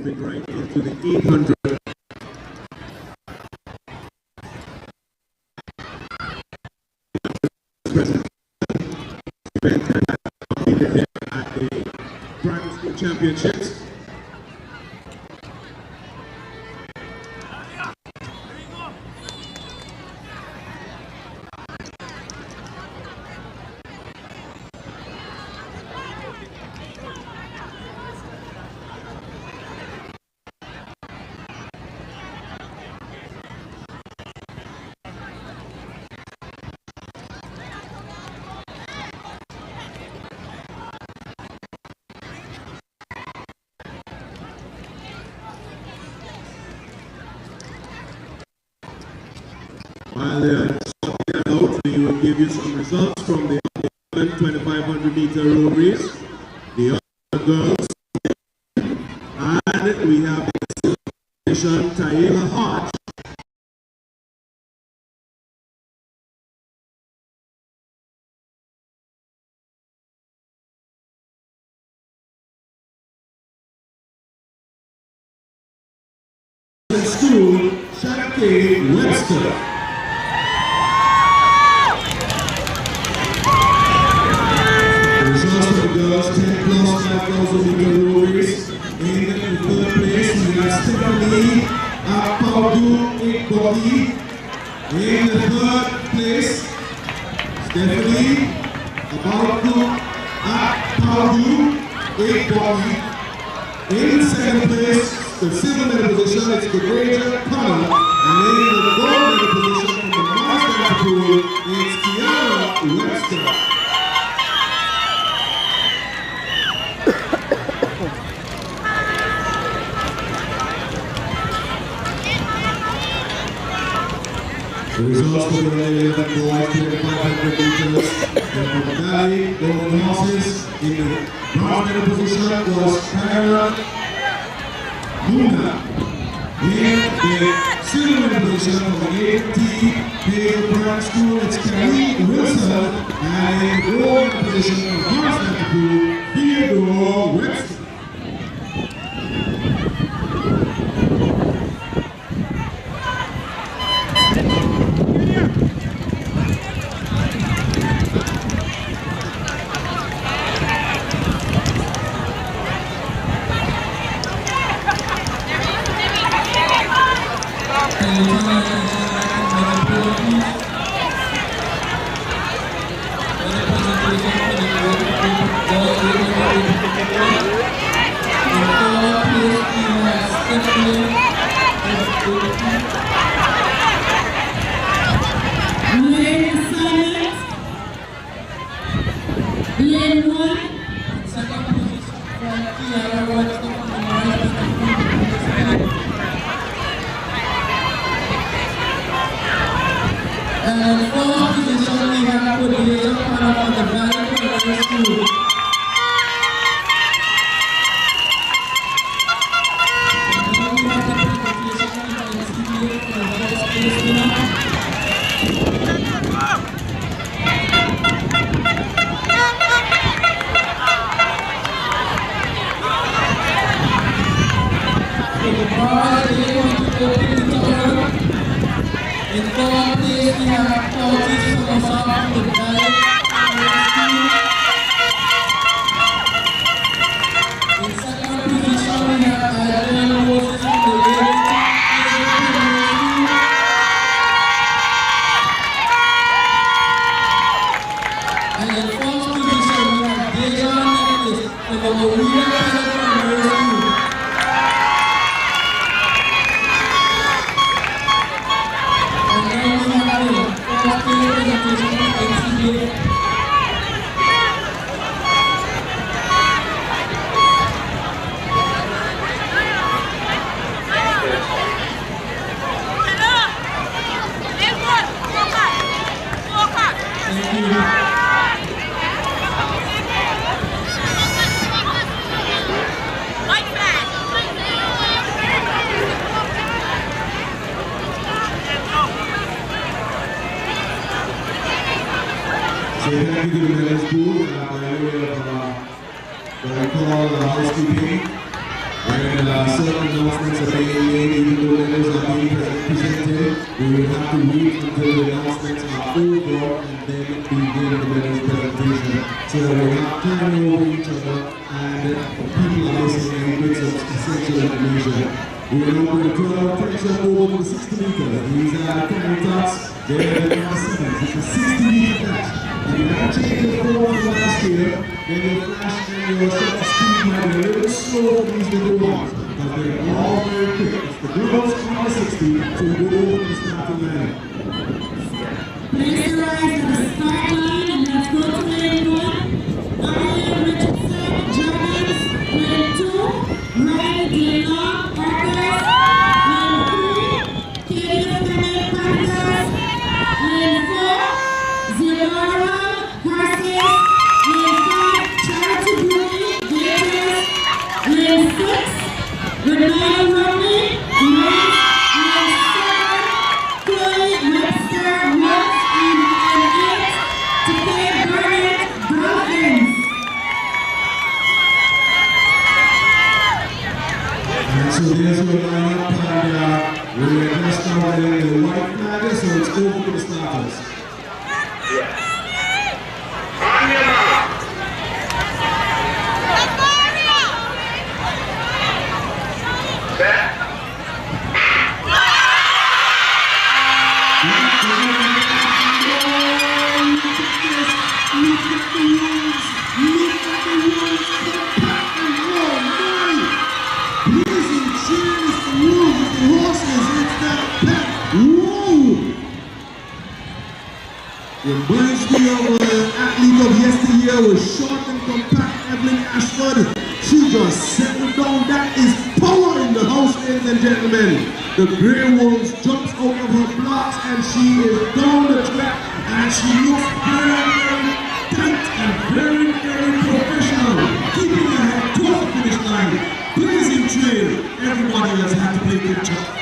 moving right into the 800. At the primary school championships. While they're sorting that out, we will give you some results from the 2,500 meter row race, the other girls, and we have the position Taylor Hodge. School, Shannon Webster. Girls 10 plus 5,000 meter row race. In the third place, we have Stephanie B.W.I. In the third place, Stephanie B.W.I. In second place, the silver medal position is B.W.I. And in the gold medal position from the master pool, it's Kiara Webster. The results for the 11 boys 2,500 meters. The medallion gold horses in the bronze medal position was Kyra Luna. In the silver medal position from the AT Pale Primary School, it's Kelly Wilson. And in the gold medal position from the master pool, Theodore Webster. Thank you to the men's pool and by way of what I call housekeeping. certain announcements are being made, even though medals are being presented. We will have to wait until the announcements are over and then begin the medals presentation. So we have time over each other and people are listening and bits of essential information. We are now going to turn our attention over to the 60 meters. These are the candidates. They're the number 7s. It's a 60-meter dash. If you have changed the form from last year, then your flash and your shot speed might be a little slow for these little ones, because they're all very quick. It's the girls on the 60, so we go over to the starting line. Please rise to the start line and let's go to lane 1. Anguilla, Richardson, Germans, lane 2, Ryan, Gillan, Arcus, lane 3, Katie, Panthers, lane 4, Zionara, Horses, lane 5, Charity Beauty, Gators, lane 6, Renee Romney, Grace, lane 7, Chloe, Webster, Woods, and lane 8, Takei Burnett, Dolphins. And so there's your lineup, and we're just now getting the white flag, so it's over to the starters. Reminds me of an athlete of yesteryear with short and compact Evelyn Ashford. She just settled down. That is power in the house, ladies and gentlemen. The Grey Wolves jumps out of her blocks and she is down the track and she looks very, very tight and very, very professional. Keeping her head towards the finish line. Blazing trail. Everybody has had to play catch up.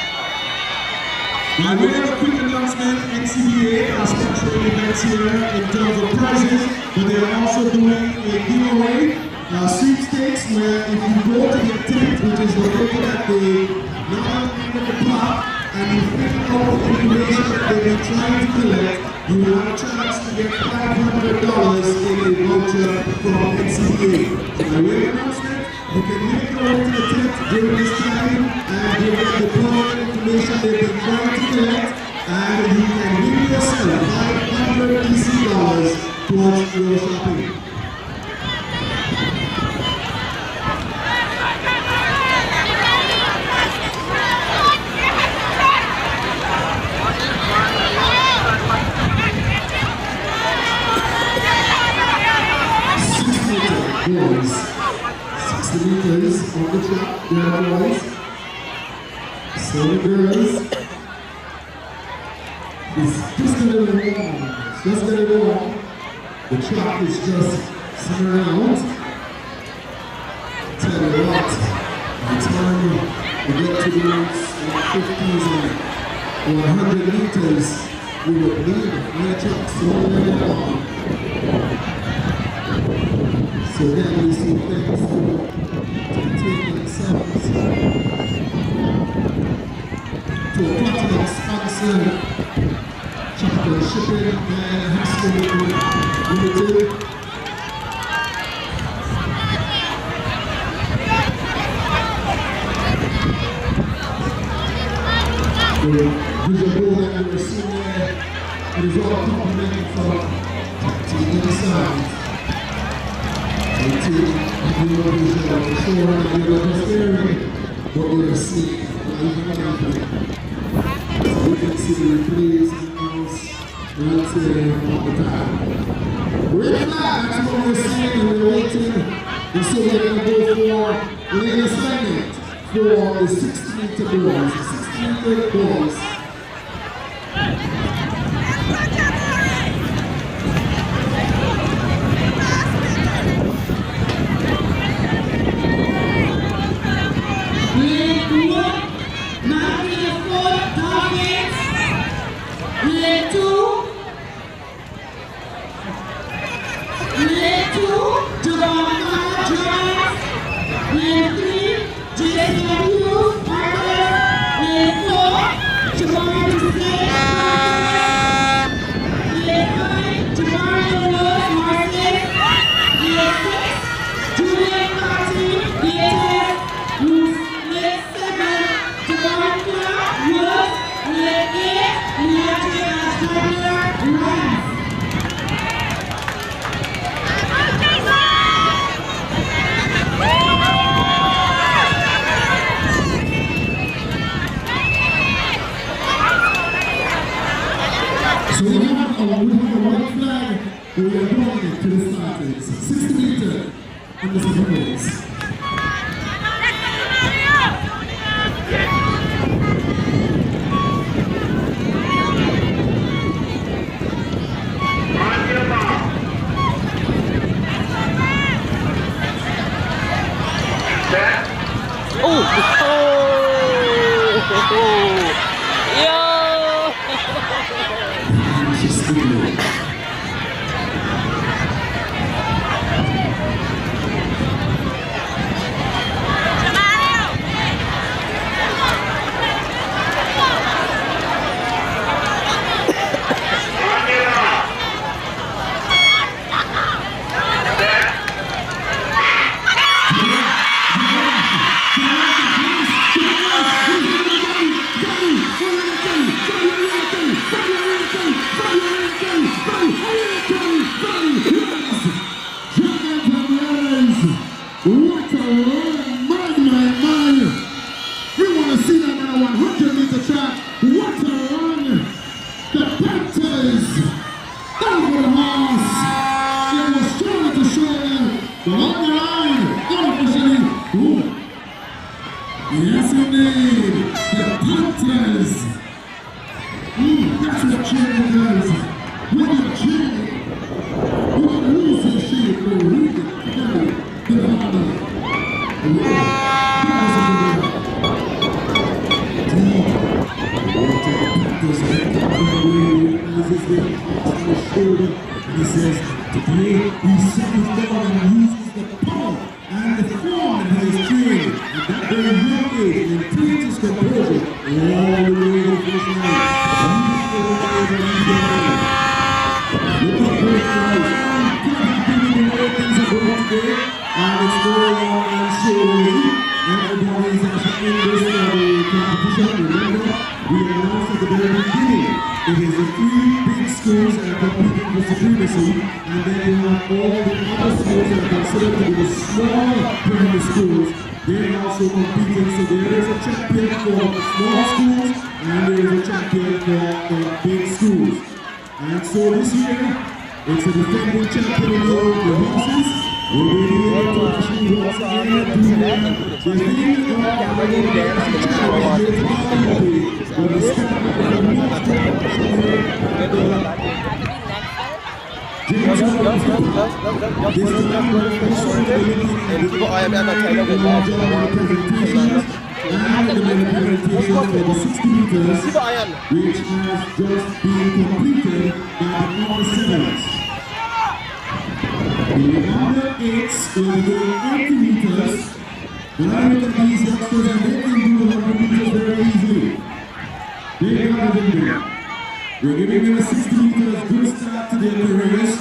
By way of a quick announcement, NCBA are sponsoring events here in terms of prizes, but they are also doing a giveaway, sweepstakes, where if you go to the tent, which is located at the northern end of the park, and you fill out the information that they've been trying to collect, you will have a chance to get $500 in a voucher from NCBA. So by way of announcement, you can make your way to the tent during this time and you get the current information they've been trying to collect, and you can win yourself $500 EC towards your shopping. Boys, 60 meters on the track, there are boys. So the girls, it's just a little warm. It's just a little warm. The track is just sitting around. Tell you what, by the time we get to the next 50s and 100 meters, we will need the track so very long. So then we see things to take themselves to a platinum sponsor, chocolate shipping and Haskell Limited. The visual board that we're seeing there, it is all complimented from the inside. You can see the replays right there on the top. We're in line, that's what we're seeing, and we're waiting. And so we're going to go for an assignment for the 60-meter boys. The 60-meter boys. Lane 3, Jason So we have a white flag, we are drawing it to the starters. 60 meters on the circles. What a run, my. We want to see them on a 100-meter track. What a run. The Panthers over the horse. It was shoulder to shoulder. But on the line, unofficially. Ooh. Yes, indeed. The Panthers. That's what cheering does. When you're cheering, you don't lose your shit for a reason. He says, today he set his down and uses the power and the form that he is trained at that very young age and maintains his composure all the way to the finish line. Look at those guys. I'm pretty happy with the way things are going today. And it's going on and slowly. Everybody's actually in this competition. Remember, we announced at the very beginning, it is the 3 big schools that are competing for supremacy, and then you have all the other schools that are considered to be the small primary schools. They are also competing, so there is a champion for the small schools, and there is a champion for the big schools. And so this year, it's a defending champion in the horses. We're really able to achieve once again to the thing of the which has just been completed by the number 7s. The number 8s will be doing 80 meters. When I look at these youngsters, and they can do 100 meters very easily. They got it in there. We're giving them a 60 meters good start to their careers.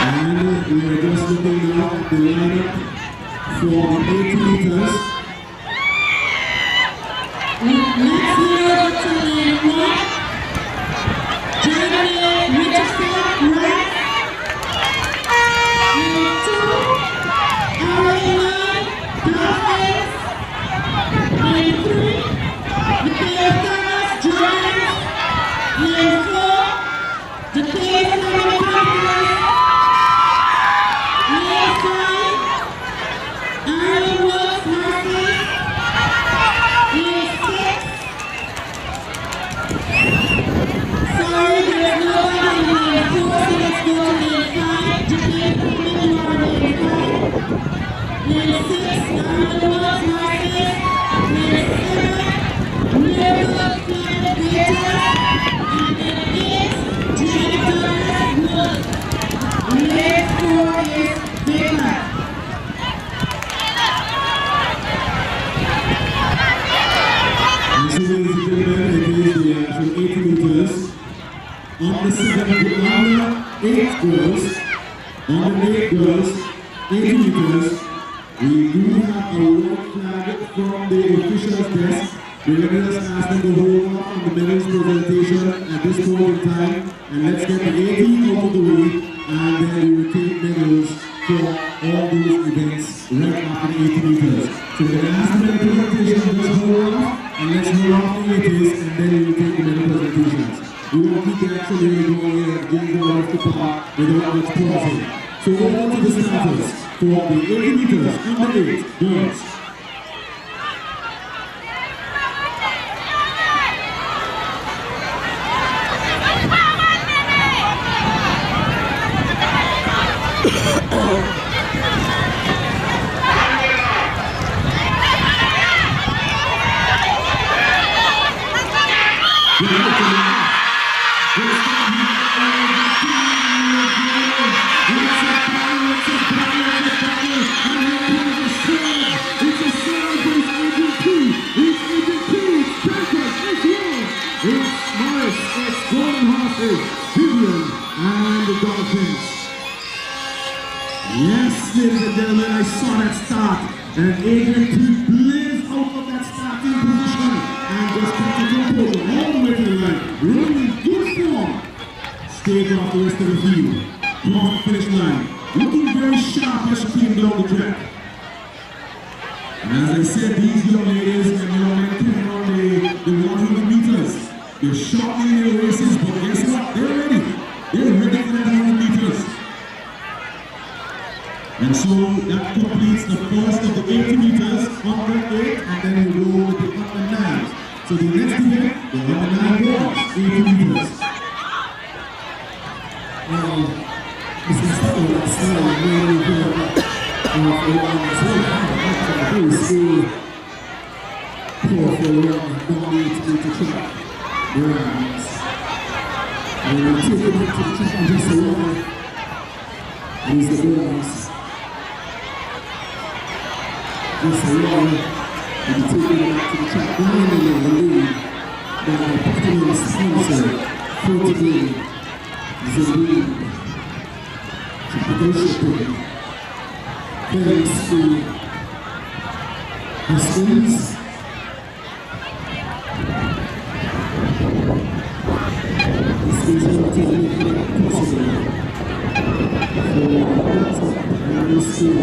And we are just looking now at the lineup for the 80 meters. Let's hear it to the one. Jeremy Richardson, right? Lane 2, Ariana Dolphins. Lane 3, Michael Thomas, Giants. Lane 4, the K7 Panthers. Lane 5, Aaron Woods Horses. Lane 6, sorry, there's nobody in lane 4, so let's go to lane 5. Japan Women, you are lane 5. Lane 6, Aaron Woods Horses. Lane 7, Miracle Planet Gators. And lane 8, Jennifer Woods. Lane 4 is Baker. 8 girls, under 8 girls, 80 meters. We do have a white flag from the officials desk. We're going to just ask them to hold off on the medals presentation at this point in time. And let's get the 80 out of the way, and then we will take medals for all those events right after the 80 meters. So we're going to ask them the presentation, let's hold off, and let's hold off the 80s, and then we will take the medal presentations. We won't keep the action really going here and getting going off the park without much pausing. So over to the starters for the 80 meters under 8 girls. Yes, ladies and gentlemen, I saw that start, and Adrian P. blazed out of that starting position and just kept the composure all the way to the line, running in good form. Stayed off the rest of the field, crossed the finish line, looking very sharp as she came down the track. And as I said, these young ladies and young men coming on the 100 meters, they're shortening their races, but guess what? They're ready. They're ready for the 100 meters. And so that completes the first of the 80 meters, under 8, and then we go with the under 9. So the next event, the under 9 boys, 80 meters. This is something that's really good. Very school. Poor for don't need to track. And we'll take it back to the track in just a while. These are the girls. Just a while. And we'll take it back to the track. Finally, the lead. By Platinum sponsor, Photography, Zabine, Chicago. Thanks to Hastings. Hastings will take it possible for the school.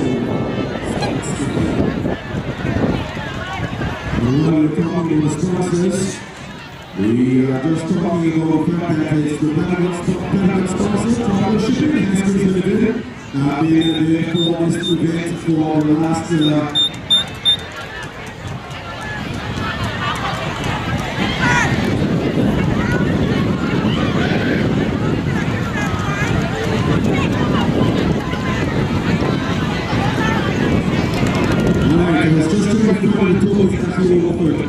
We're talking about the sponsors. We are just talking about the fact that it's the Platinum sponsor, Travel Shipping, Hastings Limited. Being there for this event for the last Alright, it was just 24 the total is actually offered.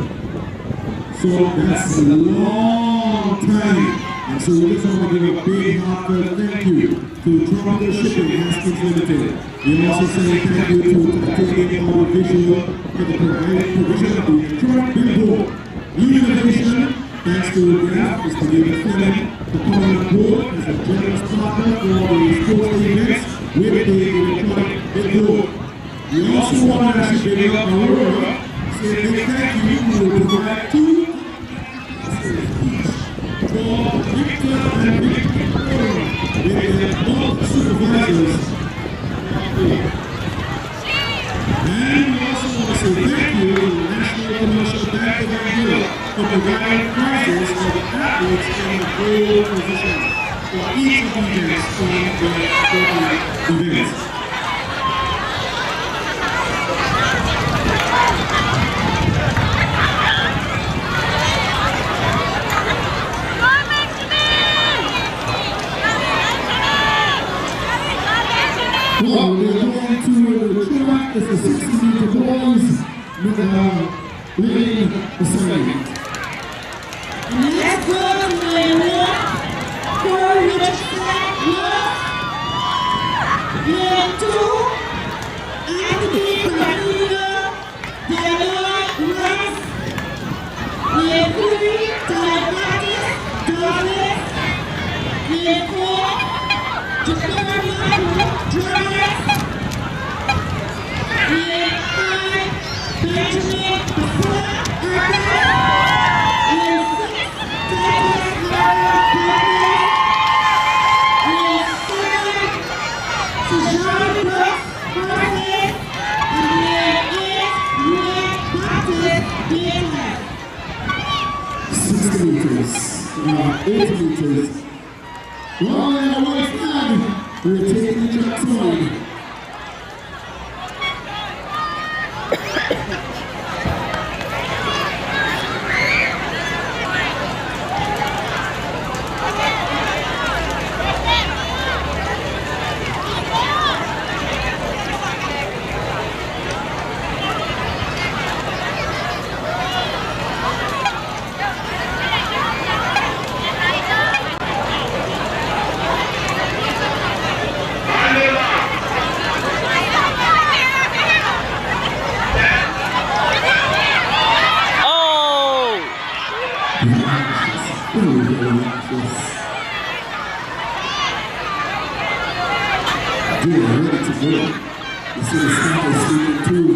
So that's a long time. And so we just want to give a big heartfelt thank you to Tropical Shipping Hastings Limited. We also say thank you to taking our visual for the provision of the electronic billboard. New innovation, thanks to Graf, Mr. David Fleming, for coming on board as a generous partner for the sports events with the electronic billboard. We also want to actually bring up Aurora, say a big thank you. We will provide 2 for Victor and Victor with both supervisors. And we also want to say thank you to the National Commercial Bank of Anguilla for providing prizes for the athletes in the goal position for each of the events in the events. Well, we're going to the track. It's the 60-meter boys leading the segment. Let's go to the walk for which flag left. Lane 2, Anthony Anguilla, Daniel West. Lane 3, Ty Douglas. Lane 4, Benjamin Basila Arthur. Lane 6, Titus Harvard Partners. Lane 7, Sejari Brooks Horses. And lane 8, Ray Baptist Baker. 60 meters, 80 meters. One and a white flag. We're taking the track side. Ready to go. You see the start is speaking too.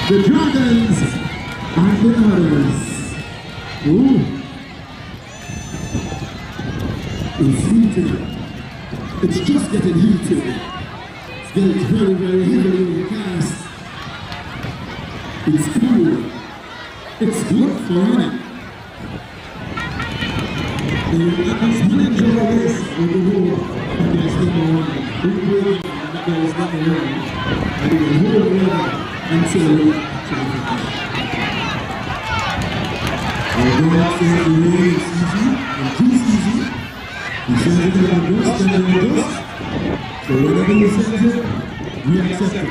The Dragons and the others. Ooh. It's heated. It's just getting heated. It's getting very, very heavily overcast. It's cool. It's good for running. It's one enjoy race on the road. And there's no more running. There's no more running. And the whole road until the although it says the rain is easy and too easy, he says it in August and in August. So whenever he says it, we accept it.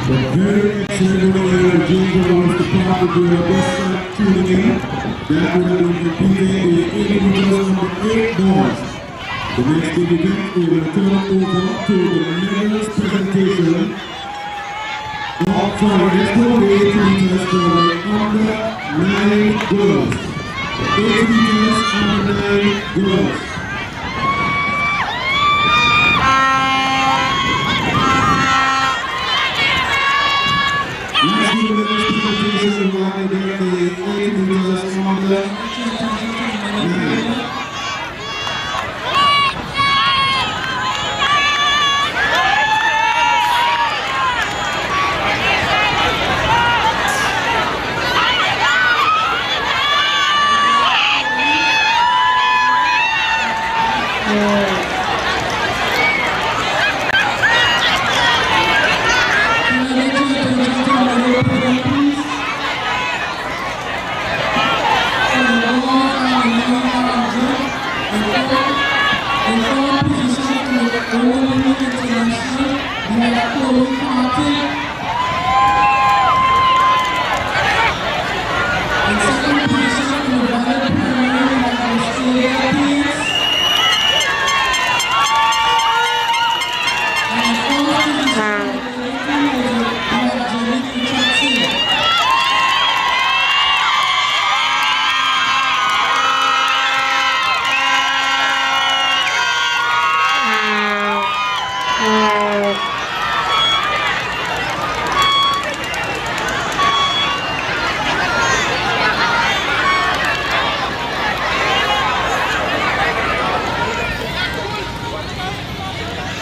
But very excellent running James wants to part with your best start tuning in. That would have been completing the 80 meters on the 8 boards. The next big event, we will turn over to the medals presentation. For the 80 meters for the under 9 girls. 80 meters under 9 girls. Let's do the medals presentation while we get the 80 meters under 9.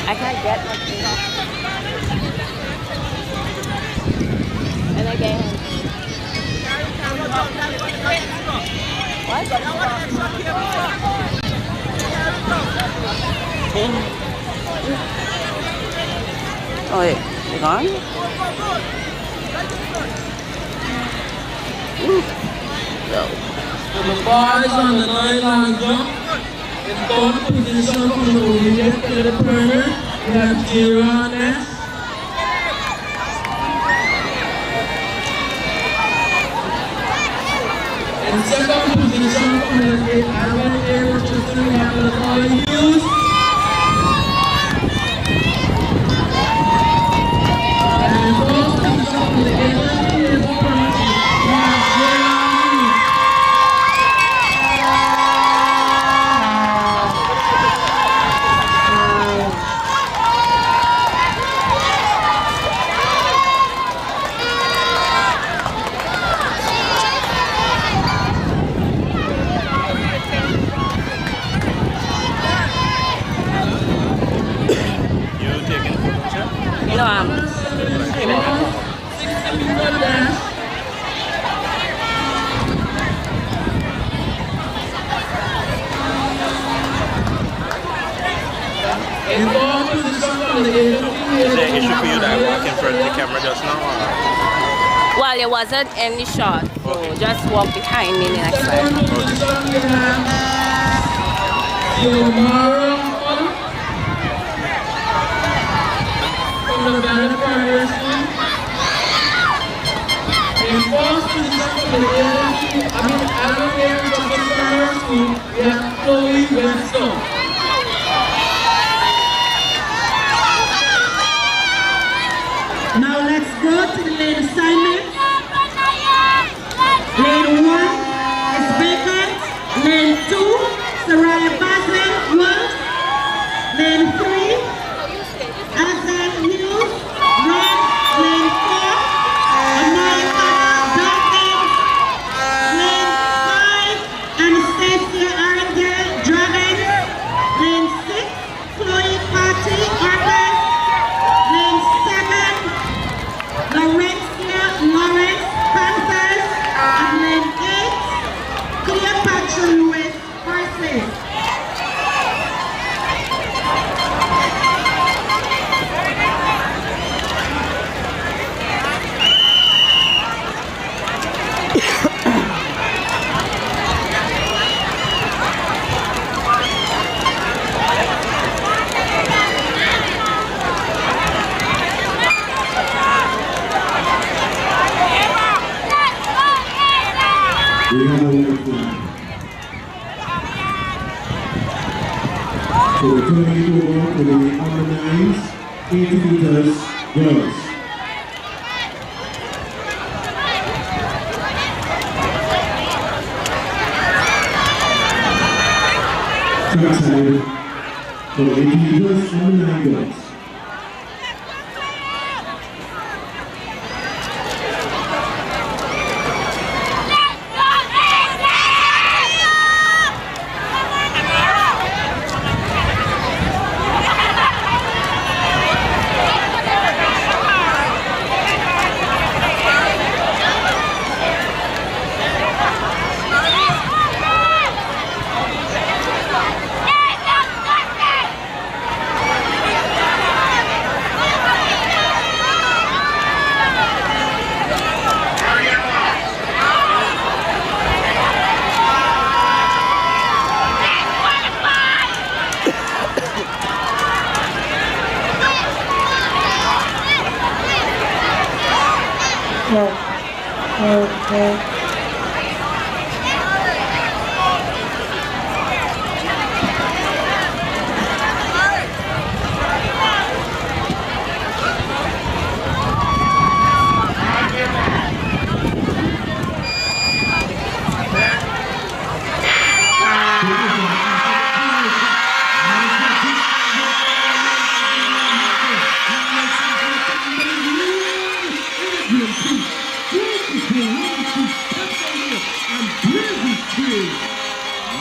I can't get my thing. And again. What? Oh, yeah. You gone? No. The ball is on the line jump. It's going to position from the left to the perimeter. We have Jira on that. In second position from the Anguilla, which is the use. And in fourth position from the is the perimeter. We have Jira on use. No, I'm. Is there an issue for you that I walk in front of the camera just now? Well, there wasn't any shot, so just walk behind me next time. In fourth position for the Allen area of the primary school, we have Chloe Webster. Now let's go to the lane assignment. Lane 1 is vacant. Lane 2, Saraya Baslin, 1. Lane 3, Alexander Hughes, red. Lane 4, Amaya Dolphins. Lane 5, Anastasia Arendelle, Dragons. Lane 6, Chloe Party, Arthurs. Lane 7, Laurencia Lawrence, Panthers. And lane 8, Cleopatra Lewis, Horses. We have a white flag. So we're turning it over to the under 9s, 80 meters, girls. Track side for the 80 meters, under 9 girls.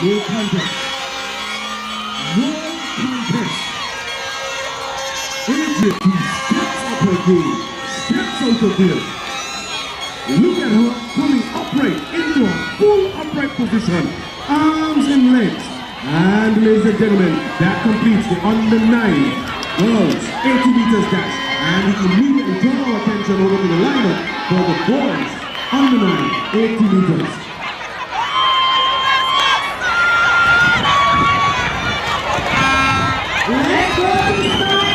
No contest. No contest. Adrian steps up again. Steps out of there. Look at her coming upright into a full upright position. Arms in length. And ladies and gentlemen, that completes the under 9 girls 80 meters dash. And immediately draw our attention over to the lineup for the boys under 9, 80 meters. Let's go to the start.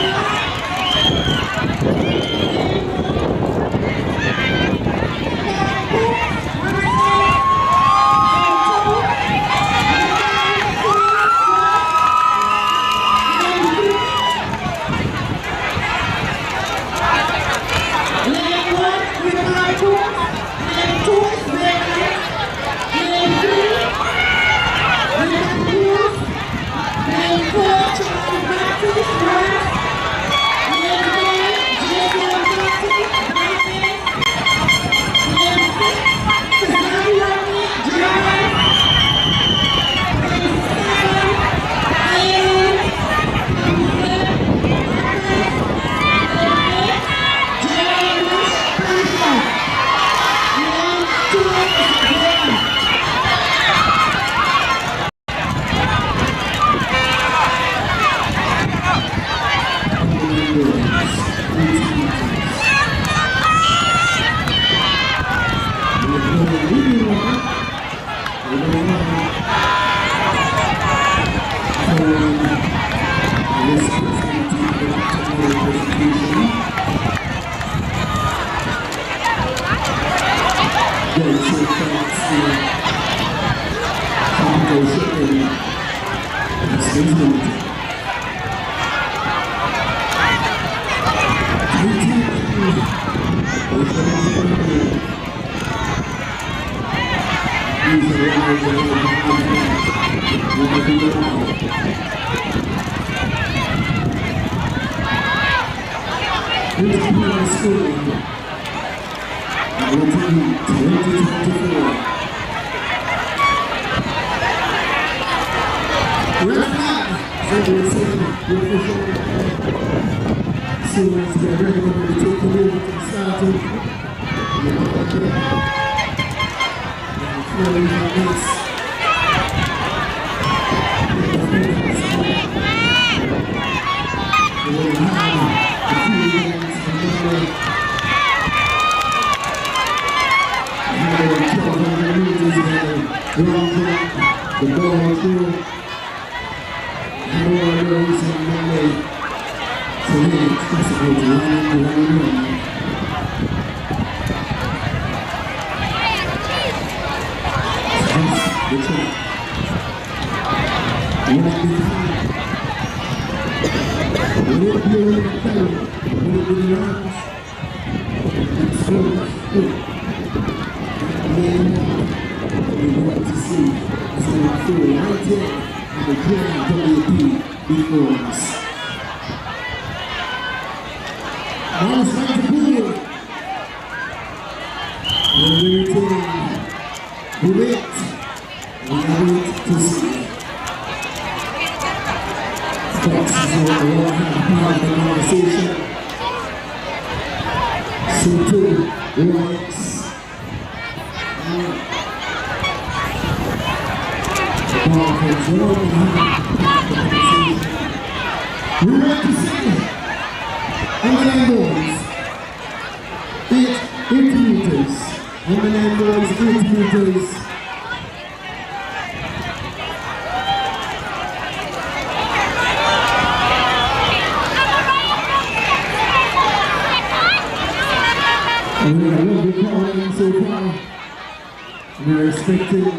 We're expecting 2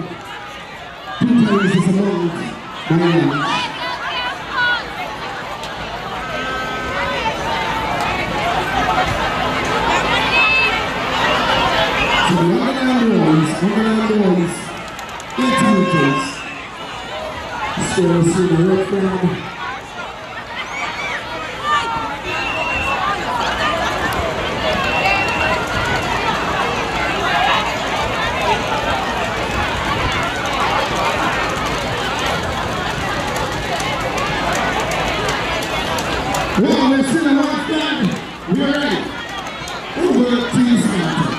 times this amount by lunch. So the underline rolls, 8 meters. So we'll see the red flag. Well, we're still a white flag. We're ready. Over to you, Samantha.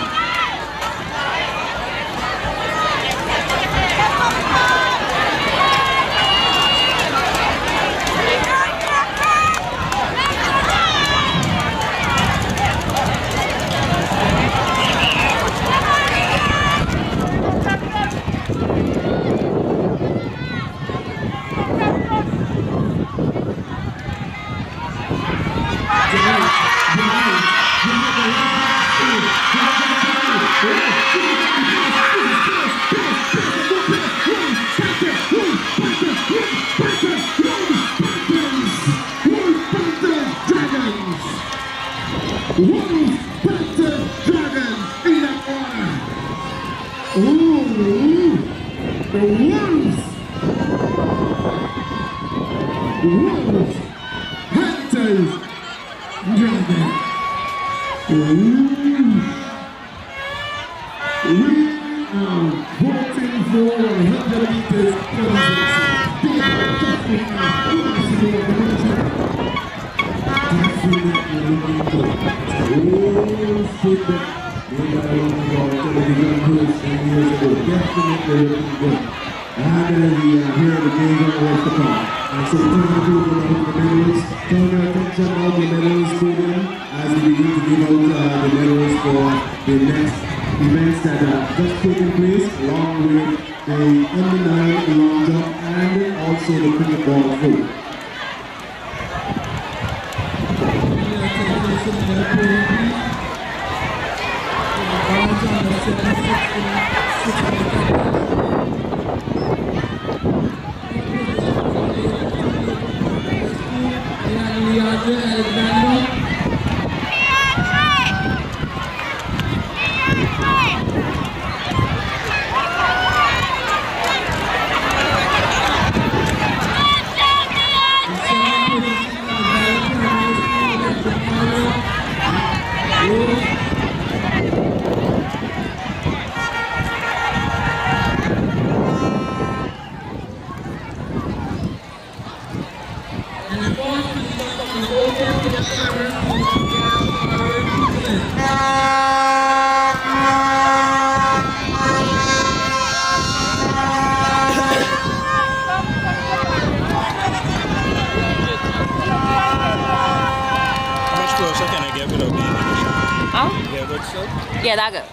Yeah, that good.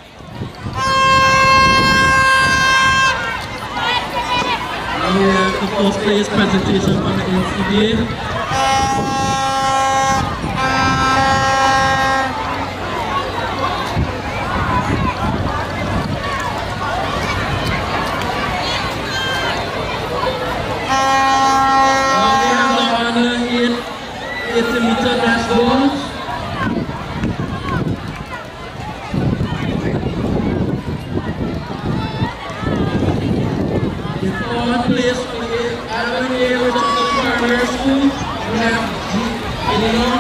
The first place presentation from the NCBA. We have the under 80-meter dashboard. Place for the Anguilla Primary School, we have B.W.I.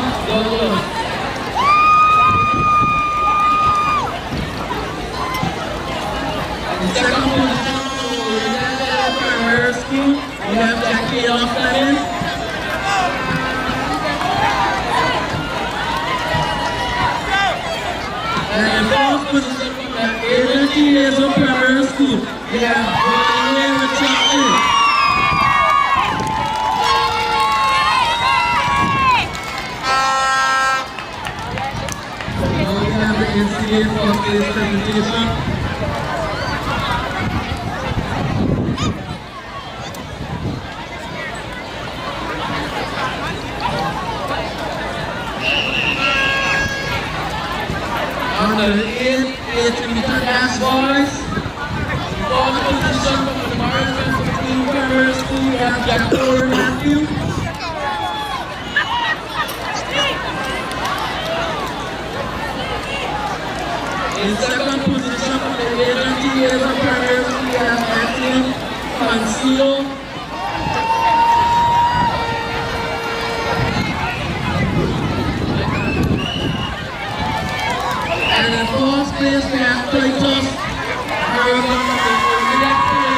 In second position for Anguilla Primary School, we have Anguilla Fleming. And in fourth position for the Anguilla Primary School, we have B.W.I. NCBA for this presentation. On the 80-meter dash boys, fourth position from the Morrison Primary School, we have Jacob Matthew. In second position for the NCBA Primary School, we have Anthony Conceal. And in fourth place, we have Titus Harriman from the Primary School.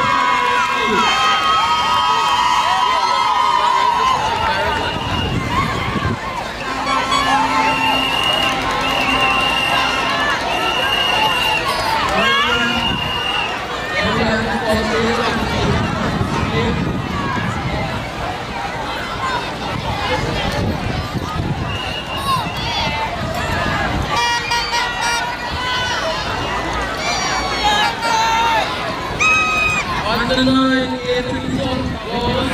On the line, 8-meter balls.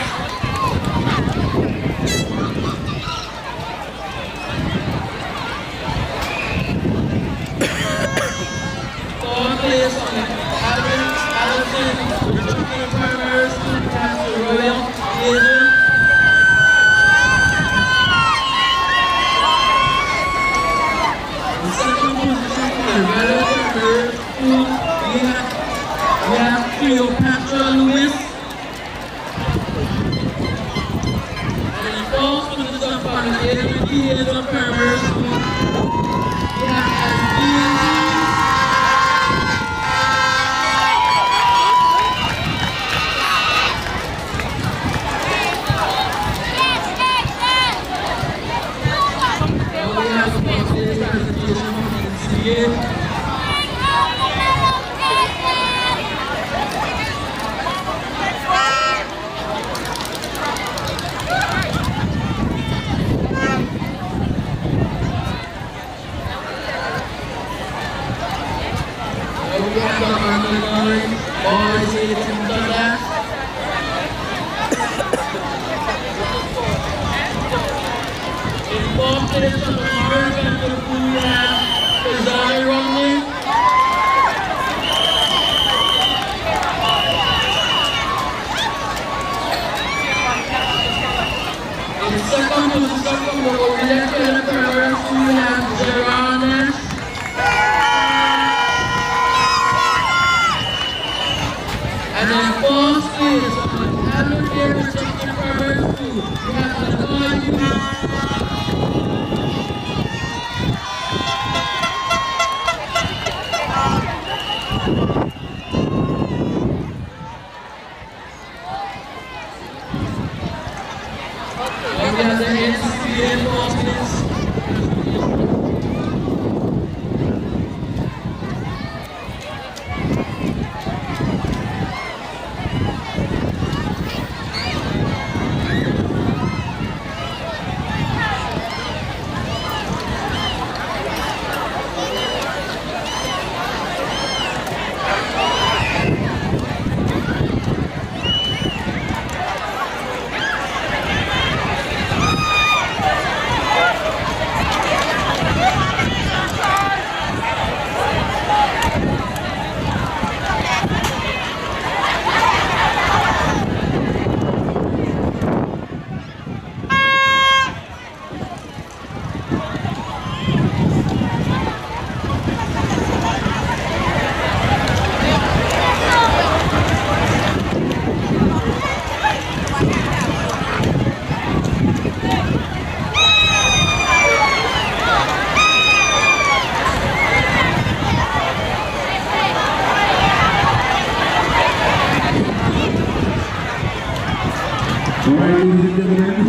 Cleopatra Lewis. And then falls for the jump on the years of primary school. We have Anguilla. And then fourth is Anguilla Reception Primary School. We have Anguilla. And we have the NCBA Boston's. Alright, ladies and gentlemen,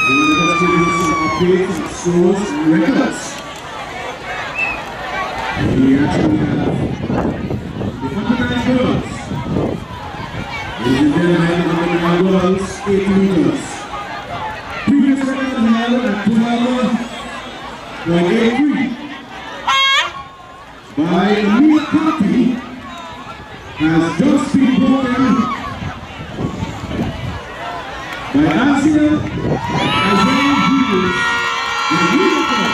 we're going to give you some updates and scores and records. We actually have the 109 girls. Ladies and gentlemen, the 109 girls, 8 meters. Previous record held at 12.83 by Anguilla County has just been broken by Anguilla as well Hughes, the unicorn,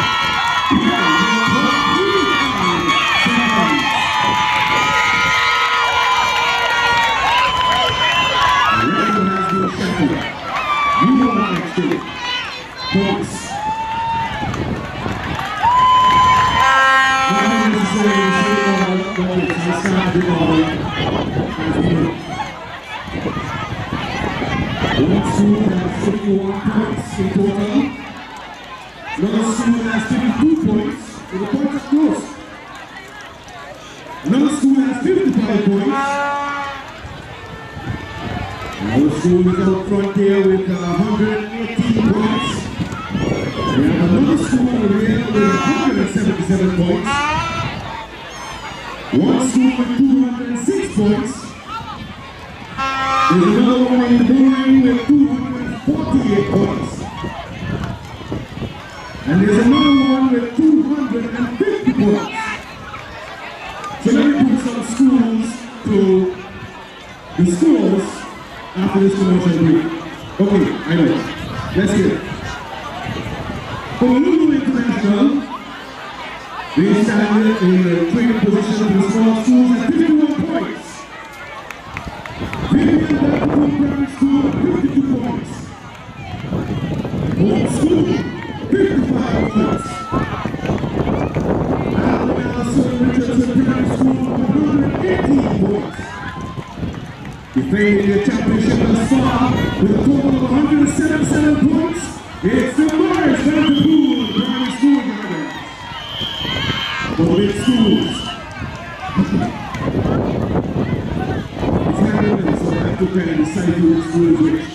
the record has been shattered. You know what I say. Folks. Not necessarily the same order, but it's the standard order. One school has 51 points in total. Another school has 52 points, with the points are close. Another school has 55 points. Another school is out front there with 118 points. We have another school over here with 177 points. One school with 206 points. There's another one in the building with 248 points. And there's another one with 250 points. So let me put some schools to the scores after this commercial break. Okay, I know. Let's hear it. For Lulu International, they stand in the training position to the small schools at 51 points. Primary school, 52 points. Home school, 55 points. Alabama St. Richardson Primary School, 118 points. Defending the championship thus far with a total of 177 points. It's the Morris Vanderpool Primary School Dragons. For its schools. It's handling, so I have to kind of decide which school is which.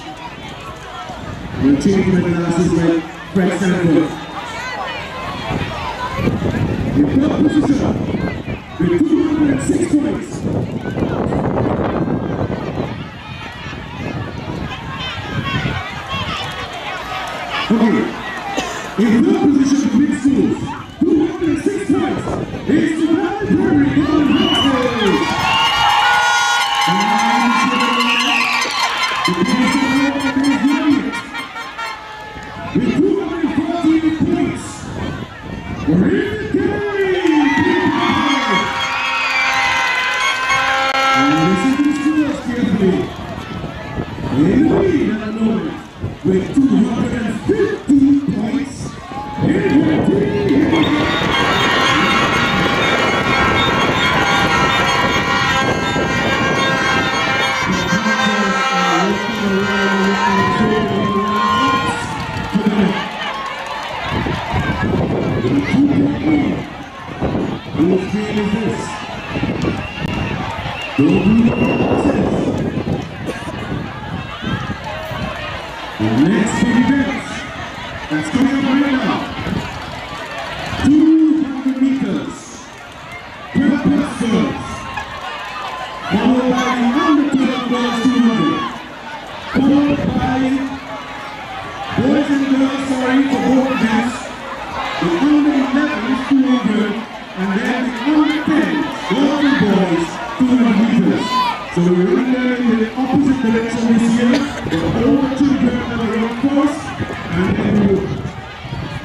We'll change my glasses like Fred Stanford. In third position, with 206 points. Okay, in third position for mixed schools, 206 points, is the Valley Prairie Golden Horses. The points of the Lord is Elliott. With 214 points, we're in the game! And listen to the scores carefully. In the lead at the moment, with 215 points, whose game is this? The next big event that's coming up right now, 200 meters, per girls, followed by the under 12 girls 200, followed by boys and girls, sorry, for both events, the under 11 200, and then the under 10 girls and boys 200 meters. So we're running there in the opposite direction this year. The older children at the road course, and then we'll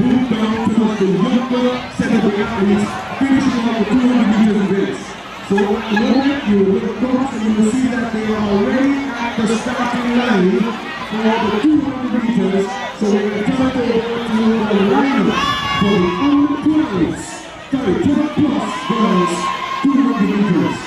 move down towards the younger set of the athletes, finishing off the 200 meters events. So at the moment you look across and you will see that they are already at the starting line for the 200 meters. So we're going to turn over to the lineup for the under 12s, sorry, 12 plus girls, 200 meters.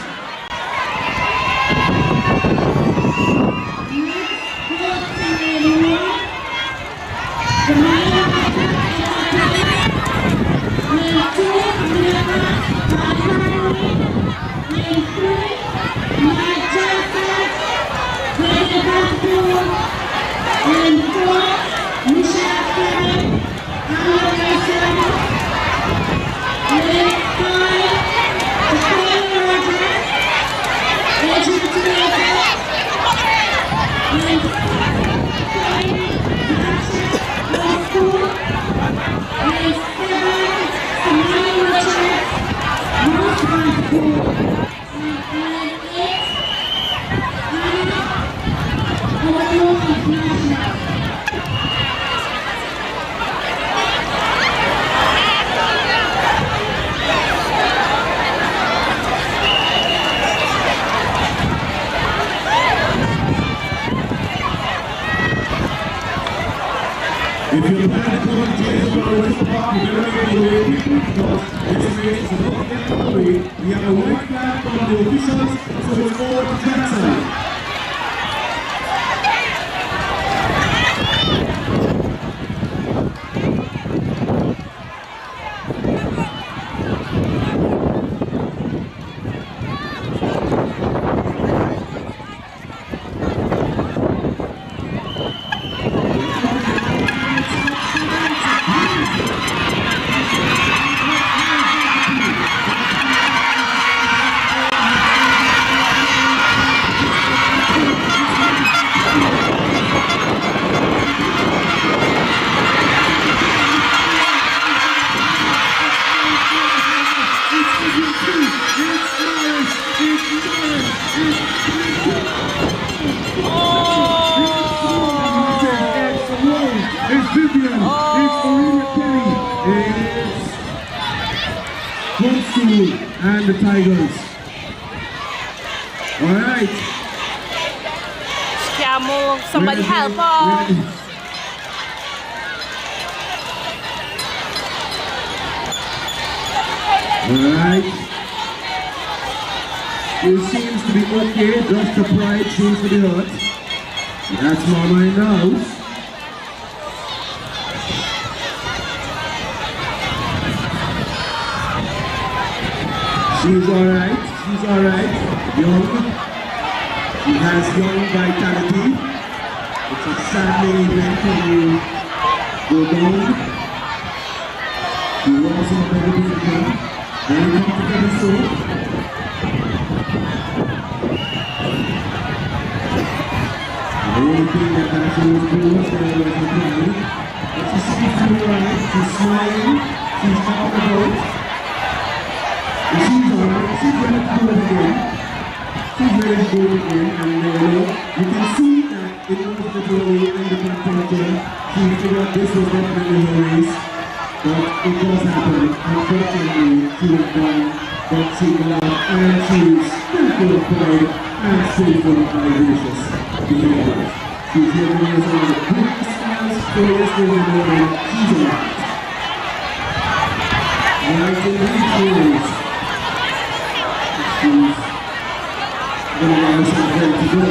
If you're planning to come to James West Park, you better make your way quickly because this race is about to get underway. We have a white flag from the officials, so it's forward to trackside. And the Tigers. All right. Can't move. Somebody help her. All right. It seems to be okay, just the pride seems to be hurt. That's Mama in the house. She's alright, young. She has young vitality. It's a saddening event when you go down. You also have everything again. Very comfortable so. The only thing that actually was bruised there was the pride. But she seems to be alright. She's smiling. She's out and about. And she's alright. She's ready to do it again. She's ready to do it again. And you can see that it was literally in the contention. She figured this was definitely her race. But it does happen. Unfortunately, she was gone. But she got up and she's still full of pride and still full of vivacious behaviors. She's here with us on the quick smiles, curious with the moment. She's alright. Alright, in the next she's gonna allow some help to go.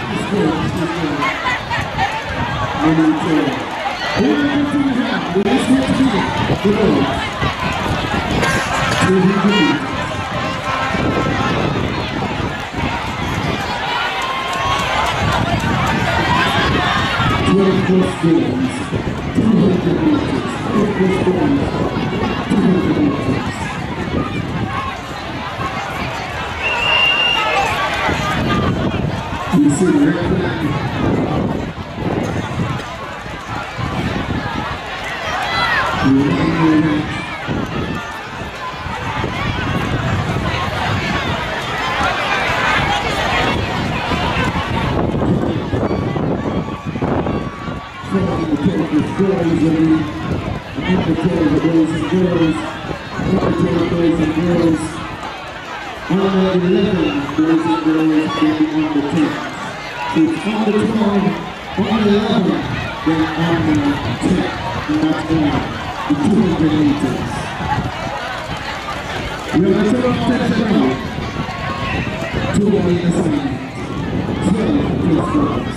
She's good. Who are you to have? Who is here to be? Good. Plus games, 200 meters, 12 plus games, 200 meters. You see the red flag. You remember that. Boys and inventory of boys and girls, inventory of boys and girls, under 11 boys and girls, then under 10. So it's under 12, under 11, then under 10. And that's all the 200 meters. We have a total of 10 now. 2 on the assignment. 12 plus girls.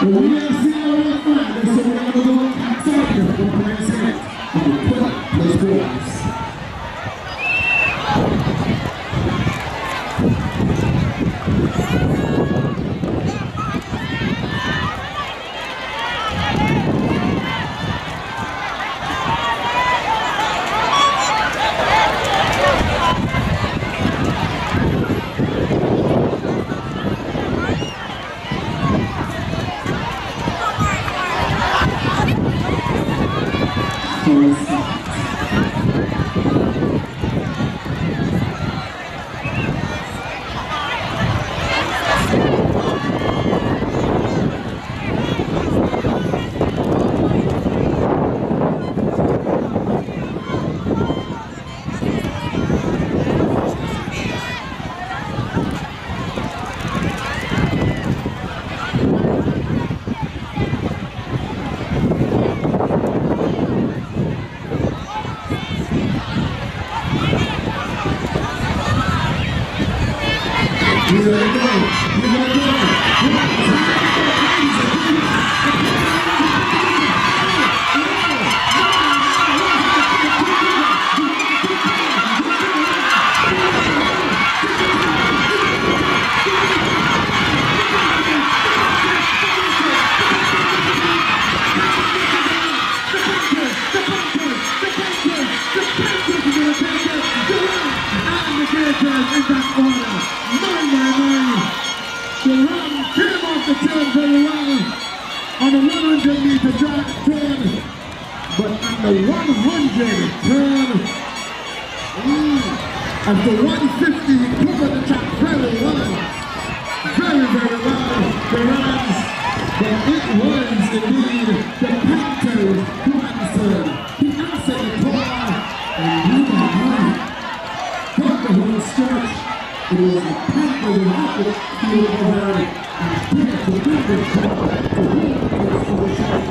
Let's go to the one fighters in that order. My. The run came off the turn very well on the 100-meter turn, but on the 100 turn, of the 150, he covered the track very well. Very well, the runs. But it was indeed the Panthers who answered. He answered the call, and got the whole stretch. It was the Panthers who had to feel over and put it to win this call to win this position.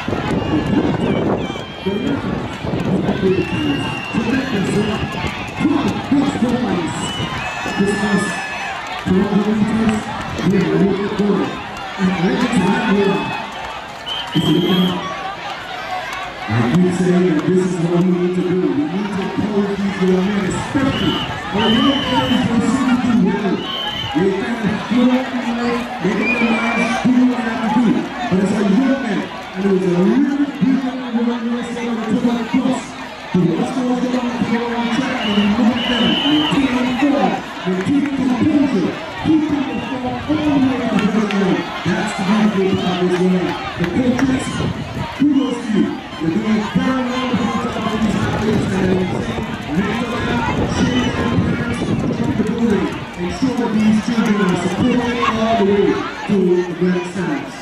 The Panthers, the abilities to make this run. Come on, big boys. This was 200 meters. We are ready to go. And ready to run. If you look at, I keep saying that this is what we need to do. We need to encourage these young men, especially our young players who seem to do well. They kind of grow up in life, they get their lives, do what they have to do. But it's a young man, and it was a really good young man who was saying to the cross. To watch those young men go on track and move them, and keep them forward, and keep composure, keep them forward all the way to the first line. That's the beautiful part of this game. The coaches, kudos to you. You're doing very well with the top of these athletes, and I'm saying, mentor them, share their parents, join the building, ensure that these children are supported all the way to the grand stands.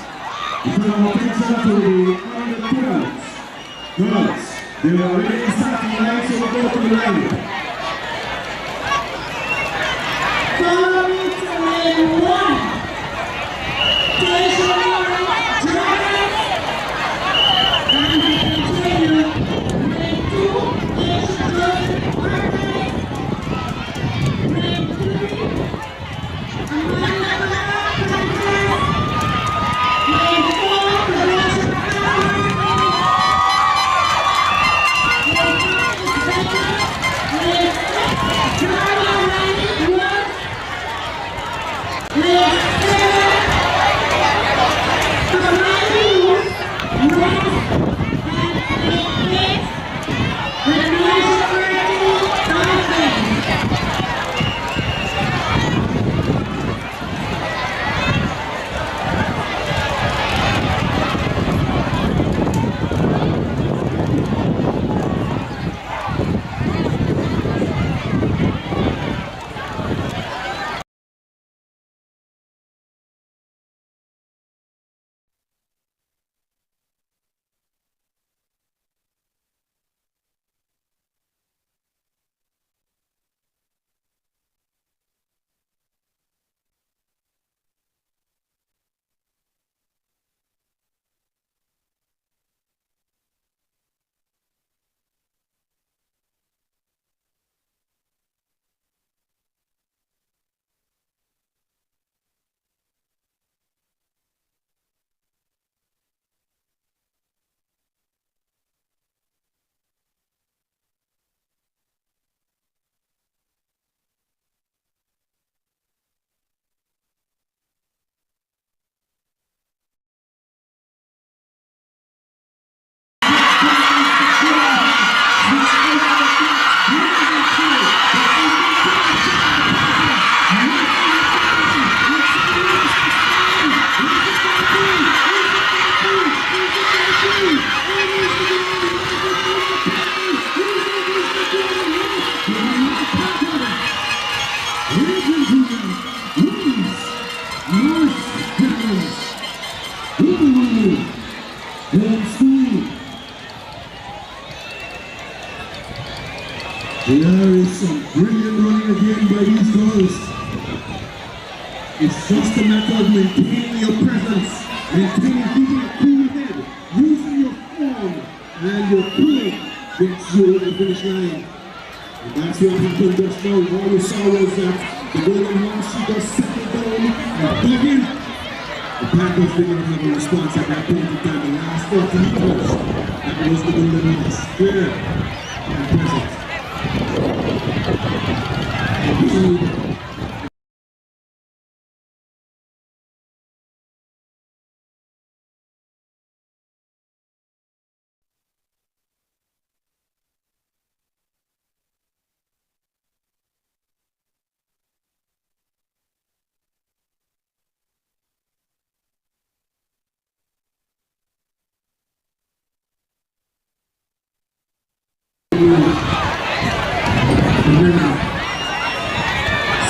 We turn our attention to the under 12s. Girls, they are already in starting line, so we'll go to the line. Following to lane 1. There is some brilliant running again by these girls. It's just a matter of maintaining your presence, maintaining, keeping a cool head, using your form and your pull gets you over the finish line. And that's what happened just now. All you saw was that the golden horse, she just settled down and dug in. The Panthers did not have a response at that point in time. The last 40 meters, that was the golden horse. Clear and present.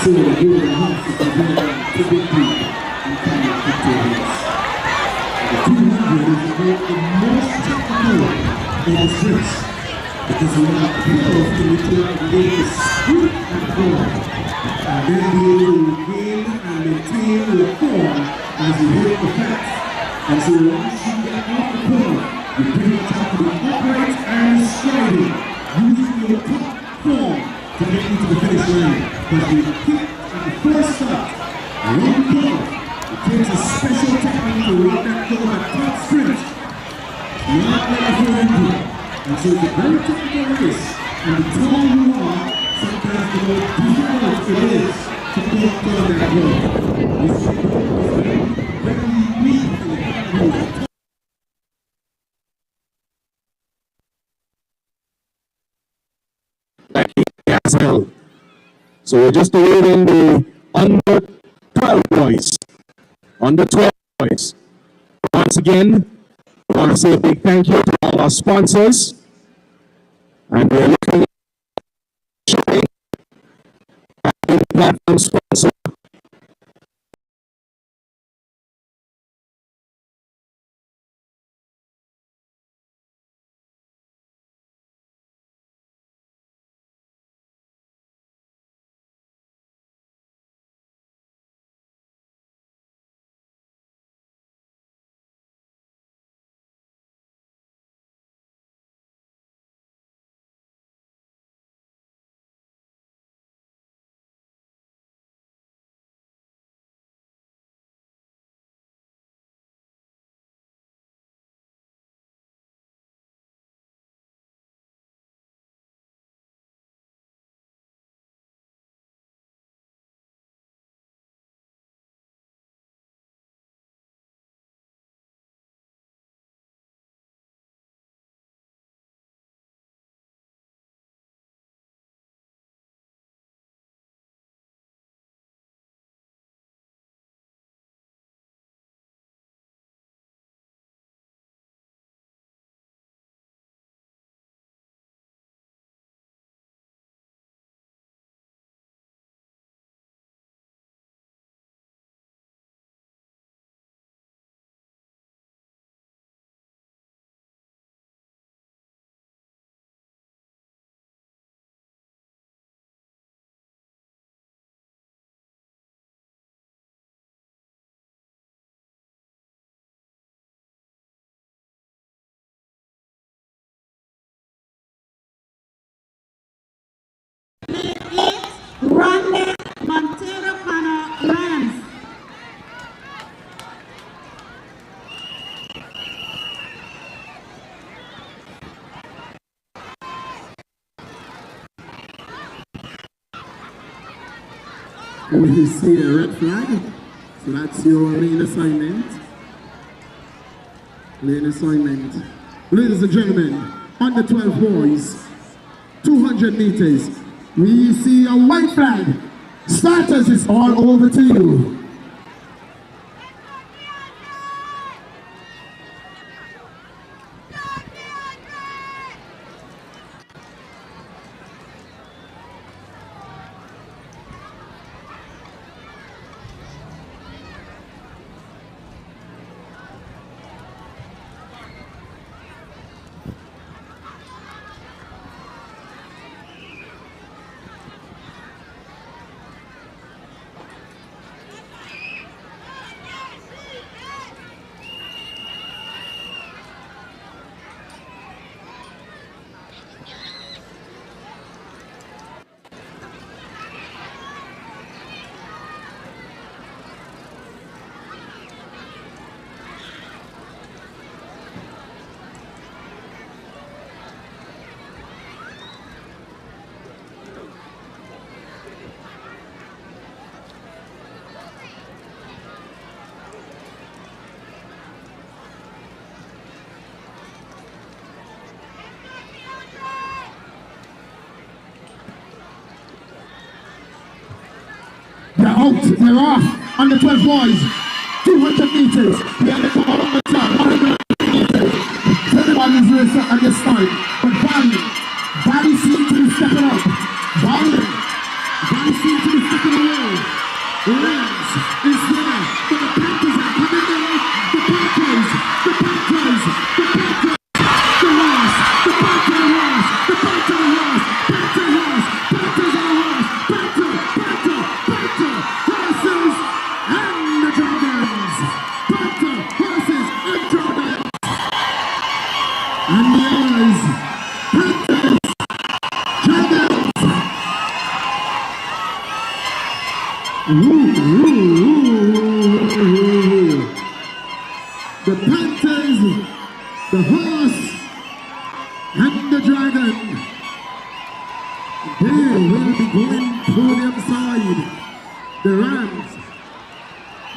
So the golden horse is available to victory in Canada victories. The 200 is about the most technical of the sprints because we have 12 in which we have to be able to sprint and form and then be able to regain and maintain your form as you hit the fence. And so once you get off the corner, you pretty much have to be upright and striding, using your top form to get into the finish line. Because we kick at the first start, one curve. It takes a special technique to run that curve at top sprint. Not let it go into it. And so it's a very technical race. And the taller you are, sometimes the more difficult it is to go up that curve. This is very unique in the curve. As well. So we're just awaiting the under 12 boys. Under 12 boys. Once again, I want to say a big thank you to all our sponsors. And we're looking at the platform sponsor. Rwanda Montero Pana Lions. We see a red flag, so that's your main assignment. Main assignment. Ladies and gentlemen, under 12 boys, 200 meters, we see a white flag. Starters, is all over to you. They're out, they're off. Under 12 boys, 200 meters. We have the call on the top, 100 meters. Everybody's racing at this time. But Valley seems to be stepping up. Valley seems to be stepping away. The Panthers, the horse, and the dragon. They will be going podium side. The Rams,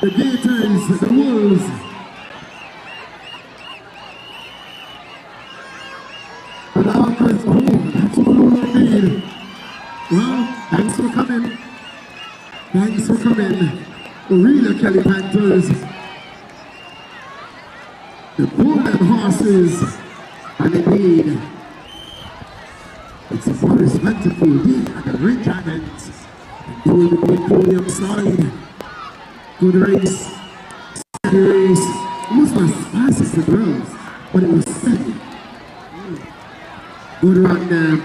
the Gators, the Wolves. The Dolphins, that's what we need. Well, thanks for coming. Thanks for coming. Really, Kelly Panthers. The golden horses, and indeed, it's a forest plentiful day at the Red Dragons. They will be going podium side. Good race. Steady race. Almost as fast as the girls, but it was steady. Good run there.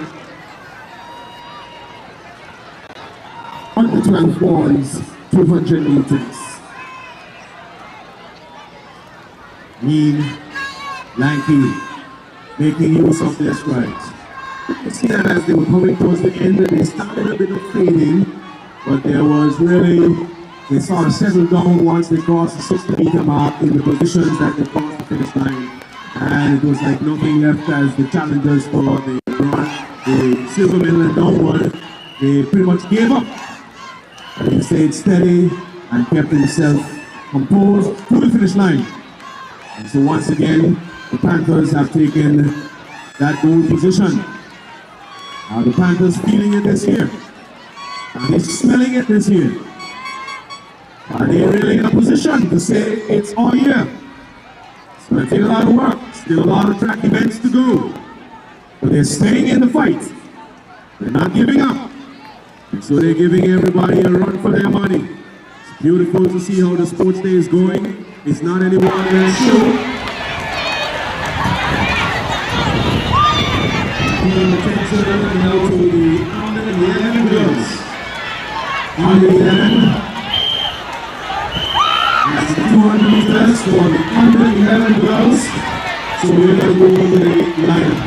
On the 12 boys, 200 meters. Mean, lanky, making use of their strides. You see that as they were coming towards the end, they started a bit of fading, but there was really, they sort of settled down once they crossed the 60-meter mark in the positions that they crossed the finish line. And it was like nothing left as the challengers for the silver medal and downward. They pretty much gave up. And he stayed steady and kept himself composed to the finish line. And so once again, the Panthers have taken that gold position. Are the Panthers feeling it this year? Are they smelling it this year? Are they really in a position to say it's all year? It's going to take a lot of work, still a lot of track events to go. But they're staying in the fight. They're not giving up. And so they're giving everybody a run for their money. It's beautiful to see how the sports day is going. It's not any one-man show. Attention now to the under 11 girls. Under 11. That's the 200 meters for the under 11 girls. So we're going to go to the lineup.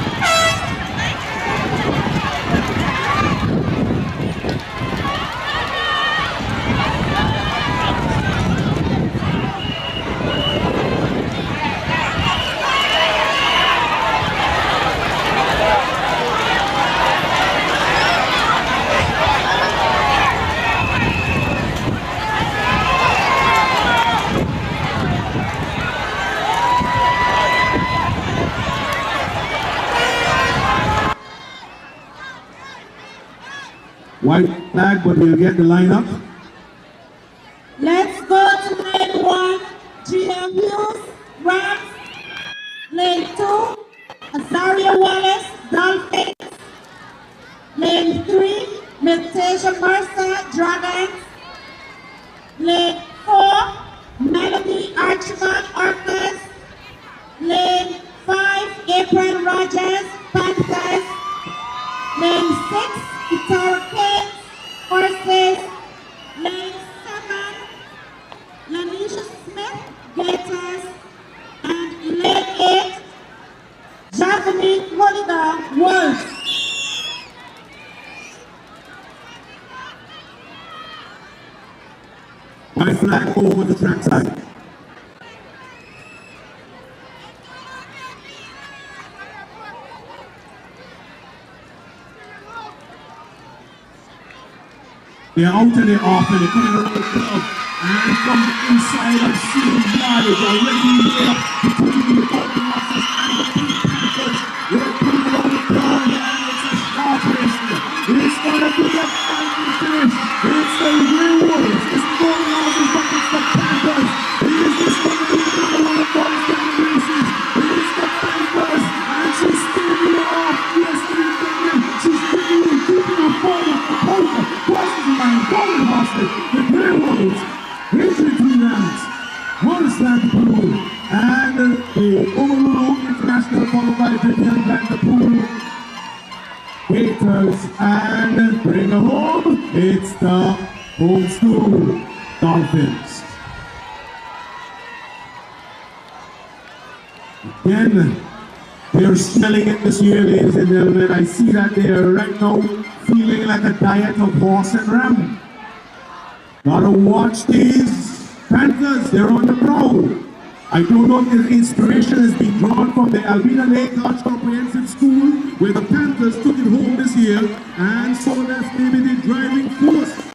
White flag, but we'll get the lineup. Let's go to lane 1, GMU's Rams. Lane 2, Azaria Wallace, Dolphins. Lane 3, Natasha Mercer, Dragons. Lane 4, Melody Archibald, Orcas. Lane 5, April Rogers, Panthers. Lane 6, Guitar Kings, Horses. Lane 7, Lanisha Smith, Gators. And lane 8, Jasmine Holiday, Wolves. White flag over the track side. They're out and they're off and they're coming around the club. And from the inside of Stephen Blood is already there between the Golden Horses and the Pink Panthers. They're putting it on the ground and it's a sharp race. It's going to be a fighting finish. It's the Grey Wolves. It's the Golden Horses, but it's the Panthers. It is this one of the number one of all the races. It is the Panthers. And she's standing off. Yes, she's standing in, keeping her forward. Golden Horses, the Grey Wolves, into the 2 rounds. One stand pool, and the overall international followed by Vivian Vanderpool. Gators, and bring her home. It's the home school Dolphins. Again, they're smelling it this year, ladies and gentlemen. I see that they are right now feeling like a diet of horse and ram. Gotta watch these Panthers, they're on the prowl. I don't know if the inspiration has been drawn from the Alvina Lake Arch Comprehensive School, where the Panthers took it home this year, and so that's maybe the driving force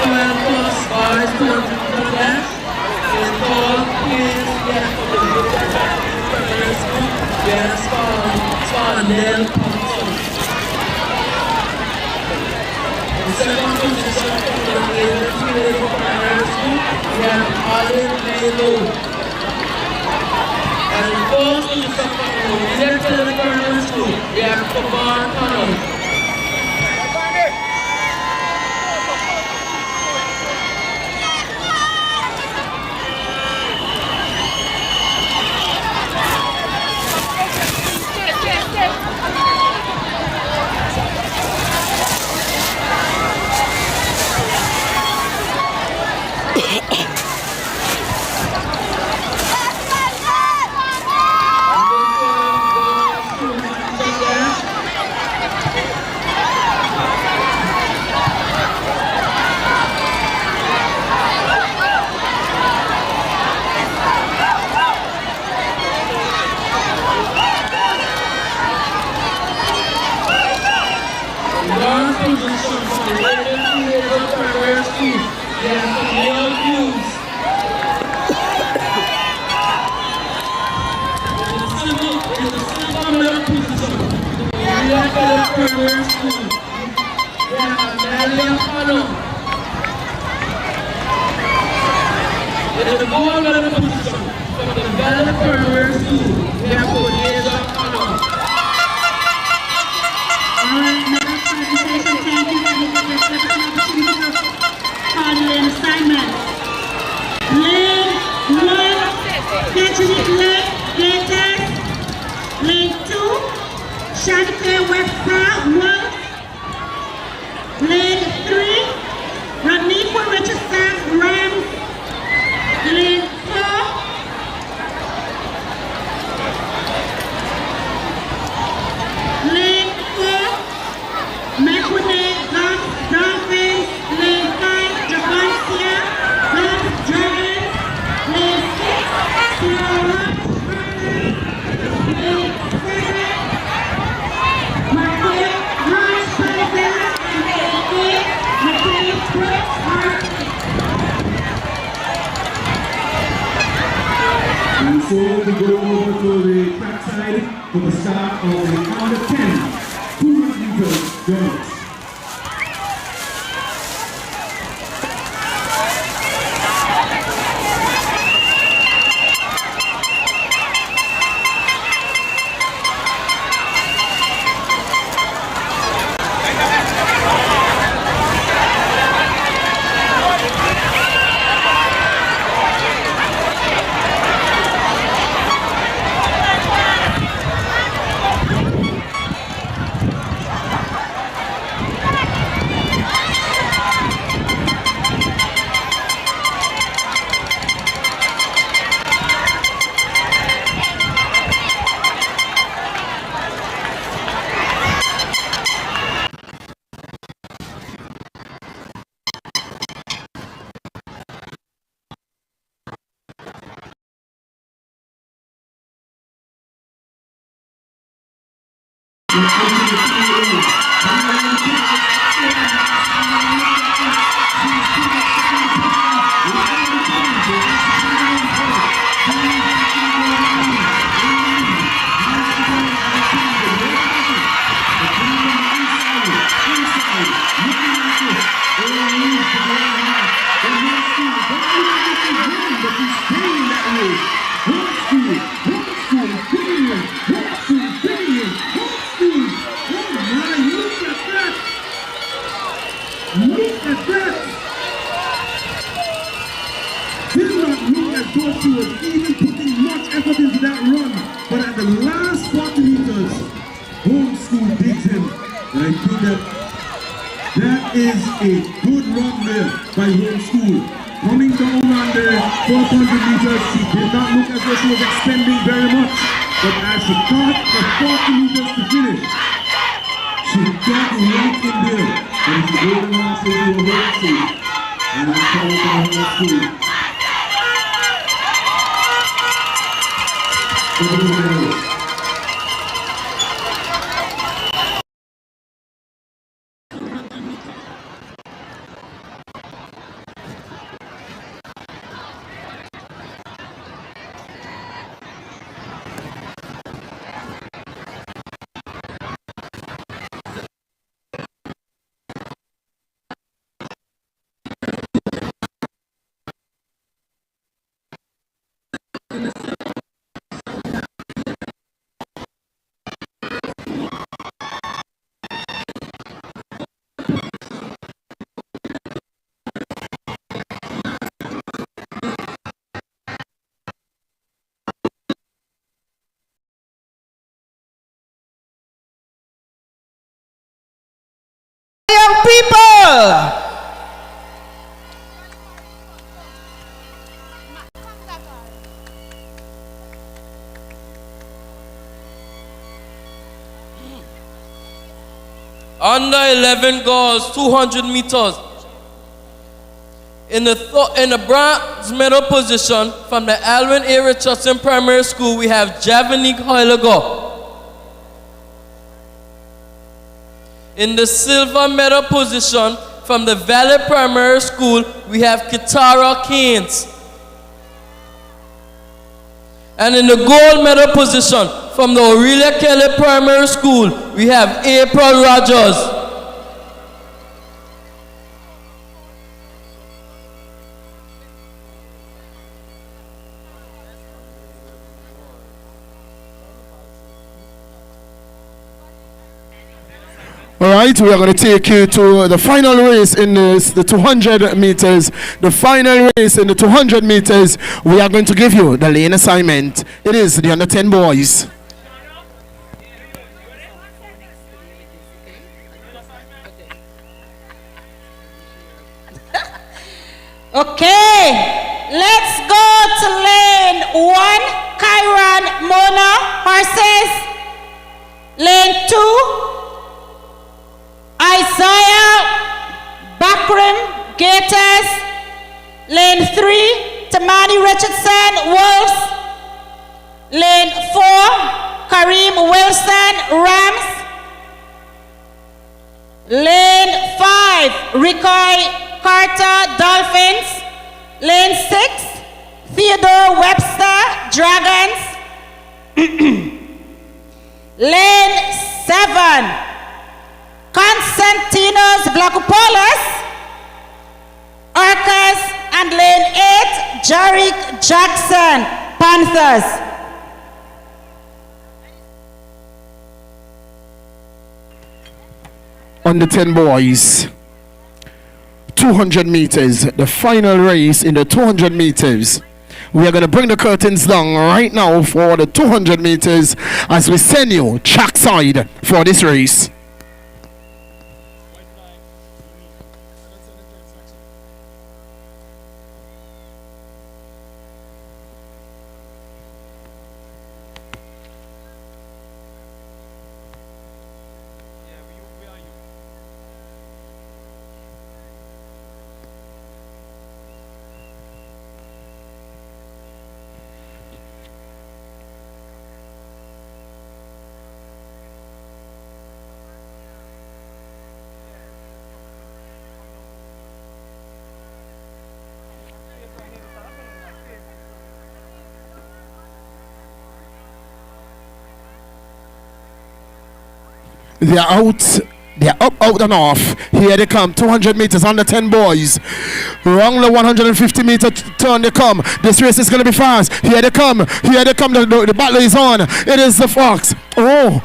12 plus bars, 200 dash. In tall, please, yes, for the primary school. Yes, Spaldale Thompson. In second position for the NCBA primary school, we have Olive Melo. And in fourth position for the Leaderfield primary school, we have Kabar Connell. So we go over to the trackside for the start of the under 10 200 meters girls. That is a good run there by home school. Coming down on the 400 meters, she did not look as though she was expending very much. But as she got the 40 meters to finish, she got right in there. And she really wants to do a home school. And I'm calling for home school. Young people. Under 11 girls, 200 meters. In the bronze medal position from the Alvin A. Richardson Primary School, we have Javanique Hoylago. In the silver medal position from the Valley Primary School, we have Kitara Keynes. And in the gold medal position from the Aurelia Kelly Primary School, we have April Rogers. All right, we are going to take you to the final race in the 200 meters. The final race in the 200 meters, we are going to give you the lane assignment. It is the under 10 boys. Okay, let's go to lane 1, Chiron Mona horses. Lane 2, Isaiah Bakrim Gators. Lane 3, Tamani Richardson Wolves. Lane 4, Kareem Wilson Rams. Lane 5, Ricoy Carter Dolphins. Lane 6, Theodore Webster Dragons. Lane 7, Constantinos Glaucopoulos Orcas. And lane 8, Jarek Jackson Panthers. On the 10 boys, 200 meters, the final race in the 200 meters. We are going to bring the curtains down right now for the 200 meters as we send you trackside for this race. They're out. They're up, out and off. Here they come. 200 meters on the 10 boys. Wrong the 150 meter turn they come. This race is going to be fast. Here they come. Here they come. The battle is on. It is the Fox. Oh,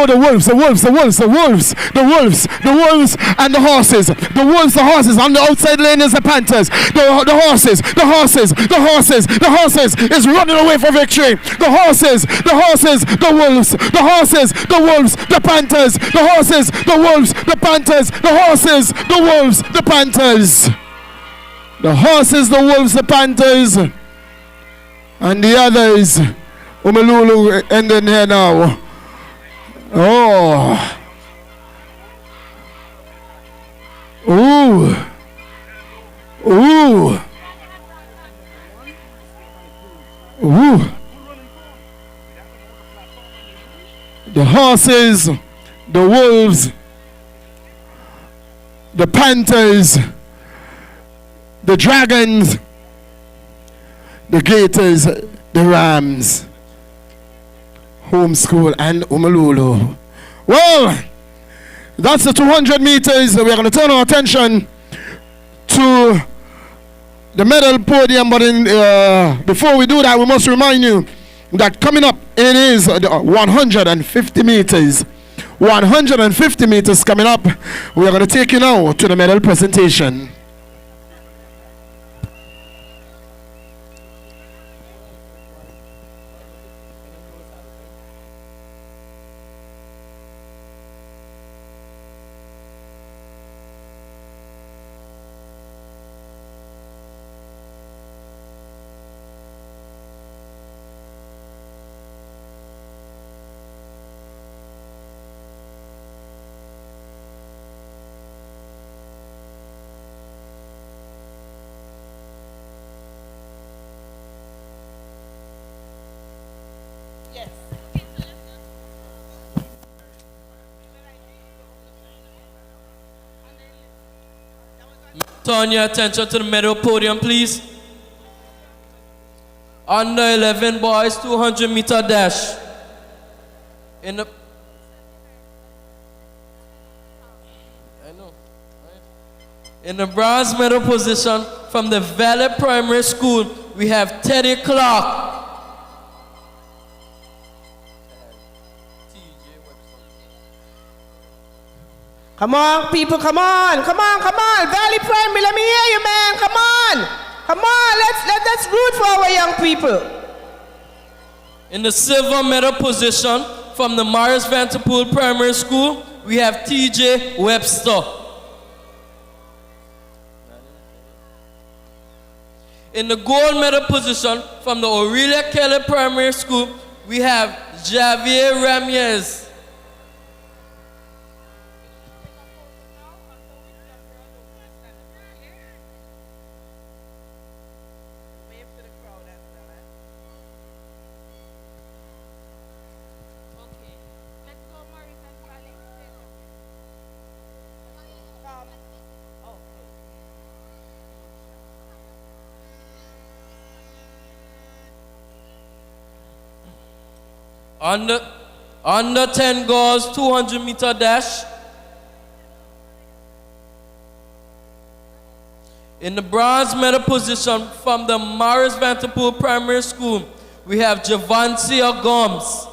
the wolves, the wolves, the wolves, the wolves, the wolves, the wolves, and the horses. The wolves, the horses. On the outside lane is the Panthers. The horses, the horses, the horses, the horses is running away for victory. The horses, the horses, the wolves, the horses, the wolves, the Panthers, the horses, the wolves, the Panthers, the horses, the wolves, the Panthers. The horses, the wolves, the Panthers, and the others. Umelulu ending here now. Oh. Ooh. Ooh. Ooh. The horses, the wolves, the Panthers, the Dragons, the Gators, the Rams, Homeschool, and Umalulu. Well, that's the 200 meters. We're going to turn our attention to the medal podium, but before we do that, we must remind you that coming up, it is the 150 meters. 150 meters coming up. We are going to take you now to the medal presentation. Turn your attention to the middle podium, please. Under 11 boys, 200-meter dash. In the bronze medal position from the Valley Primary School, we have Teddy Clark. Come on, people, come on, come on, come on. Valley Primary, let me hear you, man. Come on. Come on, let's root for our young people. In the silver medal position from the Morris Vanderpool Primary School, we have T.J. Webster. In the gold medal position from the Aurelia Kelly Primary School, we have Javier Ramirez. Under 10 girls, 200-meter dash. In the bronze medal position from the Morris Vanderpool Primary School, we have Javancia Gomes.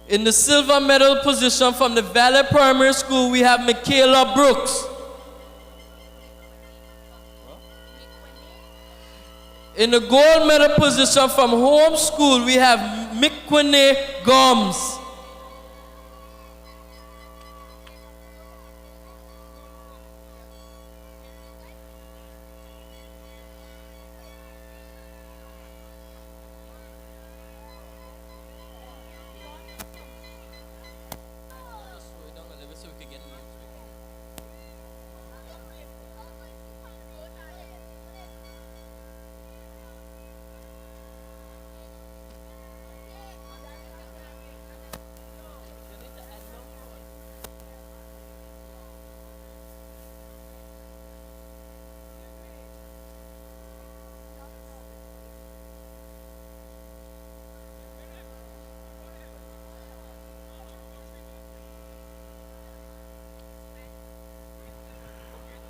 In the silver medal position from the Valley Primary School, we have Michaela Brooks. In the gold medal position from home school, we have Mikwene Gomes.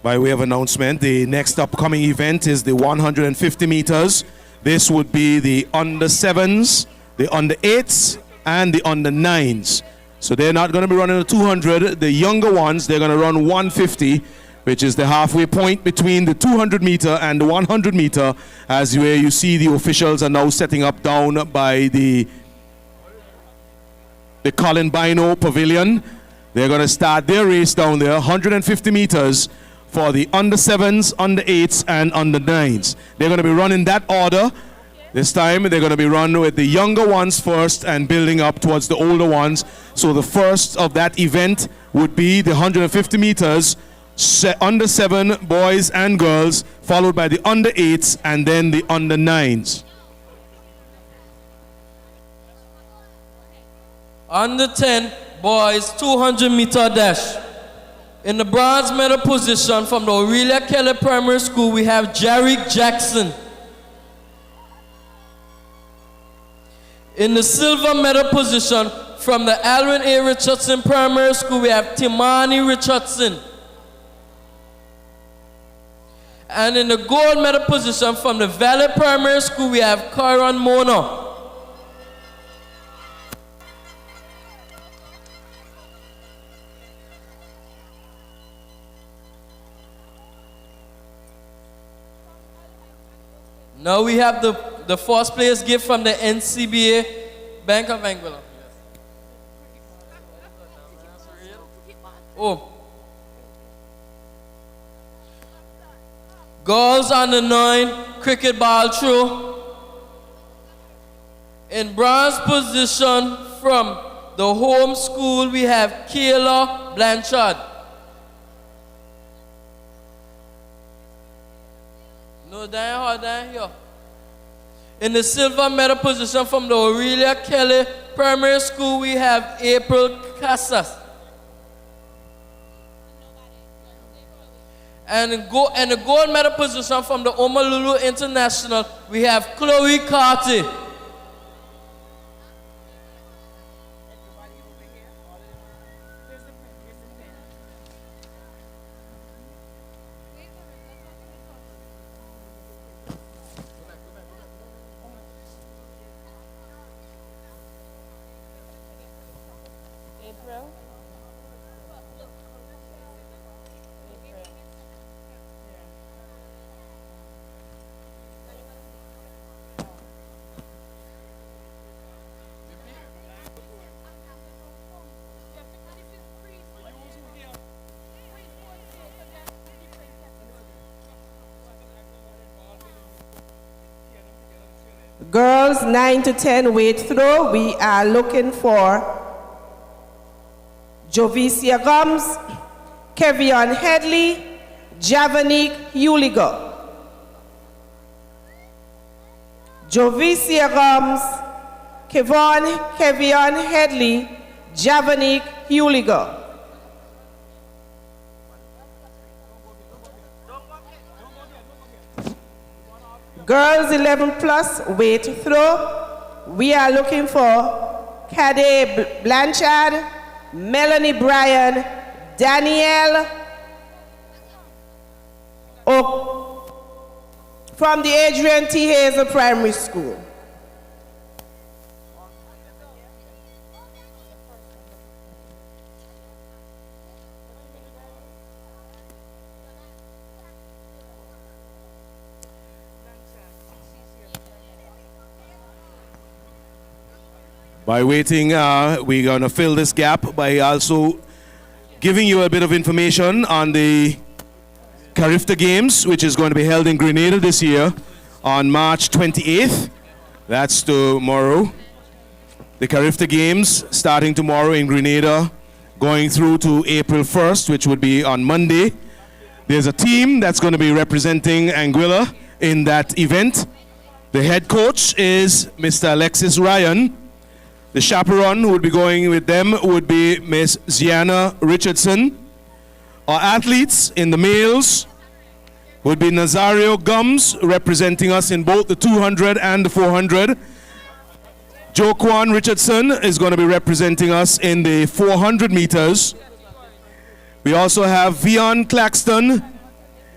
By way of announcement, the next upcoming event is the 150 meters. This would be the under 7s, the under 8s, and the under 9s. So they're not going to be running the 200. The younger ones, they're going to run 150, which is the halfway point between the 200 meter and the 100 meter, as where you see the officials are now setting up down by the Colin Bino Pavilion. They're going to start their race down there, 150 meters. For the under 7s, under 8s, and under 9s. They're going to be running that order. This time, they're going to be run with the younger ones first and building up towards the older ones. So the first of that event would be the 150 meters, under 7 boys and girls, followed by the under 8s, and then the under 9s. Under 10 boys, 200-meter dash. In the bronze medal position from the Aurelia Kelly Primary School, we have Jarek Jackson. In the silver medal position from the Alwyn A. Richardson Primary School, we have Timani Richardson. And in the gold medal position from the Valley Primary School, we have Kyron Mona. Now we have the first place gift from the NCBA Bank of Anguilla. Oh. Girls under 9, cricket ball throw. In bronze position from the home school, we have Kayla Blanchard. No, down here. In the silver medal position from the Aurelia Kelly Primary School, we have April Casas. And in the gold medal position from the Omalulu International, we have Chloe Carty. Girls 9 to 10 weight throw, we are looking for Jovicia Gums, Kevion Headley, Javanique Huligo. Jovicia Gums, Kevion Headley, Javanique Huligo. Girls 11 plus weight throw, we are looking for Cade Blanchard, Melanie Bryan, Danielle from the Adrian T. Hazel Primary School. By waiting, we're going to fill this gap by also giving you a bit of information on the Carifta Games, which is going to be held in Grenada this year on March 28th. That's tomorrow. The Carifta Games starting tomorrow in Grenada, going through to April 1st, which would be on Monday. There's a team that's going to be representing Anguilla in that event. The head coach is Mr. Alexis Ryan. The chaperone who would be going with them would be Miss Ziana Richardson. Our athletes in the males would be Nazario Gums, representing us in both the 200 and the 400. Joquan Richardson is going to be representing us in the 400 meters. We also have Vion Claxton.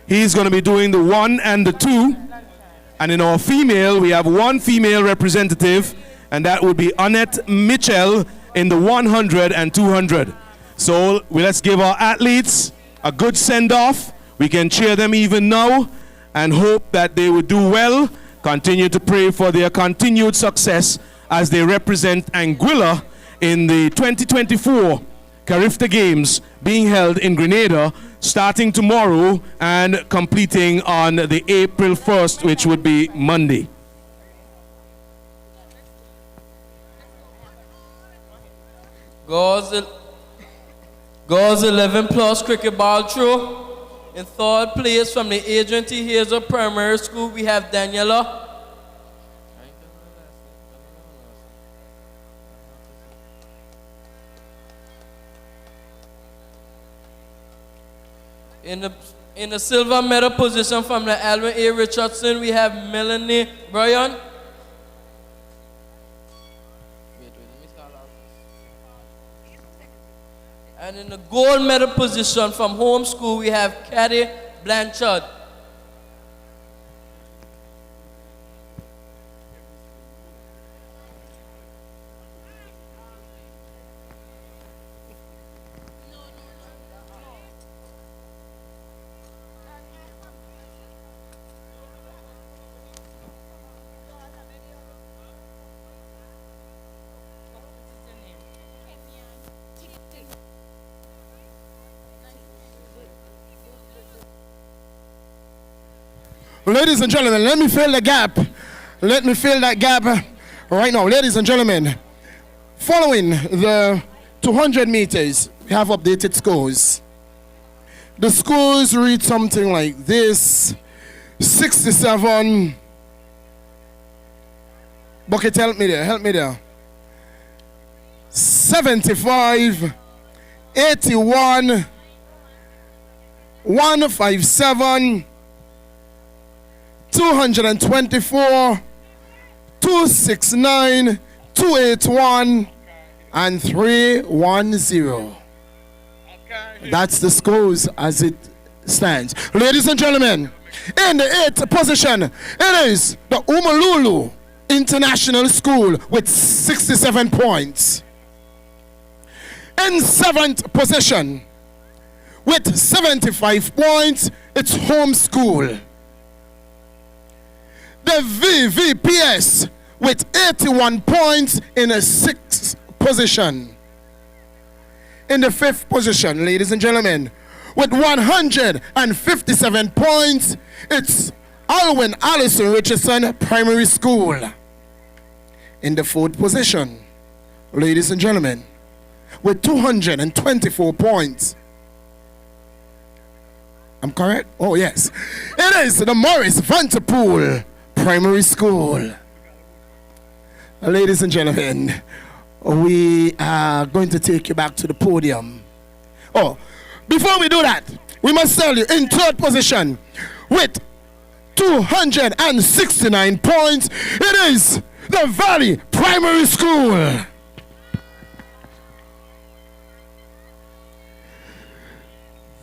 He's going to be doing the 1 and the 2. And in our female, we have one female representative, and that would be Annette Mitchell in the 100 and 200. So let's give our athletes a good send-off. We can cheer them even now and hope that they would do well. Continue to pray for their continued success as they represent Anguilla in the 2024 Carifta Games being held in Grenada starting tomorrow and completing on the April 1st, which would be Monday. Girls 11 plus cricket ball throw. In third place from the Adrian T. Hazel Primary School, we have Daniela. In the silver medal position from the Alvin A. Richardson, we have Melanie Bryan. And in the gold medal position from home school, we have Caddy Blanchard. Ladies and gentlemen, let me fill the gap. Let me fill that gap right now. Ladies and gentlemen, following the 200 meters, we have updated scores. The scores read something like this: 67. Bucket, help me there. 75, 81, 157, 224, 269, 281, and 310. That's the scores as it stands. Ladies and gentlemen, in the 8th position, it is the Umalulu International School with 67 points. In 7th position, with 75 points, it's home school. The VVPS with 81 points in a 6th position. In the 5th position, ladies and gentlemen, with 157 points, it's Alwyn Allison Richardson Primary School. In the 4th position, ladies and gentlemen, with 224 points. I'm correct? Oh, yes. It is the Morris Vanterpool Primary School. Ladies and gentlemen, we are going to take you back to the podium. Oh, before we do that, we must tell you, in 3rd position, with 269 points, it is the Valley Primary School.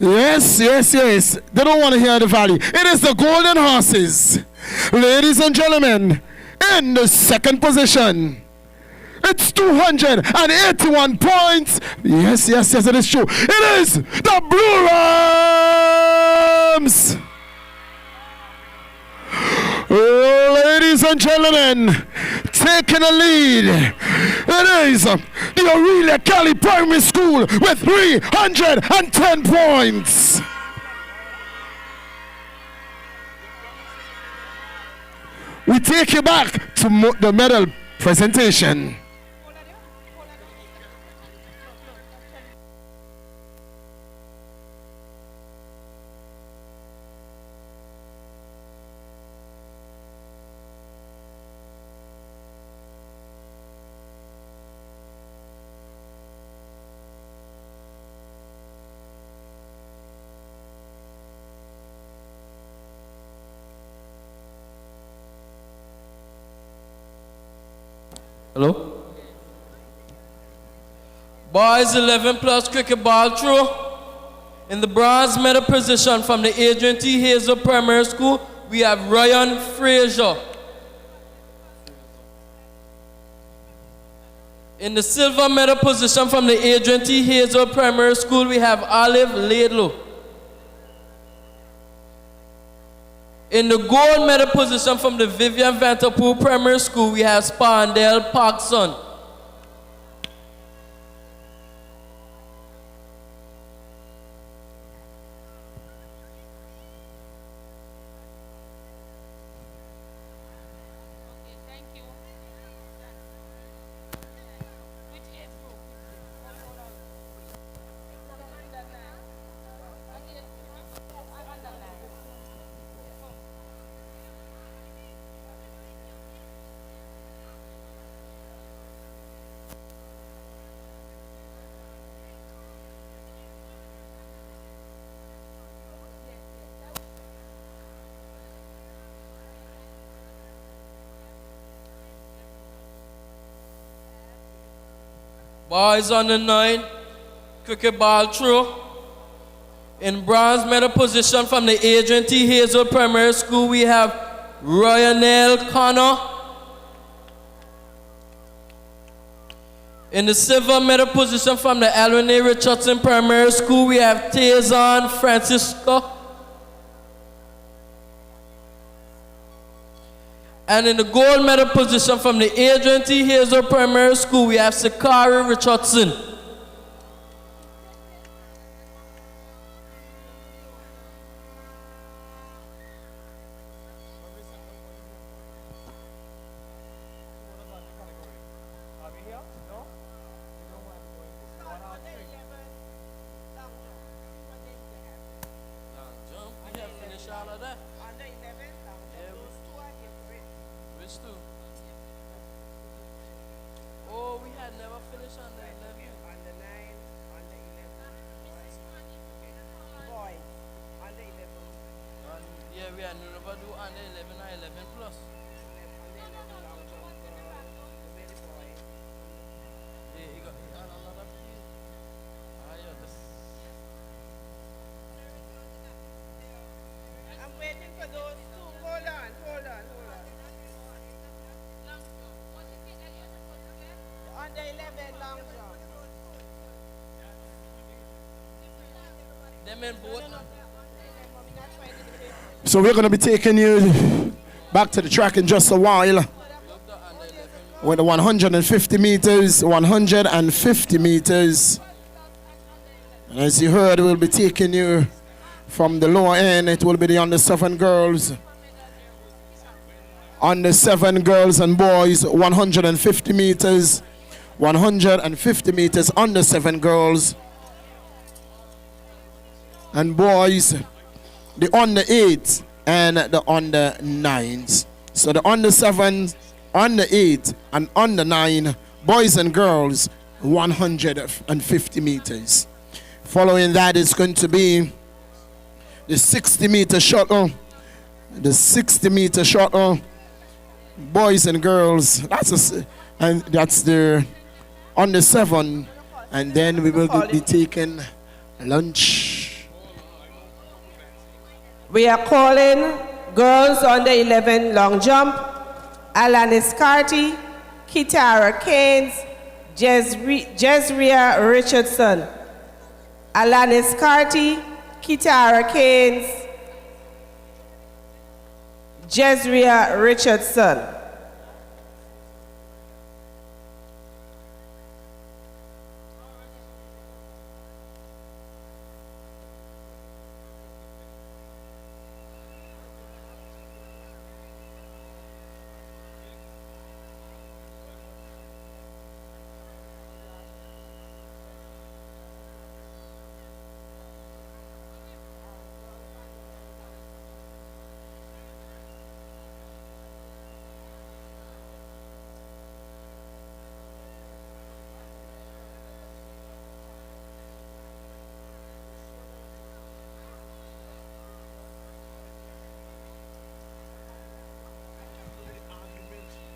Yes. They don't want to hear the Valley. It is the Golden Horses. Ladies and gentlemen, in the 2nd position, it's 281 points. Yes, it is true. It is the Blue Rams. Ladies and gentlemen, taking a lead, it is the Aurelia Kelly Primary School with 310 points. We take you back to the medal presentation. Hello? Boys 11 plus cricket ball throw. In the bronze medal position from the Adrian T. Hazel Primary School, we have Ryan Fraser. In the silver medal position from the Adrian T. Hazel Primary School, we have Olive Laidlow. In the gold medal position from the Vivian Vanterpool Primary School, we have Spandell Parkson. Boys on the 9, cricket ball throw. In bronze medal position from the Adrian T. Hazel Primary School, we have Ryanel Connor. In the silver medal position from the Alwyn A. Richardson Primary School, we have Tazan Francisco. And in the gold medal position from the Adrian T. Hazel Primary School, we have Sakari Richardson. we are never do under 11 or 11 plus. Yeah, you got another piece. Ah, yeah, this. I'm waiting for those two. Hold on. Under 11 long jump. Them in both. So we're going to be taking you back to the track in just a while with the 150 meters, 150 meters. And as you heard, we'll be taking you from the lower end. It will be the under 7 girls. Under 7 girls and boys, 150 meters. 150 meters, under 7 girls and boys. The under 8 and the under 9s. So the under 7, under 8 and under 9, boys and girls, 150 meters. Following that is going to be the 60-meter shuttle. The 60-meter shuttle, boys and girls. That's the under 7, and then we will be taking lunch. We are calling girls under 11 long jump, Alanis Carty, Kitara Keynes, Jezria Richardson. Alanis Carty, Kitara Keynes, Jezria Richardson.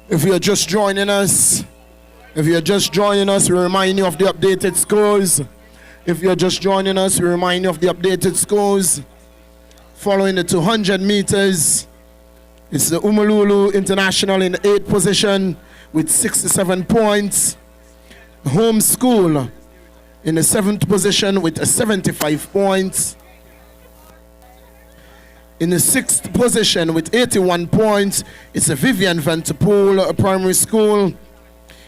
If you're just joining us, we remind you of the updated scores. If you're just joining us, we remind you of the updated scores. Following the 200 meters, it's the Umululu International in the 8th position with 67 points. Home School in the 7th position with 75 points. In the 6th position with 81 points, it's a Vivian Vanterpool Primary School.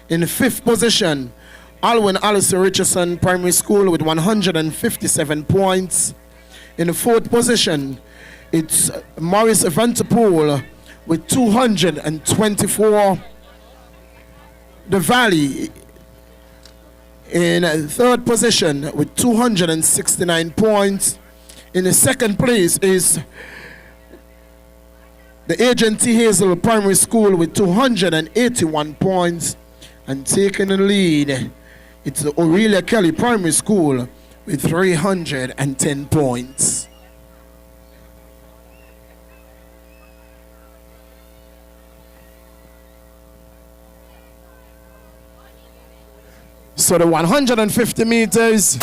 In the 5th position, Alwyn Alistair Richardson Primary School with 157 points. In the 4th position, it's Morris Vanterpool with 224. The Valley in 3rd position with 269 points. In the 2nd place is the Agent T. Hazel Primary School with 281 points. And taking the lead, it's the Aurelia Kelly Primary School with 310 points. So the 150 meters.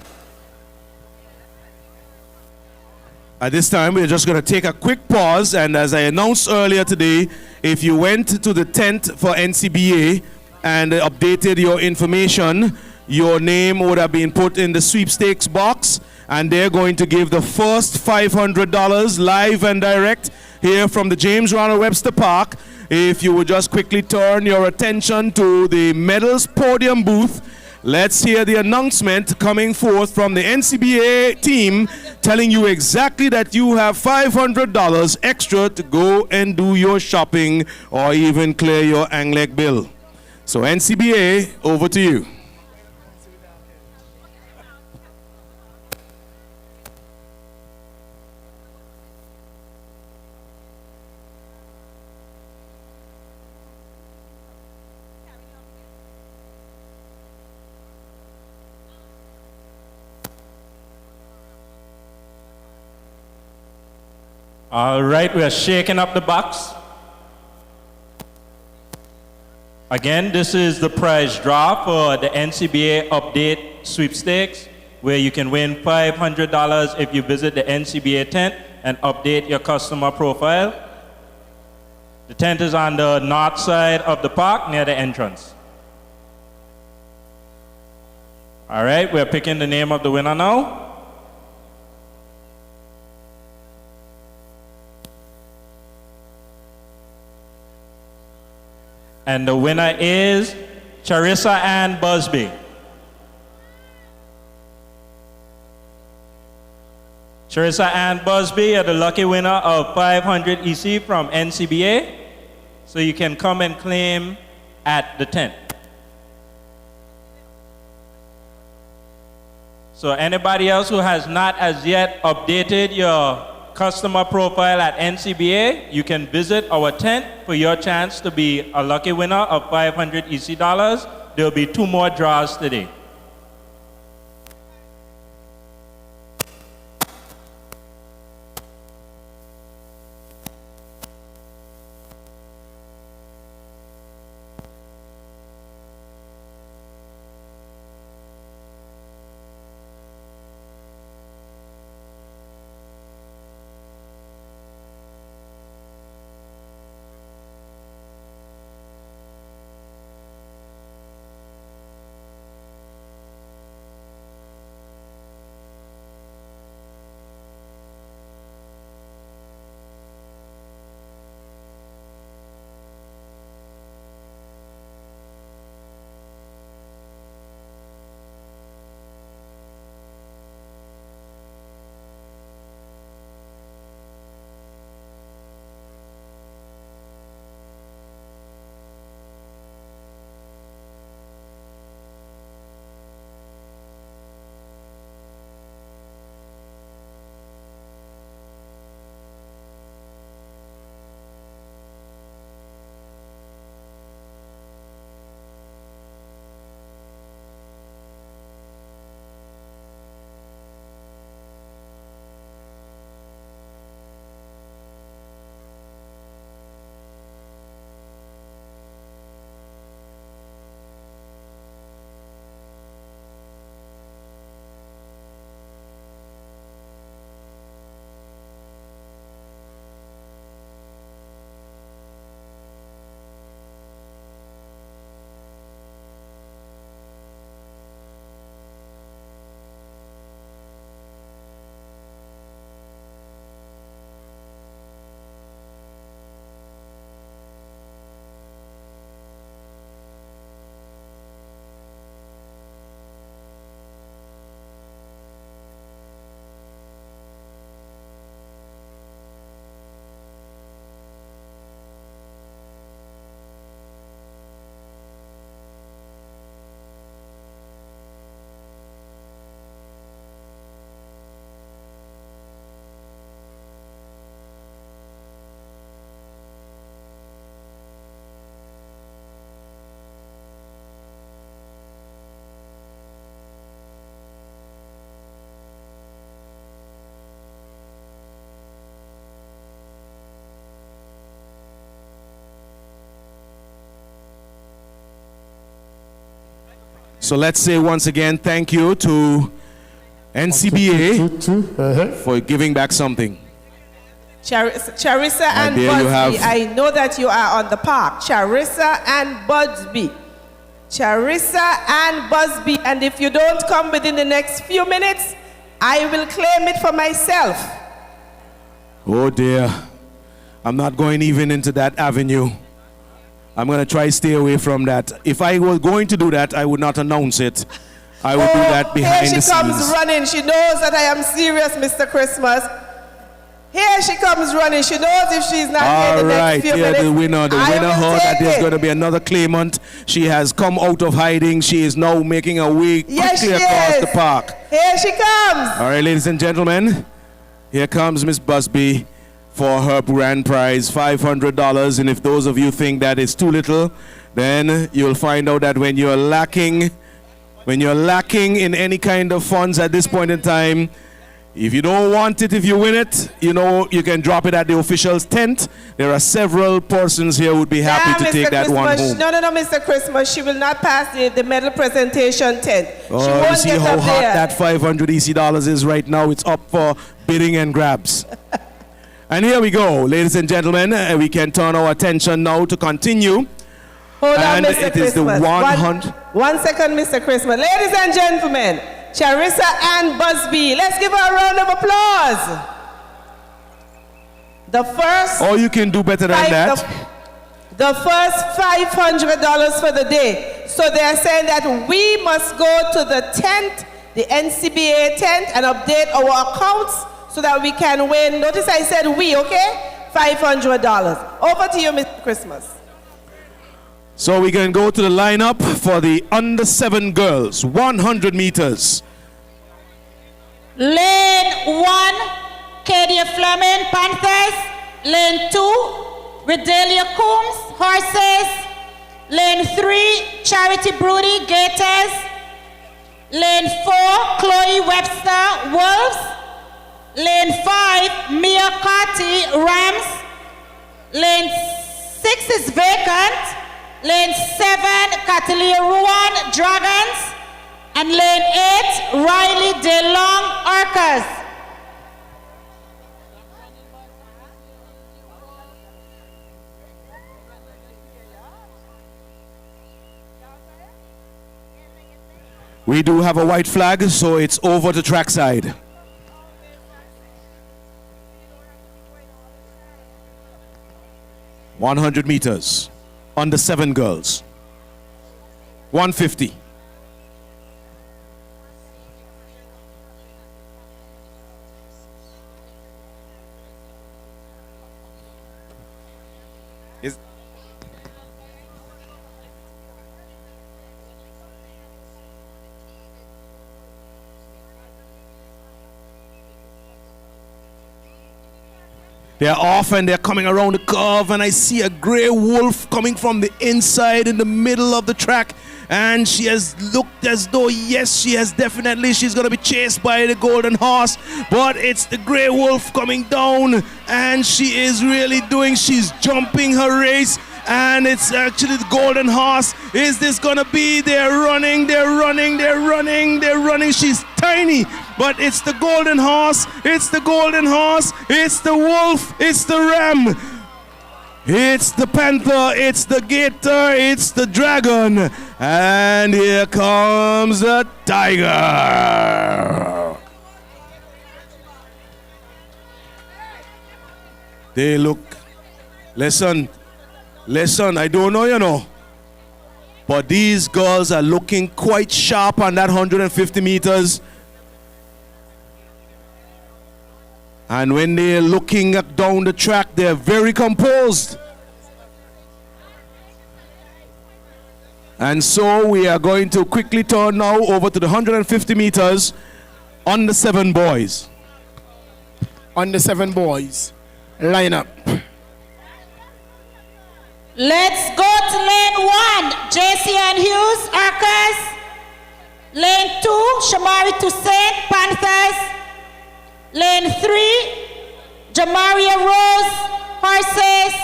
At this time, we're just going to take a quick pause, and as I announced earlier today, if you went to the tent for NCBA and updated your information, your name would have been put in the sweepstakes box, and they're going to give the first $500 live and direct here from the James Ronald Webster Park. If you would just quickly turn your attention to the medals podium booth, let's hear the announcement coming forth from the NCBA team telling you exactly that you have $500 extra to go and do your shopping or even clear your ANGLEC bill. So NCBA, over to you. All right, we are shaking up the box. Again, this is the prize draw for the NCBA Update Sweepstakes, where you can win $500 if you visit the NCBA tent and update your customer profile. The tent is on the north side of the park near the entrance. All right, we're picking the name of the winner now. And the winner is Charissa Ann Busby. Charissa Ann Busby, you're the lucky winner of 500 EC from NCBA. So you can come and claim at the tent. So anybody else who has not as yet updated your customer profile at NCBA, you can visit our tent for your chance to be a lucky winner of 500 EC dollars. There will be 2 more draws today. So let's say once again, thank you to NCBA for giving back something. Charissa and there you Busby, have- I know that you are on the park. Charissa and Busby. Charissa and Busby, and if you don't come within the next few minutes, I will claim it for myself. Oh dear, I'm not going even into that avenue. I'm going to try stay away from that. If I were going to do that, I would not announce it. I would do that behind here the she comes scenes. running. She knows that I am serious, Mr. Christmas. Here she comes running. She knows if she's not here All the right, next few here minutes. the winner. The I winner will heard that take there's it. going to be another claimant. She has come out of hiding. She is now making her way Yes, quickly she across is. the park. Here she comes. All right, ladies and gentlemen, here comes Miss Busby for her grand prize, $500. And if those of you think that is too little, then you'll find out that when you're lacking in any kind of funds at this point in time, If you don't want it, if you win it, you know, you can drop it at the official's tent. There are several persons here who would be happy to take that one home. No, Mr. Christmas. She will not pass the medal presentation tent. She won't you see get how up hot there. that 500 EC dollars is right now. It's up for bidding and grabs. And here we go, ladies and gentlemen. We can turn our attention now to continue. Hold on, And Mr. it Christmas. is the 100. 1 second, Mr. Christmas. Ladies and gentlemen, Charissa Ann Busby. Let's give her a round of applause. The first... Or you can do better than that. The first $500 for the day. So they are saying that we must go to the tent, the NCBA tent, and update our accounts so that we can win. Notice I said we, okay? $500. Over to you, Mr. Christmas. So we can go to the lineup for the under 7 girls, 100 meters. Lane 1, Kadia Fleming, Panthers. Lane 2, Redelia Coombs, Horses. Lane 3, Charity Broody, Gators. Lane 4, Chloe Webster, Wolves. Lane 5, Mia Carty, Rams. Lane 6 is vacant. Lane 7, Catalia Ruan, Dragons. And lane 8, Riley DeLong, Orcas. We do have a white flag, so it's over to trackside. $100 meters. Under 7 girls. 150. They're off and they're coming around the curve, and I see a gray wolf coming from the inside in the middle of the track, and she has looked as though, yes, she's going to be chased by the golden horse, but it's the gray wolf coming down, and she is really she's jumping her race, and it's actually the golden horse. Is this going to be? They're running. She's tiny, but it's the golden horse. It's the golden horse. It's the wolf. It's the ram. It's the panther. It's the gator. It's the dragon. And here comes the tiger. They look, listen, I don't know, you know, but these girls are looking quite sharp on that 150 meters. And when they're looking down the track, they're very composed. And so we are going to quickly turn now over to the 150 meters on the 7 boys. On the 7 boys, line up. Let's go to lane 1, JC and Hughes, Arcas. Lane 2, Shamari Toussaint, Panthers. Lane 3, Jamaria Rose, Horses.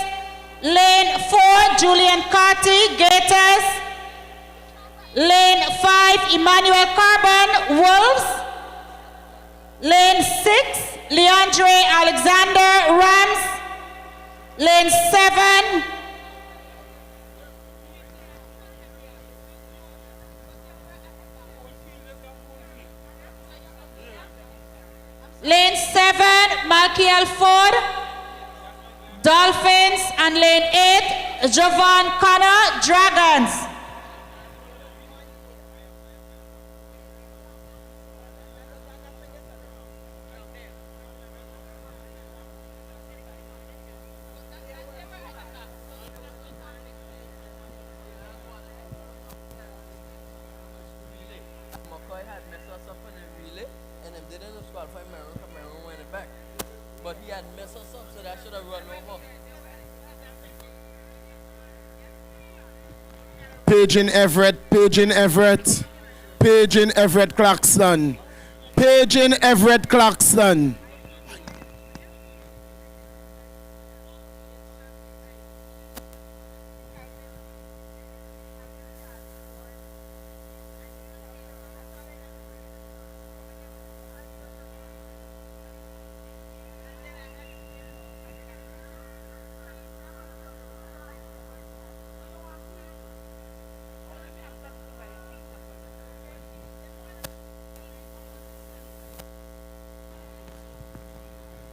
Lane 4, Julian Carty, Gators. Lane 5, Emmanuel Carbon, Wolves. Lane 6, Leandre Alexander, Rams. Lane 7, Lane 7, Malkiel Ford, Dolphins, and lane 8, Jovan Connor, Dragons. McCoy had messed us up in the relay, and them didn't disqualify Maroon because Maroon went it back. But he had messed us up, so that should have run over. Paging Everett, Clarkson. Paging Everett Claxton.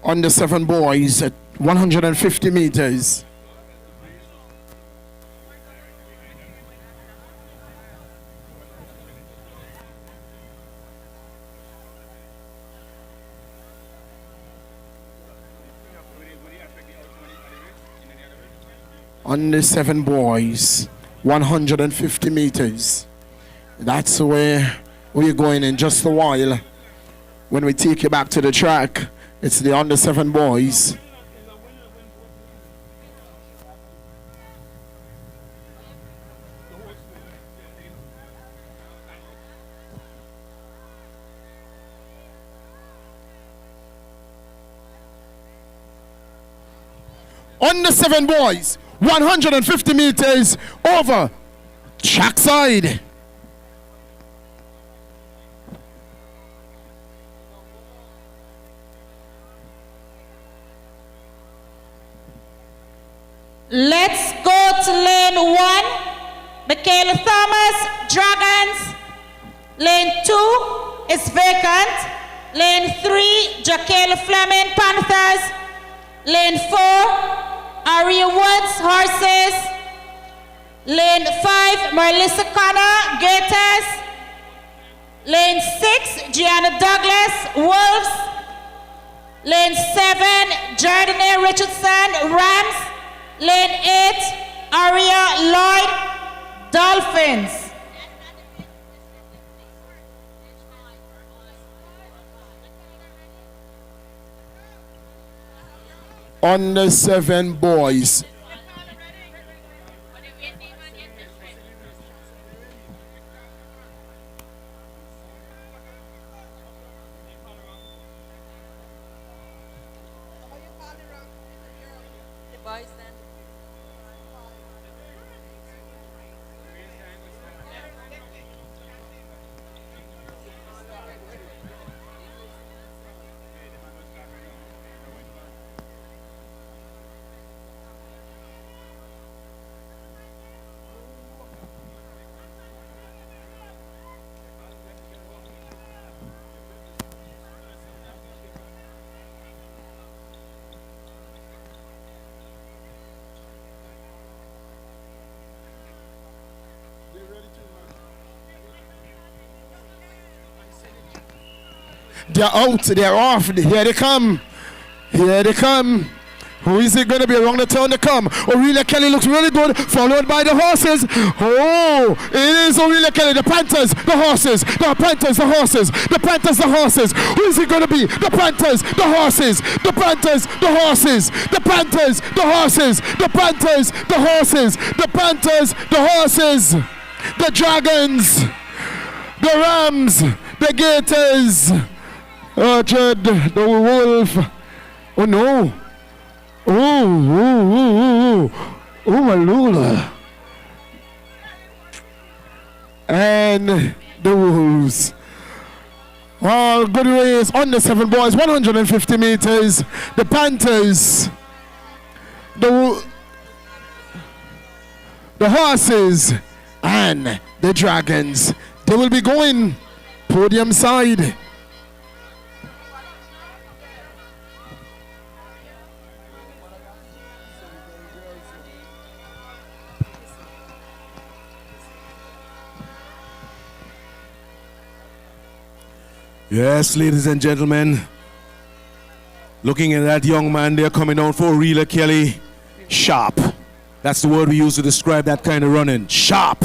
On the 7 boys at 150 meters. On the 7 boys, 150 meters. That's where we're going in just a while. When we take you back to the track, it's the under 7 boys. Under 7 boys, 150 meters over track side. Let's go to lane 1, Michaela Thomas, Dragons. Lane 2 is vacant. Lane 3, Jaquela Fleming, Panthers. Lane 4, Aria Woods, Horses. Lane 5, Marlissa Connor, Gators. Lane 6, Gianna Douglas, Wolves. Lane 7, Jardine Richardson, Rams. Lane 8, Aria Lloyd, Dolphins. On the 7 boys. They're out, they're off, here they come. Here they come. Who is it going to be around the turn to come? Aurelia Kelly looks really good, followed by the horses. Oh, it is Aurelia Kelly, the Panthers, the horses, the Panthers, the horses, the Panthers, the horses. Who is it going to be? The Panthers, the horses, the Panthers, the horses, the Panthers, the horses, the Panthers, the horses, the Panthers, the horses, the Dragons, the Rams, the Gators, Orchard, the Wolf. Oh no. Oh, Malula. And the Wolves. Oh, good race on the 7 boys, 150 meters. The Panthers, the horses, and the Dragons. They will be going podium side. Yes, ladies and gentlemen, looking at that young man there coming down for Aurelia Kelly, sharp. That's the word we use to describe that kind of running, sharp.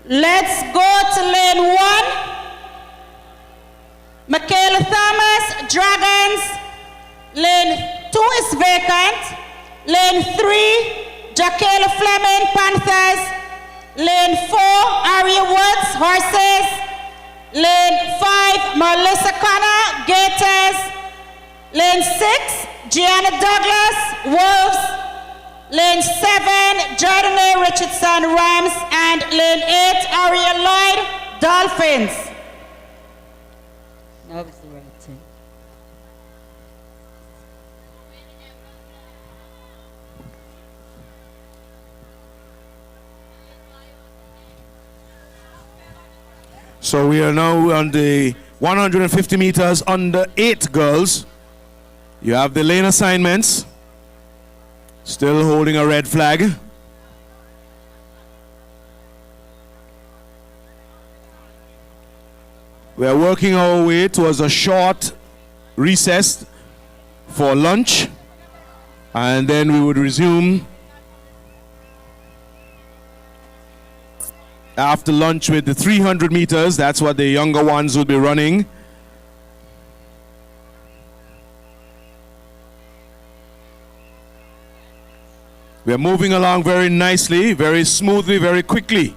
Let's go to lane 1. Michaela Thomas, Dragons. Lane 2 is vacant. Lane 3, Jaquel Fleming, Panthers. Lane 4, Aria Woods, Horses. Lane 5, Melissa Connor, Gators. Lane 6, Gianna Douglas, Wolves. Lane 7, Jordan A. Richardson, Rams. And lane 8, Aria Lloyd, Dolphins. That was the right thing. So we are now on the 150 meters under 8 girls. You have the lane assignments. Still holding a red flag. We are working our way towards a short recess for lunch, and then we would resume after lunch with the 300 meters. That's what the younger ones will be running. We are moving along very nicely, very smoothly, very quickly.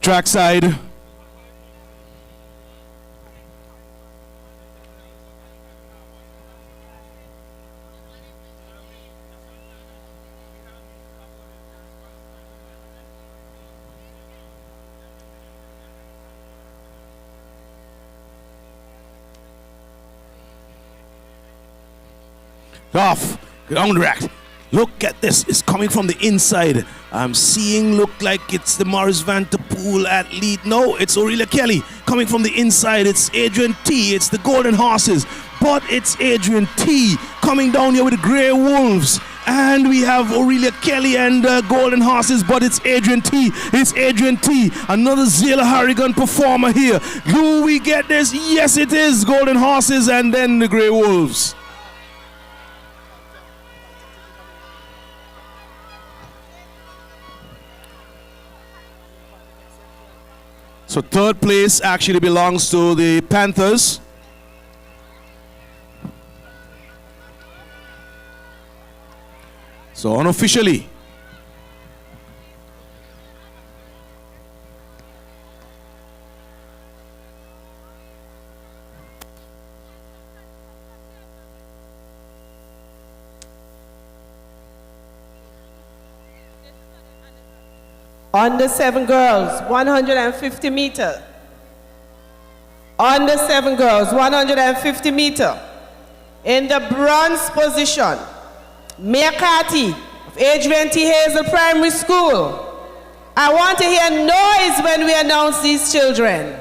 Trackside. Off. Get on the rack. Look at this. It's coming from the inside. I'm seeing look like it's the Morris Van Der Poel athlete. No, it's Aurelia Kelly coming from the inside. It's Adrian T. It's the Golden Horses. But it's Adrian T. coming down here with the Grey Wolves. And we have Aurelia Kelly and Golden Horses, but it's Adrian T. It's Adrian T. Another Zayla Harrigan performer here. Do we get this? Yes, it is Golden Horses and then the Grey Wolves. So third place actually belongs to the Panthers. So unofficially, Under 7 girls, 150 meter. Under 7 girls, 150 meter. In the bronze position, Mia Carty of Adrian T. Hazel Primary School. I want to hear noise when we announce these children.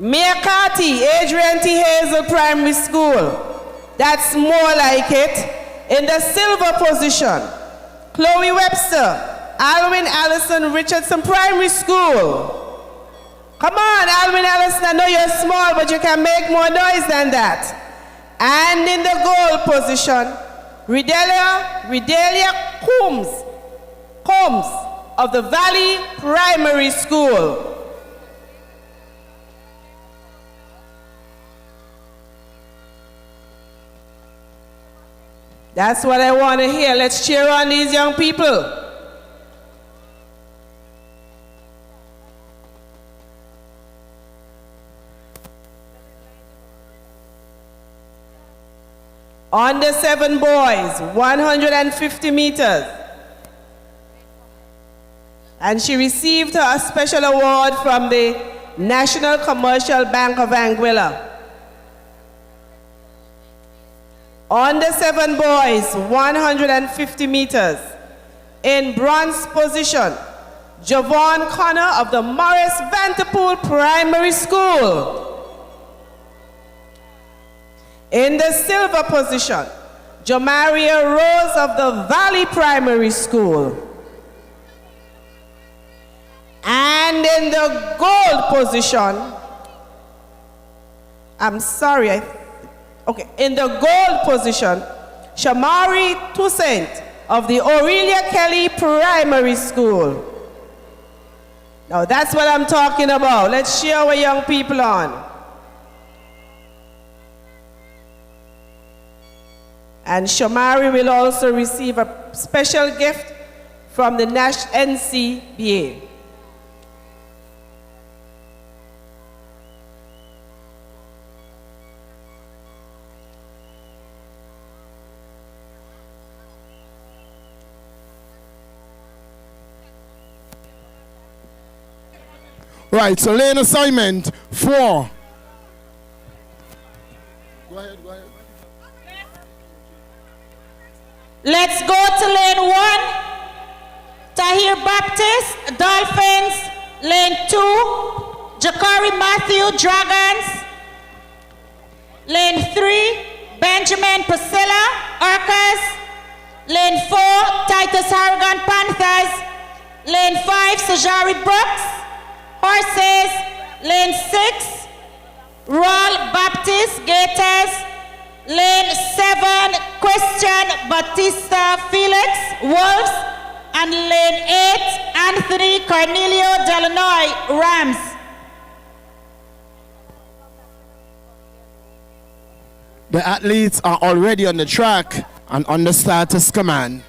Meerkati, Adrian T. Hazel Primary School. That's more like it. In the silver position, Chloe Webster, Alwyn Allison Richardson Primary School. Come on, Alwyn Allison, I know you're small, but you can make more noise than that. And in the gold position, Redelia Combs of the Valley Primary School. That's what I want to hear. Let's cheer on these young people. On the 7 boys, 150 meters. And she received her special award from the National Commercial Bank of Anguilla. On the 7 boys, 150 meters. In bronze position, Javon Connor of the Morris Vanterpool Primary School. In the silver position, Jamaria Rose of the Valley Primary School. And in the gold position, in the gold position, Shamari Toussaint of the Aurelia Kelly Primary School. Now that's what I'm talking about. Let's cheer our young people on. And Shamari will also receive a special gift from the NCBA. Right, so lane assignment 4. Go ahead. Let's go to lane 1. Tahir Baptist, Dolphins. Lane 2, Jakari Matthew, Dragons. Lane 3, Benjamin Priscilla, Orcas. Lane 4, Titus Harrigan, Panthers. Lane 5, Sajari Brooks, Horses. Lane 6, Royal Baptist, Gators. Lane 7, Christian Batista Felix, Wolves. And lane 8, Anthony Cornelio Delanoy, Rams. The athletes are already on the track and on the starters command.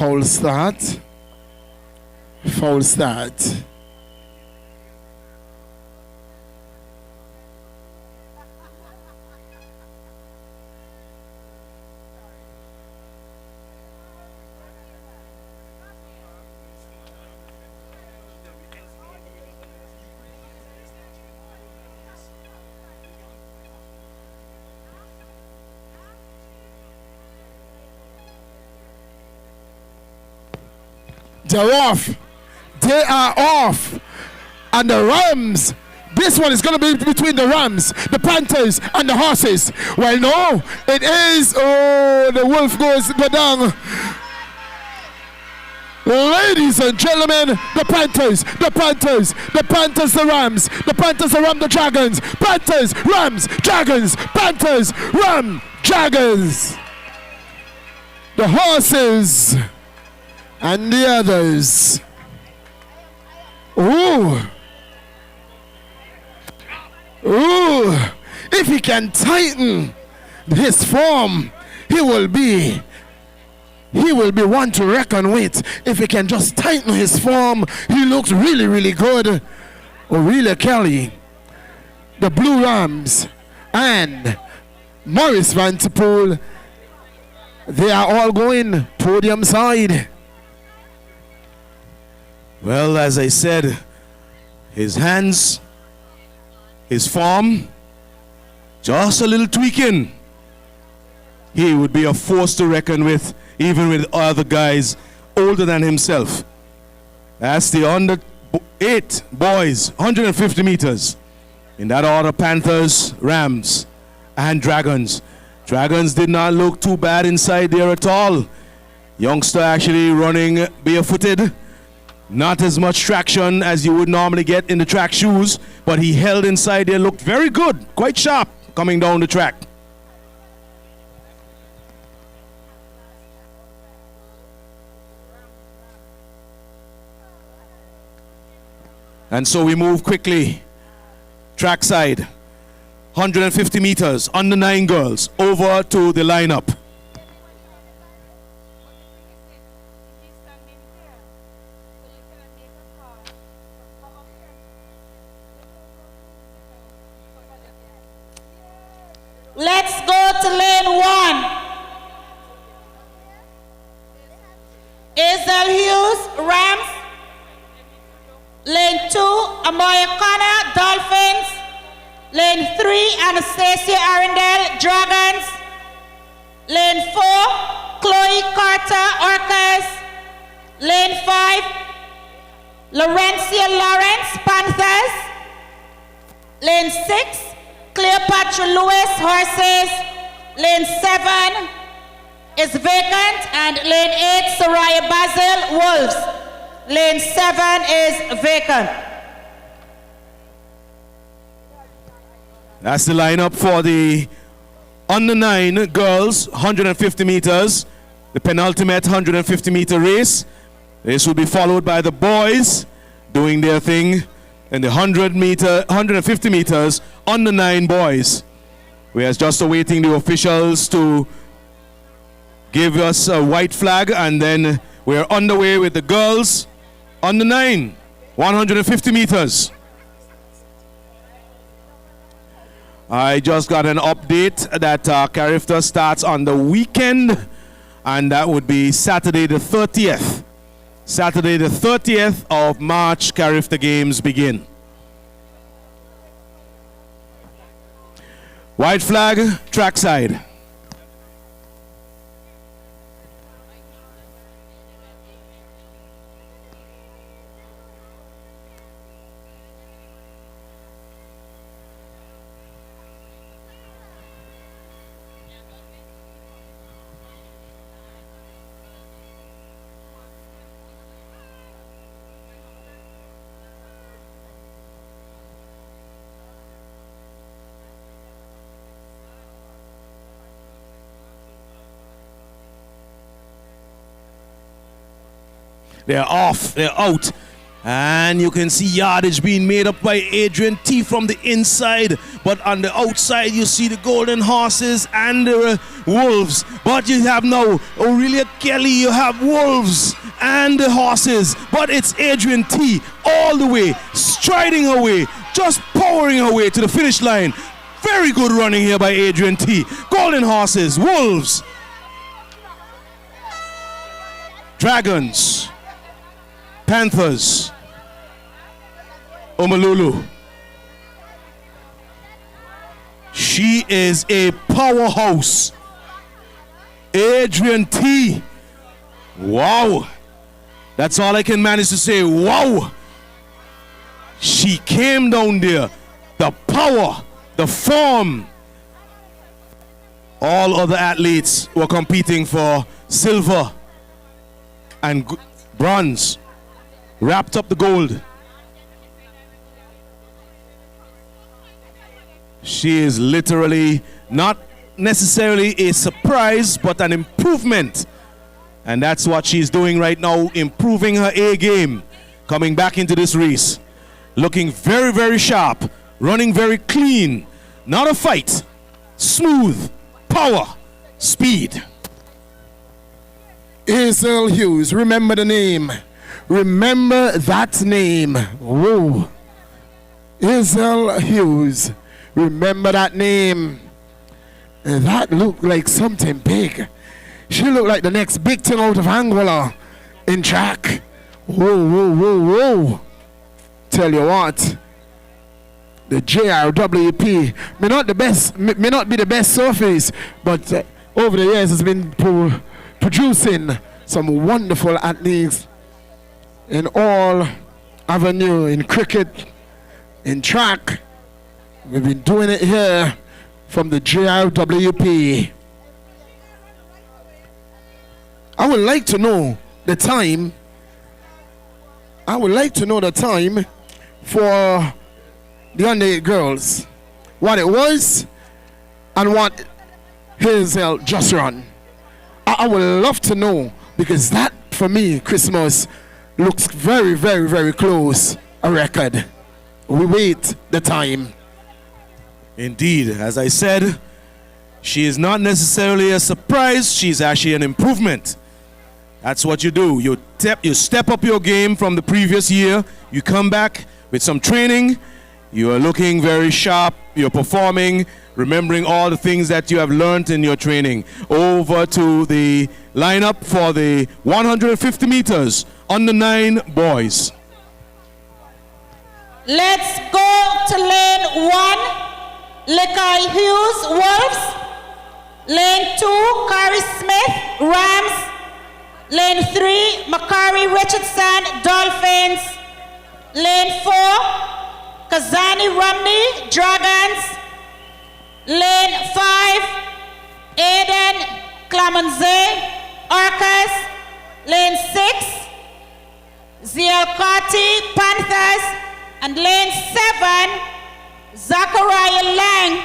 Foul start. Foul start. They're off. They are off. And the Rams, this one is going to be between the Rams, the Panthers, and the Horses. Well, no, it is. Oh, the Wolf go down. Ladies and gentlemen, the Panthers, the Rams, the Panthers, the Ram, the Dragons, Panthers, Rams, Dragons, Panthers, Ram, Dragons. The Horses and the others. Ooh. If he can tighten his form, he will be one to reckon with. If he can just tighten his form, he looks really, really good. Aurelia Kelly the Blue Rams, and Morris Van Pool. They are all going podium side. Well, as I said, his hands, his form, just a little tweaking. He would be a force to reckon with, even with other guys older than himself. That's the under 8 boys, 150 meters. In that order, Panthers, Rams, and Dragons. Dragons did not look too bad inside there at all. Youngster actually running barefooted. Not as much traction as you would normally get in the track shoes, but he held inside there, looked very good, quite sharp coming down the track. And so we move quickly, trackside, 150 meters, under 9 girls, over to the lineup. Let's go to lane 1. Hazel Hughes, Rams. Lane 2, Amoya Connor, Dolphins. Lane 3, Anastasia Arundel, Dragons. Lane 4, Chloe Carter, Orcas. Lane 5, Laurencia Lawrence, Panthers. Lane 6, Cleopatra Lewis, Horses. Lane 7 is vacant, and lane 8, Soraya Basil, Wolves. Lane 7 is vacant. That's the lineup for the under 9 girls, 150 meters, the penultimate 150 meter race. This will be followed by the boys doing their thing in the 150 meters, under 9 boys. We are just awaiting the officials to give us a white flag, and then we are underway with the girls under 9, 150 meters. I just got an update that Carifta starts on the weekend, and that would be Saturday the 30th. Saturday the 30th of March, Carifta Games begin. White flag, trackside. They're off, they're out. And you can see yardage being made up by Adrian T from the inside. But on the outside, you see the Golden Horses and the Wolves. But you have now Aurelia Kelly, you have Wolves and the Horses. But it's Adrian T all the way, striding her way, just powering her way to the finish line. Very good running here by Adrian T. Golden Horses, Wolves, Dragons, Panthers, Omalulu. She is a powerhouse. Adrian T. Wow. That's all I can manage to say. Wow. She came down there. The power, the form. All other athletes were competing for silver and bronze. Wrapped up the gold. She is literally not necessarily a surprise, but an improvement. And that's what she's doing right now, improving her A game, coming back into this race. Looking very, very sharp, running very clean. Not a fight. Smooth, power, speed. Hazel Hughes, remember the name. Remember that name. Whoa. Hazel Hughes. remember that name. And that looked like something big. She looked like the next big thing out of Anguilla in track. Whoa, whoa, whoa, whoa. Tell you what, the JRWP may not be the best surface, but over the years it's been producing some wonderful athletes in all avenue, in cricket, in track. We've been doing it here from the JRWP. I would like to know the time. I would like to know the time for the under-8 girls, what it was and what Hazel just run. I would love to know, because that for me, Christmas, looks very, very, very close a record. We wait the time. Indeed, as I said, she is not necessarily a surprise, she's actually an improvement. That's what you do. You step up your game from the previous year, you come back with some training, you are looking very sharp, you're performing, remembering all the things that you have learned in your training. Over to the lineup for the 150 meters under 9 boys. Let's go to lane 1, Lekai Hughes, Wolves. Lane 2, Kari Smith, Rams. Lane 3, Makari Richardson, Dolphins. Lane 4, Kazani Romney, Dragons. Lane 5, Aiden Clamonze, Orcas. Lane 6, Zialkati, Panthers. And lane 7, Zachariah Lang,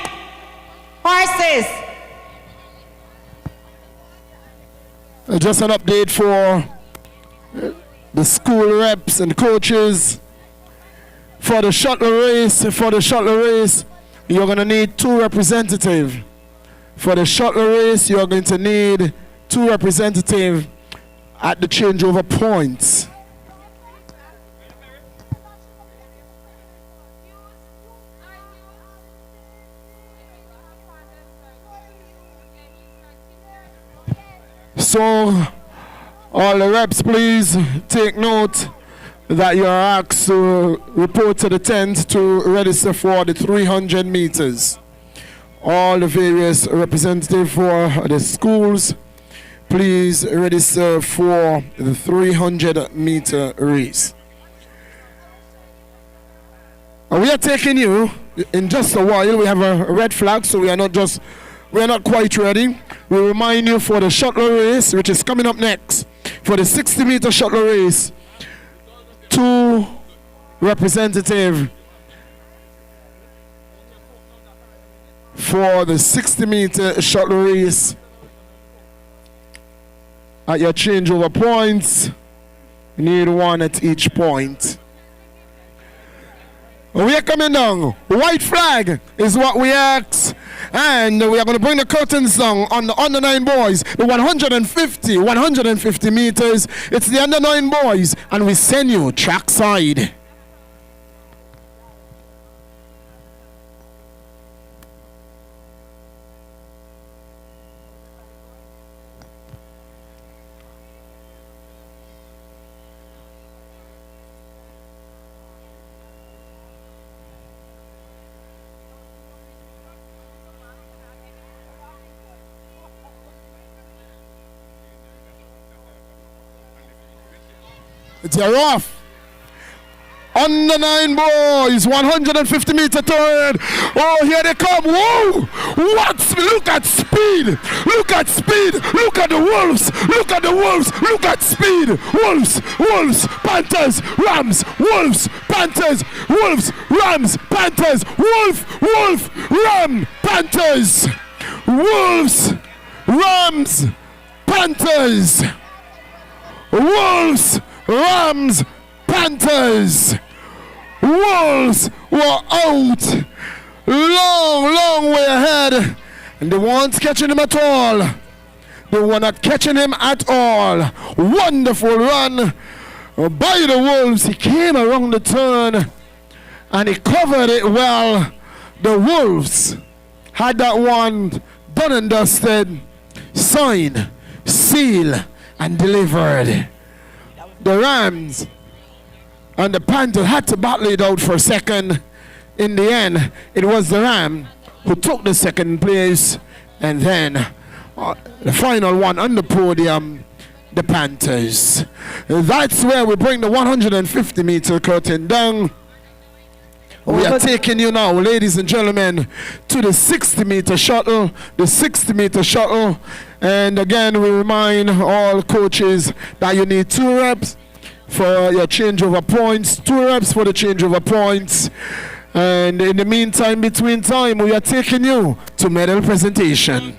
Horses. Just an update for the school reps and coaches. For the shuttle race, you're going to need 2 representatives. For the shuttle race, you're going to need 2 representatives at the changeover points. So, all the reps, please take note that you are asked to report to the tent to register for the 300 meters. All the various representatives for the schools, please register for the 300-meter race. We are taking you in just a while. We have a red flag, so we are not quite ready. We remind you for the shuttle race, which is coming up next. For the 60-meter shuttle race, 2 representatives for the 60-meter shuttle race. At your changeover points, you need 1 at each point. We are coming down. White flag is what we ask. And we are going to bring the curtains down on the under 9 boys. The 150 meters. It's the under 9 boys. And we send you trackside. They're off. Under 9 boys, 150 meter turn. Oh, here they come. Whoa! What? Look at speed. Look at speed. Look at the Wolves. Look at the Wolves. Look at speed. Wolves, Wolves, Panthers, Rams, Wolves, Panthers, Wolves, Rams, Panthers, Wolf, Ram, Panthers, Wolves, Rams, Panthers, Wolves, Rams, Panthers. Wolves were out. Long way ahead. And they weren't catching him at all. They were not catching him at all. Wonderful run by the Wolves. He came around the turn and he covered it well. The Wolves had that one done and dusted, signed, sealed, and delivered. The Rams and the Panthers had to battle it out for a second. In the end, it was the Ram who took the second place, and then the final one on the podium, the Panthers. That's where we bring the 150-meter curtain down. We are taking you now, ladies and gentlemen, to the 60-meter shuttle. The 60-meter shuttle. And again, we remind all coaches that you need 2 reps for your changeover points. 2 reps for the changeover points. And in the meantime, between time, we are taking you to medal presentation.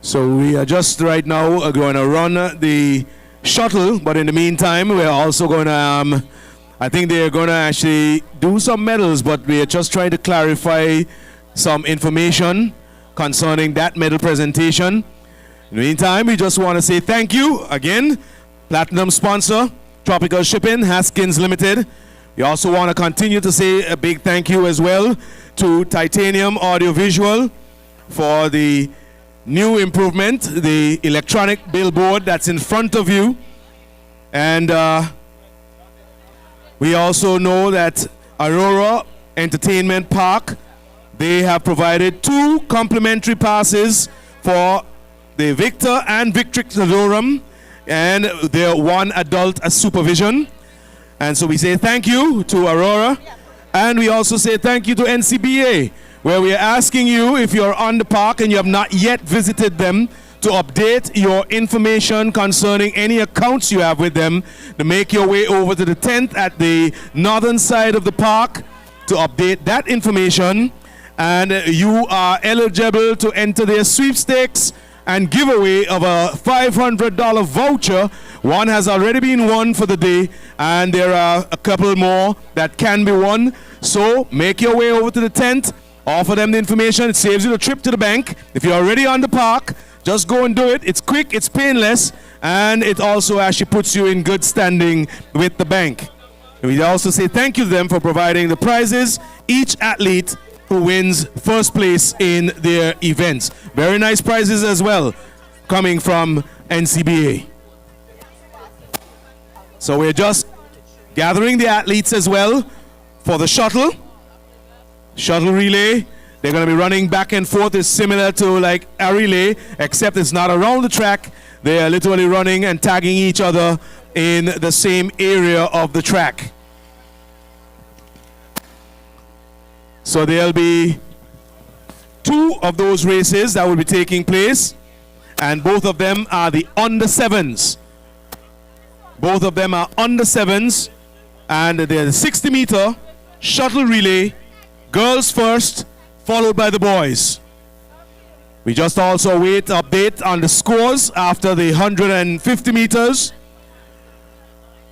So we are just right now going to run the shuttle, but in the meantime, we're also going to, I think they're going to actually do some medals, but we are just trying to clarify some information concerning that medal presentation. In the meantime, we just want to say thank you again, platinum sponsor, Tropical Shipping, Haskins Limited. We also want to continue to say a big thank you as well to Titanium Audiovisual for the new improvement, the electronic billboard that's in front of you. And we also know that Aurora Entertainment Park, they have provided 2 complimentary passes for the Victor and Victrix Adorum, and their 1 adult supervision. And so we say thank you to Aurora, and we also say thank you to NCBA, where we are asking you, if you're on the park and you have not yet visited them, to update your information concerning any accounts you have with them, to make your way over to the tent at the northern side of the park to update that information. And you are eligible to enter their sweepstakes and giveaway of a $500 voucher. One has already been won for the day, and there are a couple more that can be won. So make your way over to the tent, offer them the information. It saves you the trip to the bank. If you're already on the park, just go and do it. It's quick, it's painless, and it also actually puts you in good standing with the bank. We also say thank you to them for providing the prizes. Each athlete who wins first place in their events. Very nice prizes as well, coming from NCBA. So we're just gathering the athletes as well for the shuttle relay. They're going to be running back and forth. It's similar to like a relay, except it's not around the track. They are literally running and tagging each other in the same area of the track. So there'll be 2 of those races that will be taking place, and both of them are the under 7s. Both of them are under 7s, and they're the 60-meter shuttle relay, girls first, followed by the boys. We just also wait update on the scores after the 150 meters.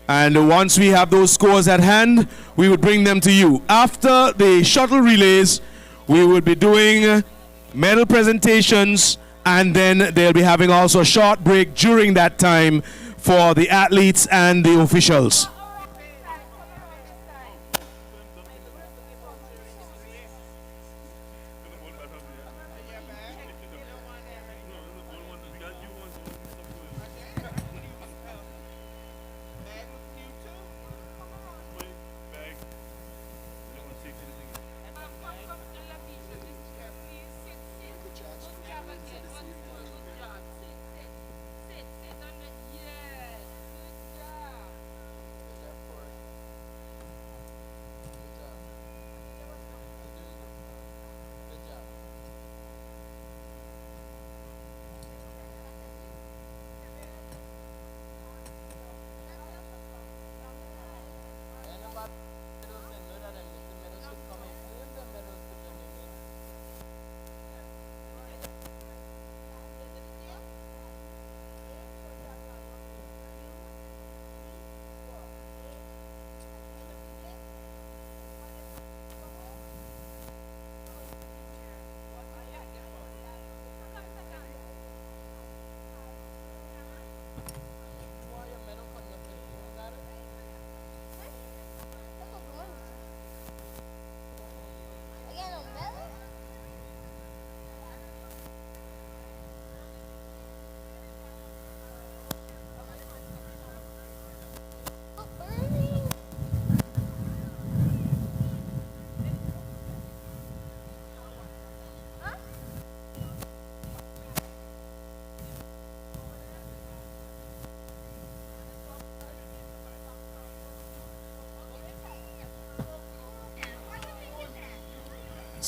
And once we have those scores at hand, we would bring them to you. After the shuttle relays, we will be doing medal presentations, and then they'll be having also a short break during that time for the athletes and the officials.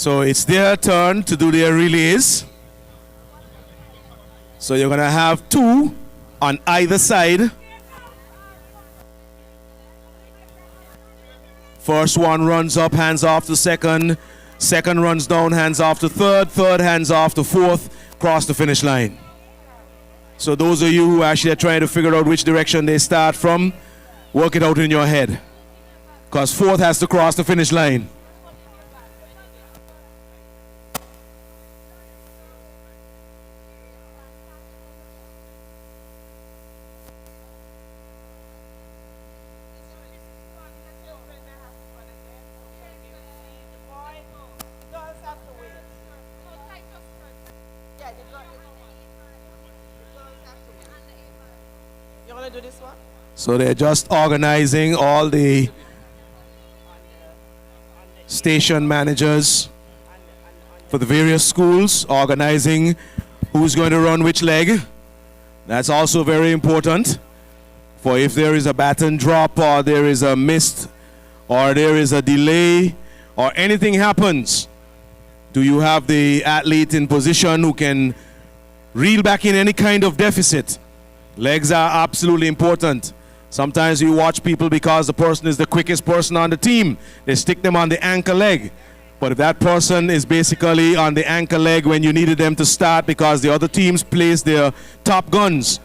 So it's their turn to do their relays. So you're going to have 2 on either side. First one runs up, hands off to second. Second runs down, hands off to third. Third hands off to fourth. Cross the finish line. So those of you who actually are trying to figure out which direction they start from, work it out in your head. Because fourth has to cross the finish line. You want to do this one? So they're just organizing all the station managers for the various schools, organizing who's going to run which leg. That's also very important. For if there is a baton drop or there is a missed or there is a delay or anything happens, do you have the athlete in position who can reel back in any kind of deficit? Legs are absolutely important. Sometimes you watch people because the person is the quickest person on the team. They stick them on the anchor leg. But if that person is basically on the anchor leg when you needed them to start because the other teams place their top guns,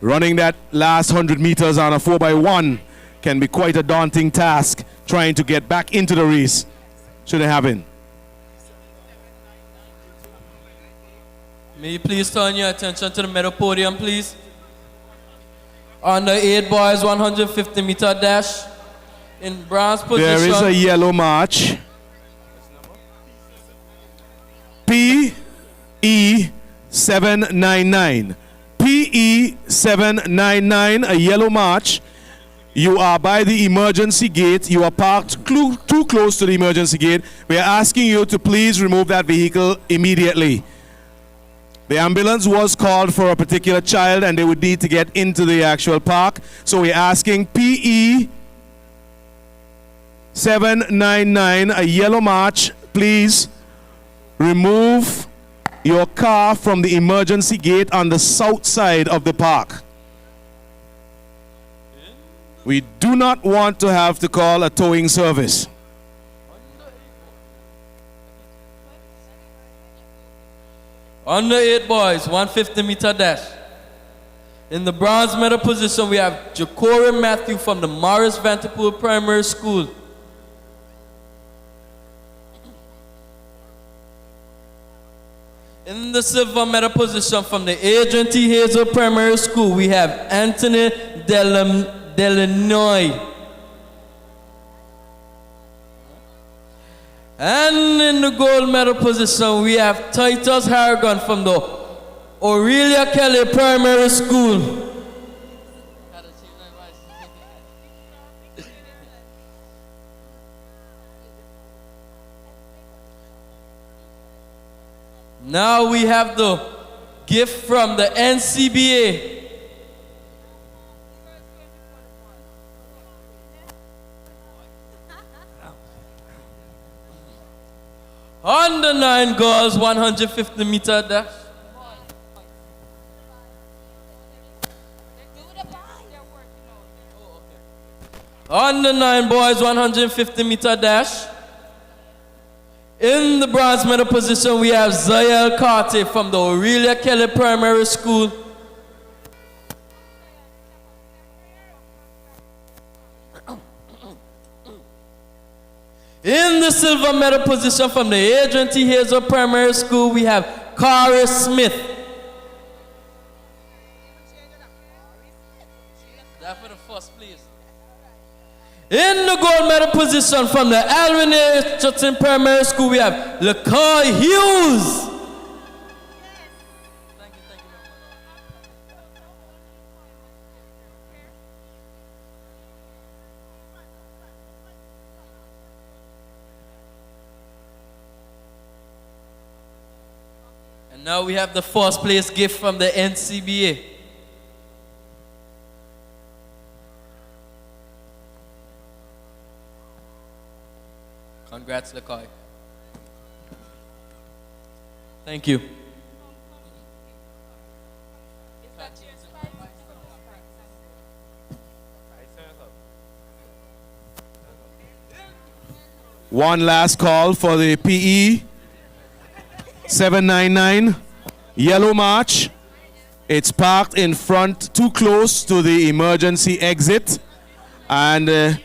running that last 100 meters on a 4x1 can be quite a daunting task, trying to get back into the race. Should it happen? May you please turn your attention to the middle podium, please. Under 8 boys, 150-meter dash. In bronze position. There is a yellow march. PE 799. PE 799, a yellow march. You are by the emergency gate. You are parked too close to the emergency gate. We are asking you to please remove that vehicle immediately. The ambulance was called for a particular child and they would need to get into the actual park. So we're asking PE 799, a yellow march, please remove your car from the emergency gate on the south side of the park. We do not want to have to call a towing service. Under 8 boys, 150-meter dash. In the bronze medal position, we have Jacory Matthew from the Morris Vanderpool Primary School. In the silver medal position from the Adrian T. Hazel Primary School, we have Anthony Delanoy. And in the gold medal position, we have Titus Harrigan from the Aurelia Kelly Primary School. Now we have the gift from the NCBA. Under 9 girls, 150-meter dash. Under 9 boys, 150-meter dash. In the bronze medal position, we have Zael Carty from the Aurelia Kelly Primary School. In the silver medal position from the Adrian T. Hazel Primary School, we have Corey Smith. That for the first, please. In the gold medal position from the Alvin Richardson Primary School, we have LaCoy Hughes. And now we have the first place gift from the NCBA. Congrats, LaCoy. Thank you. One last call for the PE 799 Yellow March. It's parked in front, too close to the emergency exit. And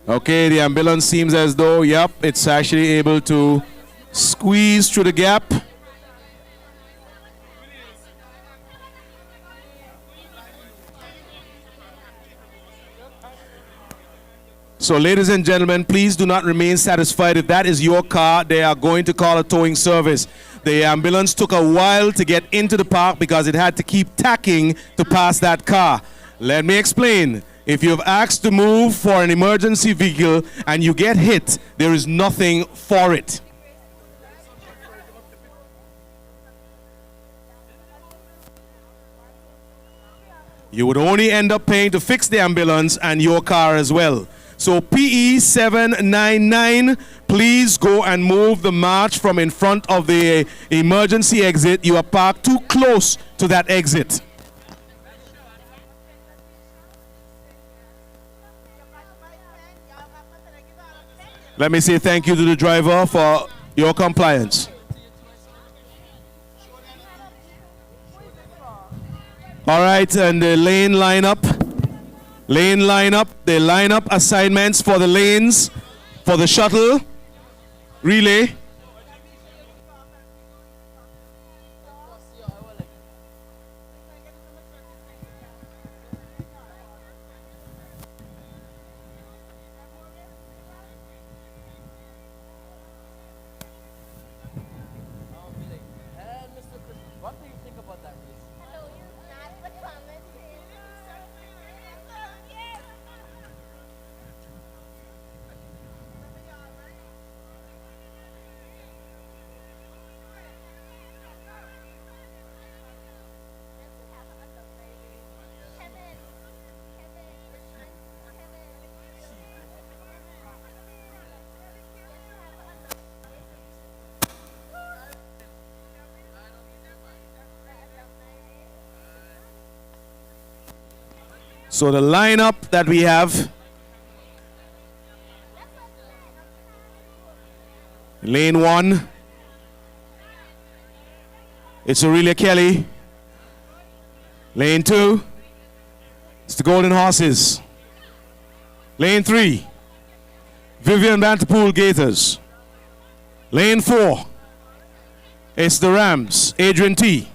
okay, the ambulance seems as though, yep, it's actually able to squeeze through the gap. So ladies and gentlemen, please do not remain satisfied. If that is your car, they are going to call a towing service. The ambulance took a while to get into the park because it had to keep tacking to pass that car. Let me explain. If you've asked to move for an emergency vehicle and you get hit, there is nothing for it. You would only end up paying to fix the ambulance and your car as well. So PE 799, please go and move the march from in front of the emergency exit. You are parked too close to that exit. Let me say thank you to the driver for your compliance. All right, and the lane lineup. Lane lineup, the lineup assignments for the lanes for the shuttle relay. So the lineup that we have, lane 1, it's Aurelia Kelly. Lane 2, it's the Golden Horses. Lane 3, Vivian Banterpool Gators. Lane 4, it's the Rams, Adrian T.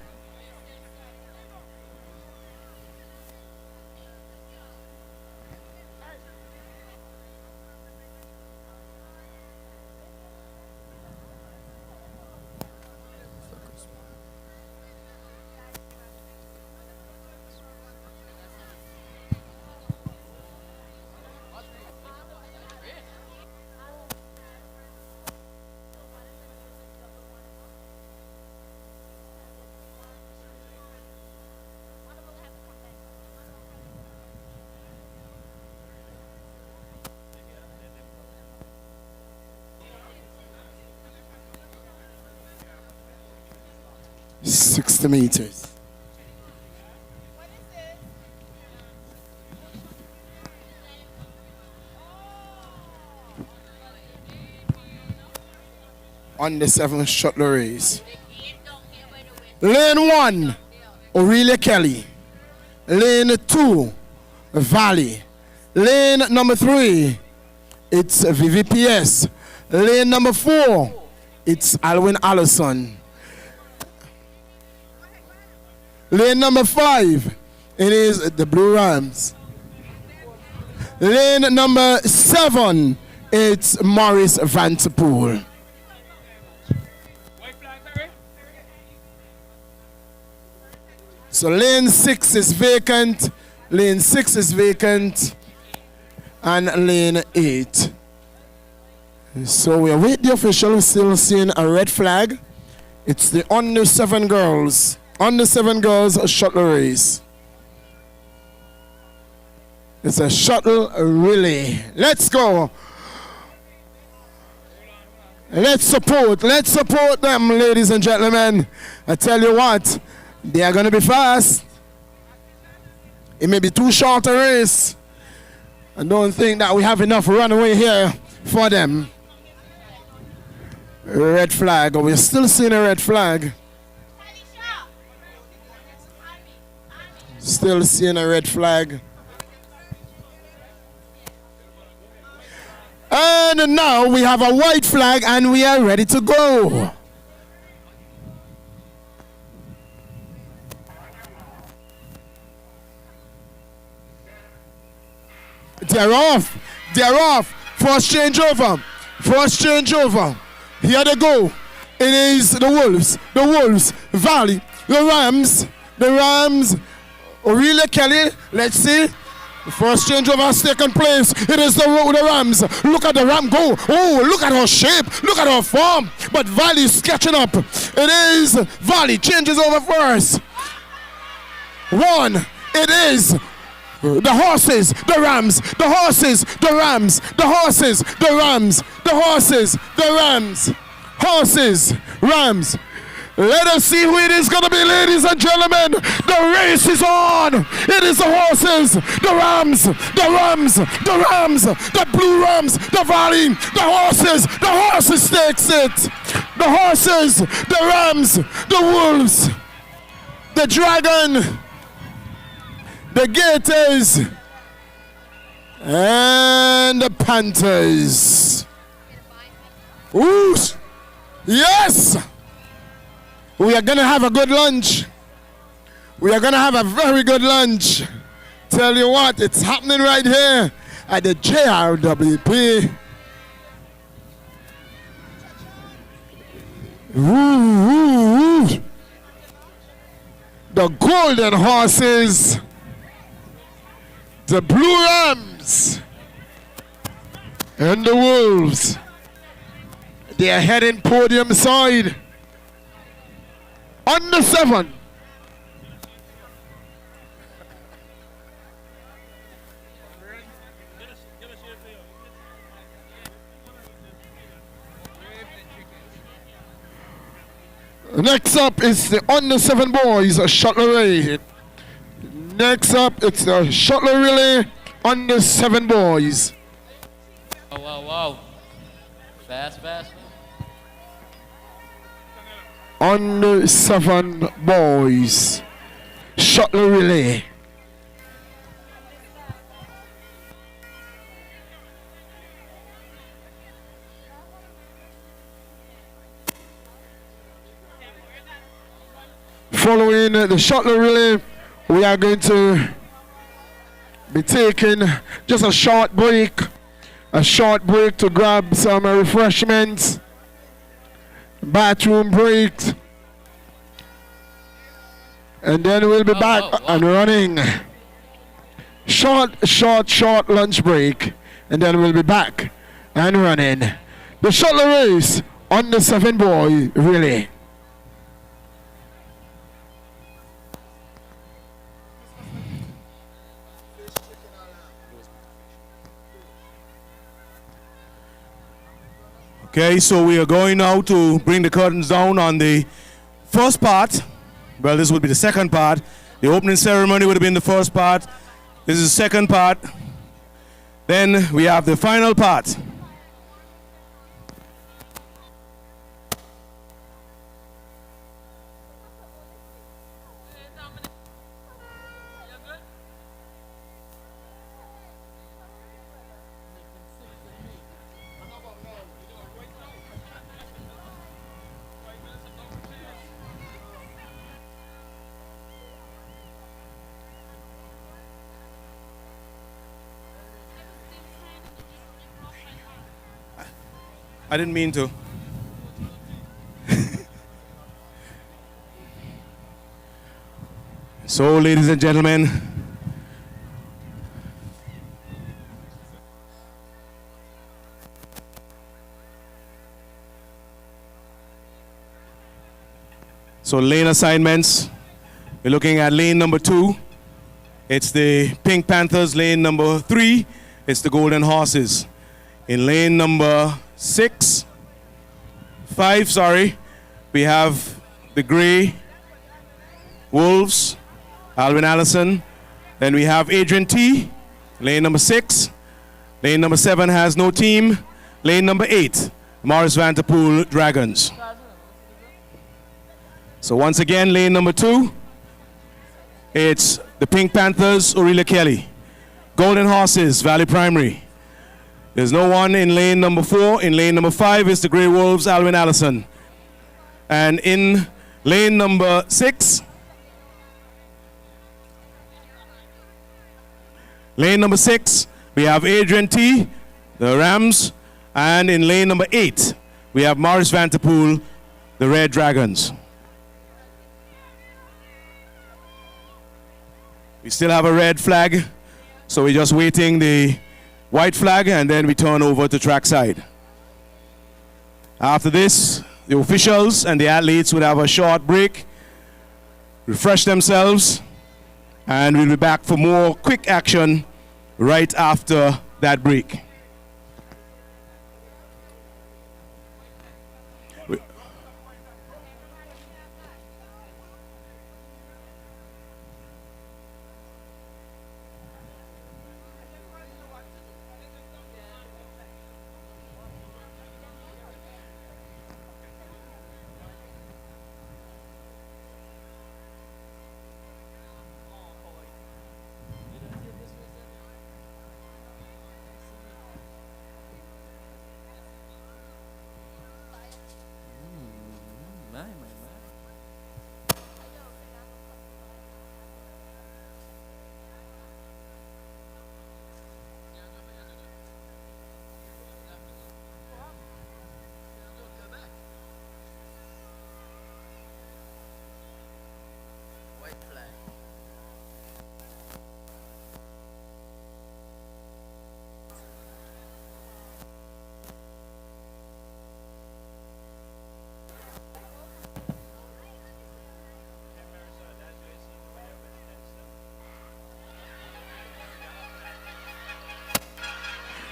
meters. On the 7th shuttle race. Lane 1, Aurelia Kelly. Lane 2, Valley. Lane number 3, it's VVPS. Lane number 4, it's Alwyn Allison. Lane number 5, it is the Blue Rams. Lane number 7, it's Morris Vanterpool. So lane 6 is vacant, lane 6 is vacant, and lane 8. So we await the official, still seeing a red flag. It's the under 7 girls shuttle race. It's a shuttle relay. Let's go. Let's support them, ladies and gentlemen. I tell you what, they are going to be fast. It may be too short a race. I don't think that we have enough runway here for them. Red flag. We're still seeing a red flag. Still seeing a red flag. And now we have a white flag and we are ready to go. They're off. They're off. First changeover. First changeover. Here they go. It is the Wolves. The Wolves. Valley. The Rams. The Rams. Aurelia Kelly. Let's see. The first changeover has taken place. It is the Rams. Look at the Ram go. Oh, look at her shape. Look at her form. But Valley is catching up. It is Valley. Changes over first. One. It is the horses, the Rams, the horses, the Rams, the horses, the Rams, the horses, the Rams, horses, Rams. Let us see who it is going to be, ladies and gentlemen. The race is on. It is the horses, the Rams, the Rams, the Rams, the Blue Rams, the Valley, the horses takes it. The horses, the Rams, the Wolves, the Dragon, the Gators, and the Panthers. Ooh, yes! We are going to have a good lunch. We are going to have a very good lunch. Tell you what, it's happening right here at the JRWP. Ooh, ooh. The Golden Horses, the Blue Rams, and the Wolves. They are heading podium side. Under 7. Next up is the under 7 boys, a shuttle relay. Next up, it's the shuttle relay under 7 boys. Wow, wow, wow. Fast, fast. Under 7 boys, shuttle relay. Following the shuttle relay, we are going to be taking just a short break to grab some refreshments, bathroom breaks, and then we'll be back and running. Short lunch break, and then we'll be back and running. The shuttle race on the 7 boy relay. Okay, so we are going now to bring the curtains down on the first part. Well, this would be the second part. The opening ceremony would have been the first part. This is the second part. Then we have the final part. I didn't mean to. So, ladies and gentlemen, so lane assignments, we're looking at lane number 2. it's the Pink Panthers. Lane number 3, it's the Golden Horses. In lane number 5, we have the Grey Wolves, Alvin Allison. Then we have Adrian T, lane number 6. Lane number 7 has no team. Lane number 8, Morris Vanderpool Dragons. So once again, lane number 2, it's the Pink Panthers, Aurelia Kelly. Golden Horses, Valley Primary. There's no one in lane number 4. In lane number 5 is the Grey Wolves, Alvin Allison. And in lane number 6, we have Adrian T, the Rams. And in lane number 8, we have Morris Vanderpool, the Red Dragons. We still have a red flag, so we're just waiting the white flag, and then we turn over to trackside. After this, the officials and the athletes would have a short break, refresh themselves, and we'll be back for more quick action right after that break.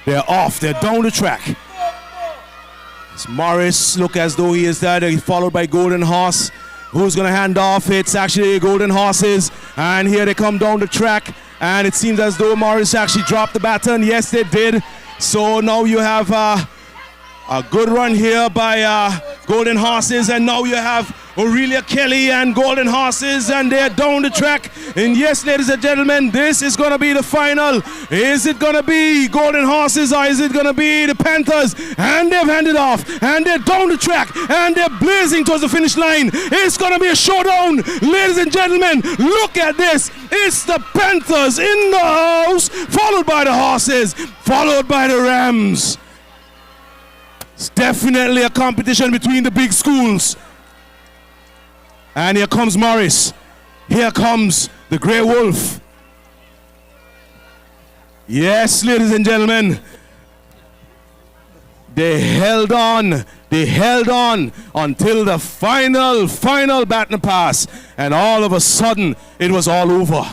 They're off, they're down the track. It's Morris look as though he is there, followed by Golden Horse. Who's gonna hand off? It's actually Golden Horses, and here they come down the track, and it seems as though Morris actually dropped the baton. Yes, they did. So now you have a good run here by Golden Horses, and now you have Aurelia Kelly and Golden Horses, and they're down the track. And yes, ladies and gentlemen, this is going to be the final. Is it going to be Golden Horses, or is it going to be the Panthers? And they've handed off, and they're down the track, and they're blazing towards the finish line. It's going to be a showdown. Ladies and gentlemen, look at this. It's the Panthers in the house, followed by the Horses, followed by the Rams. It's definitely a competition between the big schools. And here comes Morris. Here comes the Grey Wolf. Yes, ladies and gentlemen. They held on. They held on until the final baton pass. And all of a sudden, it was all over.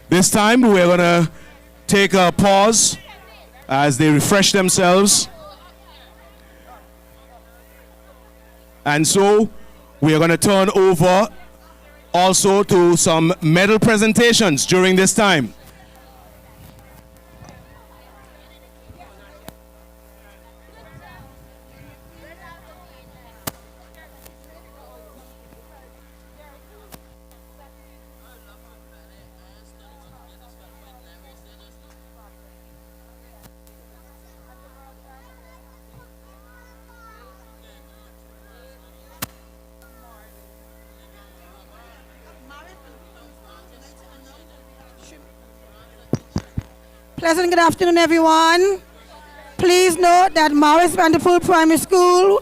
This time, we're going to take a pause as they refresh themselves. And so we are going to turn over also to some medal presentations during this time. Pleasant good afternoon, everyone. Please note that Morris Vanderpool Primary School,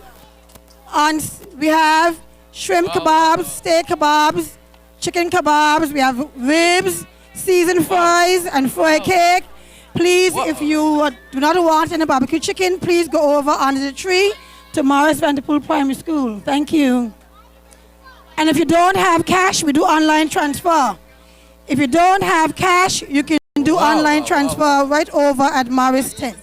we have shrimp kebabs, steak kebabs, chicken kebabs, we have ribs, seasoned fries, and fry cake. Please, if you do not want any barbecue chicken, please go over under the tree to Morris Vanderpool Primary School. Thank you. And if you don't have cash, we do online transfer. If you don't have cash, you can do online transfer right over at Morris 10.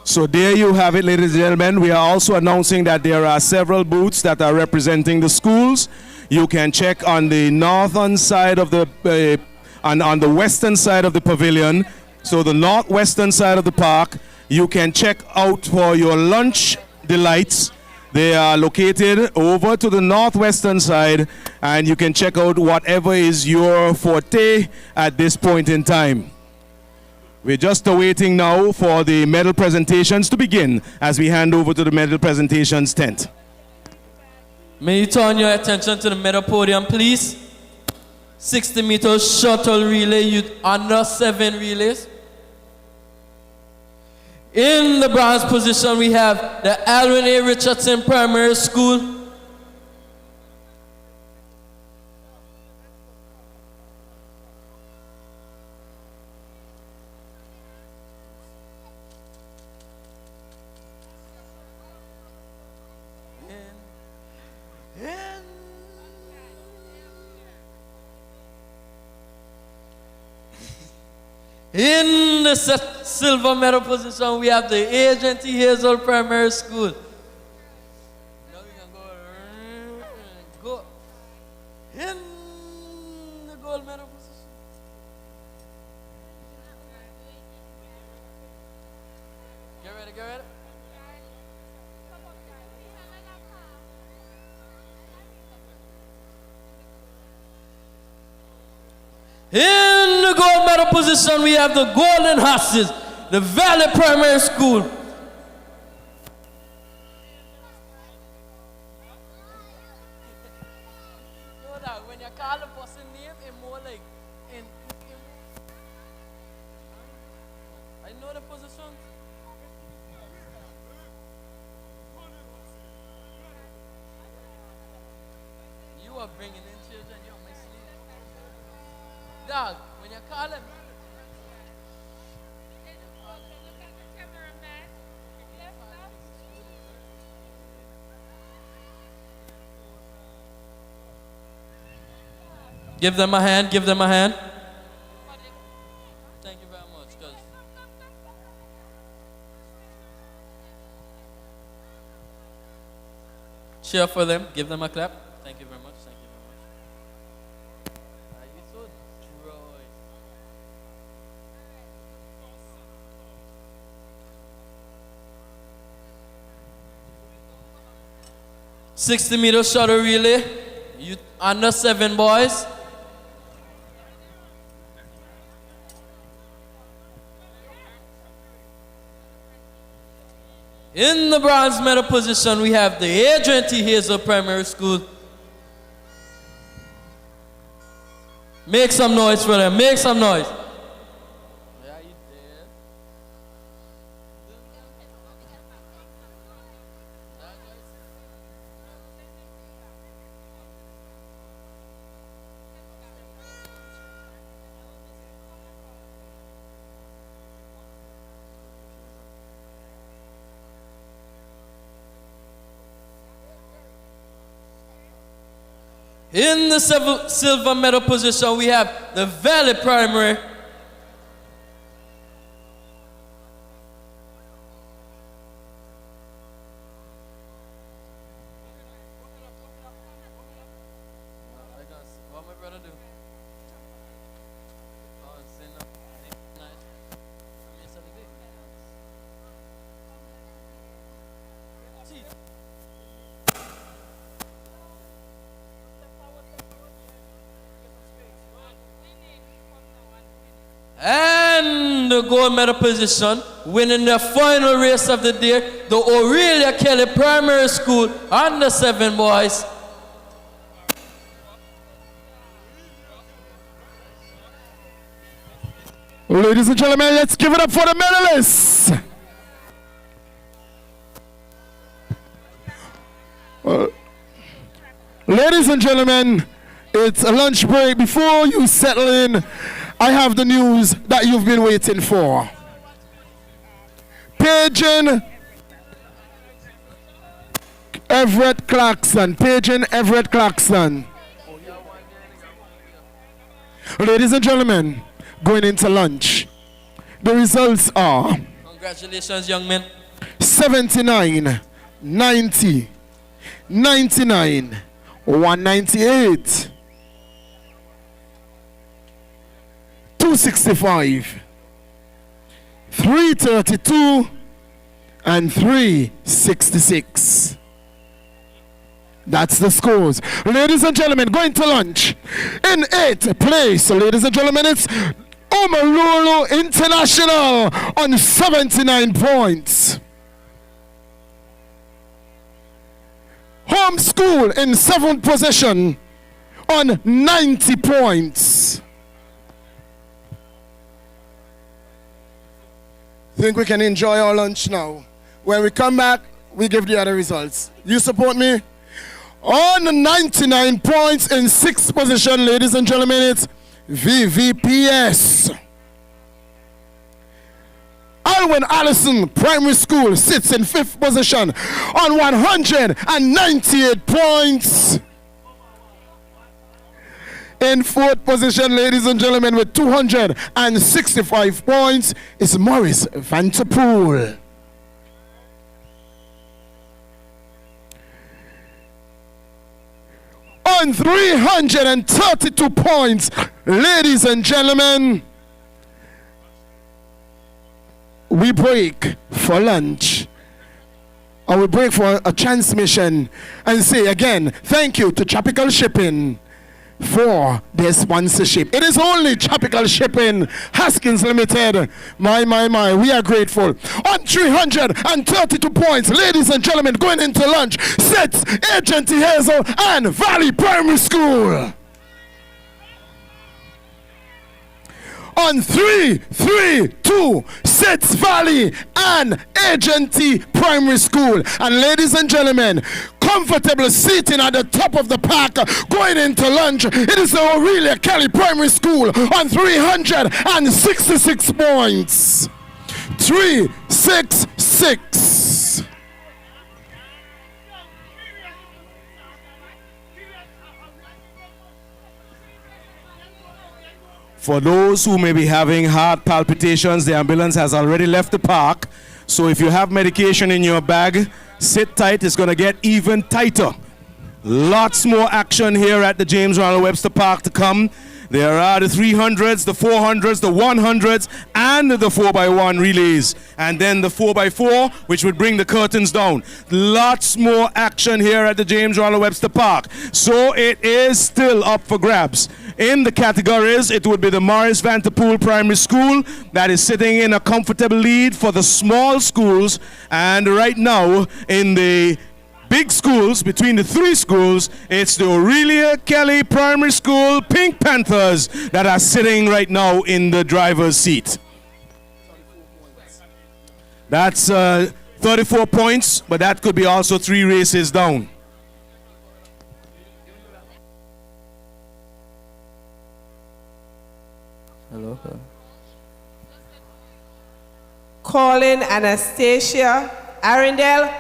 So there you have it, ladies and gentlemen. We are also announcing that there are several booths that are representing the schools. You can check on the northern side of the, on the western side of the pavilion. So the northwestern side of the park. You can check out for your lunch delights. They are located over to the northwestern side, and you can check out whatever is your forte at this point in time. We're just awaiting now for the medal presentations to begin as we hand over to the medal presentations tent. May you turn your attention to the medal podium, please. 60-meter shuttle relay, youth under 7 relays. In the bronze position, we have the Alvin A. Richardson Primary School. In the silver medal position, we have the Agency Hazel Primary School. Now we can go in the gold medal position. Get ready, get ready. In the gold medal position, we have the Golden Horses, the Valley Primary School. When you call the person name, it's more like I know the position. You are bringing in children, you're my sleep. Dog, when you call him. Give them a hand, give them a hand. Thank you very much. Cheer for them, give them a clap. Thank you very much. Thank you very much. Are you so dry? 60-meter shuttle relay. You under 7 boys. In the bronze medal position, we have the Adrian T. Hazel Primary School. Make some noise for them. Make some noise. In the silver medal position, we have the Valley Primary. What my brother do? And the gold medal position, winning the final race of the day, the Aurelia Kelly Primary School under 7 boys. Ladies and gentlemen, let's give it up for the medalists. Ladies and gentlemen, it's a lunch break. Before you settle in, I have the news that you've been waiting for. Paging Everett Clarkson, paging Everett Clarkson. Ladies and gentlemen, going into lunch. The results are Congratulations, young men. 79, 90, 99, 198, 265, 332, and 366. That's the scores. Ladies and gentlemen, going to lunch. In 8th place, ladies and gentlemen, it's Omarulu International on 79 points. Home School in 7th position on 90 points. Think we can enjoy our lunch now. When we come back, we give the other results. You support me? On 99 points in 6th position, ladies and gentlemen, it's VVPS. Alwyn Allison Primary School sits in 5th position on 198 points. In 4th position, ladies and gentlemen, with 265 points, is Morris Vanterpool. On 332 points, ladies and gentlemen, we break for lunch. Or we break for a transmission and say again, thank you to Tropical Shipping for their sponsorship. It is only Tropical Shipping, Haskins Limited. My, we are grateful. On 332 points, ladies and gentlemen, going into lunch, sits Agent Hazel and Valley Primary School. On 332, sits Valley and Agency Primary School. And ladies and gentlemen, comfortable seating at the top of the pack going into lunch, it is the Aurelia Kelly Primary School on 366 points. 366. For those who may be having heart palpitations, the ambulance has already left the park. So if you have medication in your bag, sit tight. It's going to get even tighter. Lots more action here at the James Ronald Webster Park to come. There are the 300s, the 400s, the 100s, and the 4x1 relays. And then the 4x4, which would bring the curtains down. Lots more action here at the James Ronald Webster Park. So it is still up for grabs. In the categories, it would be the Morris Vanterpool Primary School that is sitting in a comfortable lead for the small schools. And right now, in the big schools, between the 3 schools, it's the Aurelia Kelly Primary School Pink Panthers that are sitting right now in the driver's seat. That's 34 points, but that could be also 3 races down. Hello. Calling Anastasia Arundel.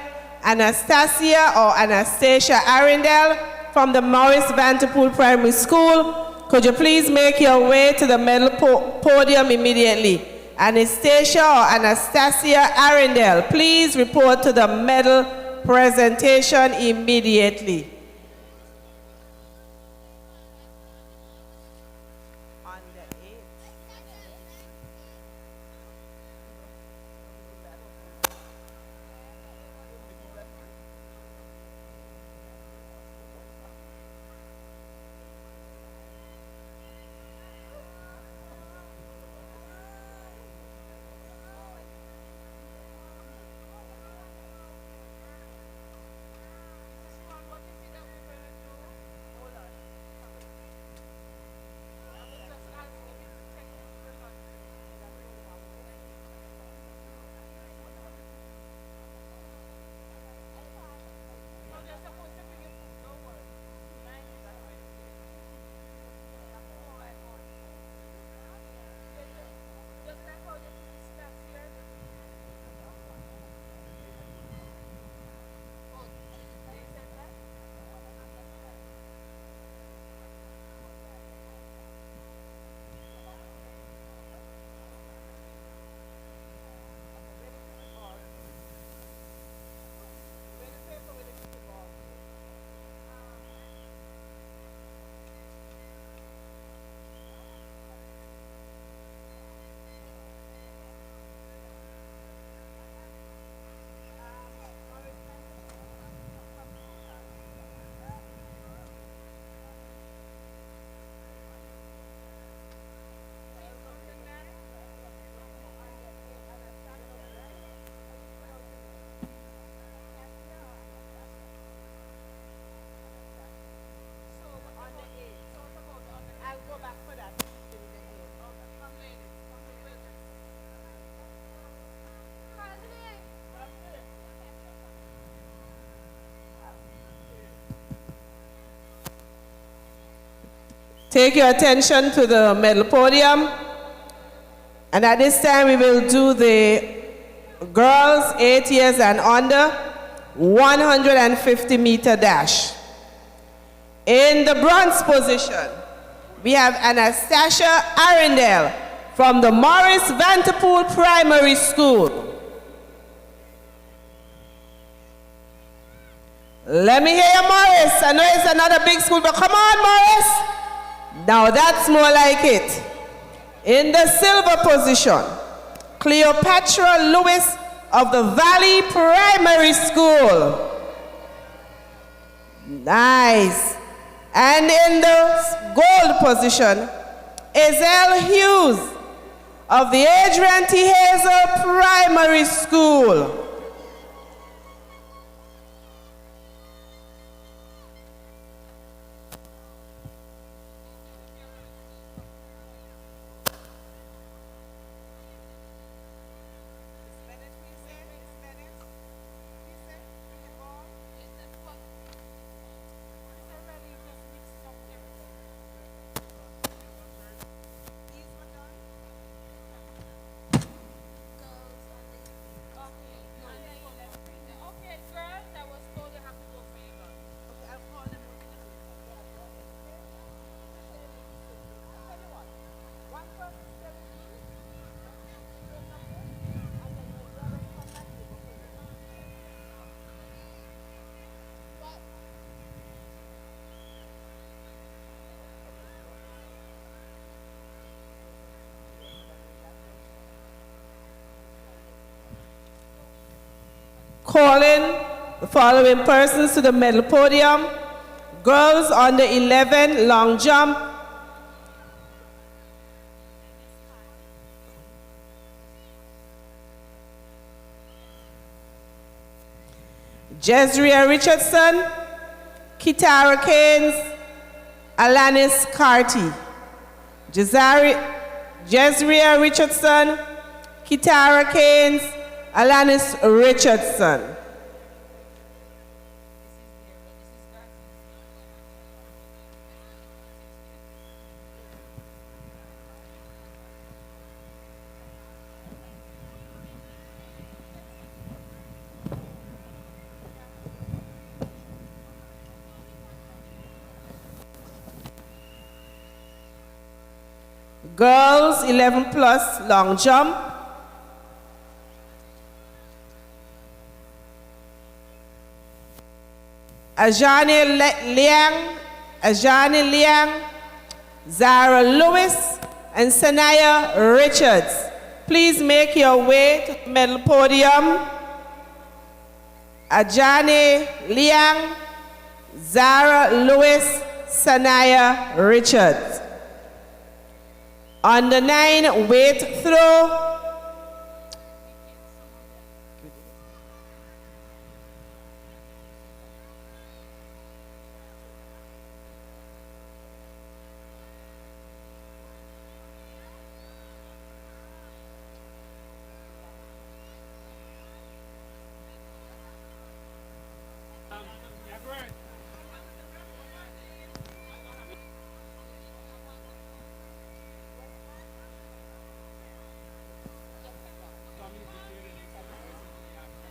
Anastasia or Anastasia Arundel from the Morris Vanterpool Primary School. Could you please make your way to the medal podium immediately? Anastasia or Anastasia Arundel, please report to the medal presentation immediately. take your attention to the medal podium. And at this time, we will do the girls 8 years and under 150-meter dash. In the bronze position, we have Anastasia Arundel from the Morris Vanderpool Primary School. Let me hear you, Morris. I know it's another big school, but come on, Morris. Now that's more like it. In the silver position, Cleopatra Lewis of the Valley Primary School. Nice. And in the gold position, Ezell Hughes of the Adrian T. Hazel Primary School. Calling the following persons to the medal podium. Girls under 11, long jump. Jezria Richardson, Kitara Keynes, Alanis Carty. Jezria Richardson, Kitara Keynes, Alanis Richardson. Girls 11 plus long jump. Ajani Liang, Zara Lewis, and Sanaya Richards. Please make your way to the medal podium. Ajani Liang, Zara Lewis, Sanaya Richards. On the 9 weight throw,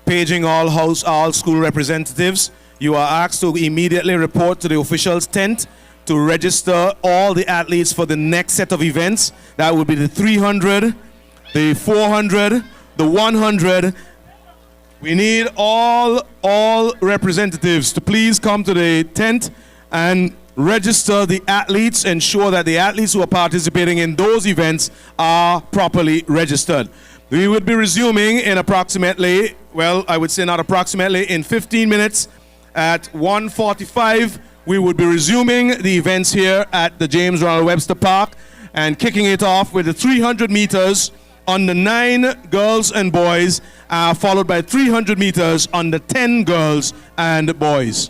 paging all school representatives. You are asked to immediately report to the officials' tent to register all the athletes for the next set of events. That would be the 300, the 400, the 100. We need all representatives to please come to the tent and register the athletes, ensure that the athletes who are participating in those events are properly registered. We would be resuming in approximately, well, I would say not approximately, in 15 minutes at 1:45. We would be resuming the events here at the James Ronald Webster Park and kicking it off with the 300 meters on the 9 girls and boys, followed by 300 meters on the 10 girls and boys.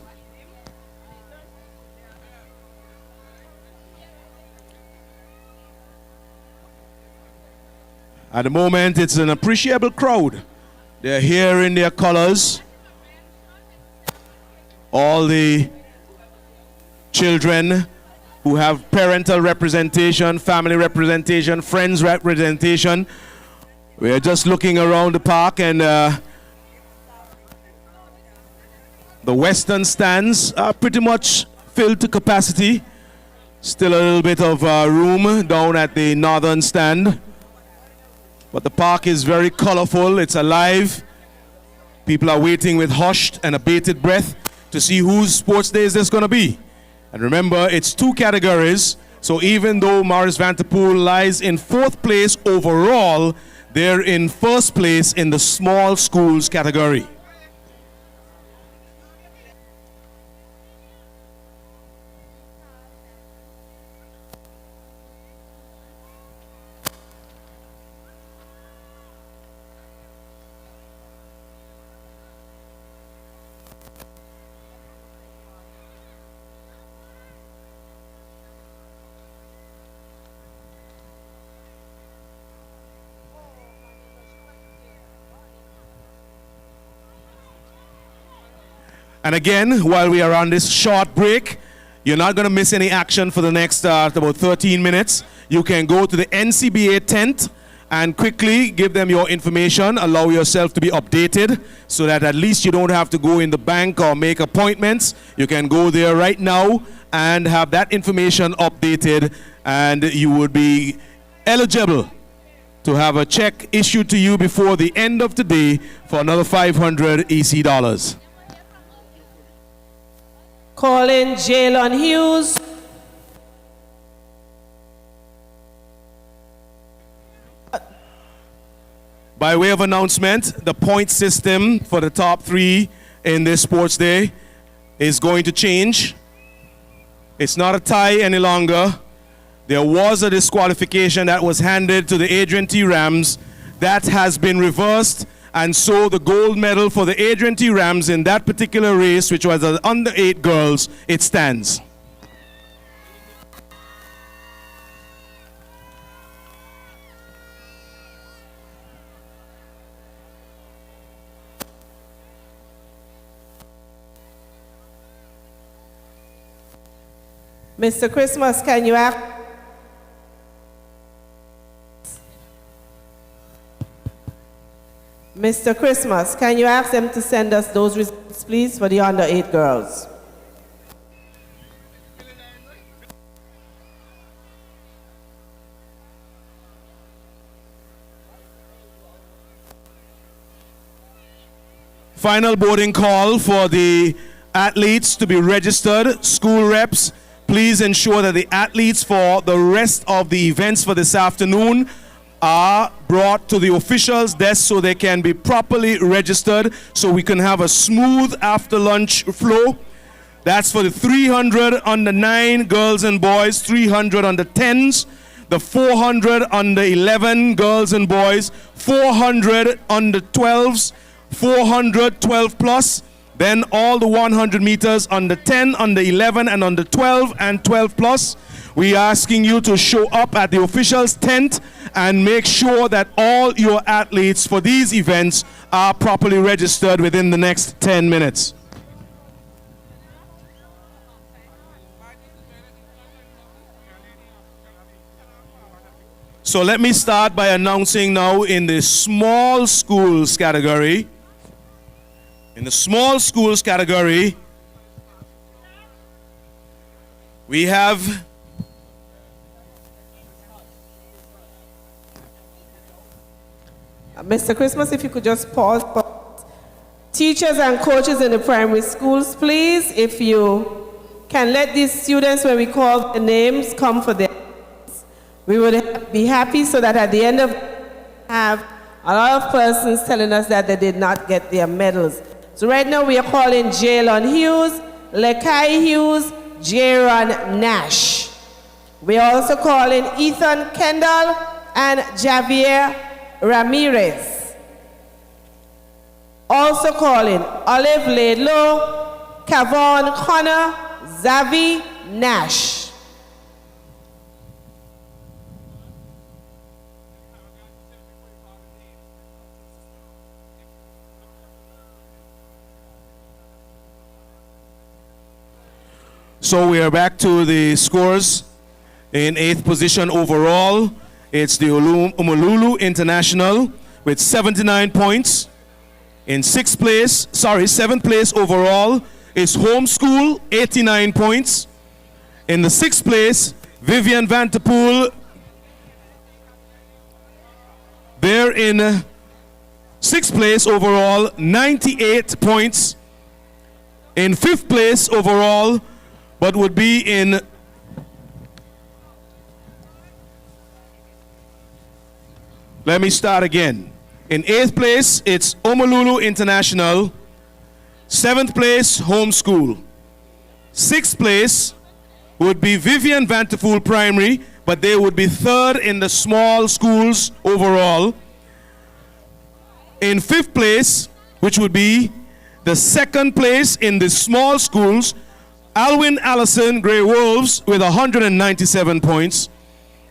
At the moment, it's an appreciable crowd. They're here in their colors. All the children who have parental representation, family representation, friends representation. We are just looking around the park, and the western stands are pretty much filled to capacity. Still a little bit of room down at the northern stand. But the park is very colorful, it's alive. People are waiting with hushed and abated breath to see whose sports day is this going to be. And remember, it's 2 categories, so even though Morris Vanterpool lies in 4th place overall, they're in 1st place in the small schools category. And again, while we are on this short break, you're not going to miss any action for the next about 13 minutes. You can go to the NCBA tent and quickly give them your information. Allow yourself to be updated so that at least you don't have to go in the bank or make appointments. You can go there right now and have that information updated, and you would be eligible to have a check issued to you before the end of today for another 500 EC dollars. Calling Jalen Hughes. By way of announcement, the point system for the top 3 in this sports day is going to change. It's not a tie any longer. There was a disqualification that was handed to the Adrian T. Rams. That has been reversed. And so the gold medal for the Adrian T. Rams in that particular race, which was the under 8 girls, it stands. Mr. Christmas, can you act? Mr. Christmas, can you ask them to send us those results, please, for the under 8 girls? Final boarding call for the athletes to be registered. School reps, please ensure that the athletes for the rest of the events for this afternoon are brought to the officials' desk so they can be properly registered so we can have a smooth after lunch flow. That's for the 300 under 9 girls and boys, 300 under 10s, the 400 under 11 girls and boys, 400 under 12s, 400 12 plus, then all the 100 meters under 10, under 11, and under 12 and 12 plus. We are asking you to show up at the officials' tent and make sure that all your athletes for these events are properly registered within the next 10 minutes. So let me start by announcing now in the small schools category. In the small schools category, we have Mr. Christmas, if you could just pause. Teachers and coaches in the primary schools, please, if you can let these students, when we call the names, come for them. We would be happy so that at the end of have a lot of persons telling us that they did not get their medals. So right now we are calling Jalen Hughes, Lekai Hughes, Jaron Nash. We are also calling Ethan Kendall and Javier Ramirez. Also calling Olive Laidlow, Kavon Connor, Zavi Nash. So we are back to the scores. In 8th position overall, it's the Umululu International with 79 points. In 7th place overall is Home School, 89 points. In the 6th place, Vivian Vanterpool. They're in 6th place overall, 98 points. In 5th place overall, but would be in let me start again. In 8th place, it's Omolulu International. 7th place, Home School. 6th place would be Vivian Vanterpool Primary, but they would be 3rd in the small schools overall. In 5th place, which would be the 2nd place in the small schools, Alwyn Allison Grey Wolves with 197 points.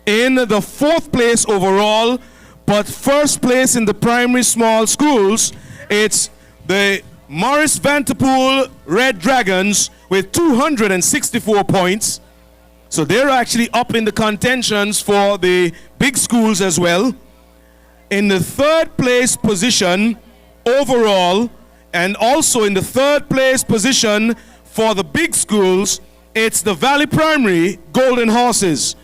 In the 4th place overall, but 1st place in the primary small schools, it's the Morris Vanterpool Red Dragons with 264 points. So they're actually up in the contentions for the big schools as well. In the 3rd place position overall, and also in the 3rd place position for the big schools, it's the Valley Primary Golden Horses.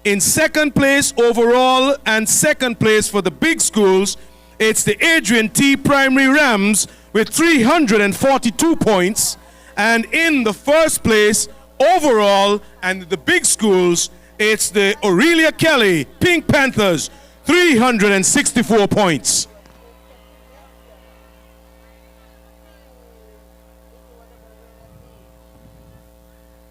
In 2nd place overall and 2nd place for the big schools, it's the Adrian T. Primary Rams with 342 points. And in the 1st place overall and the big schools, it's the Aurelia Kelly Pink Panthers, 364 points.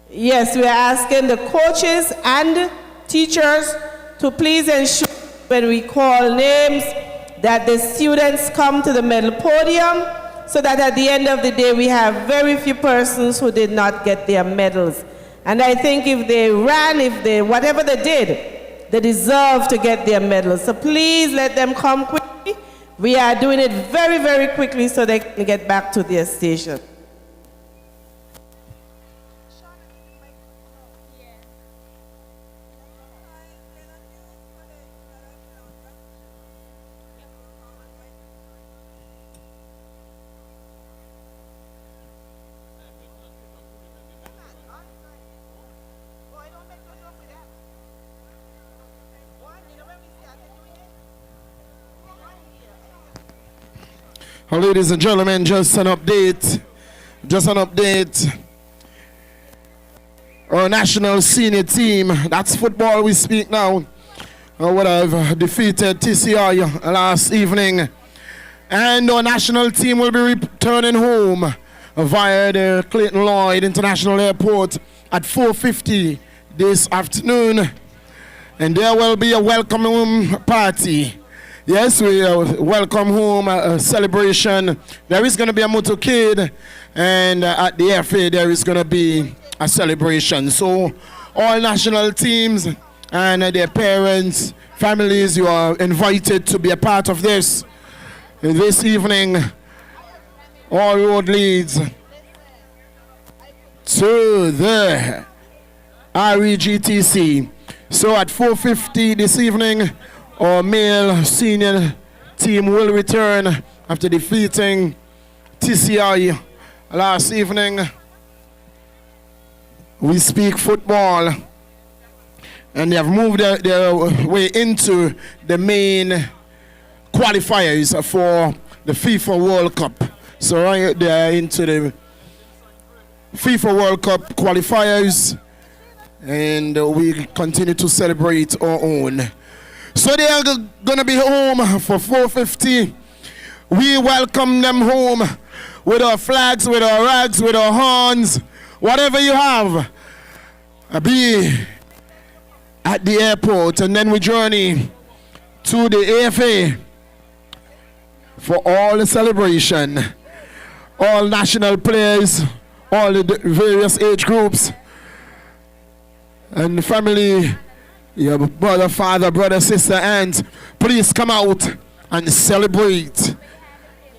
Yes, we are asking the coaches and teachers to please ensure when we call names that the students come to the medal podium so that at the end of the day we have very few persons who did not get their medals. And I think if they ran, whatever they did, they deserve to get their medals. So please let them come quickly. We are doing it very, very quickly so they can get back to their station. Ladies and gentlemen, just an update. Our national senior team, that's football we speak now, would have defeated TCI last evening. And our national team will be returning home via the Clayton Lloyd International Airport at 4:50 this afternoon. And there will be a welcome home party. Yes, we welcome home a celebration. There is going to be a motorcade, and at the FA there is going to be a celebration. So all national teams and their parents, families, you are invited to be a part of this. This evening, all road leads to the REGTC. So at 4:50 this evening, our male senior team will return after defeating TCI last evening. We speak football, and they have moved their way into the main qualifiers for the FIFA World Cup. So right there into the FIFA World Cup qualifiers, and we continue to celebrate our own. So they are going to be home for 4:50. We welcome them home with our flags, with our rags, with our horns, whatever you have. Be at the airport, and then we journey to the AFA for all the celebration. All national players, all the various age groups, and the family. Your brother, father, brother, sister, aunt, please come out and celebrate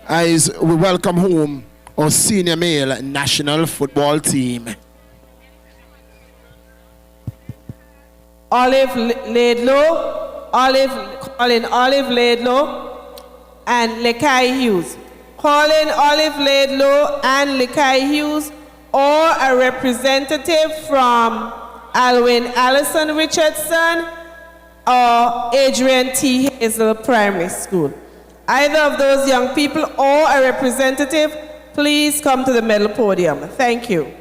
as we welcome home our senior male national football team. Olive Laidlaw, and Lekai Hughes. Calling Olive Laidlaw and Lekai Hughes, or a representative from Alwyn Allison Richardson or Adrian T. Hazel Primary School. Either of those young people or a representative, please come to the medal podium. Thank you.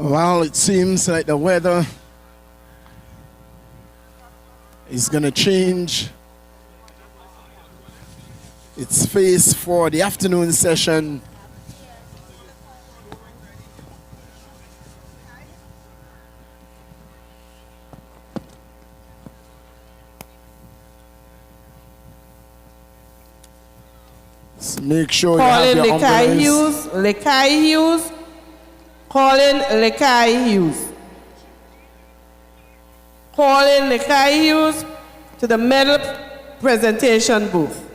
Well, it seems like the weather is going to change its face for the afternoon session. So make sure you have your umbrellas. Lekai Hughes. Calling Lekai Hughes. Calling Lekai Hughes to the medal presentation booth.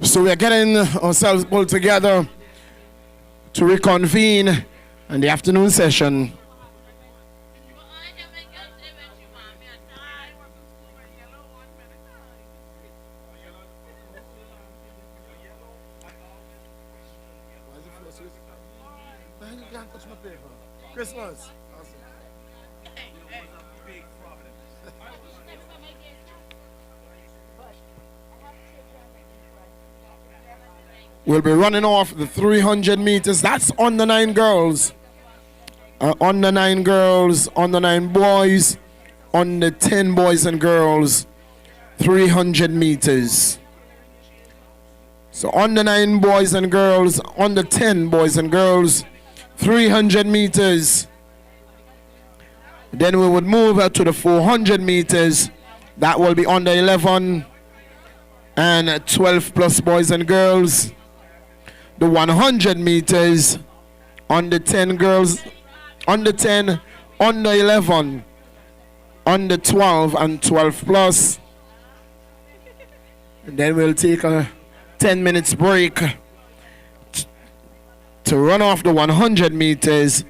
So we are getting ourselves pulled together to reconvene in the afternoon session. Christmas. We'll be running off the 300 meters. That's on the 9 girls. On the 9 girls, on the 9 boys, on the 10 boys and girls, 300 meters. So on the 9 boys and girls, on the 10 boys and girls, 300 meters. Then we would move out to the 400 meters. That will be under 11 and 12 plus boys and girls. The 100 meters, under 10 girls, under 10, under 11, under 12 and 12 plus. And then we'll take a 10 minutes break to run off the 100 meters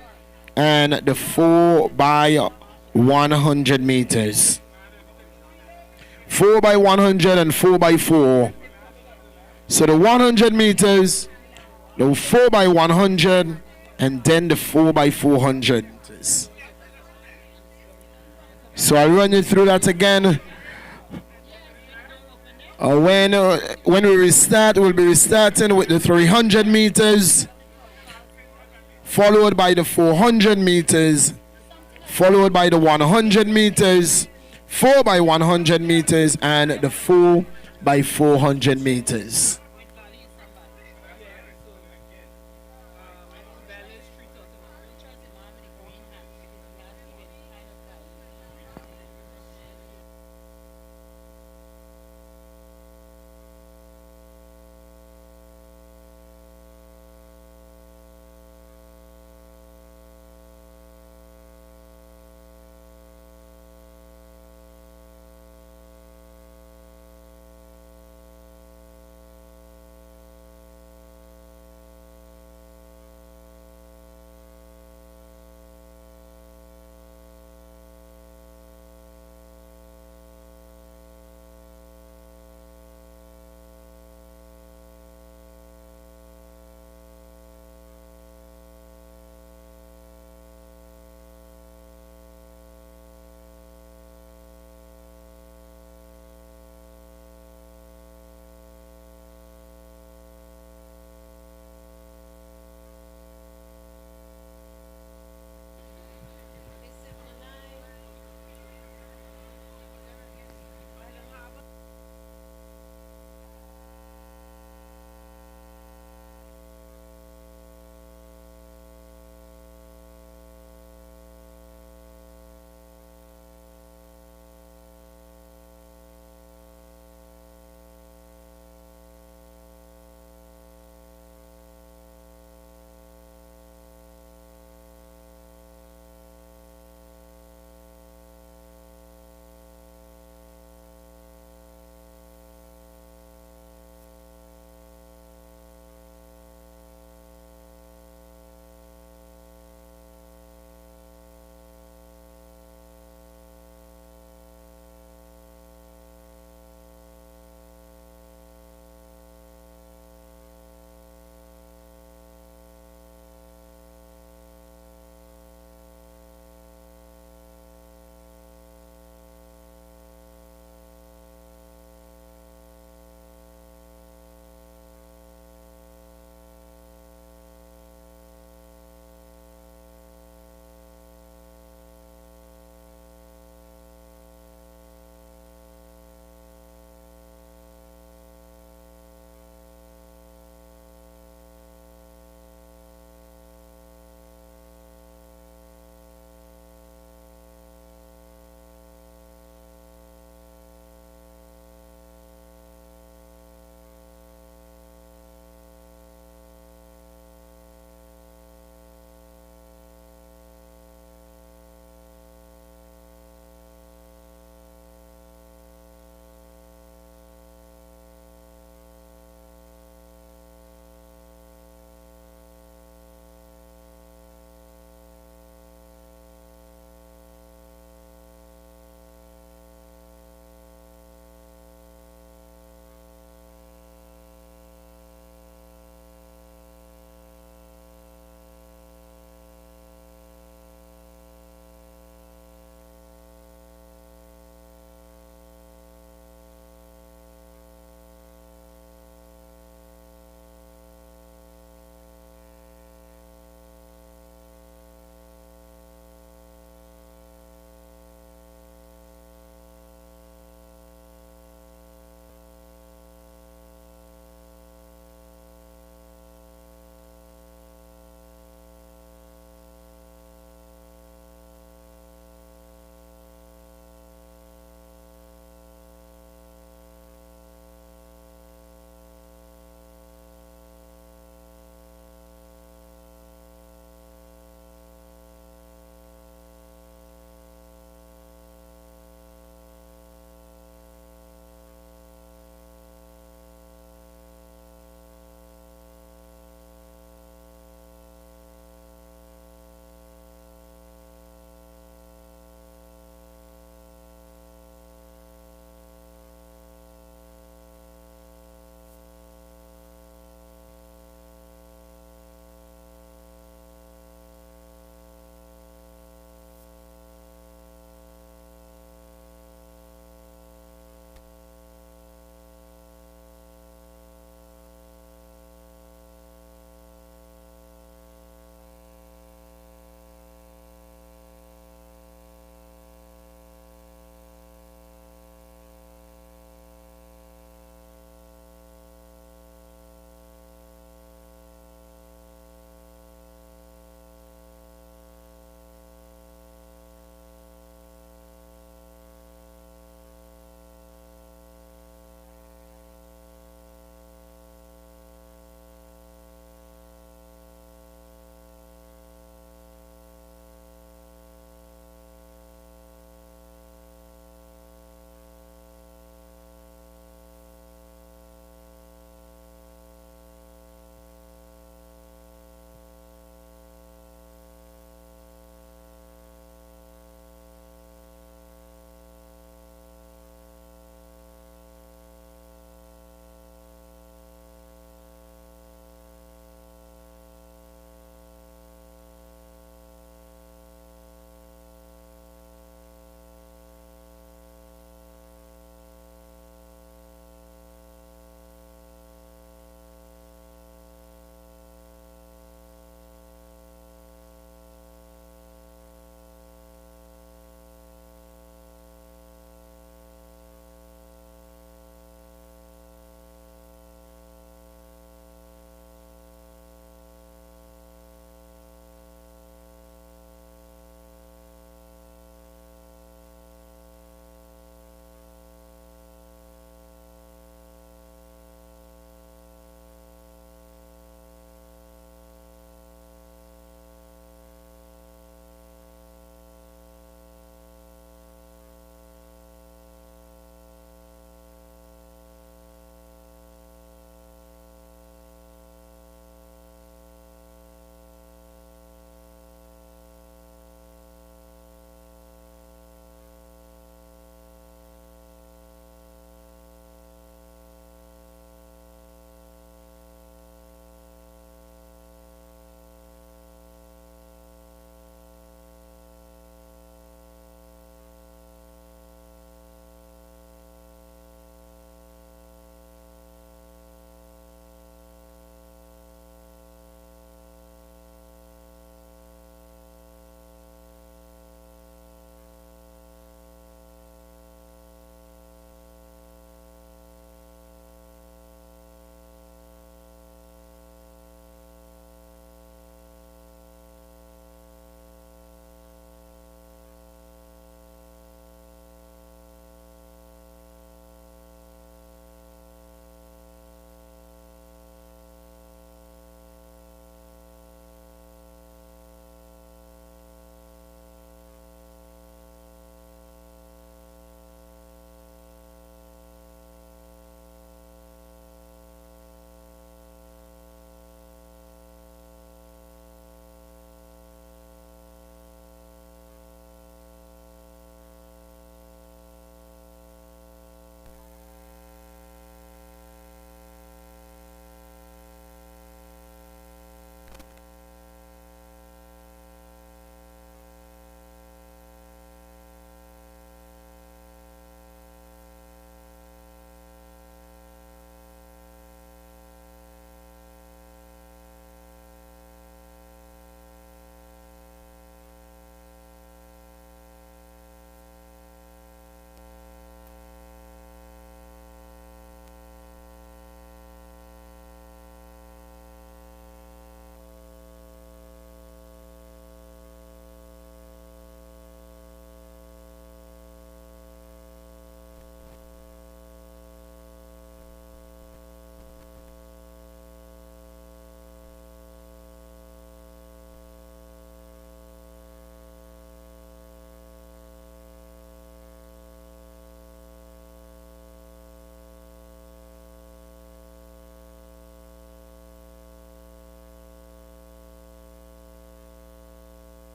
and the 4 by 100 meters. 4 by 100 and 4 by 4. So the 100 meters, the 4 by 100, and then the 4 by 400. So I'll run you through that again. When we restart, we'll be restarting with the 300 meters, followed by the 400 meters, followed by the 100 meters, 4 by 100 meters, and the 4 by 400 meters.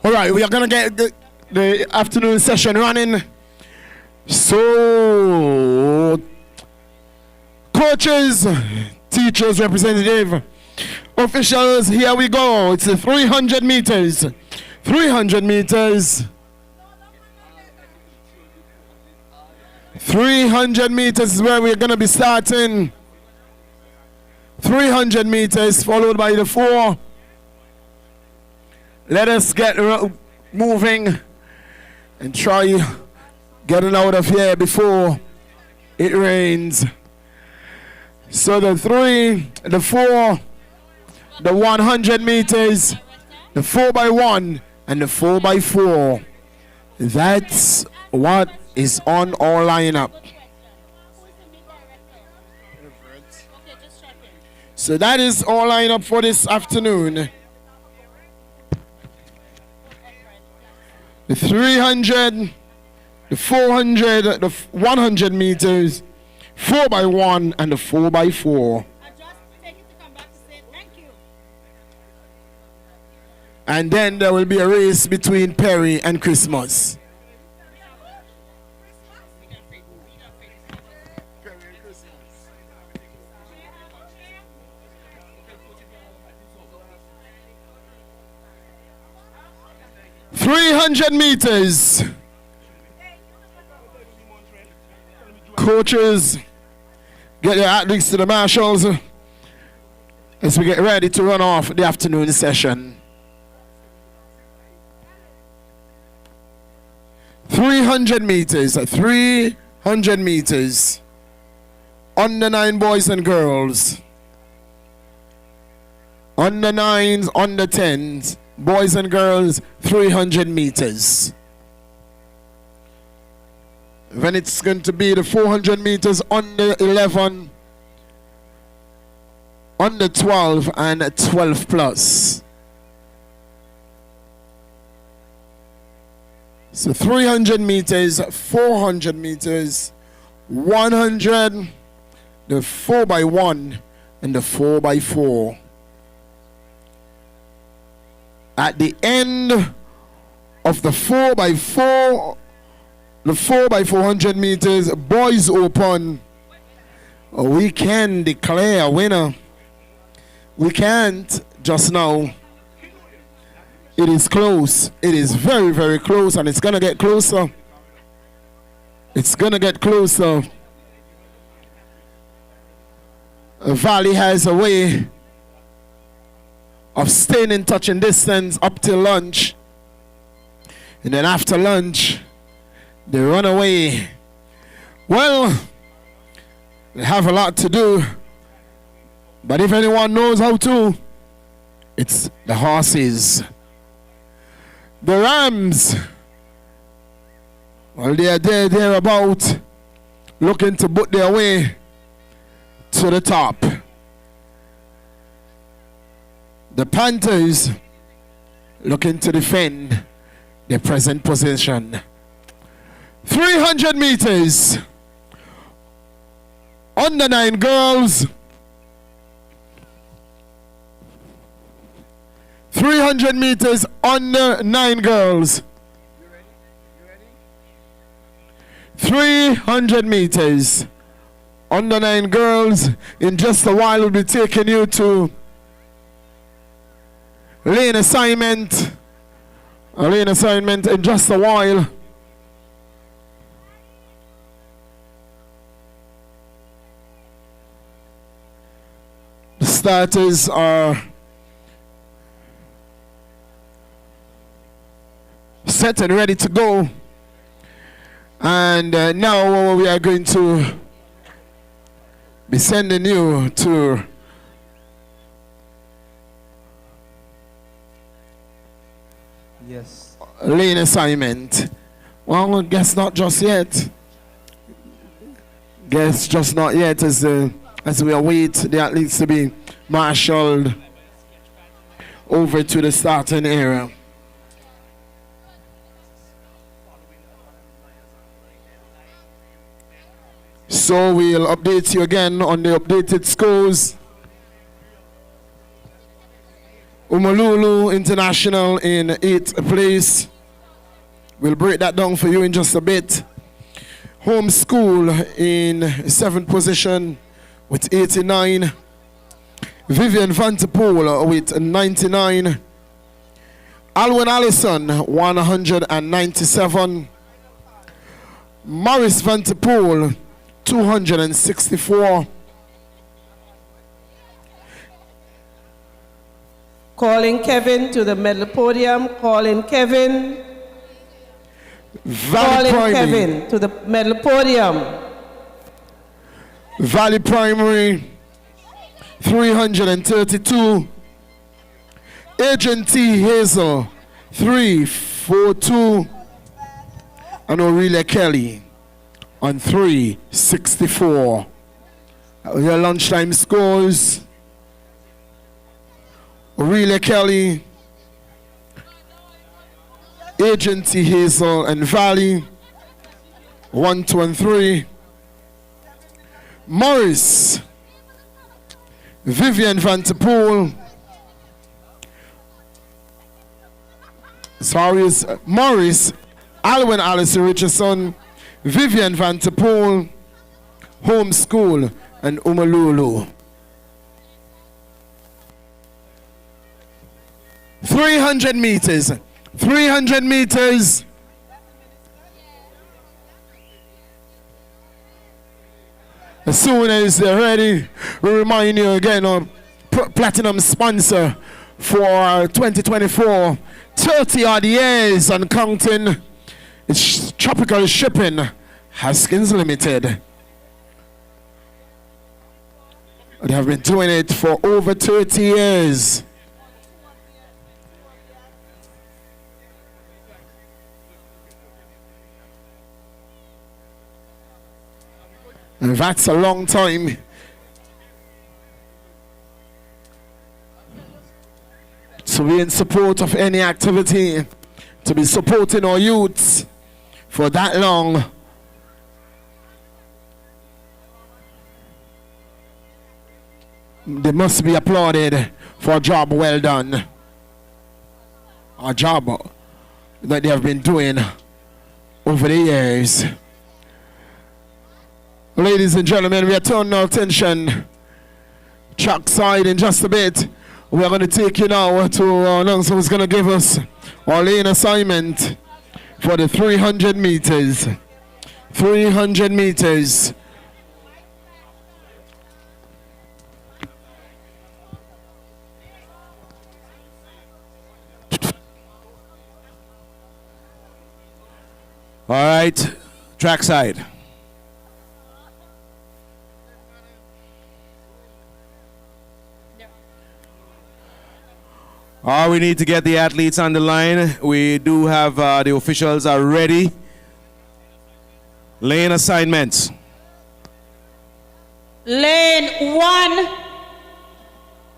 All right, we are going to get the afternoon session running. So, coaches, teachers, representative, officials, here we go. It's the 300 meters. 300 meters. 300 meters is where we're going to be starting. 300 meters followed by the 4. Let us get moving and try getting out of here before it rains. So the 3, the 4, the 100 meters, the 4x1, and the 4x4. That's what is on our lineup. So that is our lineup for this afternoon. The 300, the 400, the 100 meters, 4x1, and the 4x4. And then there will be a race between Perry and Christmas. .300 meters. Coaches, get your athletes to the marshals as we get ready to run off the afternoon session. 300 meters, 300 meters. Under 9 boys and girls. Under 9s, under 10s. Boys and girls, 300 meters. Then it's going to be the 400 meters under 11, under 12, and 12 plus. So 300 meters, 400 meters, 100, the 4x1, and the 4x4. At the end of the 4x4, the 4x400 meters, boys open, we can declare a winner. We can't just now. It is close. It is very, very close, and it's going to get closer. It's going to get closer. Valley has a way of staying in touch and distance up till lunch. And then after lunch, they run away. Well, they have a lot to do. But if anyone knows how to, it's the horses. The rams, well, they are there about looking to put their way to the top. The Panthers looking to defend their present position. 300 meters. Under 9 girls. 300 meters under 9 girls. 300 meters under 9 girls. In just a while, we'll be taking you to lane assignment. A lane assignment in just a while. The starters are set and ready to go. And now we are going to be sending you to lane assignment. Well, I guess not just yet. Guess just not yet as we await the athletes to be marshaled over to the starting area. So we'll update you again on the updated scores Umalulu International in 8th place. We'll break that down for you in just a bit. Home School in 7th position with 89. Vivian Vanterpool with 99. Alwyn Allison, 197. Morris Vanterpool, 264. Calling Kevin to the medal podium. Calling Kevin. Valley Calling Primary. Kevin to the medal podium. Valley Primary, 332. Agent T. Hazel, 342. And Aurelia Kelly on 364. Your lunchtime scores. Aurelia Kelly, Agent T. Hazel and Valley, 1, 2, and 3. Morris, Vivian Vanterpool. Morris, Alwyn Allison Richardson, Vivian Vanterpool, Home School, and Umalulu. 300 meters. 300 meters. As soon as they're ready, we remind you again of platinum sponsor for 2024. 30 odd years and counting. It's Tropical Shipping, Haskins Limited. They have been doing it for over 30 years. And that's a long time. To be in support of any activity, to be supporting our youths for that long. They must be applauded for a job well done. A job that they have been doing over the years. Ladies and gentlemen, we are turning our attention trackside in just a bit. We are going to take you now to our announcer who's going to give us our lane assignment for the 300 meters. 300 meters. All right, trackside. We need to get the athletes on the line. We do have the officials are ready. Lane assignments. Lane 1,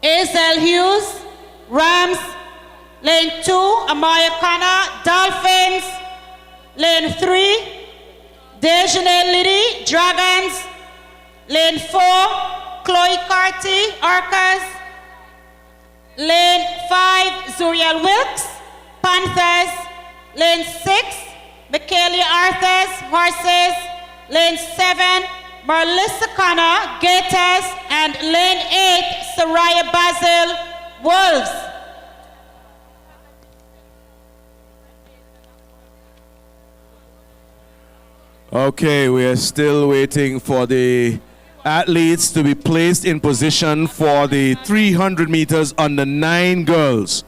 Azel Hughes, Rams. Lane 2, Amaya Kana, Dolphins. Lane 3, Dejanay Liddy, Dragons. Lane 4, Chloe Carty, Orcas. Lane 5, Zuriel Wilkes, Panthers. Lane 6, Michaelia Arthurs, Horses. Lane 7, Marlissa Connor, Gators. And Lane 8, Soraya Basil, Wolves. Okay, we are still waiting for the athletes to be placed in position for the 300 meters under 9 girls.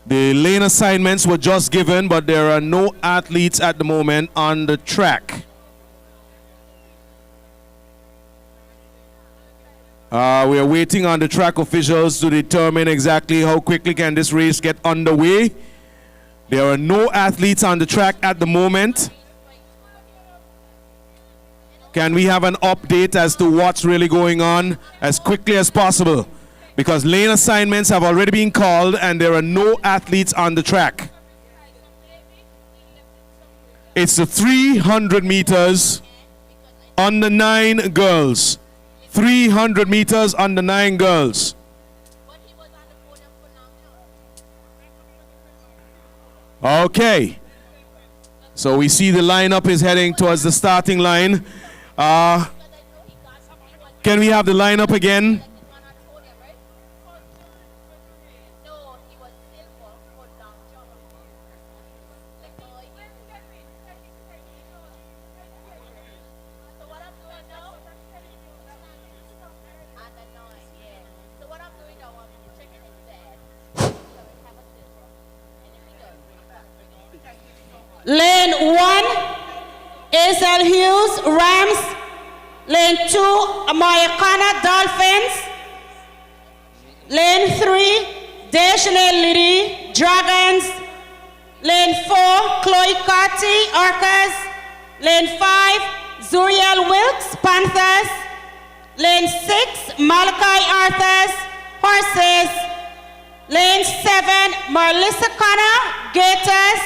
The lane assignments were just given, but there are no athletes at the moment on the track. We are waiting on the track officials to determine exactly how quickly can this race get underway. There are no athletes on the track at the moment. Can we have an update as to what's really going on as quickly as possible? Because lane assignments have already been called and there are no athletes on the track. It's the 300 meters under 9 girls. 300 meters under 9 girls. Okay. So we see the lineup is heading towards the starting line. Can we have the lineup again? Lane 1, Hazel Hughes, Rams. Lane 2, Amayakana, Dolphins. Lane 3, Deshanel Liddy, Dragons. Lane 4, Chloe Carty, Orcas. Lane 5, Zuriel Wilkes, Panthers. Lane 6, Malachi Arthurs, Horses. Lane 7, Marlissa Connor, Gators.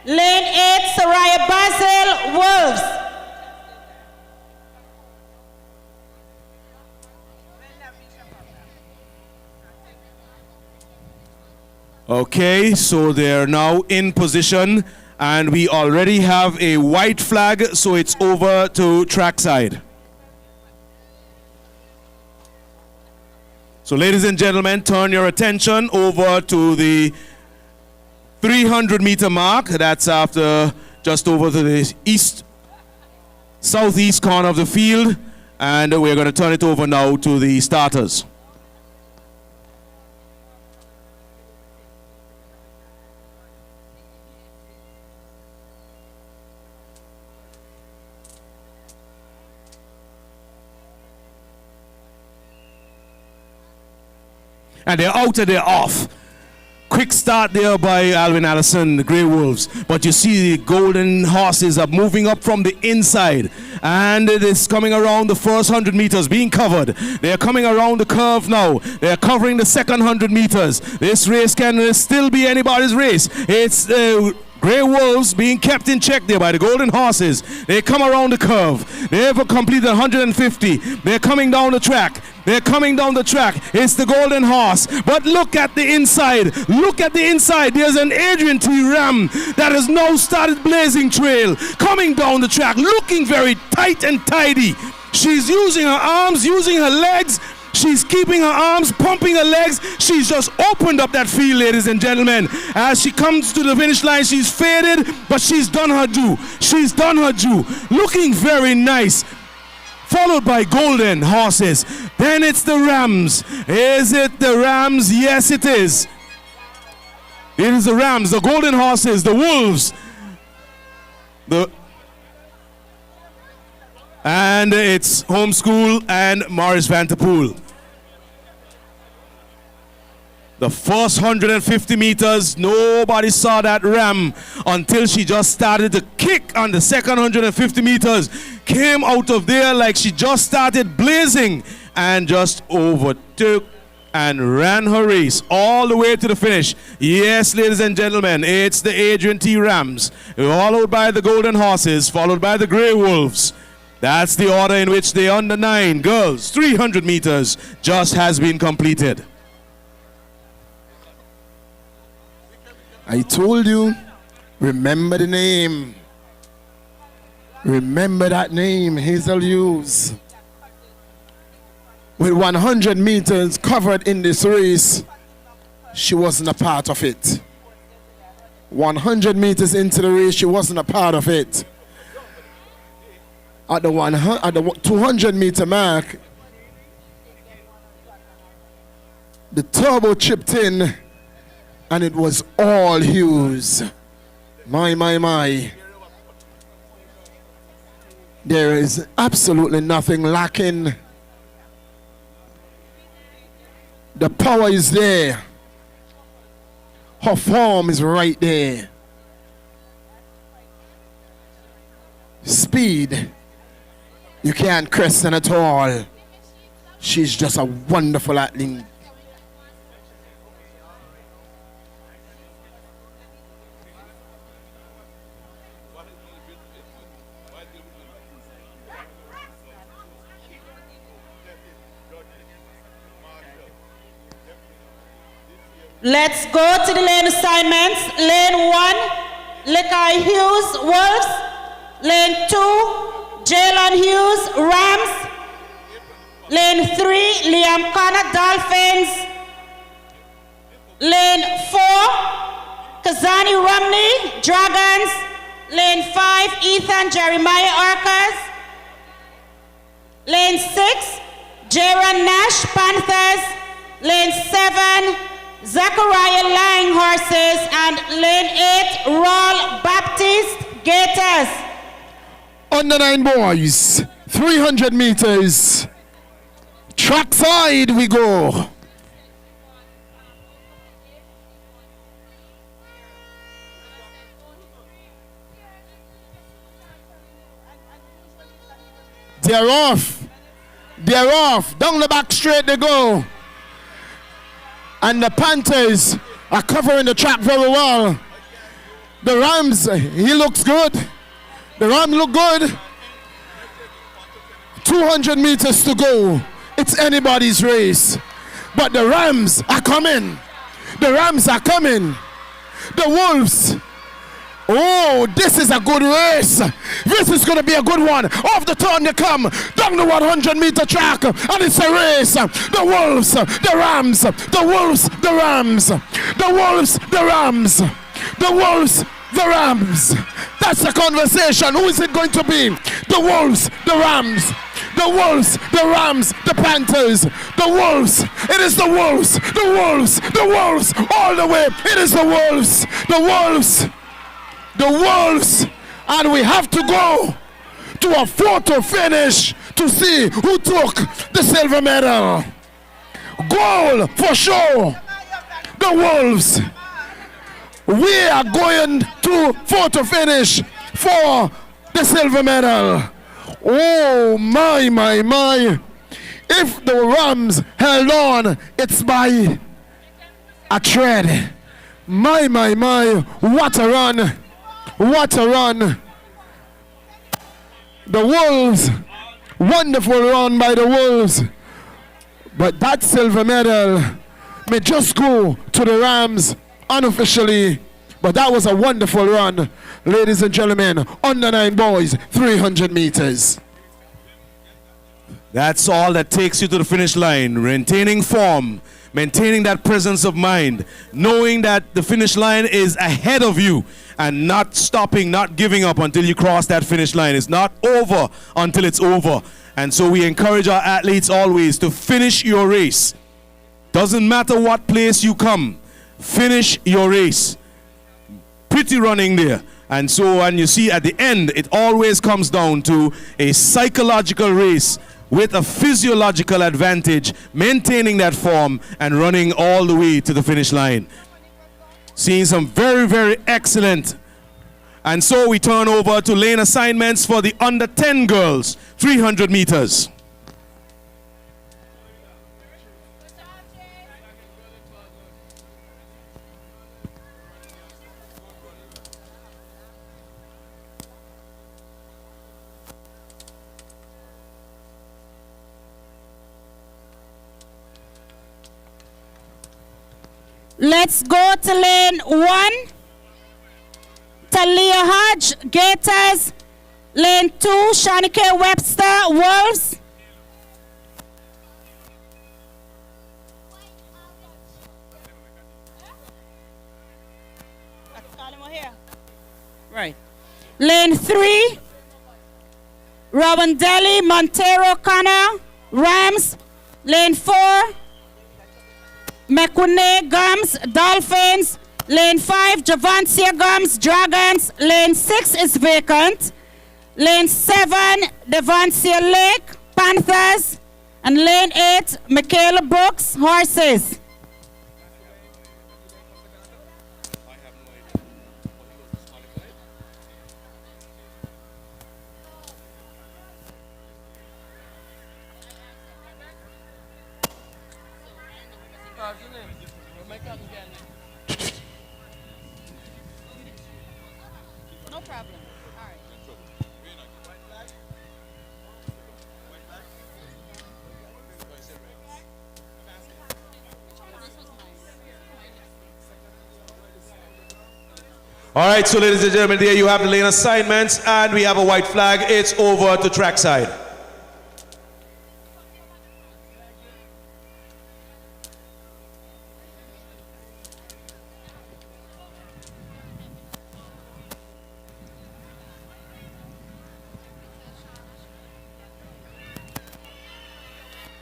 Lane 8, Soraya Basil, Wolves. Okay, so they're now in position, and we already have a white flag, so it's over to trackside. So ladies and gentlemen, turn your attention over to the 300-meter mark. That's after just over to the southeast corner of the field, and we're going to turn it over now to the starters. And they're out and they're off. Quick start there by Alvin Allison, the Grey Wolves. But you see the Golden Horses are moving up from the inside. And it is coming around the first 100 meters, being covered. They're coming around the curve now. They're covering the second 100 meters. This race can still be anybody's race. It's Grey Wolves being kept in check there by the Golden Horses. They come around the curve. They've completed 150. They're coming down the track. They're coming down the track. It's the Golden Horse. But look at the inside. Look at the inside. There's an Adrian T. Ram that has now started blazing trail. Coming down the track. Looking very tight and tidy. She's using her arms, using her legs. She's keeping her arms, pumping her legs. She's just opened up that field, ladies and gentlemen. As she comes to the finish line, she's faded, but she's done her due. She's done her due. Looking very nice. Followed by Golden Horses. Then it's the Rams. Is it the Rams? Yes, it is. It is the Rams, the Golden Horses, the Wolves. And it's Homeschool and Morris Vanterpool. The first 150 meters, nobody saw that Ram until she just started to kick on the second 150 meters. Came out of there like she just started blazing and just overtook and ran her race all the way to the finish. Yes, ladies and gentlemen, it's the Adrian T. Rams, followed by the Golden Horses, followed by the Grey Wolves. That's the order in which the under 9 girls 300 meters just has been completed. I told you, remember the name. Remember that name, Hazel Hughes. With 100 meters covered in this race, she wasn't a part of it. 100 meters into the race, she wasn't a part of it. At the 200 meter mark, the turbo chipped in, and it was all Hughes. My. There is absolutely nothing lacking. The power is there. Her form is right there. Speed, you can't question at all. She's just a wonderful athlete. Let's go to the lane assignments. Lane 1, Lekai Hughes, Wolves. Lane 2, Jalen Hughes, Rams. Lane 3, Liam Connor, Dolphins. Lane 4, Kazani Romney, Dragons. Lane 5, Ethan Jeremiah, Orcas. Lane 6, Jaron Nash, Panthers. Lane 7, Zachariah Lang, Horses. And lane 8, Rawl Baptist, Gators. Under 9 boys, 300 meters. Track side we go. They're off. They're off. Down the back straight they go. And the Panthers are covering the track very well. The Rams, he looks good. The Rams look good. 200 meters to go. It's anybody's race. But the Rams are coming. The Rams are coming. The Wolves. Oh, this is a good race. This is going to be a good one. Off the turn they come. Down the 100-meter track. And it's a race. The Wolves, the Rams. The Wolves, the Rams. The Wolves, the Rams. The Wolves, the Rams. That's the conversation. Who is it going to be? The Wolves, the Rams. The Wolves, the Rams, the Panthers. The Wolves. It is the Wolves. The Wolves. The Wolves. All the way. It is the Wolves. The Wolves. The Wolves, and we have to go to a photo finish to see who took the silver medal. Goal for sure. The Wolves. We are going to photo finish for the silver medal. Oh my, my, my. If the Rams held on, it's by a thread. My, my, my. What a run. What a run. The Wolves, wonderful run by the Wolves. But that silver medal may just go to the Rams unofficially. But that was a wonderful run, ladies and gentlemen. Under 9 boys, 300 meters. That's all that takes you to the finish line. Maintaining form, maintaining that presence of mind, knowing that the finish line is ahead of you, and not stopping, not giving up until you cross that finish line. It's not over until it's over. And so we encourage our athletes always to finish your race. Doesn't matter what place you come, finish your race. Pretty running there. And so, and you see at the end, it always comes down to a psychological race with a physiological advantage, maintaining that form and running all the way to the finish line. Seeing some very, very excellent. And so we turn over to lane assignments for the under 10 girls, 300 meters. Let's go to lane 1. Talia Hodge, Gators. Lane 2, Shanike Webster, Wolves. Right. Lane 3, Rowandelli, Montero, Connor, Rams. Lane 4, Mekune, Gums, Dolphins. Lane 5, Javancia Gums, Dragons. Lane 6 is vacant. Lane 7, Devancia Lake, Panthers. And lane 8, Michaela Brooks, Horses. No problem. All right. All right, so ladies and gentlemen, there you have the lane assignments, and we have a white flag. It's over to trackside.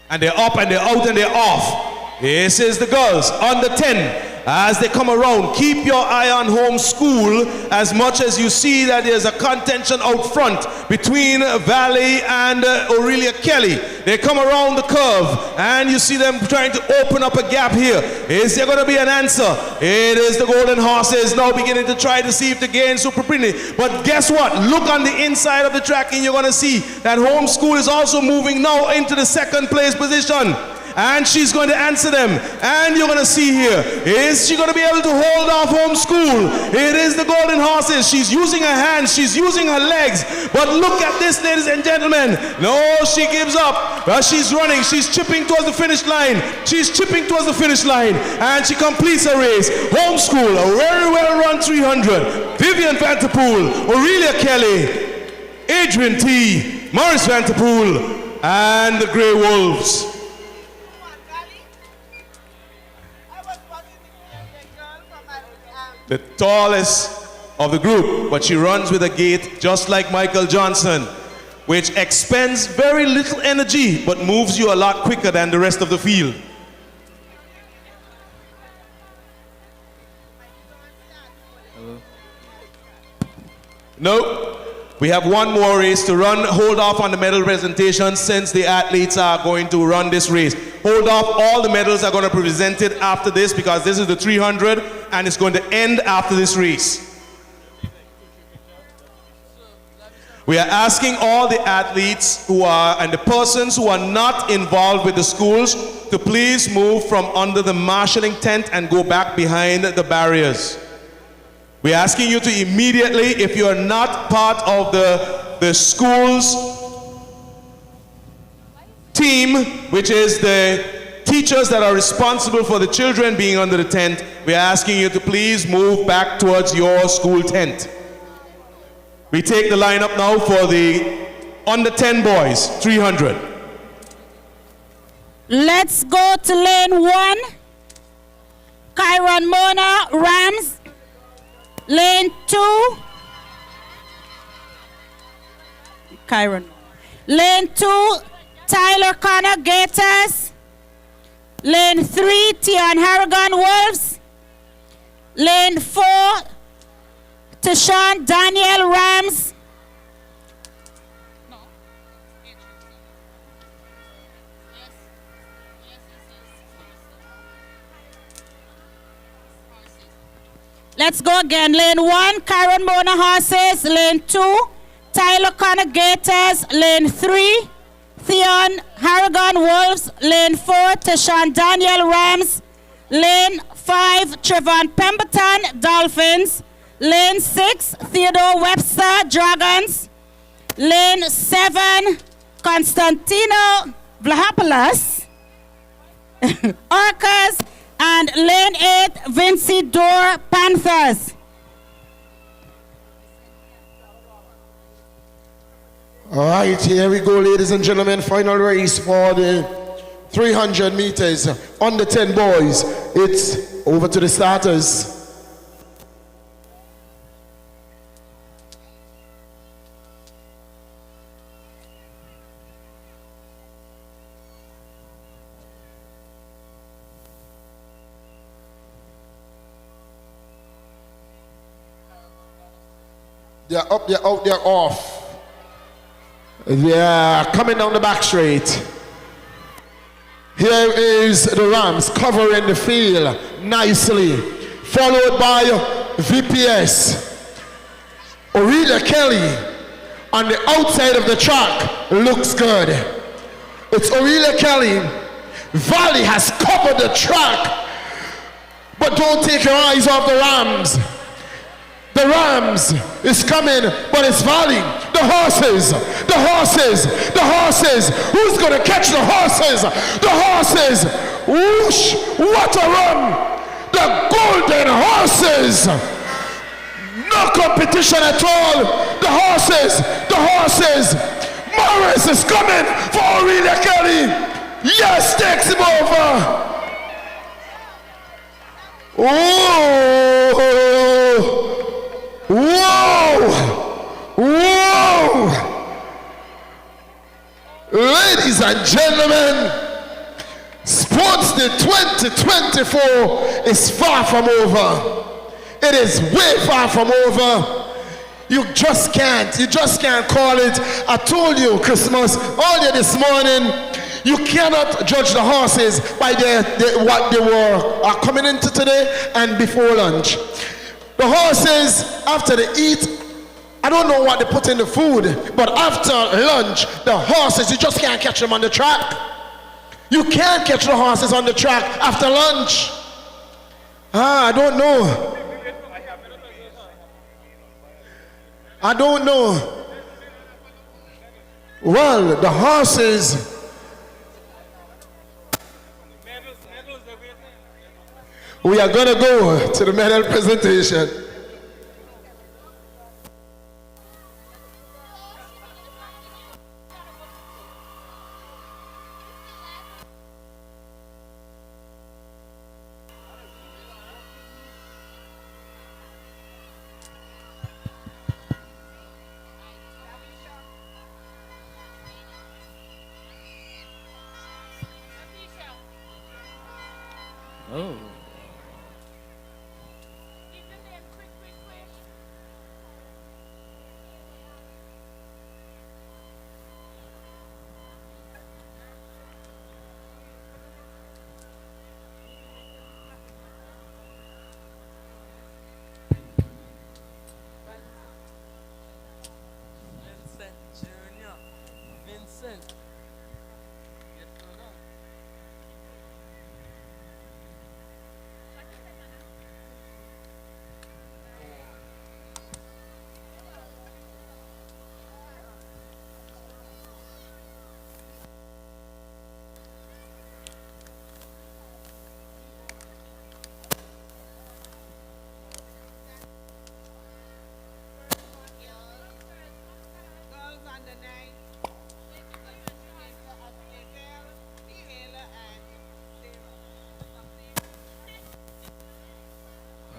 And they're up and they're out and they're off. This is the girls under 10. As they come around, keep your eye on home school as much as you see that there's a contention out front between Valley and Aurelia Kelly. They come around the curve and you see them trying to open up a gap here. Is there going to be an answer? It is the Golden Horses now beginning to try to see if they gain Super Pretty. But guess what? Look on the inside of the track and you're going to see that home school is also moving now into the second place position. And she's going to answer them. And you're going to see here, is she going to be able to hold off home school? It is the Golden Horses. She's using her hands, she's using her legs. But look at this, ladies and gentlemen. No, she gives up. But she's running, she's chipping towards the finish line. She's chipping towards the finish line. And she completes her race. Home school, a very well run 300. Vivian Vanterpool, Aurelia Kelly, Adrian T, Morris Vanterpool, and the Grey Wolves. The tallest of the group, but she runs with a gait just like Michael Johnson, which expends very little energy but moves you a lot quicker than the rest of the field. No, we have one more race to run. Hold off on the medal presentation since the athletes are going to run this race. Hold off, all the medals are going to be presented after this because this is the 300 and it's going to end after this race. We are asking all the athletes and the persons who are not involved with the schools to please move from under the marshalling tent and go back behind the barriers. We're asking you to immediately, if you are not part of the school's team, which is the teachers that are responsible for the children being under the tent, we are asking you to please move back towards your school tent. We take the lineup now for the under 10 boys, 300. Let's go to lane 1. Kyron Mona, Rams. Lane 2. Kyron. Lane 2, Tyler Connor, Gators. Lane 3, Tian Harrigan, Wolves. Lane 4, Tashawn Daniel, Rams. Let's go again. Lane 1, Kyron Mona Horses. Lane 2, Tyler Connor Gators. Lane 3, Theon Harrigan Wolves. Lane 4, Tashawn Daniel Rams. Lane 5, Trevon Pemberton Dolphins. Lane 6, Theodore Webster Dragons. Lane 7, Constantino Vlahopoulos Orcas. And lane 8, Vinci Dore Panthers. All right, here we go, ladies and gentlemen. Final race for the 300 meters. Under 10 boys. It's over to the starters. They're up, they're out, they're off. They're coming down the back straight. Here is the Rams covering the field nicely, followed by VPS. Aurelia Kelly on the outside of the track looks good. It's Aurelia Kelly. Valley has covered the track, but don't take your eyes off the Rams. The Rams is coming, but it's Valley. The horses, the horses, the horses. Who's going to catch the horses? The horses. Whoosh, what a run. The Golden Horses. No competition at all. The horses. Morris is coming for Aurelia Kelly. Yes, takes him over. Whoa! Ladies and gentlemen, Sports Day 2024 is far from over. It is way far from over. You just can't call it. I told you Christmas earlier this morning, you cannot judge the horses by what they were coming into today and before lunch. The horses, after they eat, I don't know what they put in the food, but after lunch, the horses, you just can't catch them on the track. You can't catch the horses on the track after lunch. I don't know. Well, the horses. We are going to go to the medal presentation. Oh. Vincent.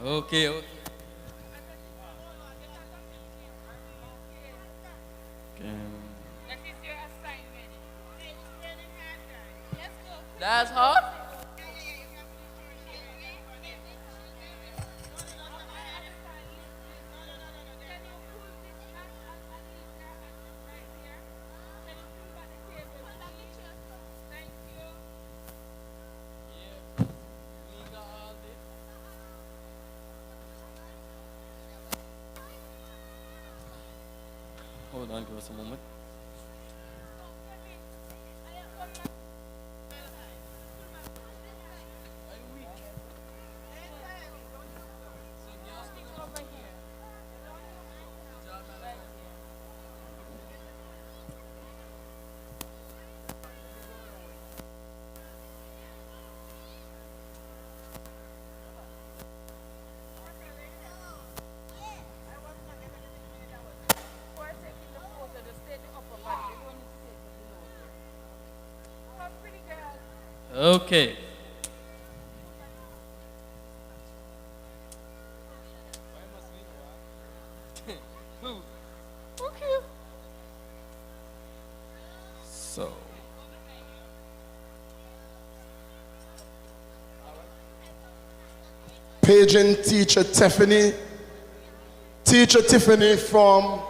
Okay. That's hot. Hold on, give us a moment. Okay. Okay. So. Paging teacher Tiffany. Teacher Tiffany from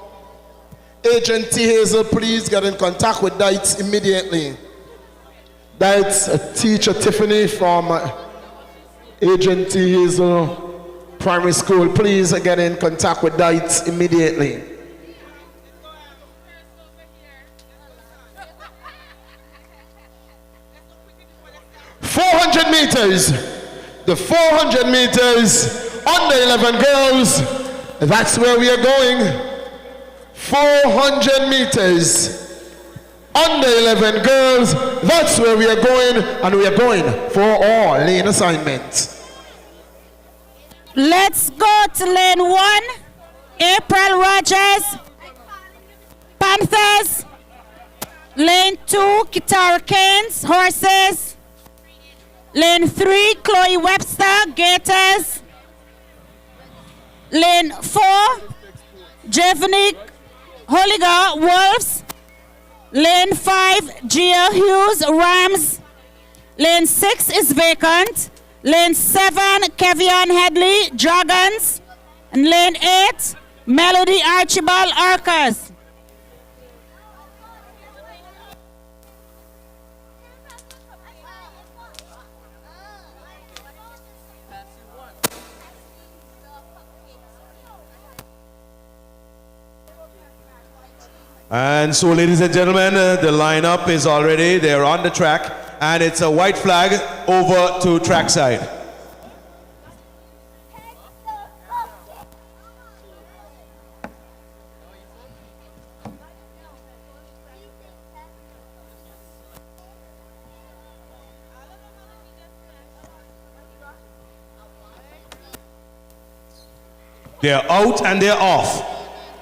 Agent T. Hazel, please get in contact with Dites immediately. That's teacher Tiffany from Agent T. Hazel Primary School. Please get in contact with Dites immediately. $400 meters. The 400 meters under 11 girls. That's where we are going. 400 meters. Under 11 girls, that's where we are going, and we are going for all lane assignments. Let's go to lane 1. April Rogers, Panthers. Lane 2, Kitara Canes, Horses. Lane 3, Chloe Webster, Gators. Lane 4, Jevnik Holiga, Wolves. Lane 5, Gia Hughes, Rams. Lane 6 is vacant. Lane 7, Kevion Headley, Dragons. And lane 8, Melody Archibald, Orcas. And so, ladies and gentlemen, the lineup is already, they're on the track, and it's a white flag over to trackside. They're out and they're off.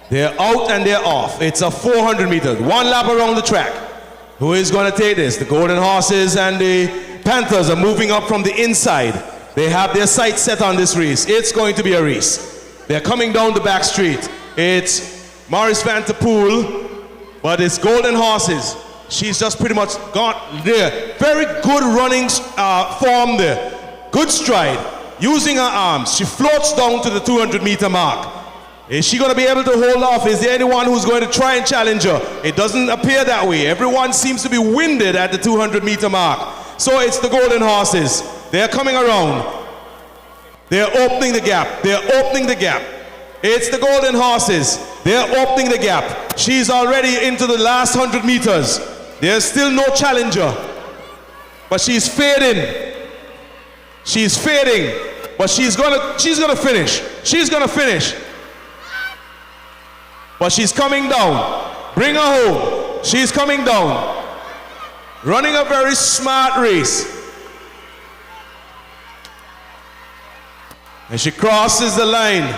They're out and they're off. It's a 400 meters, one lap around the track. Who is going to take this? The Golden Horses and the Panthers are moving up from the inside. They have their sights set on this race. It's going to be a race. They're coming down the back street. It's Maurice Van der Poel, but it's Golden Horses. She's just pretty much got there. Very good running form there. Good stride. Using her arms, she floats down to the 200-meter mark. Is she going to be able to hold off? Is there anyone who's going to try and challenge her? It doesn't appear that way. Everyone seems to be winded at the 200-meter mark. So it's the Golden Horses. They're coming around. They're opening the gap. They're opening the gap. It's the Golden Horses. They're opening the gap. She's already into the last 100 meters. There's still no challenger. But she's fading. She's fading. But she's gonna finish. She's gonna finish. But she's coming down. Bring her home. She's coming down. Running a very smart race. And she crosses the line.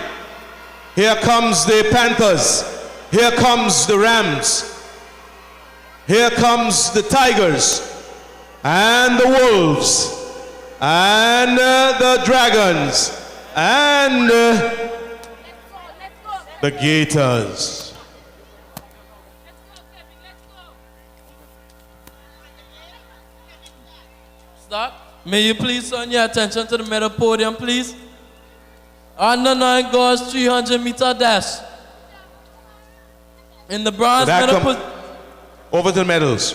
Here comes the Panthers. Here comes the Rams. Here comes the Tigers. And the Wolves. And the Dragons. And the Gators. Start. May you please turn your attention to the medal podium, please. Under 9 girls 300-meter dash. In the bronze medal over to the medals.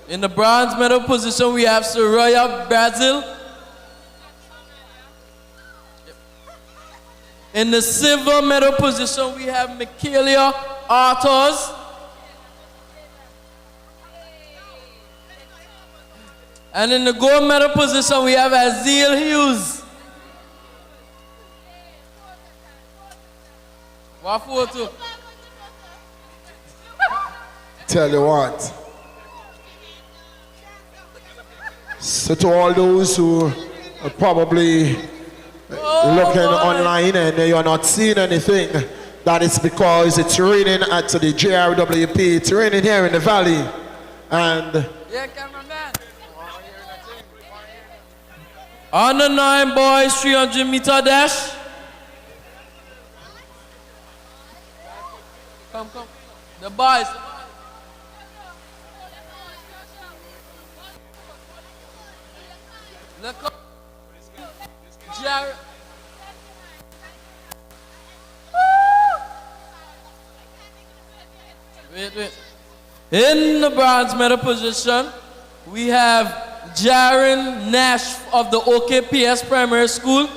In the bronze medal position, we have Soraya Brazil. In the silver medal position, we have Michaela Arthurs. And in the gold medal position, we have Azil Hughes. What photo? Tell you what. So to all those who are probably looking online and you're not seeing anything, that is because it's raining at the JRWP. It's raining here in the valley. And under 9 boys 300-meter dash. Come. The boys. Look up. Jared. Wait. In the bronze medal position, we have Jaren Nash of the OKPS Primary School.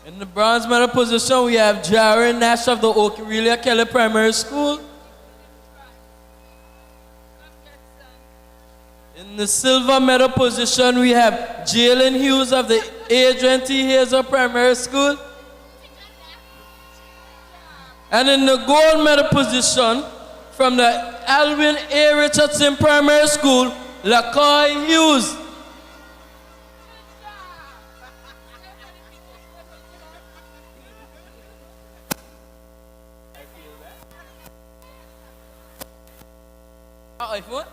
In the bronze medal position, we have Jaren Nash of the Okerelia Kelly Primary School. In the silver medal position, we have Jalen Hughes of the Adrian T. Hazel Primary School. And in the gold medal position, from the Alvin A. Richardson Primary School, LaCoy Hughes. iPhone?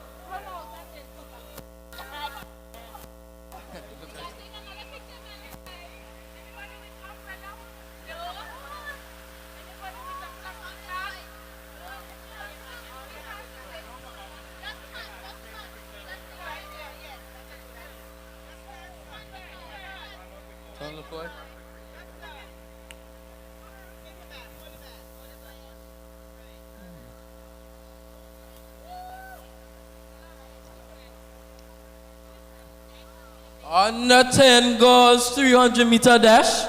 Under 10 goes 300-meter dash.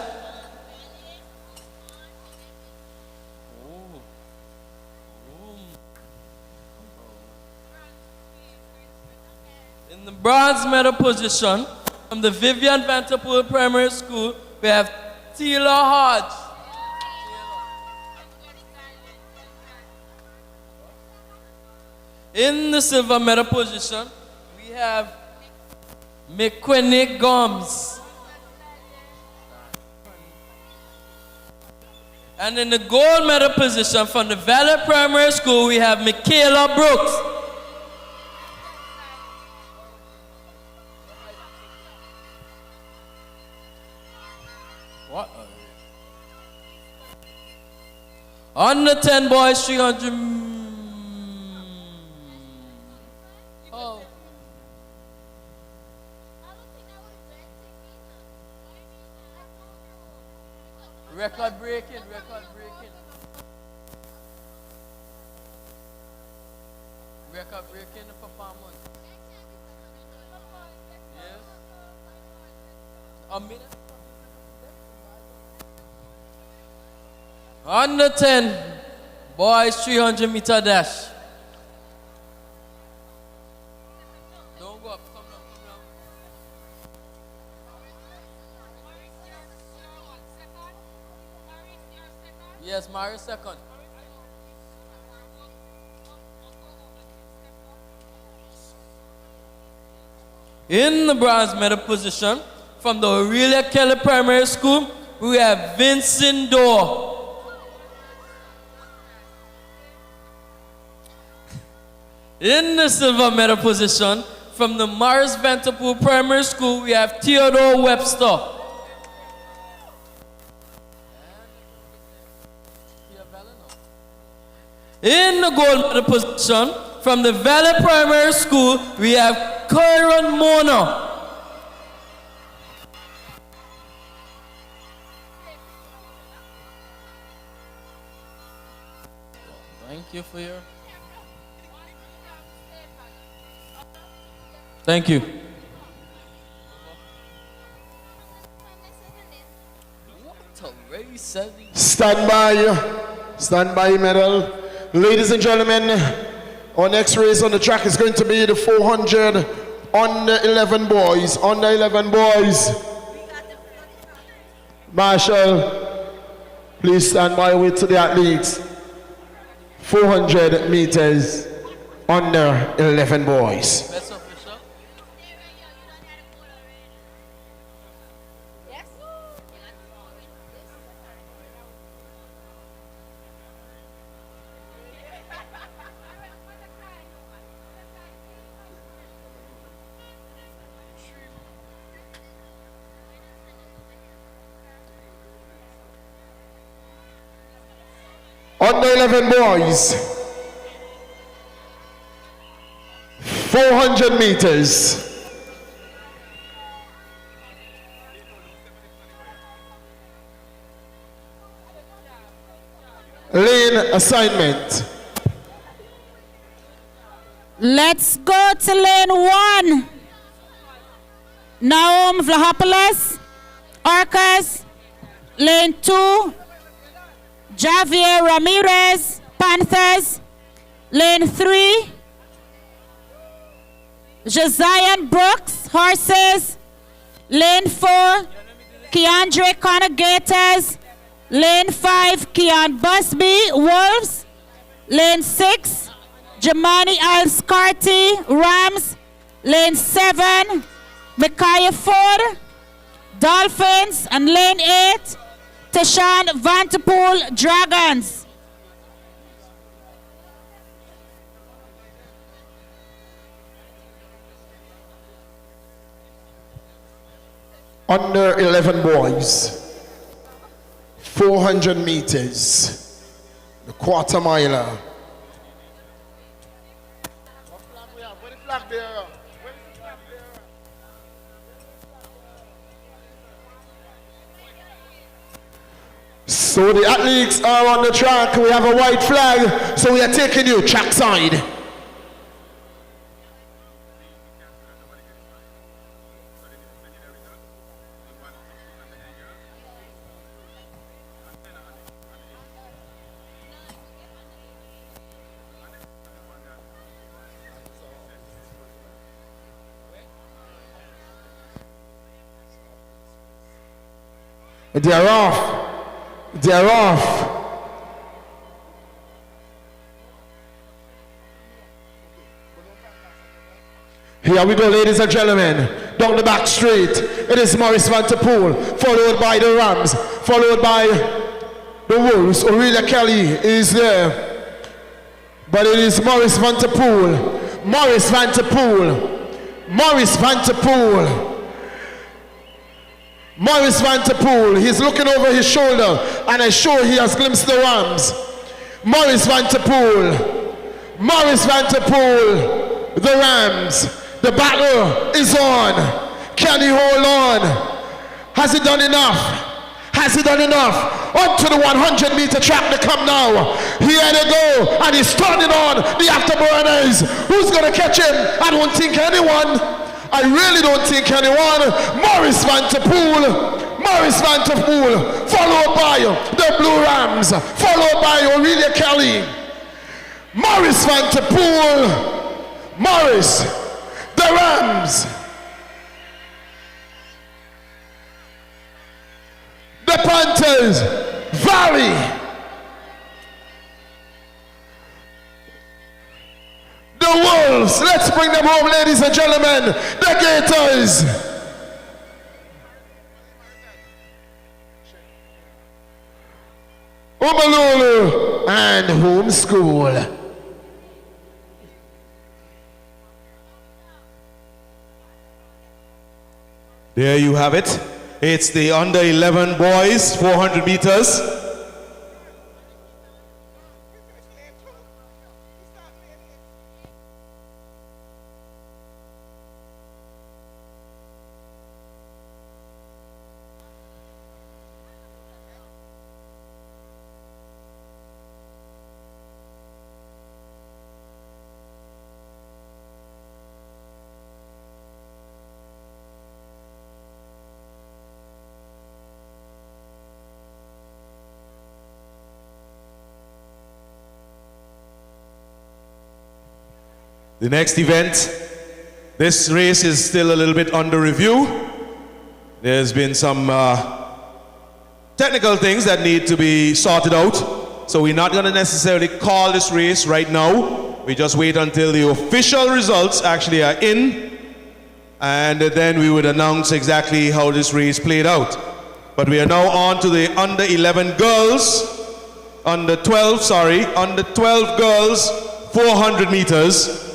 In the bronze medal position, from the Vivian Vanderpool Primary School, we have Taylor Hodge. In the silver medal position, we have McQuinney Gomes. And in the gold medal position from the Valley Primary School, we have Michaela Brooks. What? Under 10 boys, 300. Record breaking. Record breaking the performance. Yes. A minute. Under 10, boys 300-meter dash. Don't go up, come down. Yes, Mario second. In the bronze medal position, from the Aurelia Kelly Primary School, we have Vincent Dorr. In the silver medal position, from the Morris Vanderpool Primary School, we have Theodore Webster. In the gold medal position, from the Valley Primary School, we have Kyron Mona. Thank you for your... Thank you. What a race. Stand by medal. Ladies and gentlemen, our next race on the track is going to be the 400 under 11 boys. Under 11 boys. Marshall, please stand by with to the athletes. 400 meters under 11 boys. Under 11 boys, 400 meters. Lane assignment. Let's go to lane 1. Naum Vlahopoulos, Orcas. Lane 2. Javier Ramirez, Panthers. Lane 3. Josiah Brooks, horses. Lane 4, Keandre Connor Gators. Lane 5, Keon Busby, Wolves. Lane 6, Jamani Alscarty, Rams. Lane 7, Micaiah Ford, Dolphins. And lane 8, Tashawn Vanterpool, Dragons. Under 11 boys, 400 meters, the quarter miler. So the athletes are on the track. We have a white flag, so we are taking you track side. They're off. They're off. Here we go, ladies and gentlemen. Down the back straight, it is Morris Vanterpool, followed by the Rams, followed by the Wolves. Aurelia Kelly is there. But it is Morris Vanterpool. Morris Vanterpool. Morris Vanterpool. Morris Vanterpool, he's looking over his shoulder, and I'm sure he has glimpsed the Rams. Morris Vanterpool, Morris Vanterpool, the Rams. The battle is on. Can he hold on? Has he done enough? Has he done enough? On to the 100-meter track to come now. Here they go, and he's turning on the afterburners. Who's going to catch him? I don't think anyone. I really don't think anyone. Morris Vanterpool. Morris Vanterpool, followed by the Blue Rams, followed by Aurelia Kelly. Morris Vanterpool. Morris, the Rams. The Panthers, Valley. The Wolves, let's bring them home, ladies and gentlemen. The Gators. Umalulu and Homeschool. There you have it. It's the under 11 boys, 400 meters. The next event, this race is still a little bit under review. There's been some technical things that need to be sorted out. So we're not going to necessarily call this race right now. We just wait until the official results actually are in. And then we would announce exactly how this race played out. But we are now on to the under 11 girls. Under 12 girls, 400 meters.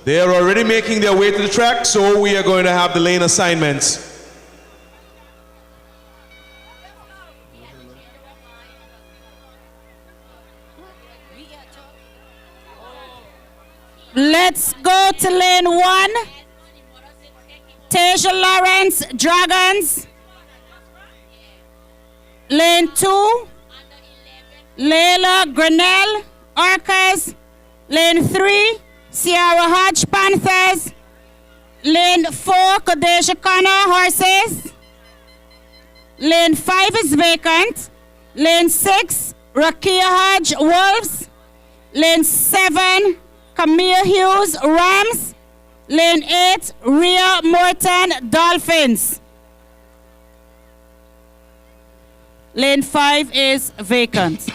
They are already making their way to the track, so we are going to have the lane assignments. Let's go to lane 1. Tasia Lawrence, Dragons. Lane 2, Layla Grinnell, Orcas. Lane 3, Sierra Hodge, Panthers. Lane 4, Kodesha Connor, Horses. Lane 5 is vacant. Lane 6, Rakia Hodge, Wolves. Lane 7, Camille Hughes, Rams. Lane 8, Rhea Morton Dolphins. Lane 5 is vacant.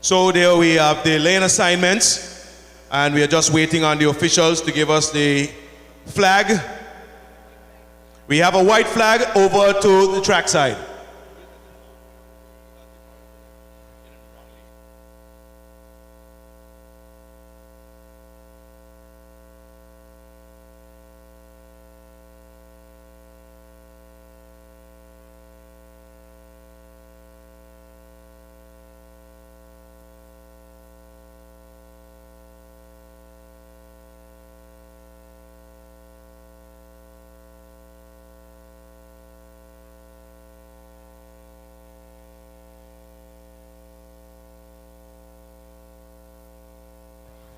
So there we have the lane assignments, and we are just waiting on the officials to give us the flag. We have a white flag over to the track side.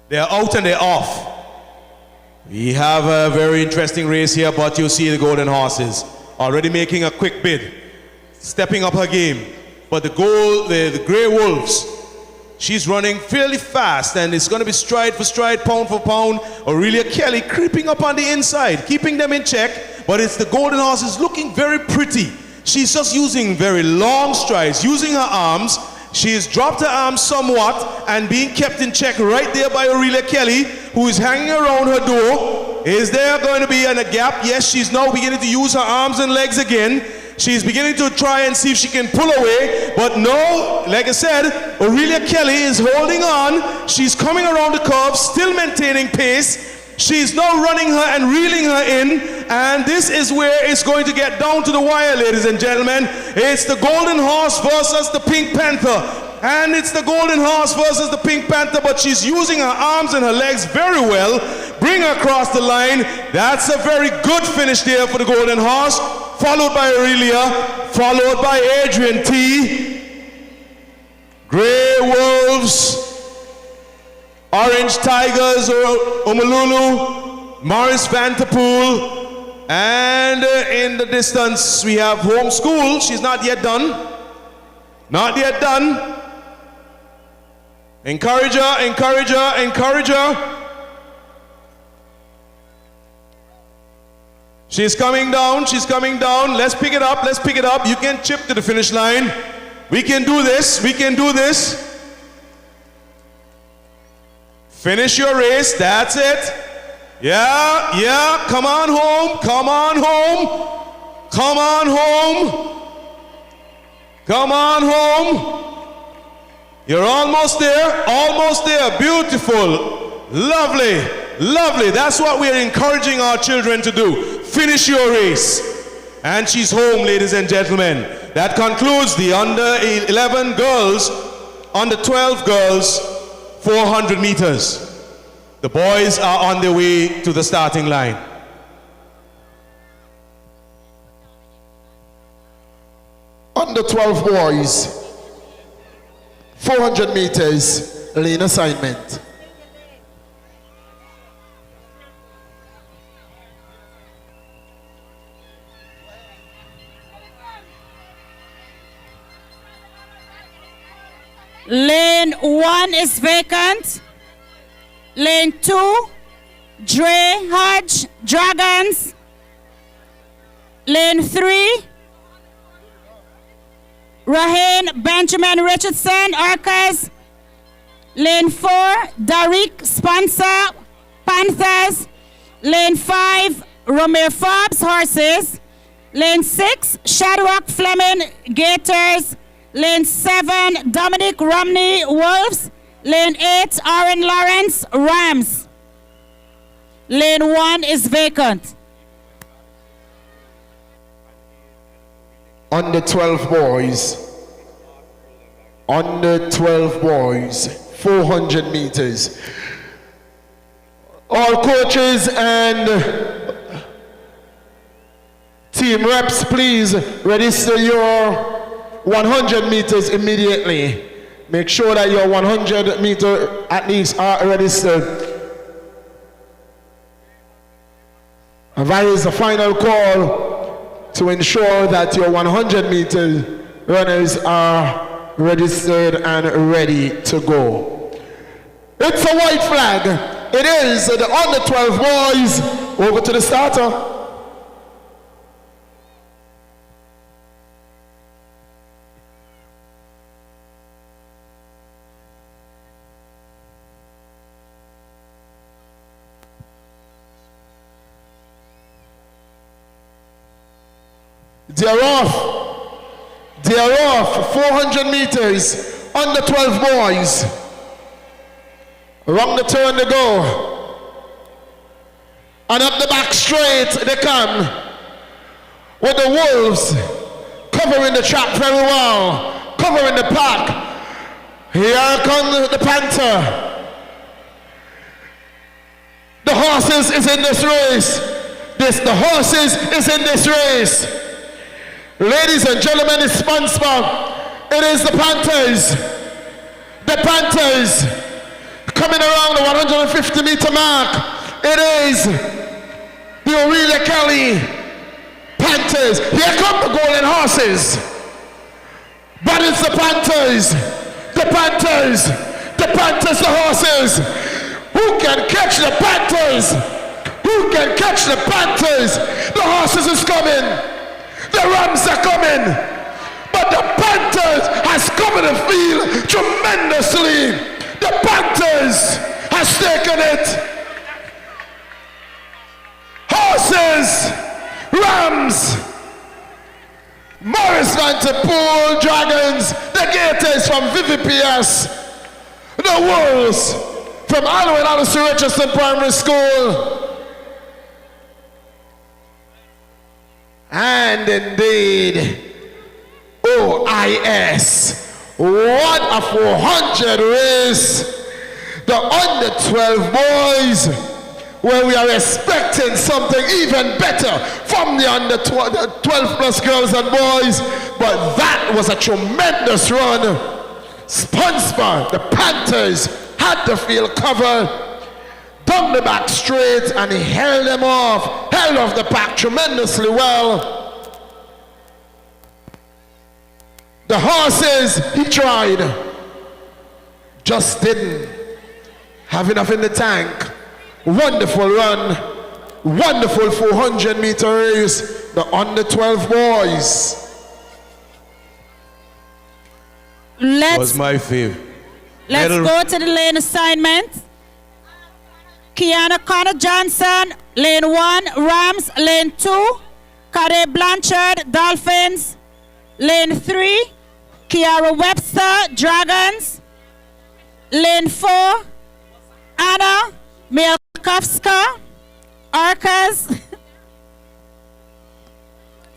They're out and they're off. We have a very interesting race here, but you see the Golden Horses already making a quick bid, stepping up her game. But the Grey Wolves, she's running fairly fast, and it's going to be stride for stride, pound for pound. Aurelia Kelly creeping up on the inside, keeping them in check, but it's the Golden Horses looking very pretty. She's just using very long strides, using her arms. She has dropped her arms somewhat and being kept in check right there by Aurelia Kelly, who is hanging around her door. Is there going to be a gap? Yes, she's now beginning to use her arms and legs again. She's beginning to try and see if she can pull away, but no, like I said, Aurelia Kelly is holding on. She's coming around the curve, still maintaining pace. She's now running her and reeling her in, and this is where it's going to get down to the wire, ladies and gentlemen. It's the Golden Horse versus the Pink Panther, and it's the Golden Horse versus the Pink Panther, but she's using her arms and her legs very well. Bring her across the line. That's a very good finish there for the Golden Horse, followed by Aurelia, followed by Adrian T. Grey Wolves, Orange Tigers, Omalulu, Morris Vanterpool, and in the distance we have Home School. She's not yet done. Not yet done. Encourage her, encourage her, encourage her. She's coming down, she's coming down. Let's pick it up, let's pick it up. You can chip to the finish line. We can do this, we can do this. Finish your race, that's it. Yeah, yeah, come on home, come on home. Come on home. Come on home. You're almost there, beautiful, lovely, lovely. That's what we're encouraging our children to do. Finish your race. And she's home, ladies and gentlemen. That concludes the under 11 girls, under 12 girls, 400 meters. The boys are on their way to the starting line. Under 12 boys, 400 meters, lane assignment. Lane 1 is vacant. Lane 2, Dre Hodge Dragons. Lane 3, Rahane Benjamin Richardson Orcas. Lane 4, Darik Sponsor Panthers. Lane 5, Romeo Forbes Horses. Lane 6, Shadwalk Fleming Gators. Lane 7, Dominic Romney Wolves. Lane 8, Aaron Lawrence Rams. Lane 1 is vacant. Under 12 boys, under 12 boys, 400 meters. All coaches and team reps, please register your 100 meters immediately. Make sure that your 100 meter at least are registered. And that is the final call to ensure that your 100 meter runners are registered and ready to go. It's a white flag. it is the under 12 boys. Over to the starter. They're off 400 meters, under 12 boys. Around the turn they go. And up the back straight they come. With the wolves covering the track very well, covering the pack. Here comes the panther. The horses is in this race. The horses is in this race. Ladies and gentlemen, it's sponsor. It is the Panthers. The Panthers coming around the 150 meter mark. It is the Aurelia Kelly Panthers. Here come the golden horses. But it's the Panthers. The Panthers. The Panthers, the horses. Who can catch the Panthers? Who can catch the Panthers? The horses is coming. The Rams are coming, but the Panthers has covered the field tremendously. The Panthers has taken it. Horses, Rams, Morris Vanderpool, Dragons, the Gators from VVPS, the Wolves from Alwyn Allison Richardson Primary School. And indeed, OIS, what a 400 race. The under 12 boys, where we are expecting something even better from the under 12 plus girls and boys. But that was a tremendous run. Sponsored, the Panthers had the field covered. Down the back straight, and he held them off, held off the pack tremendously well. The horses, he tried, just didn't have enough in the tank. Wonderful run, wonderful 400 meter race, the under 12 boys. That was my favorite. Let's go to the lane assignment. Kiana Connor Johnson, lane 1, Rams, lane 2, Kade Blanchard, Dolphins, lane 3, Kiara Webster, Dragons, lane 4, Anna Mielkowska, Arcas,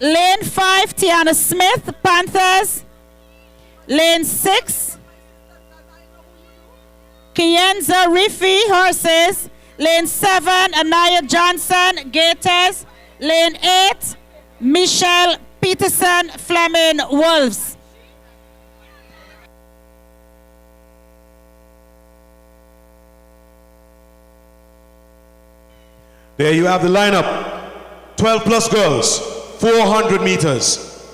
lane 5, Tiana Smith, Panthers, lane 6, Kienza Riffy, Horses, lane 7, Anaya Johnson, Gators. Lane 8, Michelle Peterson, Fleming, Wolves. There you have the lineup. 12 plus girls, 400 meters.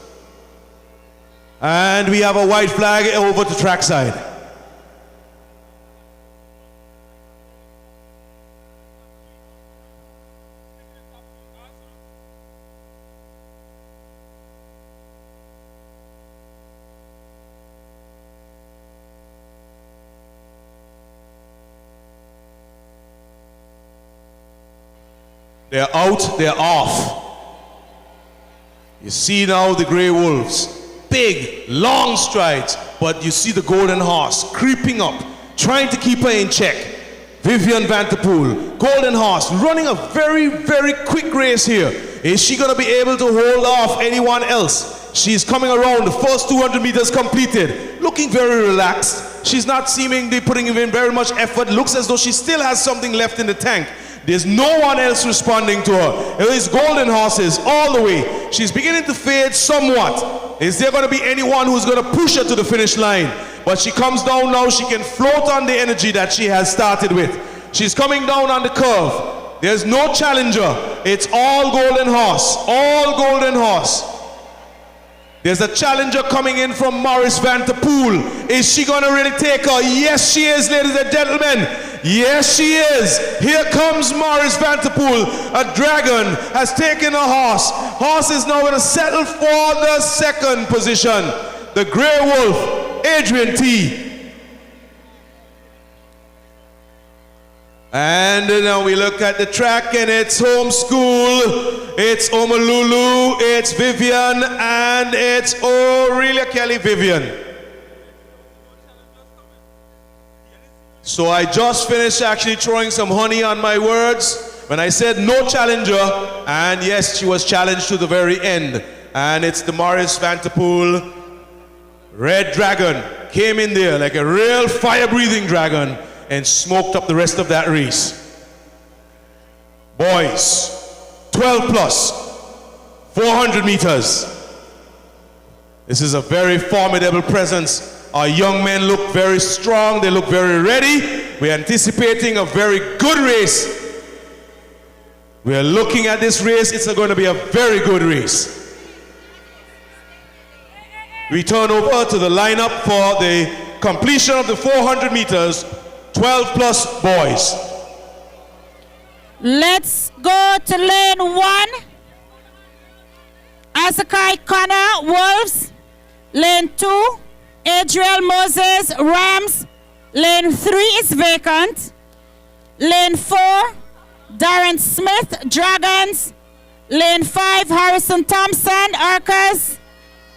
And we have a white flag over to trackside. They're out, they're off. You see now the Grey Wolves. Big, long strides, but you see the Golden Horse creeping up, trying to keep her in check. Vivian Vanderpool, Golden Horse, running a very, very quick race here. Is she going to be able to hold off anyone else? She's coming around, the first 200 meters completed, looking very relaxed. She's not seemingly putting in very much effort. Looks as though she still has something left in the tank. There's no one else responding to her. It is Golden Horses all the way. She's beginning to fade somewhat. Is there going to be anyone who's going to push her to the finish line? But she comes down now. She can float on the energy that she has started with. She's coming down on the curve. There's no challenger. It's all Golden Horse. All Golden Horse. There's a challenger coming in from Morris Vanterpool. Is she going to really take her? Yes, she is, ladies and gentlemen. Yes, she is. Here comes Morris Vanterpool. A dragon has taken a horse. Horse is now going to settle for the second position. The Grey Wolf, Adrian T. And now we look at the track, and it's Homeschool, it's Omalulu, it's Vivian, and it's Aurelia Kelly Vivian. So I just finished actually throwing some honey on my words when I said no challenger, and yes, she was challenged to the very end. And it's the Morris Vanterpool Red Dragon. Came in there like a real fire-breathing dragon and smoked up the rest of that race. Boys, 12 plus, 400 meters. This is a very formidable presence. Our young men look very strong, they look very ready. We're anticipating a very good race. We're looking at this race, it's going to be a very good race. We turn over to the lineup for the completion of the 400 meters, 12 plus boys. Let's go to lane 1. Asakai Connor, Wolves. Lane 2, Adriel Moses, Rams. Lane 3 is vacant. Lane 4, Darren Smith, Dragons. Lane 5, Harrison Thompson, Arcas.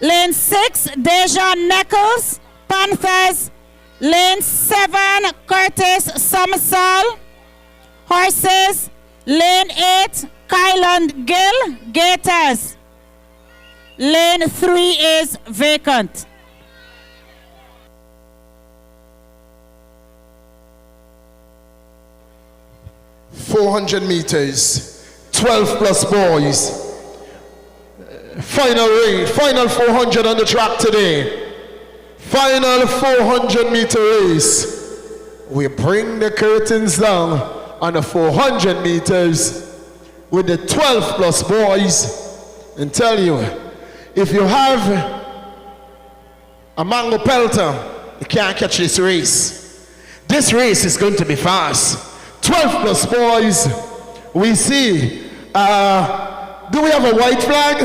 Lane 6, Dejan Nichols, Panthers. Lane 7, Curtis Somersall, Horses. Lane 8, Kylan Gill, Gators. Lane 3 is vacant. $400 meters, 12 plus boys. Final race, final 400 on the track today. Final 400 meter race. We bring the curtains down on the 400 meters with the 12 plus boys and tell you, if you have a mango pelter, you can't catch this race. This race is going to be fast. 12 plus boys. We see, do we have a white flag?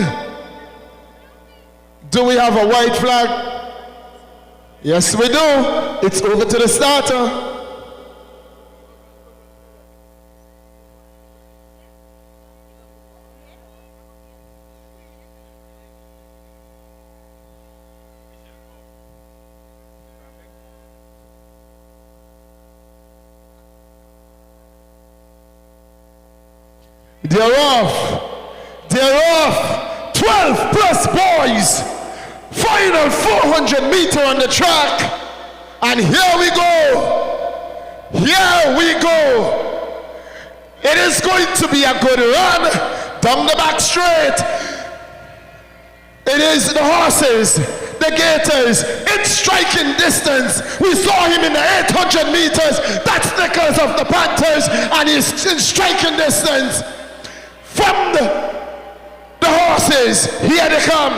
Do we have a white flag? Yes, we do. It's over to the starter. They're off. They're off. 12 plus boys. Final 400 meter on the track. And here we go. Here we go. It is going to be a good run down the back straight. It is the horses, the Gators, in striking distance. We saw him in the 800 meters. That's Nichols of the Panthers, and he's in striking distance. From the horses, here they come.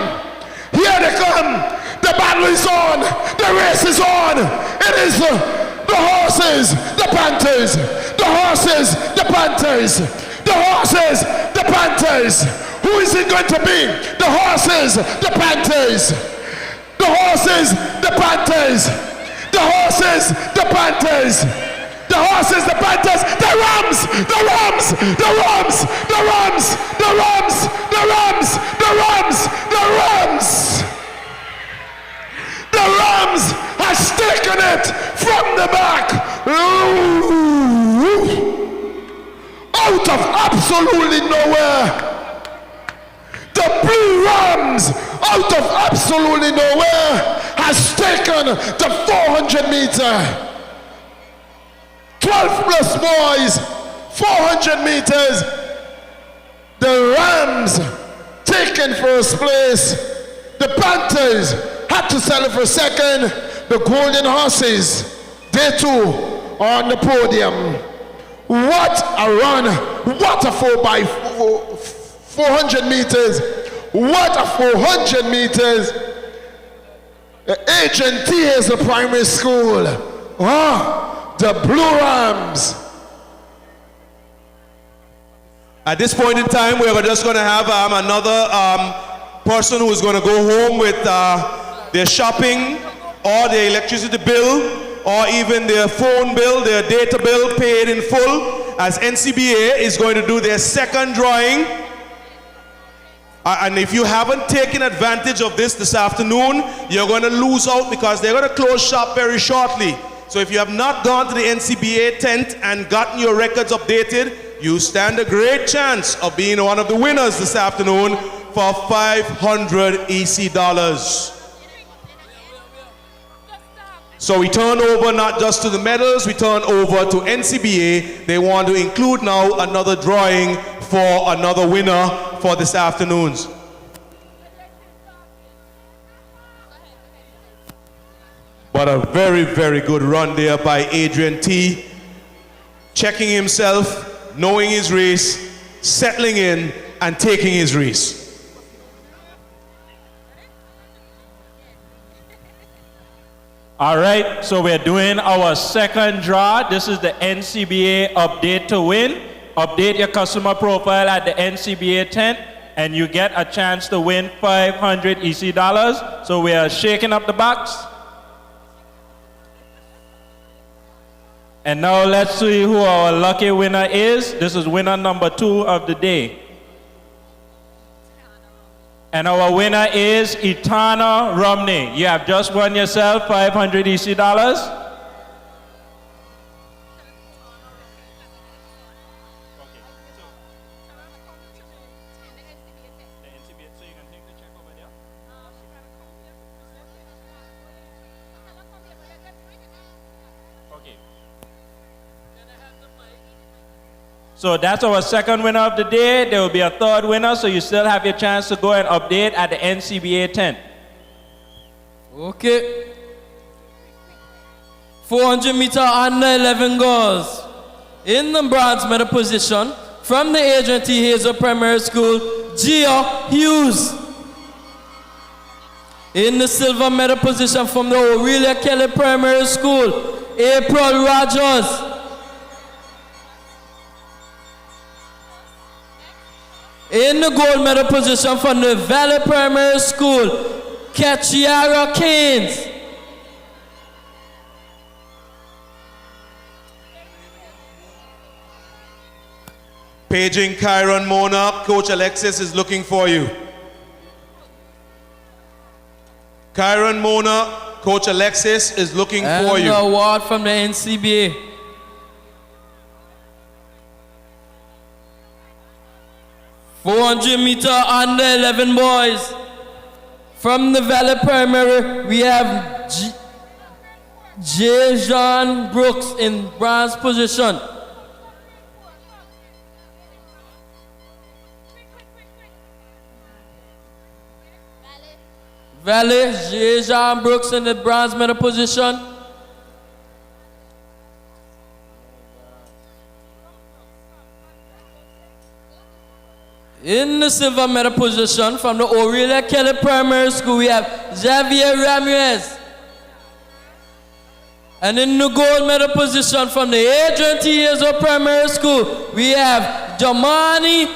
Here they come. The battle is on. The race is on. It is the horses, the Panthers. The horses, the Panthers. The horses, the Panthers. Who is it going to be? The horses, the Panthers. The horses, the Panthers. The horses, the Panthers. The horses, the Panthers, the Rams, the Rams, the Rams, the Rams, the Rams, the Rams, the Rams, the Rams. The Rams has taken it from the back. Out of absolutely nowhere. The Blue Rams, out of absolutely nowhere, has taken the 400 meter. 12 plus boys, 400 meters. The Rams taken first place. The Panthers had to settle for second. The Golden Horses, they too are on the podium. What a run. What a 4x400 meters. What a 400 meters. Agent T is the primary school. The Blue Rams. At this point in time, we're just going to have another person who's going to go home with their shopping or their electricity bill or even their phone bill, their data bill paid in full, as NCBA is going to do their second drawing. And if you haven't taken advantage of this afternoon, you're going to lose out because they're going to close shop very shortly. So if you have not gone to the NCBA tent and gotten your records updated, you stand a great chance of being one of the winners this afternoon for $500 EC dollars. So we turn over not just to the medals, we turn over to NCBA. They want to include now another drawing for another winner for this afternoon's. But a very, very good run there by Adrian T. Checking himself, knowing his race, settling in, and taking his race. All right, so we're doing our second draw. This is the NCBA update to win. Update your customer profile at the NCBA tent, and you get a chance to win $500 EC dollars. So we are shaking up the box. And now let's see who our lucky winner is. This is winner number 2 of the day. And our winner is Etana Romney. You have just won yourself $500 EC dollars. So that's our second winner of the day. There will be a third winner, so you still have your chance to go and update at the NCBA tent. Okay. 400 meter under 11 girls. In the bronze medal position, from the Adrian T. Hazel Primary School, Gia Hughes. In the silver medal position from the Aurelia Kelly Primary School, April Rogers. In the gold medal position from the Valley Primary School, Kachiara Keynes. Paging Kyron Mona, Coach Alexis is looking for you. Kyron Mona, Coach Alexis is looking for you. And the award from the NCBA. $400 meter under 11 boys. From the Valley Primary, we have Jean Brooks in bronze position. Valley, Jean Brooks in the bronze medal position. In the silver medal position from the Aurelia Kelly Primary School, we have Xavier Ramirez. And in the gold medal position from the Adrian T. Hazel Primary School, we have Jamani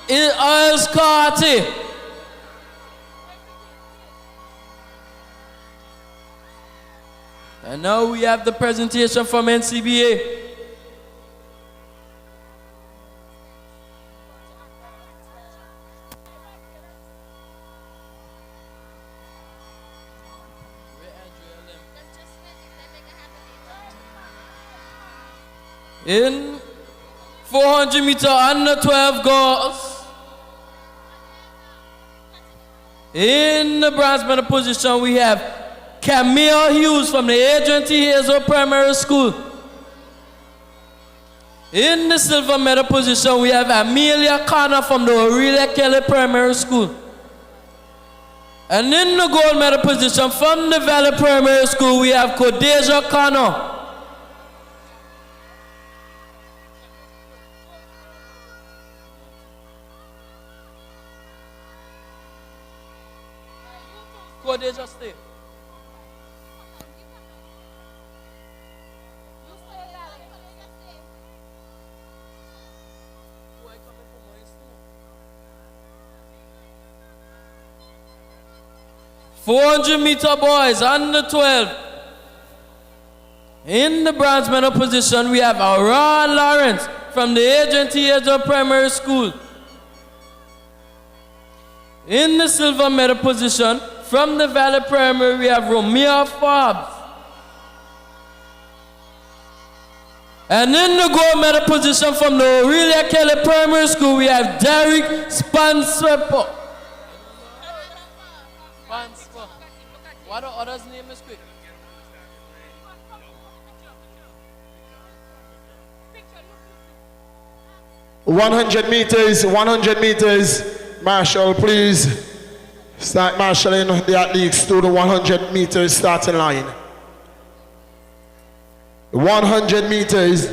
Iscarty. And now we have the presentation from NCBA. In 400 meter under 12 girls. In the bronze medal position, we have Camille Hughes from the Adrian T. Hazel Primary School. In the silver medal position, we have Amelia Connor from the Aurelia Kelly Primary School. And in the gold medal position from the Valley Primary School, we have Kodeja Connor. they just stay? ...400-meter boys, under 12. In the bronze medal position, we have Aaron Lawrence from the Agency Hazel Primary School. In the silver medal position, from the Valley Primary, we have Romeo Forbes. And in the gold medal position from the Aurelia Kelly Primary School, we have Derek Spanswepo. What the other's name is quick? 100 meters. Marshall, please start marshalling the athletes to the 100 meters starting line. 100 meters,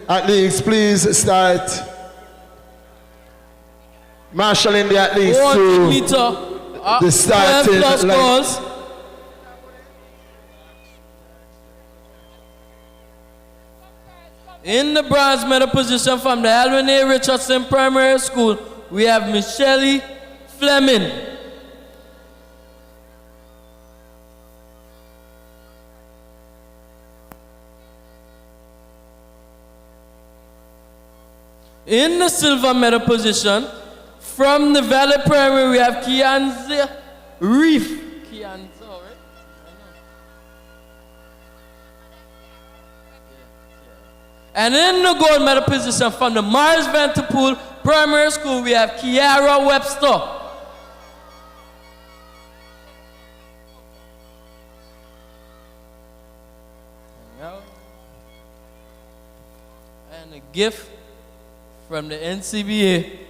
athletes, please start marshalling the athletes to the starting line. In the bronze medal position from the Alvin A. Richardson Primary School, we have Michelle Fleming. In the silver medal position, from the Valley Primary, we have Kianza Reef. And in the gold medal position from the Mars Vanderpool Primary School, we have Kiara Webster. And a gift from the NCBA.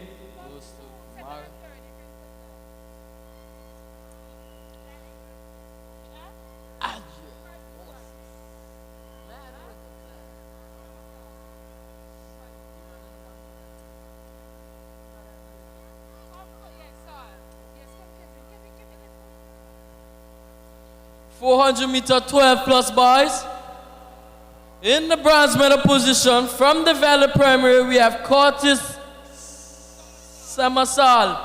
...400-meter 12-plus boys. In the bronze medal position, from the Valley Primary, we have Curtis Samasal.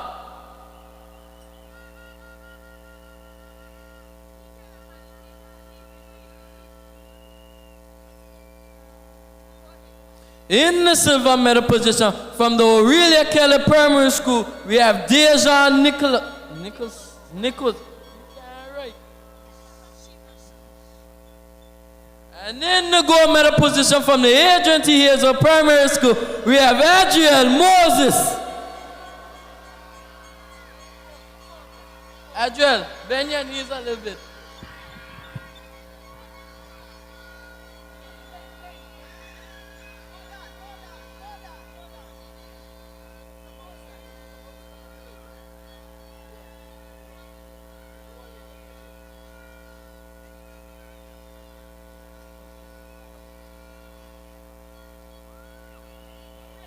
In the silver medal position, from the Aurelia Kelly Primary School, we have Dejan Nichols. And in the gold medal position from the Agency Hazel Primary School, we have Adriel Moses. Adriel, bend your knees a little bit.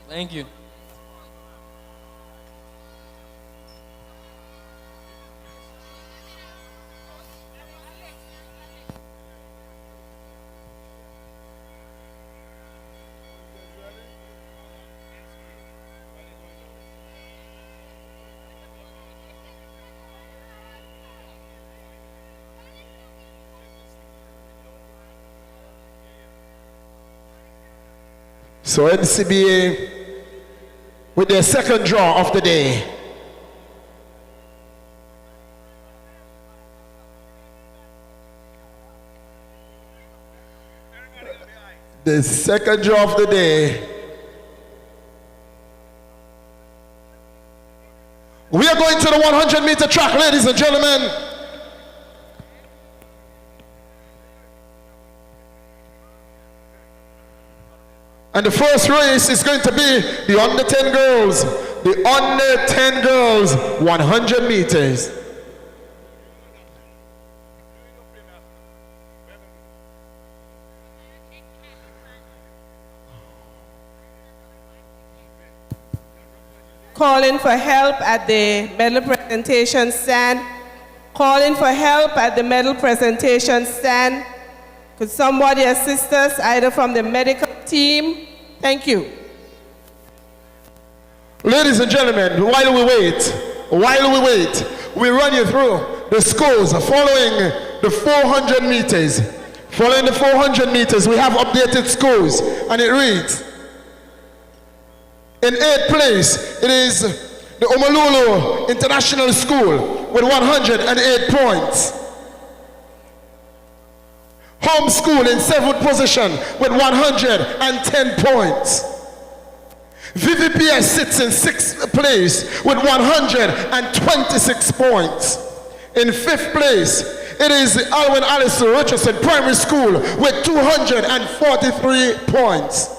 Thank you. So NCBA with their second draw of the day. The second draw of the day. We are going to the 100-meter track, ladies and gentlemen. And the first race is going to be the under 10 girls. The under 10 girls, 100 meters. Calling for help at the medal presentation stand. calling for help at the medal presentation stand. Could somebody assist us, either from the medical team? Thank you. Ladies and gentlemen, while we wait, we run you through the scores following the 400 meters. Following the 400 meters, we have updated scores, and it reads, in 8th place, it is the Omololo International School with 108 points. Home School in 7th position with 110 points. VVPS sits in 6th place with 126 points. In 5th place, it is the Alwyn Allison Richardson Primary School with 243 points.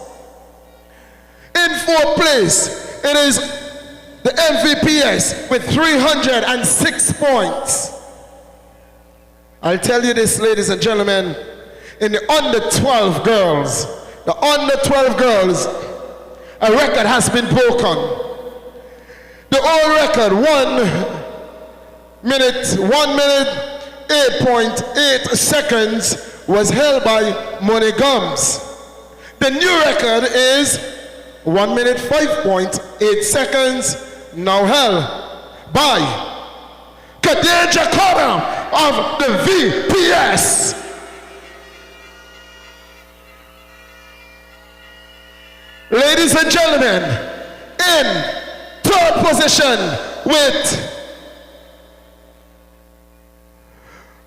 In 4th place, it is the MVPS with 306 points. I'll tell you this, ladies and gentlemen, in the under 12 girls, a record has been broken. The old record, 1 minute 8.8 seconds, was held by Money Gums. The new record is 1 minute 5.8 seconds, now held by Kadeja Connor of the VPS. Ladies and gentlemen, in 3rd position with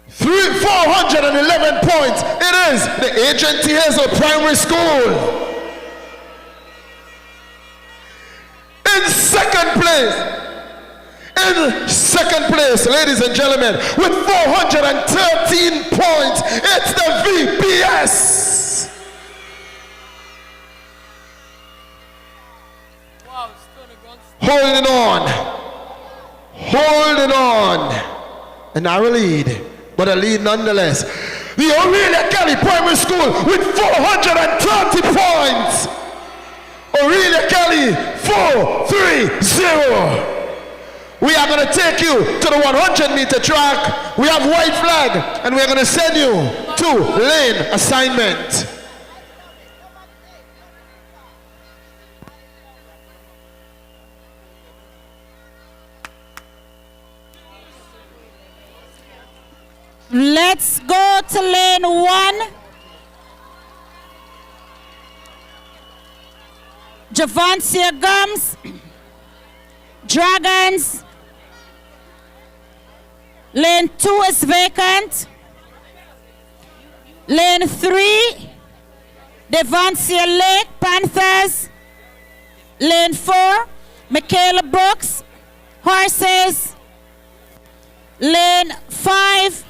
411 points, it is the Agent Hazel Primary School. In second place, ladies and gentlemen, with 413 points, it's the VPS. Holding on. A narrow lead, but a lead nonetheless. The Aurelia Kelly Primary School with 430 points. Aurelia Kelly 430. We are going to take you to the 100-meter track. We have white flag, and we're going to send you to lane assignment. Let's go to lane 1. Javancia Gums, Dragons. Lane 2 is vacant. Lane 3, Devancia Lake, Panthers. Lane 4, Michaela Brooks, Horses. Lane 5,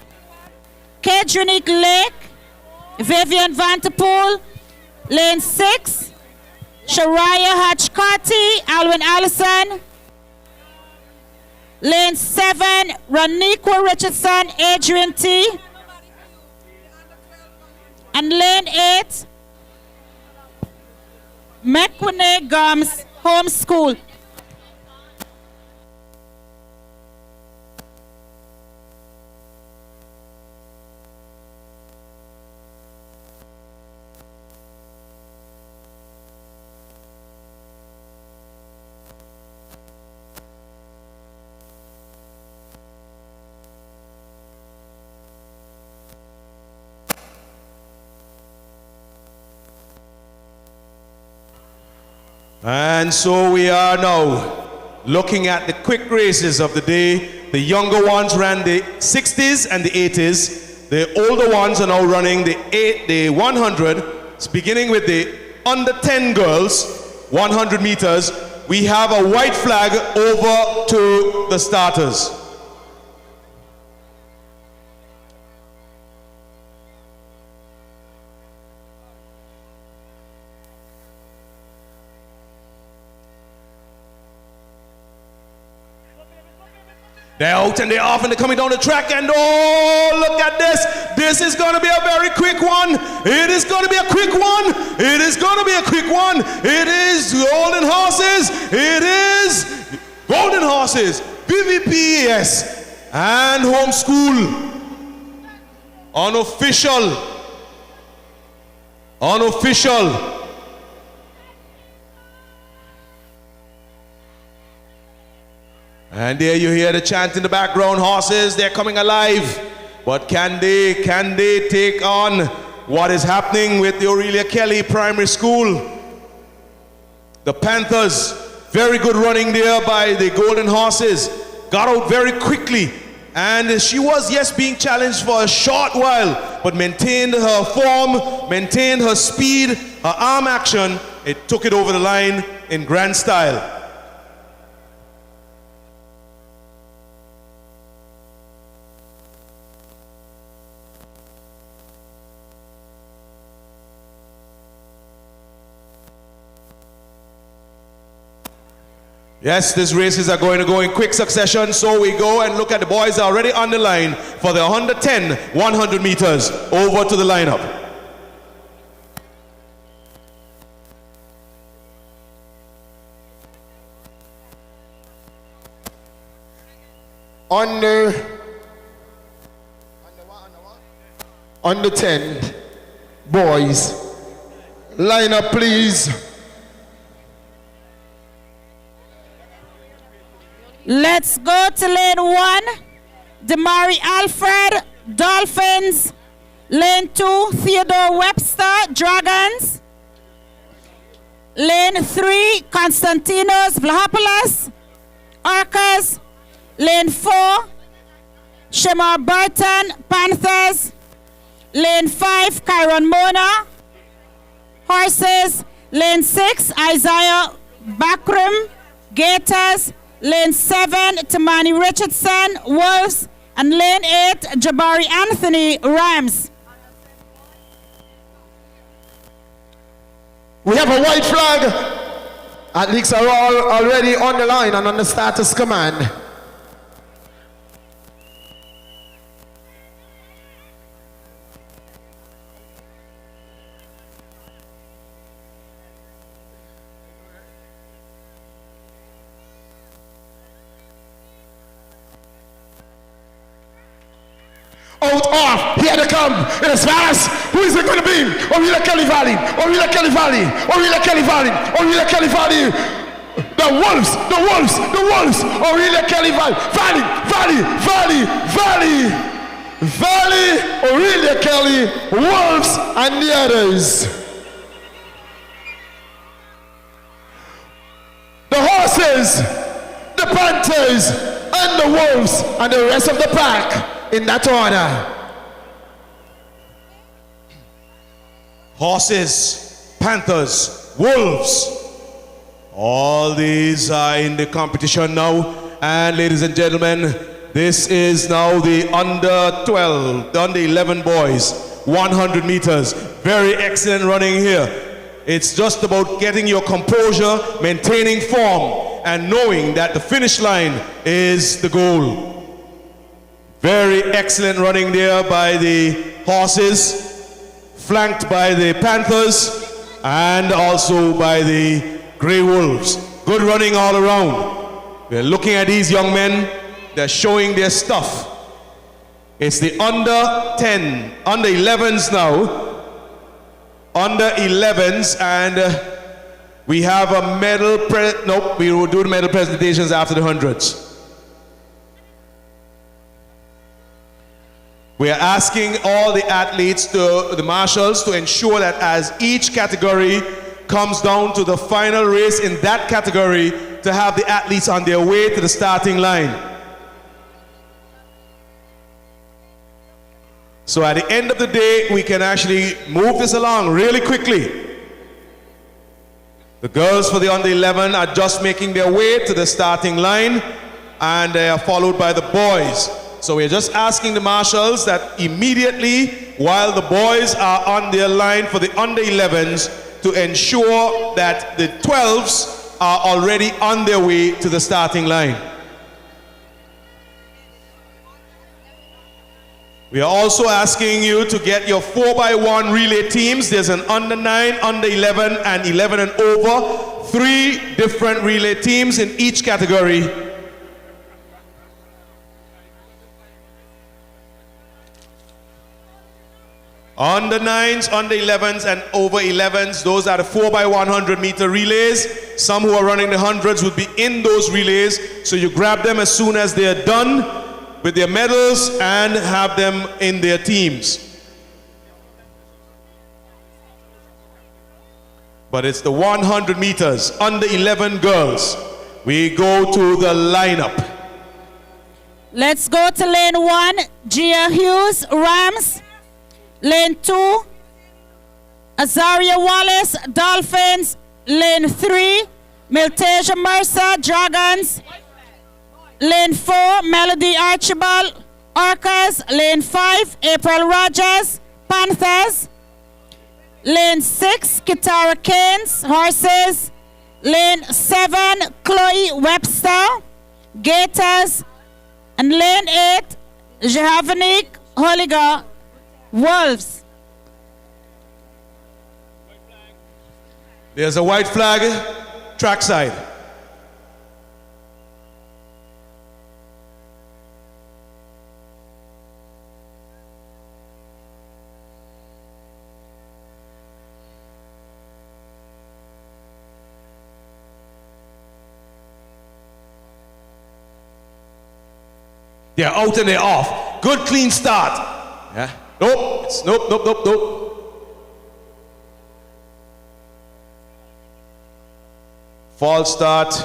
Kedronic Lake, Vivian Vanterpool. Lane 6, Shariah Hatchcotti, Alwyn Allison. Lane 7, Roniqua Richardson, Adrian T. And lane 8, McQuinney Gums, Home School. And so we are now looking at the quick races of the day. The younger ones ran the 60s and the 80s. The older ones are now running the 100. It's beginning with the under 10 girls, 100 meters. We have a white flag over to the starters. They're out and they're off and they're coming down the track, and oh, look at this. This is going to be a very quick one. It is going to be a quick one. It is going to be a quick one. It is Golden Horses. It is Golden Horses. BVPS and homeschool. Unofficial. And there you hear the chant in the background. Horses, they're coming alive. But can they take on what is happening with the Aurelia Kelly Primary School? The Panthers, very good running there by the Golden Horses. Got out very quickly. And she was, yes, being challenged for a short while, but maintained her form, maintained her speed, her arm action. It took it over the line in grand style. Yes, these races are going to go in quick succession, so we go and look at the boys are already on the line for the under 10 100 meters. Over to the lineup. Under 10 boys, line up please. Let's go to lane 1. Damari Alfred, Dolphins. Lane 2, Theodore Webster, Dragons. Lane 3, Konstantinos Vlahopoulos, Orcas. Lane 4, Shemar Burton, Panthers. Lane 5, Kyron Mona, Horses. Lane 6, Isaiah Bakram, Gators. Lane 7, Tamani Richardson, Wolves. And lane 8, Jabari Anthony, Rams. We have a white flag. Athletes are all already on the line and on the status command. Out off, here they come, in as fast. Who is it going to be? Aurelia Kelly Valley, Aurelia Kelly Valley, Aurelia Kelly Valley, Aurelia Kelly Valley. The Wolves, Aurelia Kelly Valley, Valley, Aurelia Kelly, Wolves, and the others. The Horses, the Panthers, and the Wolves, and the rest of the pack. In that order. Horses, Panthers, Wolves. All these are in the competition now. And ladies and gentlemen, this is now the under 12, the under 11 boys. 100 meters. Very excellent running here. It's just about getting your composure, maintaining form, and knowing that the finish line is the goal. Very excellent running there by the Horses, flanked by the Panthers and also by the Grey Wolves. Good running all around. We're looking at these young men. They're showing their stuff. It's the under 10, under 11s now. Under 11s, and we have a medal, nope, we will do the medal presentations after the 100s. We are asking all the athletes, the marshals, to ensure that as each category comes down to the final race in that category, to have the athletes on their way to the starting line. So at the end of the day, we can actually move this along really quickly. The girls for the under 11 are just making their way to the starting line, and they are followed by the boys. So we're just asking the marshals that immediately, while the boys are on their line for the under 11s, to ensure that the 12s are already on their way to the starting line. We are also asking you to get your 4x1 relay teams. There's an under 9, under 11, and 11 and over. 3 different relay teams in each category. Under 9s, under 11s, and over 11s. Those are the 4x100 meter relays. Some who are running the hundreds would be in those relays. So you grab them as soon as they're done with their medals and have them in their teams. But it's the 100 meters, under 11 girls. We go to the lineup. Let's go to lane 1, Gia Hughes, Rams. Lane 2, Azaria Wallace, Dolphins. Lane 3, Miltasia Mercer, Dragons. Lane 4, Melody Archibald, Orcas. Lane 5, April Rogers, Panthers. Lane 6, Kitara Canes, Horses. Lane 7, Chloe Webster, Gators. And lane 8, Jehavnik Holiga, Wolves. There's a white flag, trackside. They're out and they're off. Good clean start. Yeah. Nope. Nope. False start.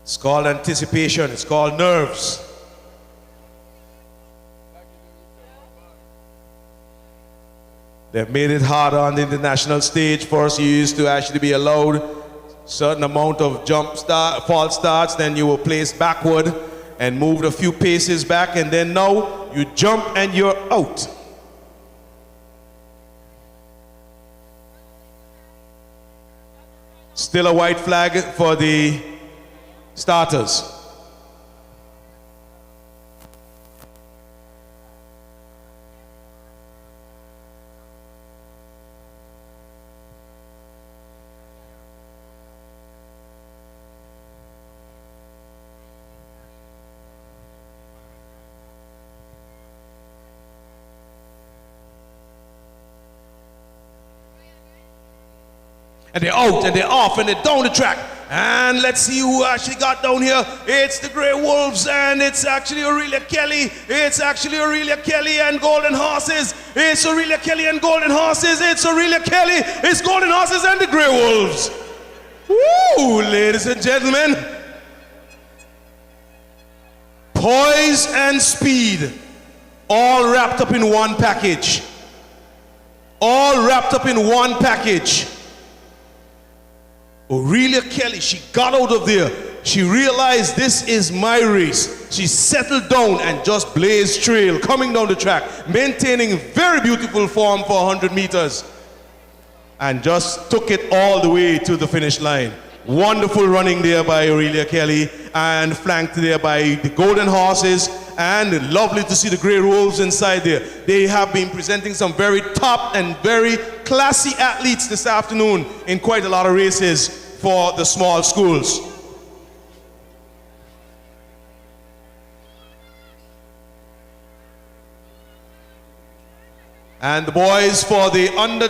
It's called anticipation. It's called nerves. They've made it harder on the international stage. First, you used to actually be allowed a certain amount of false starts. Then you were placed backward and moved a few paces back. And then now you jump and you're out. Still a white flag for the starters. And they're out and they're off and they're down the track. And let's see who actually got down here. It's the Grey Wolves, and it's actually Aurelia Kelly. It's actually Aurelia Kelly and Golden Horses. It's Aurelia Kelly and Golden Horses. It's Aurelia Kelly. It's Golden Horses and the Grey Wolves. Woo, ladies and gentlemen. Poise and speed, all wrapped up in one package. All wrapped up in one package. Aurelia Kelly, she got out of there. She realized this is my race. She settled down and just blazed trail, coming down the track, maintaining very beautiful form for 100 meters. And just took it all the way to the finish line. Wonderful running there by Aurelia Kelly, and flanked there by the Golden Horses, and lovely to see the Grey Wolves inside there. They have been presenting some very top and very classy athletes this afternoon in quite a lot of races for the small schools. And the boys for the under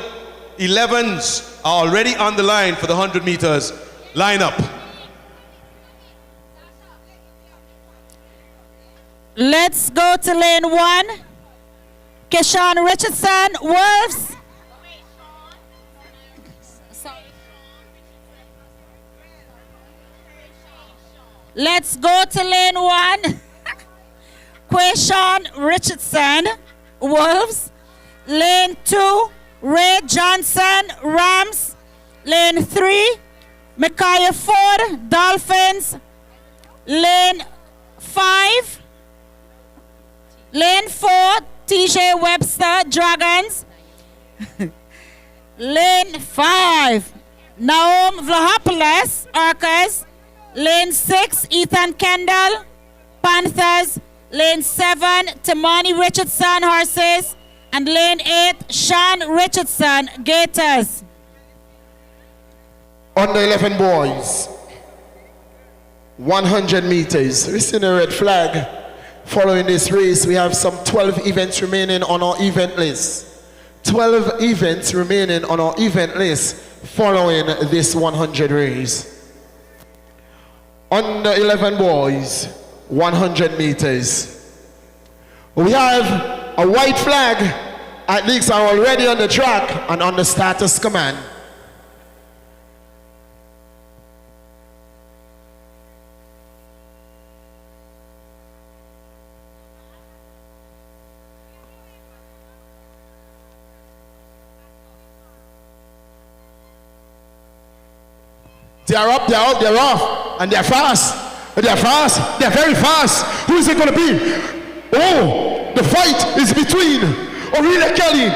11s are already on the line for the 100 meters. Line up. Let's go to lane 1. Keshawn Richardson, Wolves. Let's go to lane 1. Quayshawn Richardson, Wolves. Lane 2, Ray Johnson, Rams. Lane 3, Micaiah Ford, Dolphins. Lane 5, Lane 4, TJ Webster, Dragons. Lane 5, Naum Vlahopoulos, Orcas. Lane 6, Ethan Kendall, Panthers. Lane 7, Timoni Richardson horses. And lane 8, Sean Richardson Gators. Under 11 boys, 100 meters. We see the red flag. Following this race, we have some 12 events remaining on our event list. 12 events remaining on our event list following this 100 race. Under 11 boys, 100 meters. We have a white flag. Athletes are already on the track and on the status command. They're up, they're out, they're off, and they're fast. They're fast, they're very fast. Who is it going to be? Oh, the fight is between Aurelia Kelly,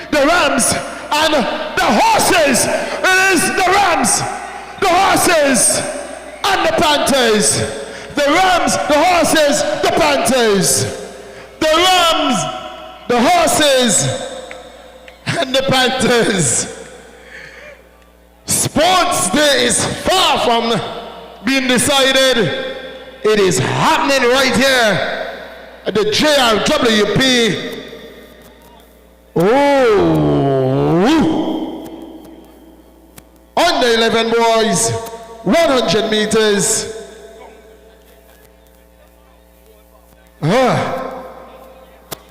the Rams, and the horses. It is the Rams, the horses, and the Panthers. The Rams, the horses, the Panthers. The Rams, the horses, and the Panthers. Sports Day is far from being decided. It is happening right here at the JRWP. Under 11 boys, 100 meters.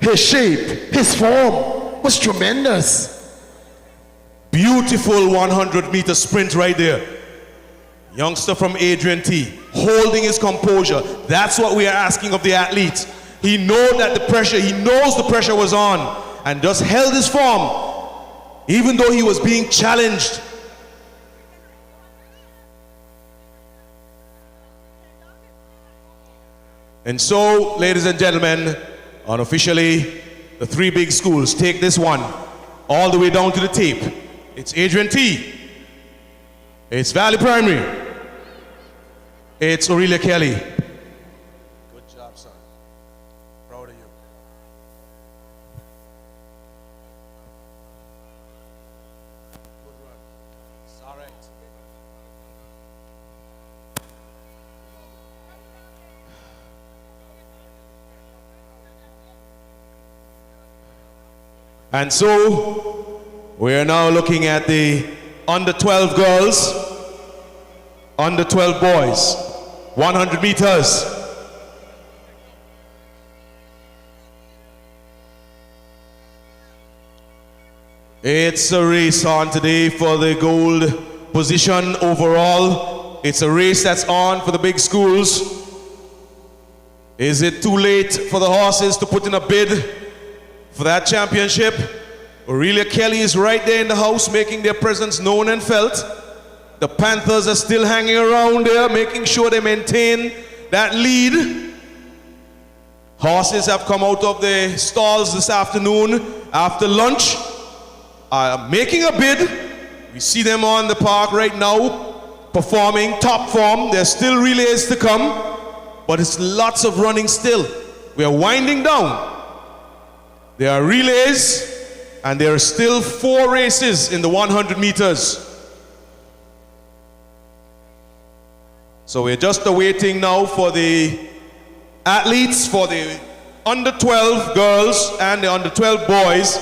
His shape, his form was tremendous. Beautiful 100-meter sprint right there. Youngster from Adrian T. holding his composure. That's what we are asking of the athletes. He knows the pressure was on and just held his form even though he was being challenged. And so, ladies and gentlemen, unofficially, the three big schools take this one all the way down to the tape. It's Adrian T. It's Valley Primary. It's Aurelia Kelly. Good job, son. Proud of you. Good run. It's all right. And so, we are now looking at the under 12 girls, under 12 boys, 100 meters. It's a race on today for the gold position overall. It's a race that's on for the big schools. Is it too late for the horses to put in a bid for that championship? Aurelia Kelly is right there in the house making their presence known and felt. The Panthers are still hanging around there making sure they maintain that lead. Horses have come out of the stalls this afternoon after lunch, making a bid. We see them on the park right now performing top form. There's still relays to come, but it's lots of running still. We are winding down. There are relays, and there are still 4 races in the 100 meters. So we're just awaiting now for the athletes, for the under 12 girls and the under 12 boys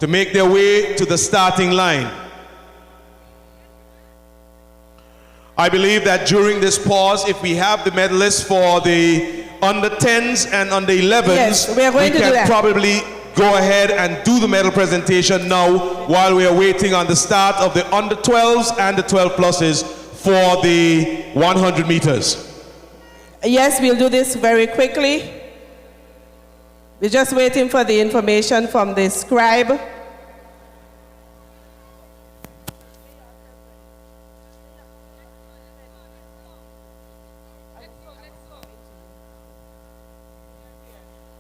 to make their way to the starting line. I believe that during this pause, if we have the medalists for the under 10s and under 11s, yes, we can probably go ahead and do the medal presentation now while we are waiting on the start of the under 12s and the 12 pluses for the 100 meters. Yes, we'll do this very quickly. We're just waiting for the information from the scribe.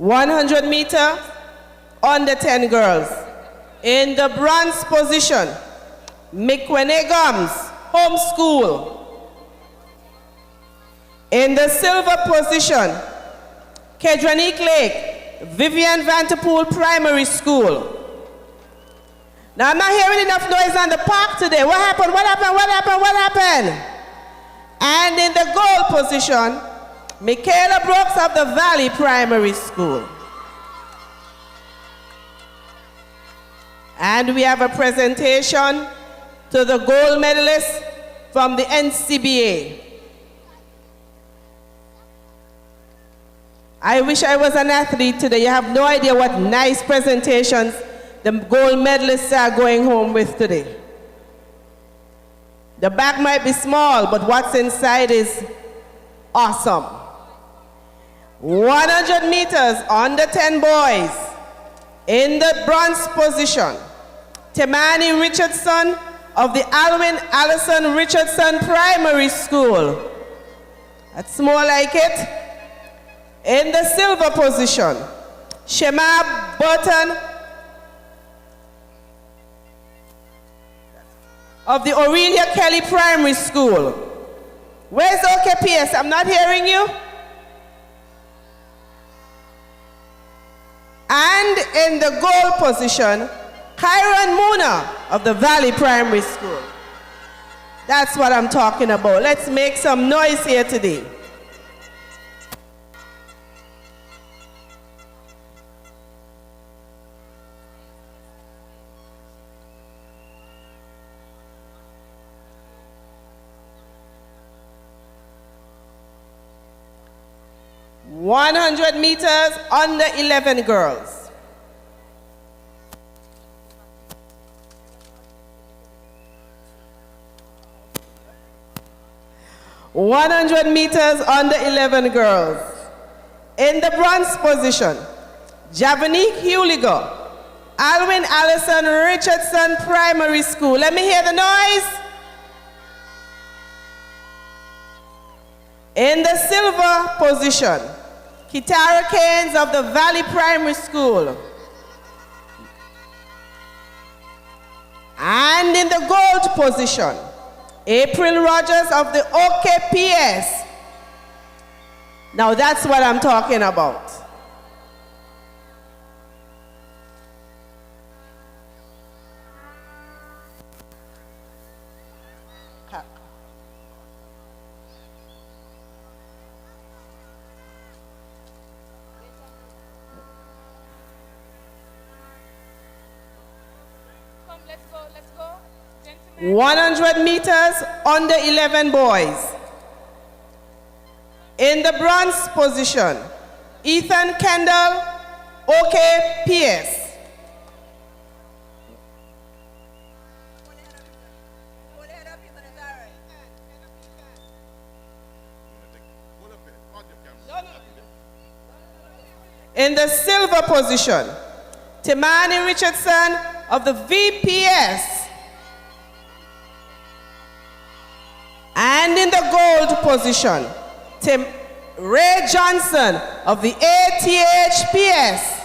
(100-meter) under 10 girls. In the bronze position, Mikwenegams Home School. In the silver position, Kedranique Lake, Vivian Vanterpool Primary School. Now I'm not hearing enough noise on the park today. What happened? What happened? What happened? What happened? And in the goal position, Michaela Brooks of the Valley Primary School. And we have a presentation to the gold medalist from the NCBA. I wish I was an athlete today. You have no idea what nice presentations the gold medalists are going home with today. The bag might be small, but what's inside is awesome. 100 meters under 10 boys. In the bronze position, Temani Richardson of the Alwyn Allison Richardson Primary School. That's more like it. In the silver position, Shema Burton of the Aurelia Kelly Primary School. Where's OKPS? I'm not hearing you. And in the goal position, Kyron Muna of the Valley Primary School. That's what I'm talking about. Let's make some noise here today. $100 under 11 girls. $100 under 11 girls. In the bronze position, Javanique Huliger, Alwyn Allison Richardson Primary School. Let me hear the noise. In the silver position, Kitara Keynes of the Valley Primary School. And in the gold position, April Rogers of the OKPS. Now that's what I'm talking about. Let's go. 100 meters under 11 boys. In the bronze position, Ethan Kendall, OKPS. In the silver position, Timani Richardson of the VPS. And in the gold position, Ray Johnson of the ATHPS.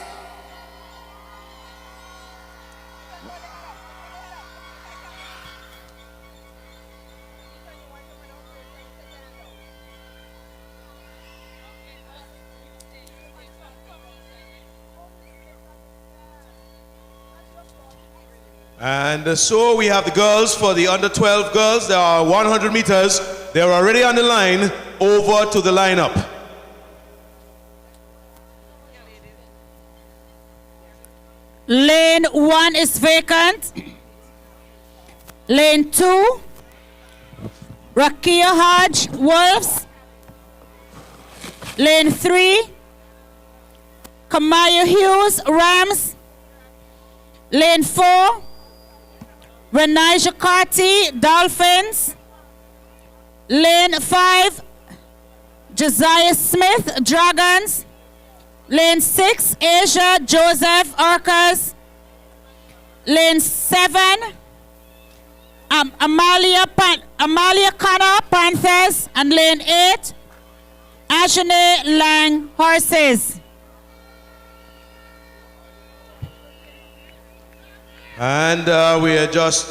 And so we have the girls for the under 12 girls. There are 100 meters. They're already on the line. Over to the lineup. Lane 1 is vacant. Lane 2, Rakia Hodge, Wolves. Lane 3, Kamaya Hughes, Rams. Lane 4, Renai Carty, Dolphins. Lane 5, Josiah Smith, Dragons. Lane 6, Asia Joseph, Orcas. Lane 7, Amalia Connor, Panthers. And lane 8, Ashane Lang, Horses. And we are just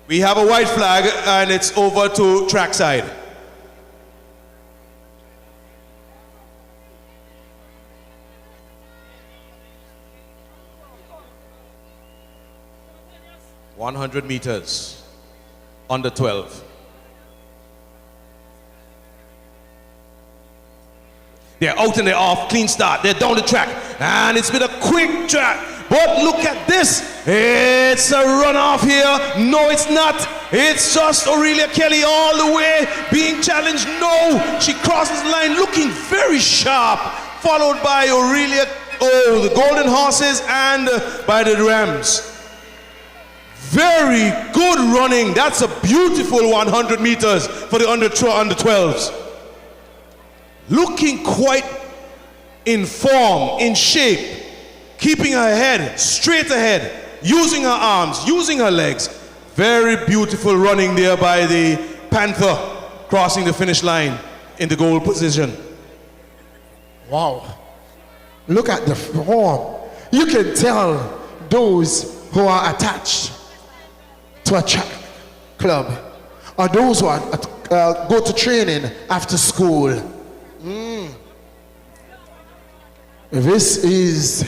We have a white flag and it's over to trackside. .100 meters, under 12. They're out and they're off, clean start. They're down the track, and it's been a quick track. But look at this. It's a runoff here. No, it's not. It's just Aurelia Kelly all the way being challenged. No, she crosses the line looking very sharp, followed by Aurelia, the Golden Horses, and by the Rams. Very good running. That's a beautiful 100 meters for the under 12s. Looking quite in form, in shape, keeping her head straight ahead, using her arms, using her legs. Very beautiful running there by the Panther, crossing the finish line in the goal position. Wow. Look at the form. You can tell those who are attached to a track club or those who are go to training after school. This is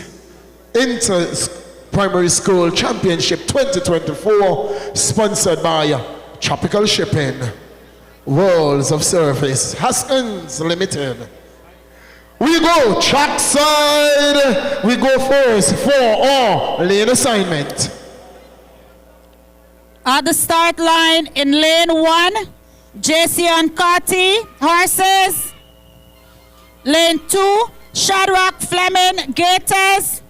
Inter-Primary School Championship 2024, sponsored by Tropical Shipping, Worlds of Service, Haskins Limited. We go trackside. We go first for our lane assignment. At the start line in lane 1, JC and Carty, horses. Lane 2, Shadrach Fleming, Gators.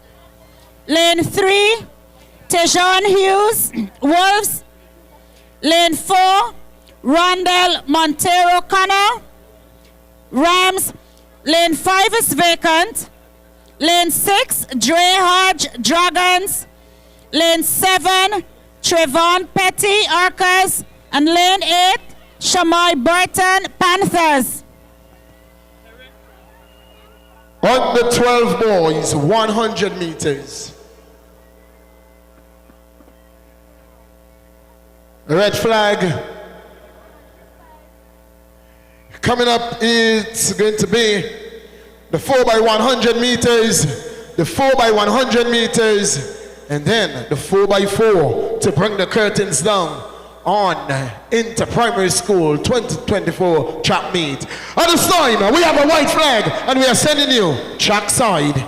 Lane 3, Tejon Hughes, Wolves. Lane 4, Rondell Montero Connor, Rams. Lane 5 is vacant. Lane 6, Dre Hodge, Dragons. Lane 7, Trevon Petty, Arcas. And lane 8, Shamai Burton, Panthers. On the 12 boys, 100 meters. Red flag. Coming up, it's going to be the 4x100 meters, the 4x100 meters, and then the 4x4 to bring the curtains down on Inter-Primary School 2024 track meet. At this time, we have a white flag and we are sending you track side.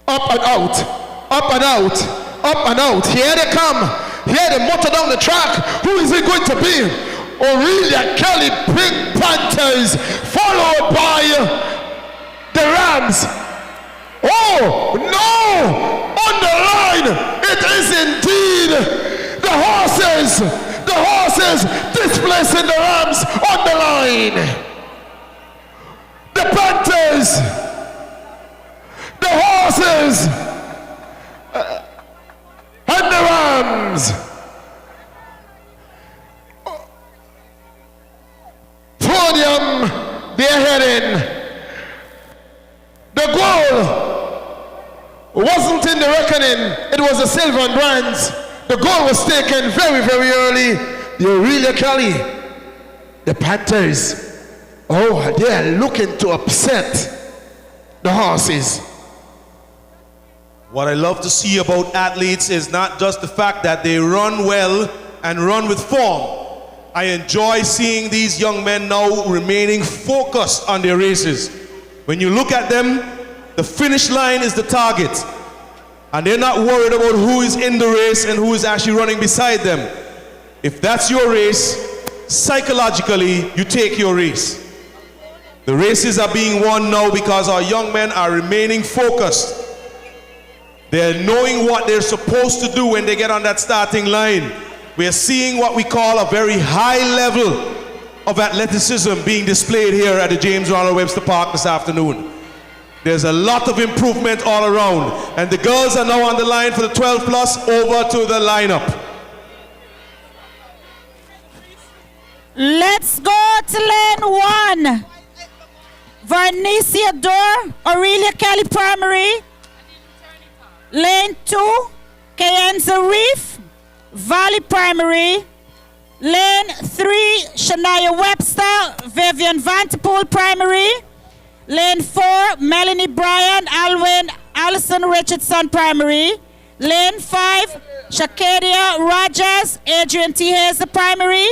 Up and out, up and out, up and out. Here they come. Here they motor down the track. Who is it going to be? Aurelia Kelly, Pink Panthers, followed by the Rams. Oh, no! On the line, it is indeed the horses. The horses displacing the Rams on the line. The Panthers, the horses, and the Rams. Podium, they're heading. The goal wasn't in the reckoning. It was a silver and bronze. The goal was taken very, very early. The Aurelia Kelly, the Panthers, oh, they're looking to upset the horses. What I love to see about athletes is not just the fact that they run well and run with form. I enjoy seeing these young men now remaining focused on their races. When you look at them, the finish line is the target. And they're not worried about who is in the race and who is actually running beside them. If that's your race, psychologically, you take your race. The races are being won now because our young men are remaining focused. They're knowing what they're supposed to do when they get on that starting line. We're seeing what we call a very high level of athleticism being displayed here at the James Ronald Webster Park this afternoon. There's a lot of improvement all around. And the girls are now on the line for the 12 plus over to the lineup. Let's go to lane 1. Vernicia Door, Aurelia Kelly Primary. Lane 2, Kayenza Reef, Valley Primary. Lane 3, Shania Webster, Vivian Vanterpool Primary. Lane 4, Melanie Bryan, Alwyn Allison Richardson Primary. Lane 5, Shakedia Rogers, Adrian T. Hazer Primary.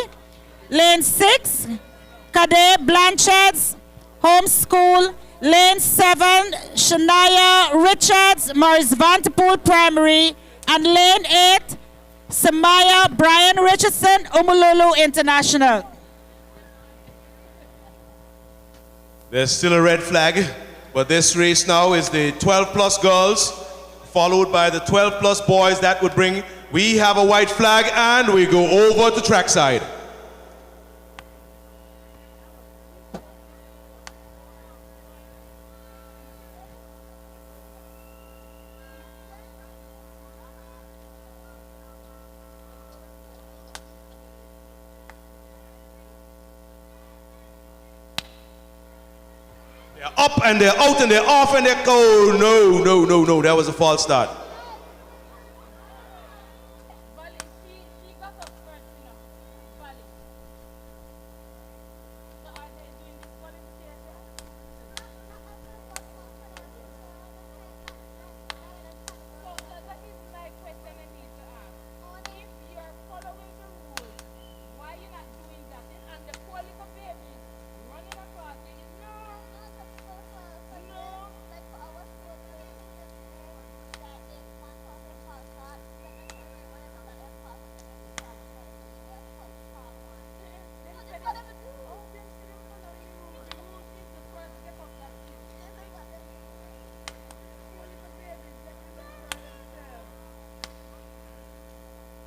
Lane 6, Kade Blanchard's Homeschool. Lane 7, Shania Richards, Morris Vanterpool Primary. And lane 8, Samaya Brian Richardson, Umululu International. There's still a red flag, but this race now is the 12+ girls, followed by the 12+ boys. That would bring, we have a white flag, and we go over to trackside. They're up and they're out and they're off and they're go. No, that was a false start.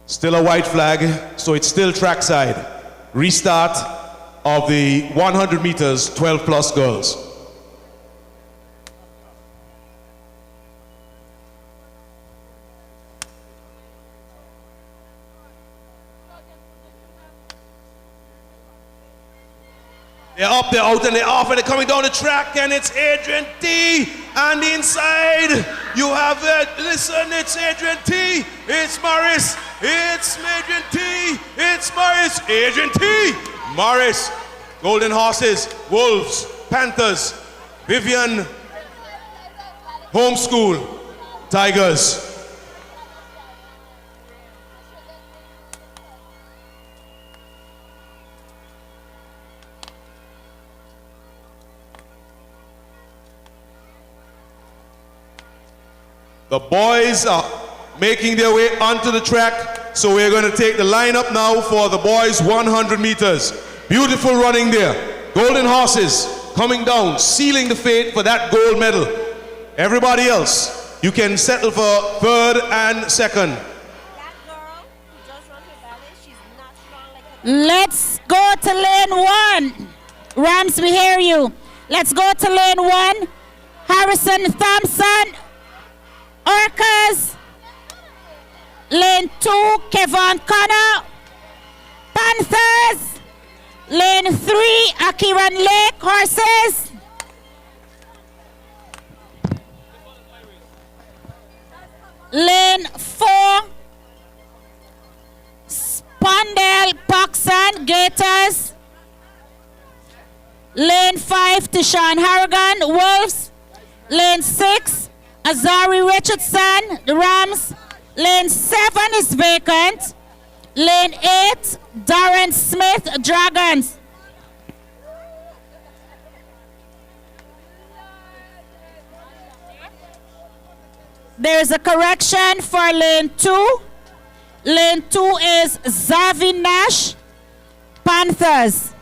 Still a white flag, so it's still trackside. Restart of the 100 meters, 12+ girls. They're up, they're out, and they're off, and they're coming down the track, and it's Adrian T. And inside, you have it. Listen, it's Adrian T. It's Morris. It's Adrian T. It's Morris. Adrian T. Morris. Golden Horses, Wolves, Panthers, Vivian, Homeschool, Tigers. The boys are making their way onto the track, so we're going to take the lineup now for the boys 100 meters. Beautiful running there. Golden Horses coming down, sealing the fate for that gold medal. Everybody else, you can settle for third and second. Let's go to lane 1. Rams, we hear you. Let's go to lane 1. Harrison Thompson, Orcas. Lane 2, Kevon Connor, Panthers. Lane 3, Akiran Lake, Horses. Lane 4, Spondale, Paxson, Gators. Lane 5, Tishan Harrigan, Wolves. Lane 6, Azari Richardson, the Rams. Lane 7 is vacant. Lane 8, Darren Smith, Dragons. There's a correction for lane 2. Lane 2 is Zavi Nash, Panthers.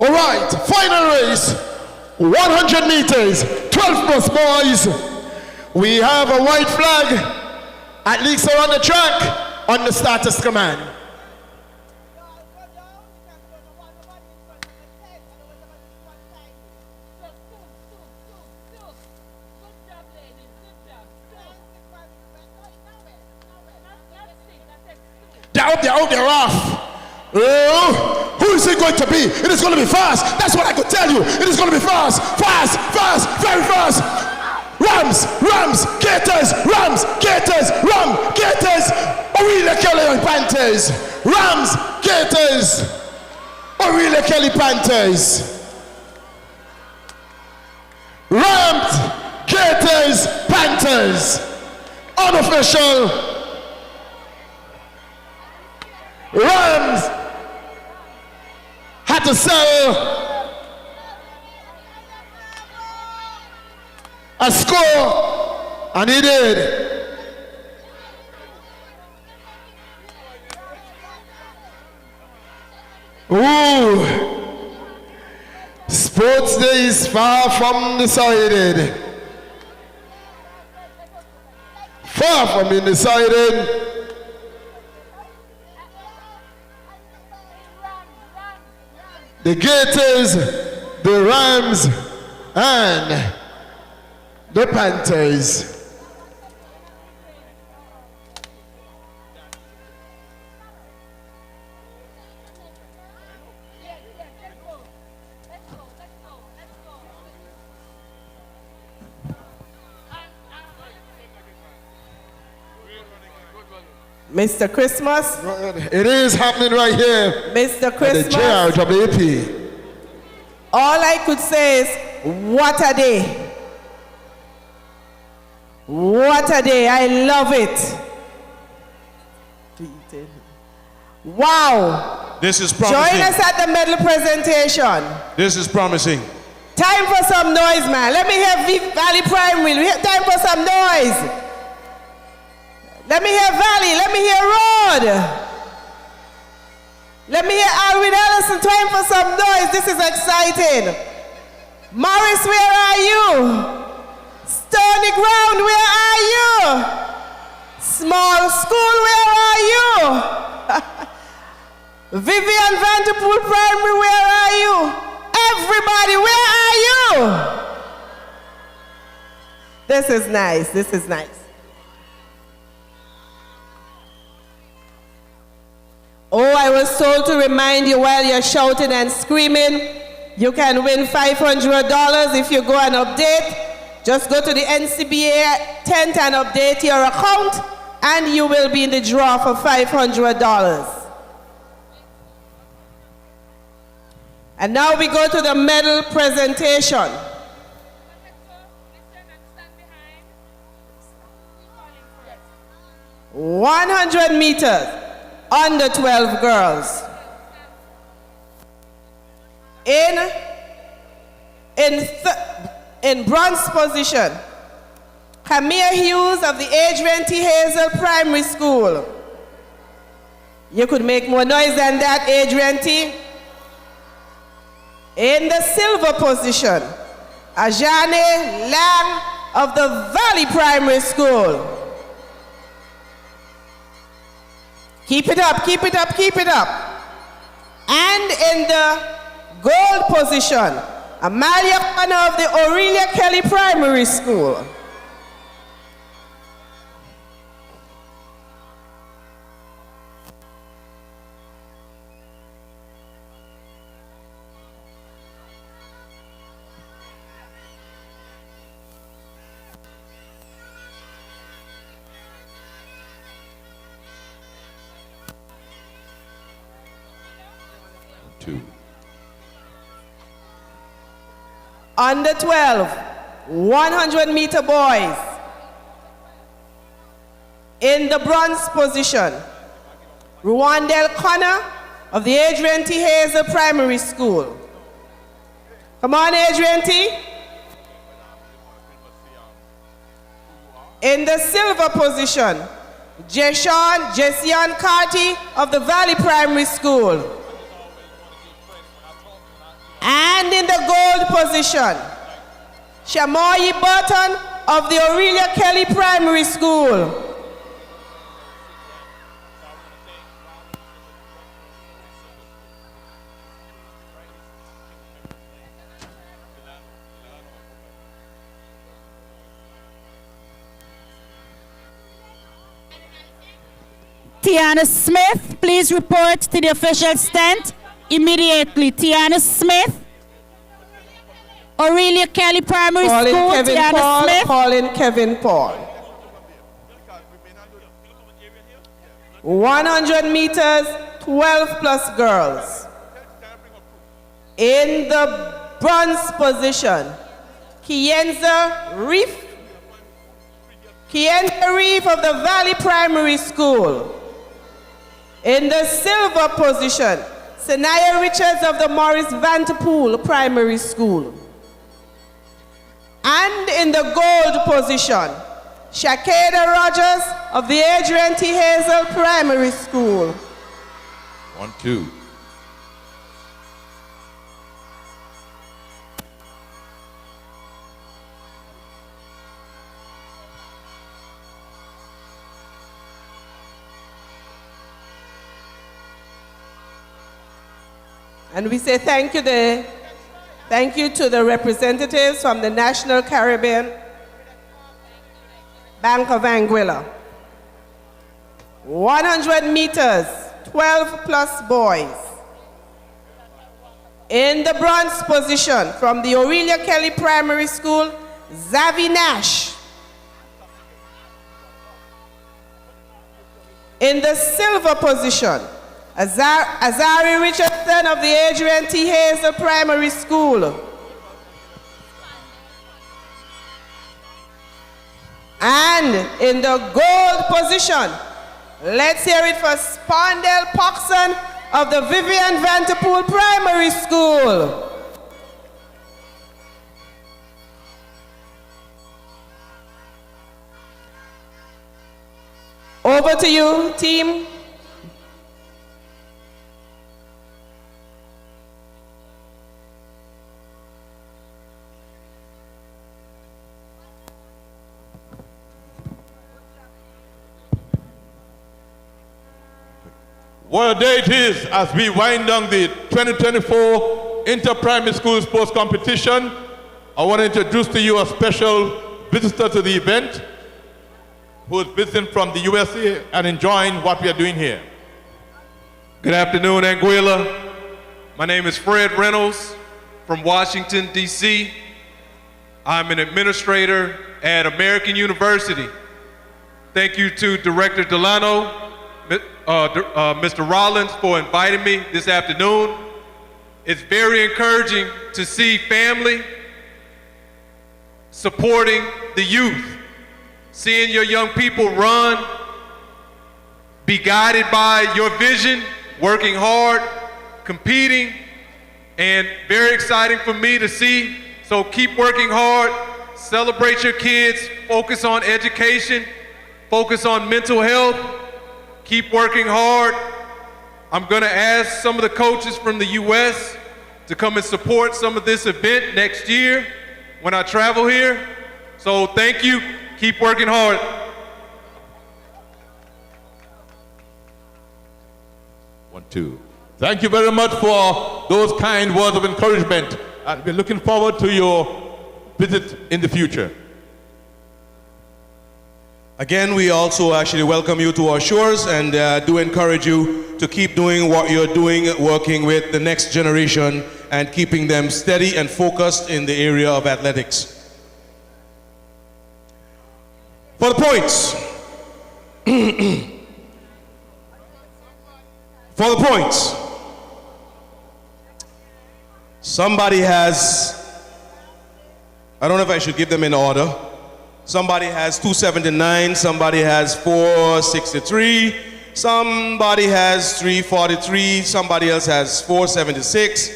All right, final race, 100 meters, 12+ boys. We have a white flag, at least around the track, on the starters command. out there rough. Oh, who is it going to be? It is going to be fast. That's what I could tell you. It is going to be fast, very fast. Rams, Gators, Aurelia Kelly and Panthers. Rams, Gators, Aurelia Kelly Panthers. Rams, Gators, Panthers. Unofficial. Rams had to sell a score, and he did. Ooh, sports day is far from decided. Far from being decided. The Gators, the Rams, and the Panthers. Mr. Christmas. It is happening right here. Mr. Christmas. At the JRWP. All I could say is, what a day. What a day. I love it. Wow. This is promising. Join us at the medal presentation. This is promising. Time for some noise, man. Let me hear Valley Primary. Time for some noise. Let me hear Valley. Let me hear Road. Let me hear Alwyn Ellison. Time for some noise. This is exciting. Morris, where are you? Stony Ground, where are you? Small School, where are you? Vivian Vanderpool Primary, where are you? Everybody, where are you? This is nice. This is nice. Oh, I was told to remind you while you're shouting and screaming, you can win $500 if you go and update. Just go to the NCBA tent and update your account, and you will be in the draw for $500. And now we go to the medal presentation. 100 meters. Under 12 girls. In bronze position, Camille Hughes of the Adrian T. Hazel Primary School. You could make more noise than that, Adrian T. In the silver position, Ajane Lang of the Valley Primary School. Keep it up, keep it up, keep it up. And in the gold position, Amalia Connor of the Aurelia Kelly Primary School. Under 12, 100-meter boys. In the bronze position, Rwandell Connor of the Adrian T. Hazel Primary School. Come on, Adrian T. In the silver position, Jession Carty of the Valley Primary School. And in the gold position, Shamoyi Burton of the Aurelia Kelly Primary School. Tiana Smith please report to the official stand immediately. Tiana Smith. Aurelia Kelly Primary Calling School. Kevin Tiana Paul, Smith. calling Kevin Paul. 100 meters, 12 plus girls. In the bronze position, Kienza Reef of the Valley Primary School. In the silver position, Sanaya Richards of the Morris Vanderpool Primary School. And in the gold position, Shakeda Rogers of the Adrian T. Hazel Primary School. 1, 2. And we say thank you to the representatives from the National Caribbean Bank of Anguilla. 100 meters, 12 plus boys. In the bronze position from the Aurelia Kelly Primary School, Zavi Nash. In the silver position, Azari Richardson of the Adrian T. Hazel Primary School. And in the gold position, let's hear it for Spondell Poxon of the Vivian Vanderpool Primary School. Over to you, team. What a day it is as we wind down the 2024 Inter-Primary School Sports Competition. I want to introduce to you a special visitor to the event who is visiting from the USA and enjoying what we are doing here. Good afternoon, Anguilla. My name is Fred Reynolds from Washington, D.C. I'm an administrator at American University. Thank you to Director Delano, Mr. Rollins for inviting me this afternoon. It's very encouraging to see family supporting the youth, seeing your young people run, be guided by your vision, working hard, competing, and very exciting for me to see. So keep working hard, celebrate your kids, focus on education, focus on mental health. Keep working hard. I'm going to ask some of the coaches from the U.S. to come and support some of this event next year when I travel here. So thank you. Keep working hard. One, two. Thank you very much for those kind words of encouragement. And we're looking forward to your visit in the future. Again, we also actually welcome you to our shores and do encourage you to keep doing what you're doing, working with the next generation and keeping them steady and focused in the area of athletics. For the points. For the points. Somebody has, I don't know if I should give them in order. Somebody has 279, somebody has 463, somebody has 343, somebody else has 476,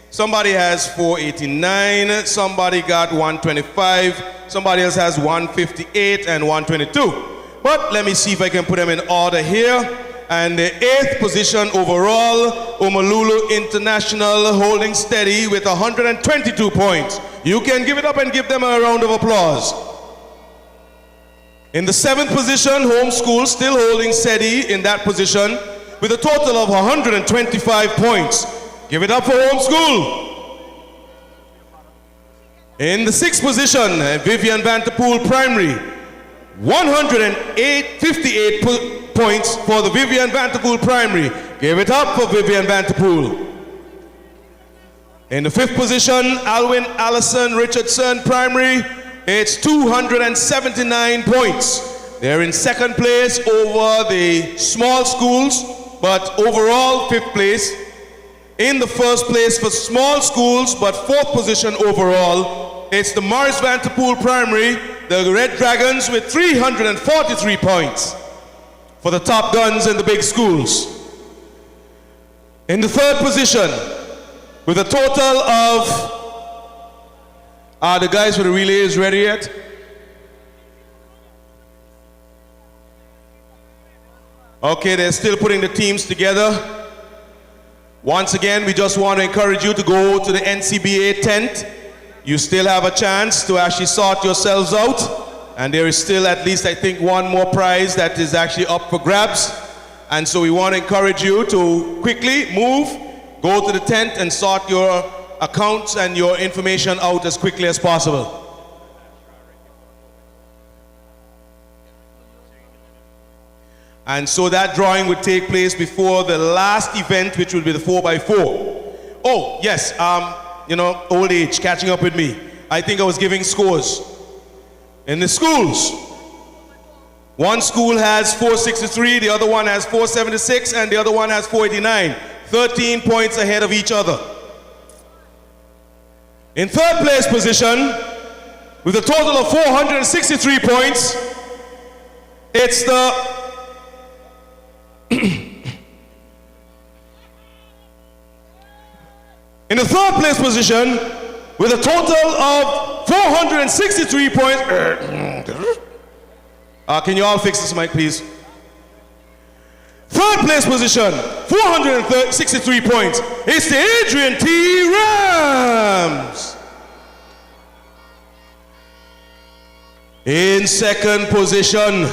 somebody has 489, somebody got 125, somebody else has 158 and 122. But let me see if I can put them in order here. And the 8th position overall, Omalulu International holding steady with 122 points. You can give it up and give them a round of applause. In the 7th position, Home School still holding steady in that position with a total of 125 points. Give it up for Home School. In the 6th position, Vivian Vanderpool Primary, 158 points for the Vivian Vanterpool Primary. Give it up for Vivian Vanterpool. In the 5th position, Alwyn Allison Richardson Primary. It's 279 points. They're in 2nd place over the small schools, but overall 5th place. In the 1st place for small schools, but 4th position overall, it's the Morris Vanterpool Primary, the Red Dragons, with 343 points for the top guns in the big schools. In the 3rd position, with a total of, are the guys for the relays ready yet? Okay, they're still putting the teams together. Once again, we just want to encourage you to go to the NCBA tent. You still have a chance to actually sort yourselves out. And there is still at least, I think, one more prize that is actually up for grabs. And so we want to encourage you to quickly move, go to the tent and sort your accounts and your information out as quickly as possible. And so that drawing would take place before the last event, which will be the 4x4. Oh, yes, you know, old age, catching up with me. I think I was giving scores. In the schools, one school has 463, the other one has 476, and the other one has 489. 13 points ahead of each other. In 3rd place position, with a total of 463 points, it's the in the 3rd place position, with a total of 463 points. Can you all fix this mic, please? 3rd place position, 463 points. It's the Adrian T. Rams. In 2nd position,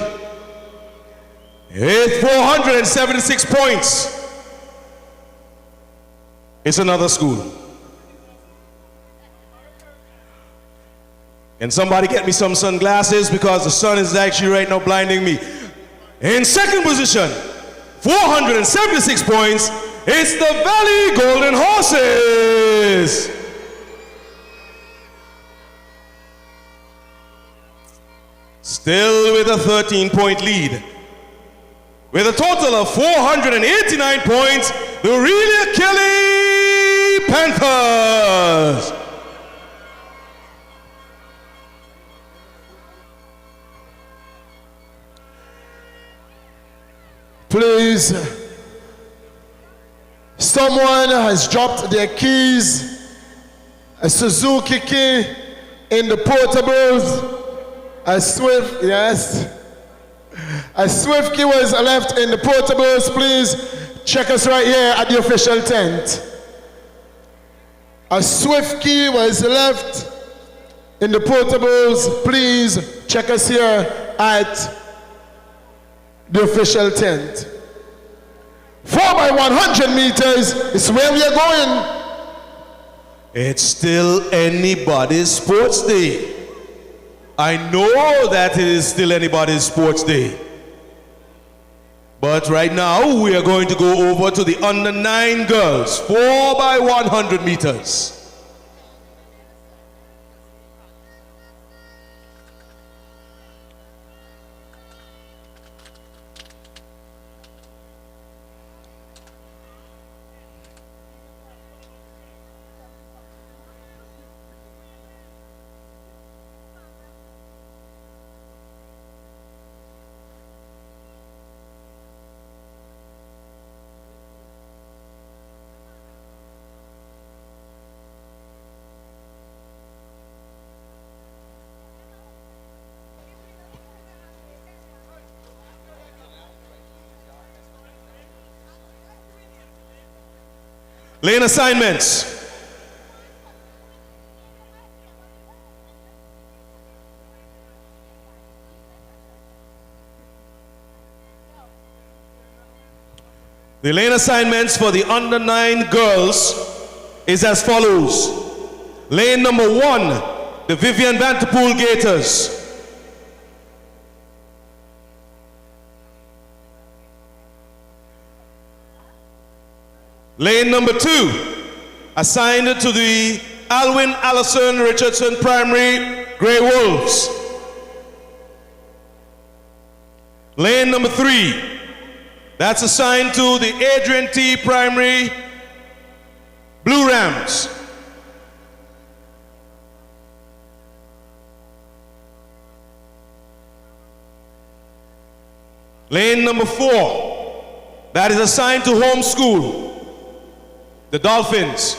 with 476 points, it's another school. Can somebody get me some sunglasses, because the sun is actually right now blinding me. In 2nd position, 476 points, it's the Valley Golden Horses. Still with a 13-point lead. With a total of 489 points, the Aurelia Kelly Panthers. Please, someone has dropped their keys, a Suzuki key in the portables, a Swift, yes. A Swift key was left in the portables. Please check us right here at the official tent. A Swift key was left in the portables. Please check us here at the official tent. 4x100 meters is where we are going. It's still anybody's sports day. I know that it is still anybody's sports day. But right now, we are going to go over to the under 9 girls, 4x100 meters. Lane assignments. The lane assignments for the under 9 girls is as follows. Lane number 1, the Vivian Vanterpool Gators. Lane number 2, assigned to the Alwyn Allison Richardson Primary Grey Wolves. Lane number 3, that's assigned to the Adrian T. Primary Blue Rams. Lane number 4, that is assigned to home school, the Dolphins.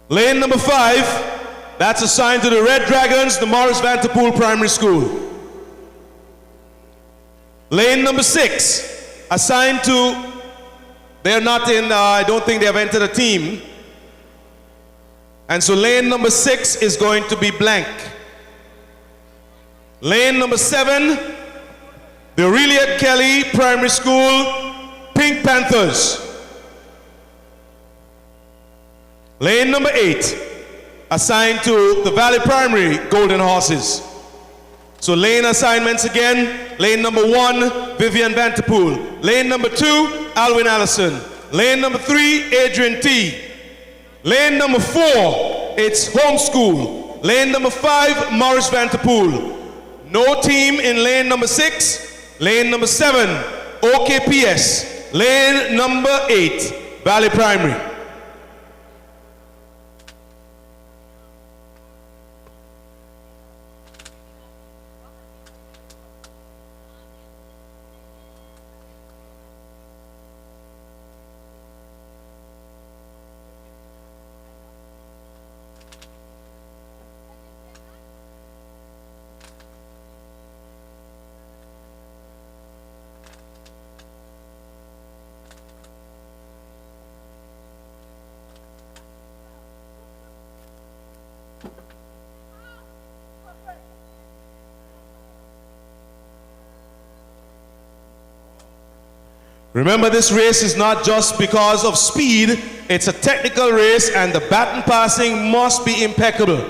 Lane number 5, that's assigned to the Red Dragons, the Morris Vanterpool Primary School. Lane number 6, assigned to, they're not in, I don't think they have entered a team. And so lane number 6 is going to be blank. Lane number 7, the Aurelia Kelly Primary School Pink Panthers. Lane number 8, assigned to the Valley Primary Golden Horses. So lane assignments again, lane number 1, Vivian Vanterpool. Lane number 2, Alwyn Allison. Lane number 3, Adrian T. Lane number 4, it's homeschool. Lane number 5, Morris Vanterpool. No team in lane number 6. Lane number 7, OKPS. Lane number 8, Valley Primary. Remember, this race is not just because of speed, it's a technical race and the baton passing must be impeccable.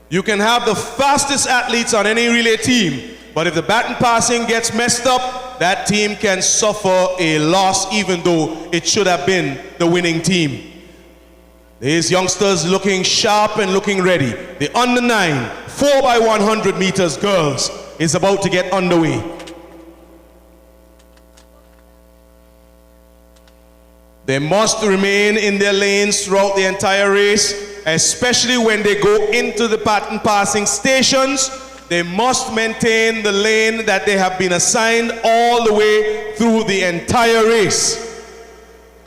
You can have the fastest athletes on any relay team, but if the baton passing gets messed up, that team can suffer a loss even though it should have been the winning team. These youngsters looking sharp and looking ready. The under 9, 4x100 meters girls is about to get underway. They must remain in their lanes throughout the entire race, especially when they go into the baton passing stations. They must maintain the lane that they have been assigned all the way through the entire race.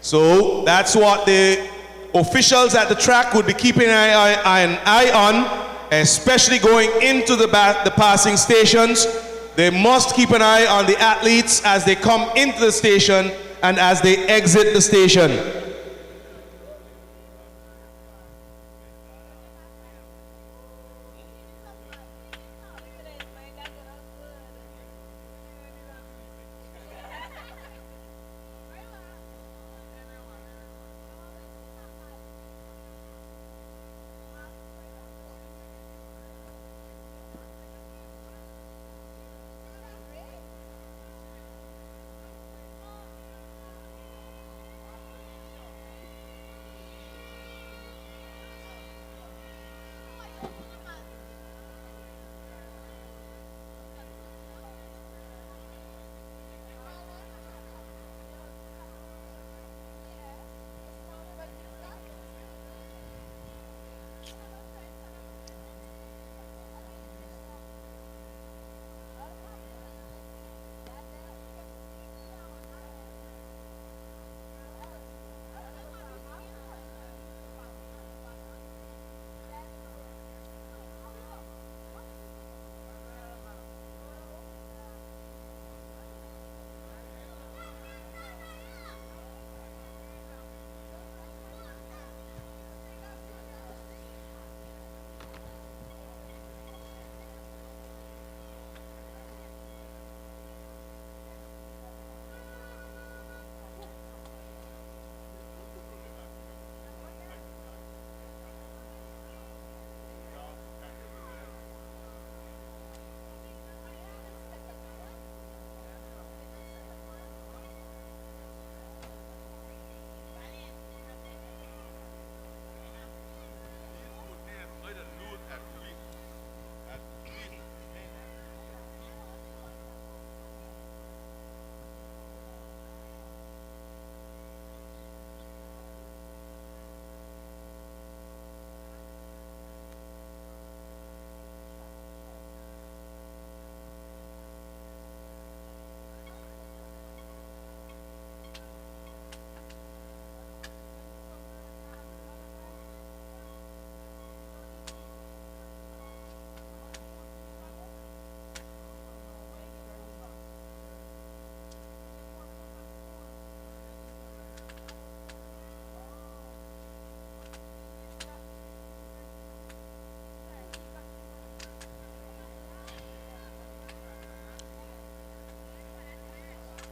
So that's what the officials at the track would be keeping an eye on, especially going into the passing stations. They must keep an eye on the athletes as they come into the station and as they exit the station.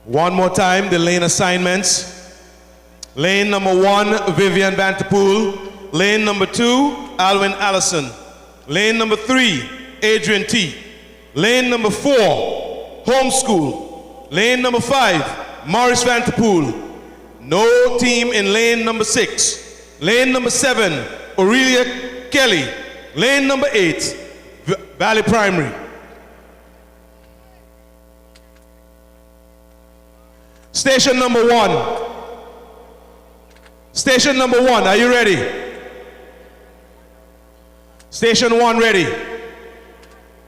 One more time, the lane assignments. Lane number 1, Vivian Vanterpool. Lane number 2, Alwyn Allison. Lane number 3, Adrian T. Lane number 4, Homeschool. Lane number 5, Morris Vanterpool. No team in lane number 6. Lane number 7, Aurelia Kelly. Lane number 8, Valley Primary. Station number 1. Station number 1, are you ready? Station 1 ready.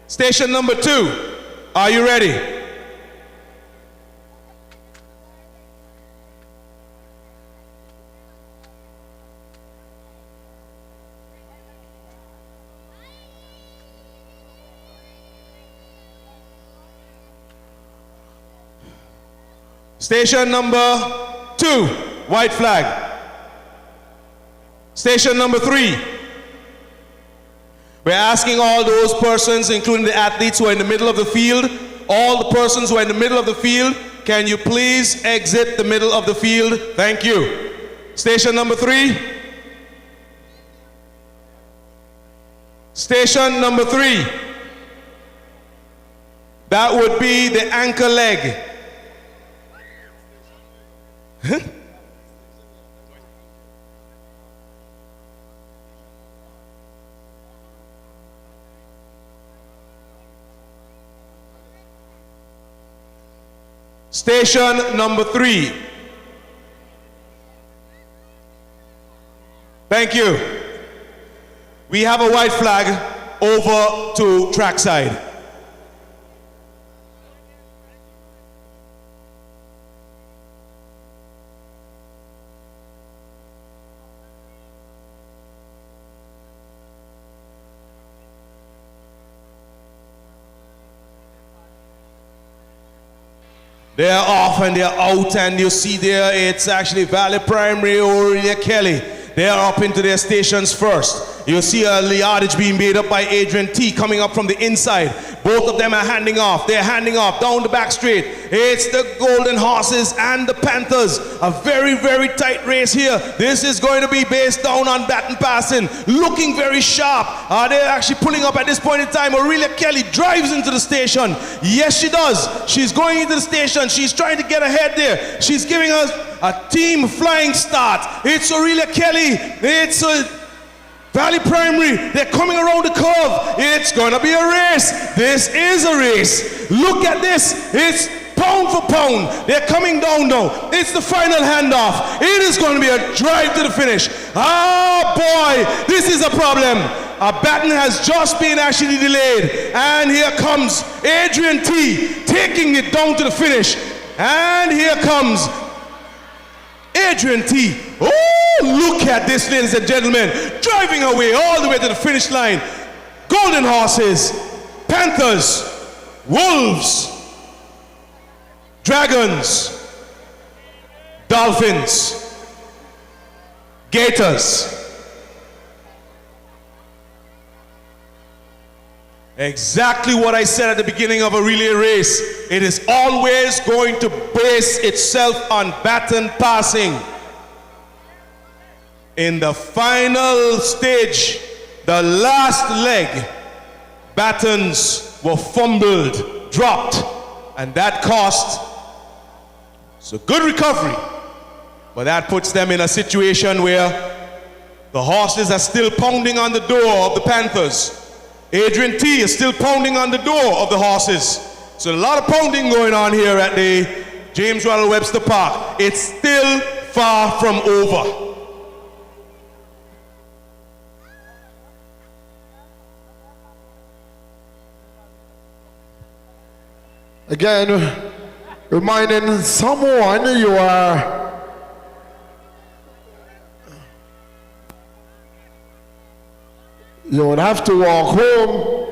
Station number 2, are you ready? Station number 2, white flag. Station number 3. We're asking all those persons, including the athletes who are in the middle of the field, all the persons who are in the middle of the field, can you please exit the middle of the field? Thank you. Station number 3. Station number 3. That would be the anchor leg. Huh? Station number 3. Thank you. We have a white flag over to trackside. They're off and they're out, and you see there it's actually Valley Primary or Aurelia Kelly. They're up into their stations first. You see a yardage being made up by Adrian T coming up from the inside. Both of them are handing off. They're handing off down the back straight. It's the Golden Horses and the Panthers. A very, very tight race here. This is going to be based down on baton passing. Looking very sharp. They're actually pulling up at this point in time. Aurelia Kelly drives into the station. Yes, she does. She's going into the station. She's trying to get ahead there. She's giving us a team flying start. It's Aurelia Kelly. It's Valley Primary. They're coming around the curve. It's going to be a race. This is a race. Look at this. It's pound for pound. They're coming down now. It's the final handoff. It is going to be a drive to the finish. Ah, boy, this is a problem. A baton has just been actually delayed. And here comes Adrian T taking it down to the finish. And here comes Adrian T. Oh, look at this, ladies and gentlemen. Driving away all the way to the finish line. Golden Horses, Panthers, Wolves, Dragons, Dolphins, Gators. Exactly what I said at the beginning of a relay race. It is always going to base itself on baton passing. In the final stage, the last leg, batons were fumbled, dropped, and that cost. It's a good recovery, but that puts them in a situation where the horses are still pounding on the door of the Panthers. Adrian T is still pounding on the door of the horses. So a lot of pounding going on here at the James Ronald Webster Park. It's still far from over. Again, reminding someone you would have to walk home.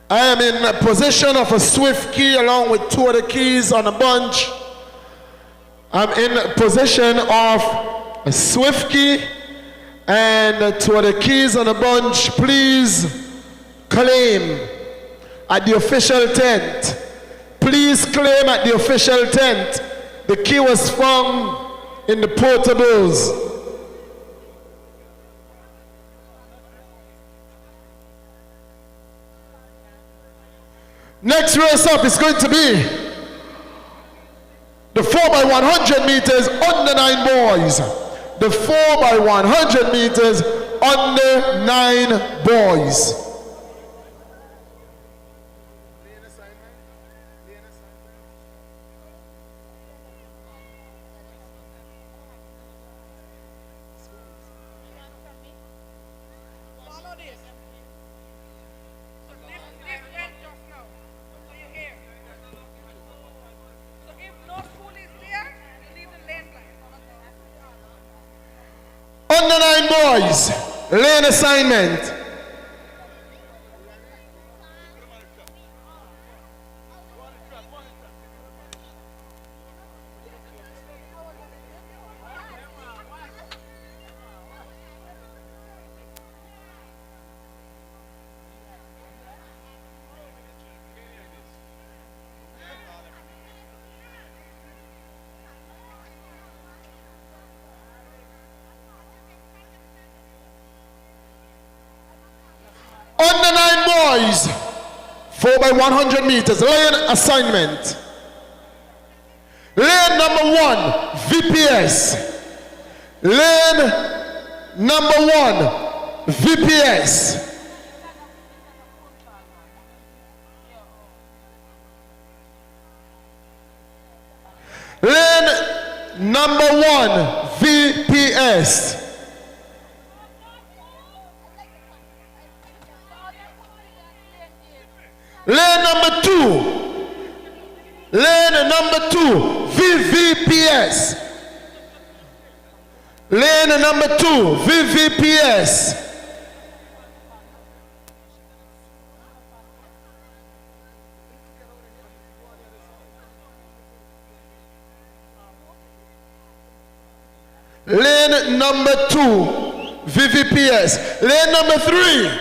I am in a position of a swift key along with two other keys on a bunch. I'm in possession of a swift key, and to the keys on the bunch, please claim at the official tent. Please claim at the official tent. The key was found in the portables. Next race up is going to be the 4x100 meters under 9 boys. The 4x100 meters under 9 boys. Under 9 boys, lane assignment. Under 9 boys, 4x100 meters, lane assignment. Lane number 1, VPS. Lane number 1, VPS. Lane number 1, VPS. Lane number 2, VVPS. Lane number 2, VVPS. Lane number 2, VVPS. Lane number 3,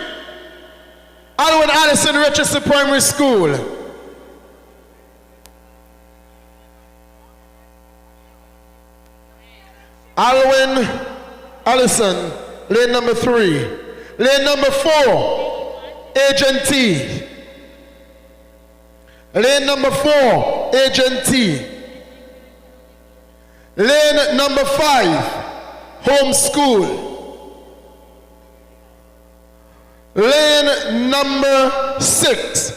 Alwyn Allison Richardson Primary School. Alwyn Allison, lane number 3. Lane number 4, Agent T. Lane number 4, Agent T. Lane number 5, Home School. Lane number 6,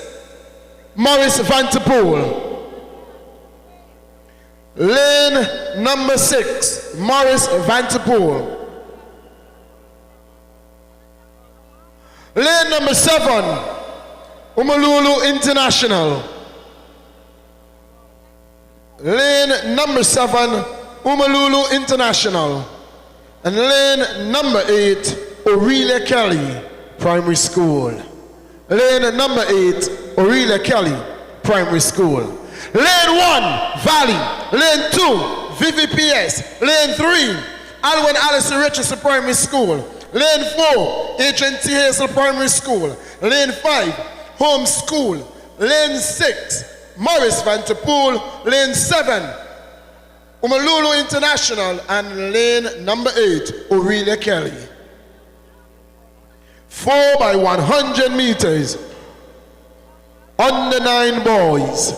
Morris Vanterpool. Lane number 6, Morris Vanterpool. Lane number 7, Umalulu International. Lane number 7, Umalulu International. And lane number 8, Aurelia Kelly Primary School. Lane number 8, Aurelia Kelly Primary School. Lane 1, Valley. Lane 2, VVPS. Lane 3, Alwyn Allison Richardson Primary School. Lane 4, H&T Hazel Primary School. Lane 5, Home School. Lane 6, Morris Vanterpool. Lane 7, Umalulu International. And lane number 8, Aurelia Kelly. 4x100 meters, under 9 boys.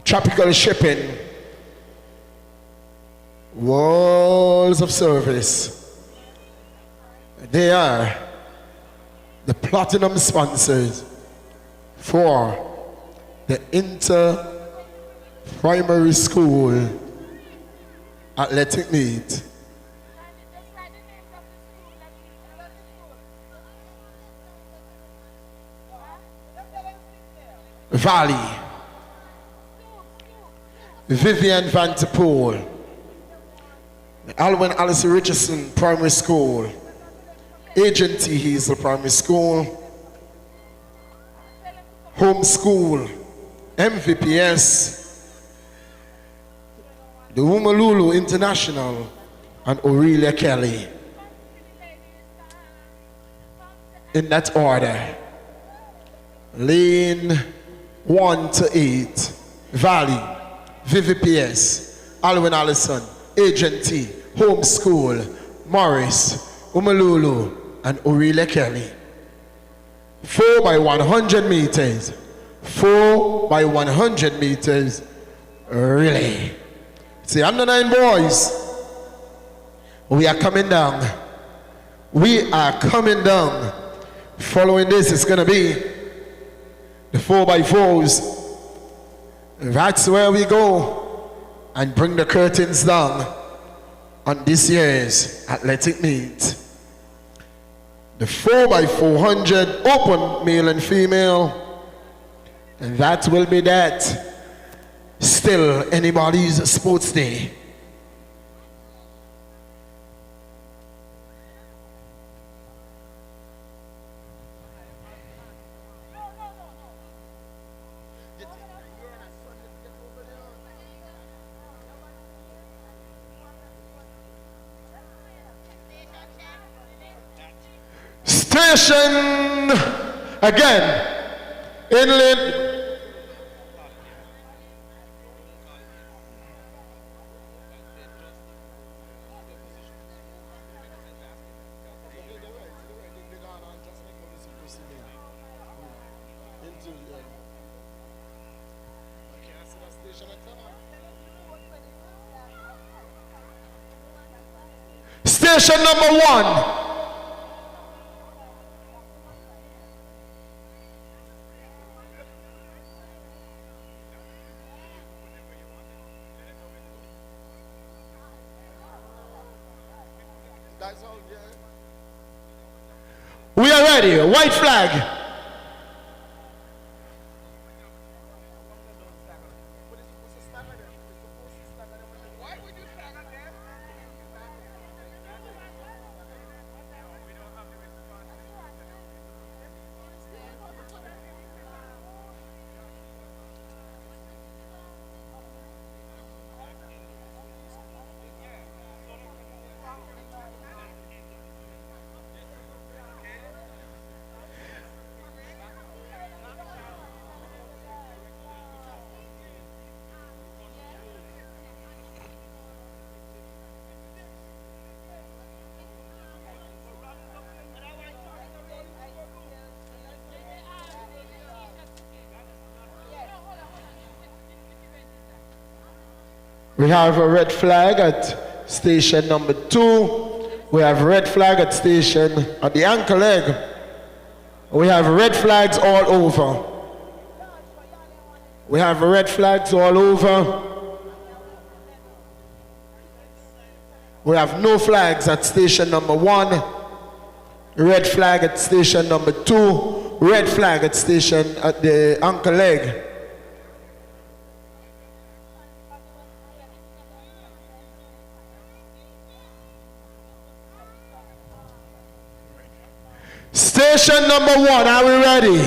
Tropical shipping, walls of service. They are the platinum sponsors for the inter-primary school athletic meet. Valley, Vivian Van de Poel, Alwyn Alice Richardson Primary School, Agent T. Hazel Primary School, Home School, MVPS, the Womalulu International, and Aurelia Kelly. In that order. Lane 1 to 8, Valley, VVPS, Alwyn Allison, Agent T, Home School, Morris, Umalulu, and Aurelia Kelly. 4 by 100 meters. 4 by 100 meters relay. See, under 9 boys, we are coming down. We are coming down. Following this, it's going to be the 4x4s. That's where we go and bring the curtains down on this year's athletic meet. The 4x400 open, male and female, and that will be that. Still anybody's sports day. Station again, inland. Station number 1. We are ready. White flag. We have a red flag at station number 2. We have red flag at station at the anchor leg. We have red flags all over. We have red flags all over. We have no flags at station number 1. Red flag at station number 2. Red flag at station at the anchor leg. Station number 1, are we ready?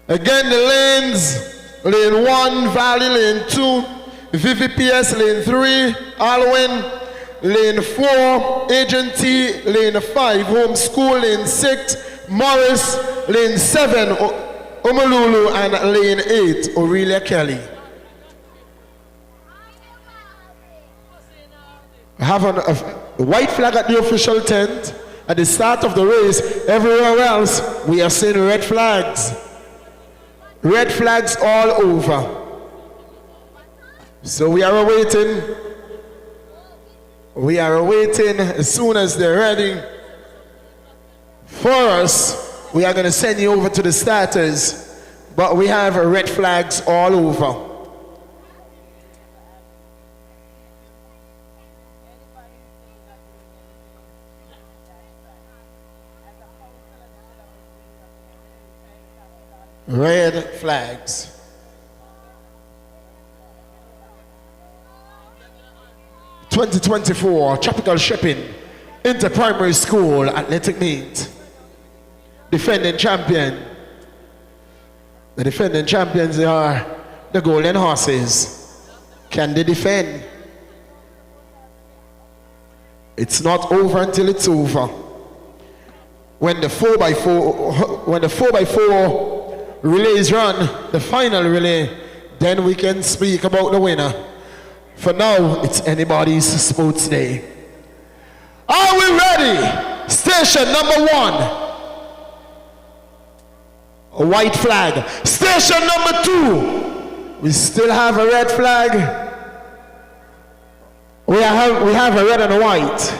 Again, the lanes, lane 1, Valley, lane 2, VVPS, lane 3, Alwyn, lane 4, Agent T, lane 5, Home School, lane 6, Morris, lane 7, Umalulu, and lane 8, Aurelia Kelly. have a white flag at the official tent. At the start of the race, everywhere else, we are seeing red flags. Red flags all over. So we are awaiting. We are awaiting. As soon as they're ready for us, we are going to send you over to the starters. But we have red flags all over. Red flags. (2024) Tropical Shipping Inter-Primary School Athletic Meet. Defending champion. The defending champions are the Golden Horses. Can they defend? It's not over until it's over. When the 4x4 relays run, the final relay, then we can speak about the winner. For now, it's anybody's sports day. Are we ready? Station number 1. A white flag. Station number 2. We still have a red flag. We have a red and a white.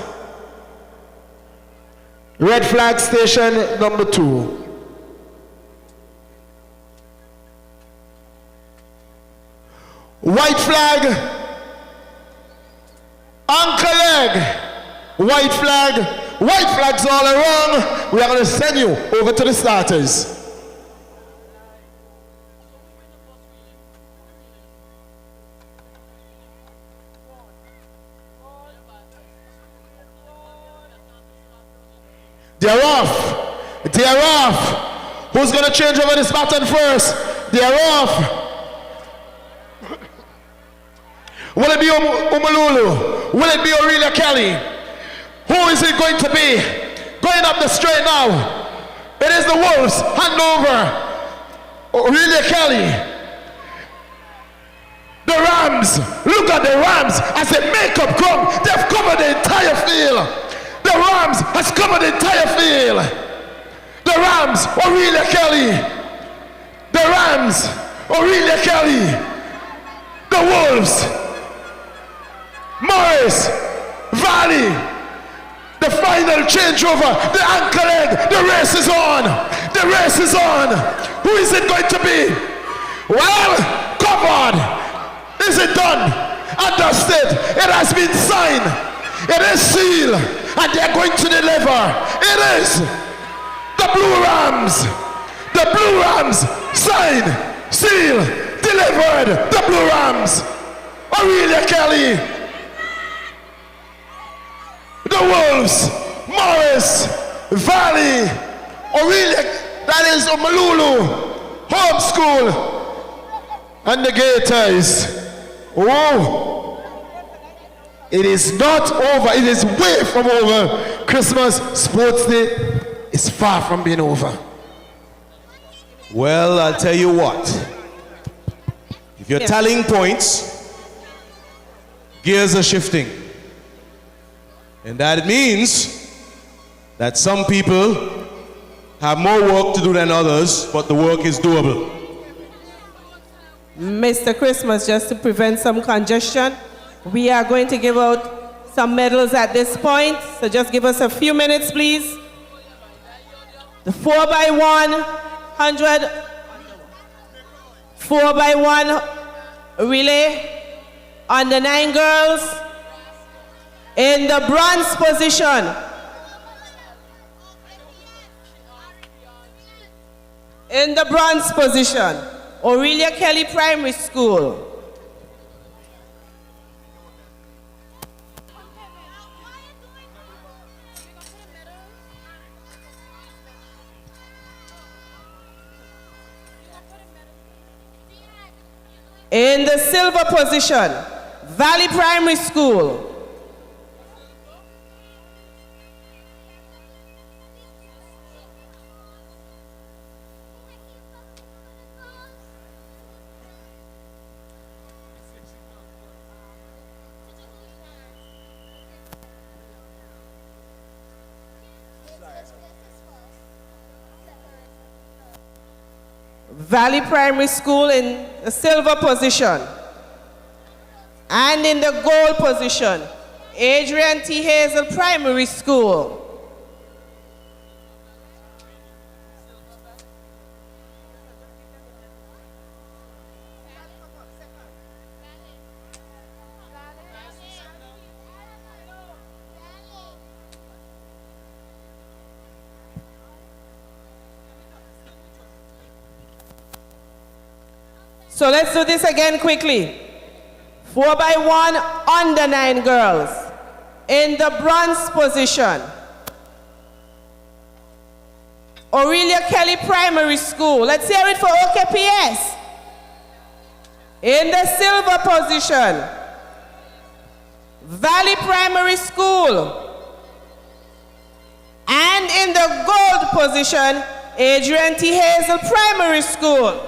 Red flag, station number 2. White flag, anchor leg, white flags all around. We are going to send you over to the starters. They're off. They're off. Who's going to change over this baton first? They're off. Will it be Umalulu? Will it be Aurelia Kelly? Who is it going to be? Going up the straight now. It is the Wolves. Hand over. Aurelia Kelly. The Rams. Look at the Rams as they make up ground. They've covered the entire field. The Rams has covered the entire field. The Rams, Aurelia Kelly. The Rams, Aurelia Kelly. The Wolves, Morris, Valley. The final changeover, the anchor leg. The race is on. The race is on. Who is it going to be? Well, covered. Is it done? Understood. It has been signed. It is sealed. And they're going to deliver. It is the Blue Rams. The Blue Rams signed, sealed, delivered. The Blue Rams. Aurelia Kelly. The Wolves, Morris, Valley, Aurelia, that is Umalulu, Home School, and the Gators. Oh, it is not over. It is way from over. Christmas Sports Day is far from being over. Well, I'll tell you what. If you're tallying points, gears are shifting. And that means that some people have more work to do than others, but the work is doable. Mr. Christmas, just to prevent some congestion, we are going to give out some medals at this point. So just give us a few minutes, please. The 4x100, 4x1 relay on the 9 girls. In the bronze position, Aurelia Kelly Primary School. In the silver position, Valley Primary School. Valley Primary School in the silver position. And in the gold position, Adrian T. Hazel Primary School. So let's do this again quickly. 4x1 under 9 girls. In the bronze position, Aurelia Kelly Primary School. Let's hear it for OKPS. In the silver position, Valley Primary School. And in the gold position, Adrian T. Hazel Primary School.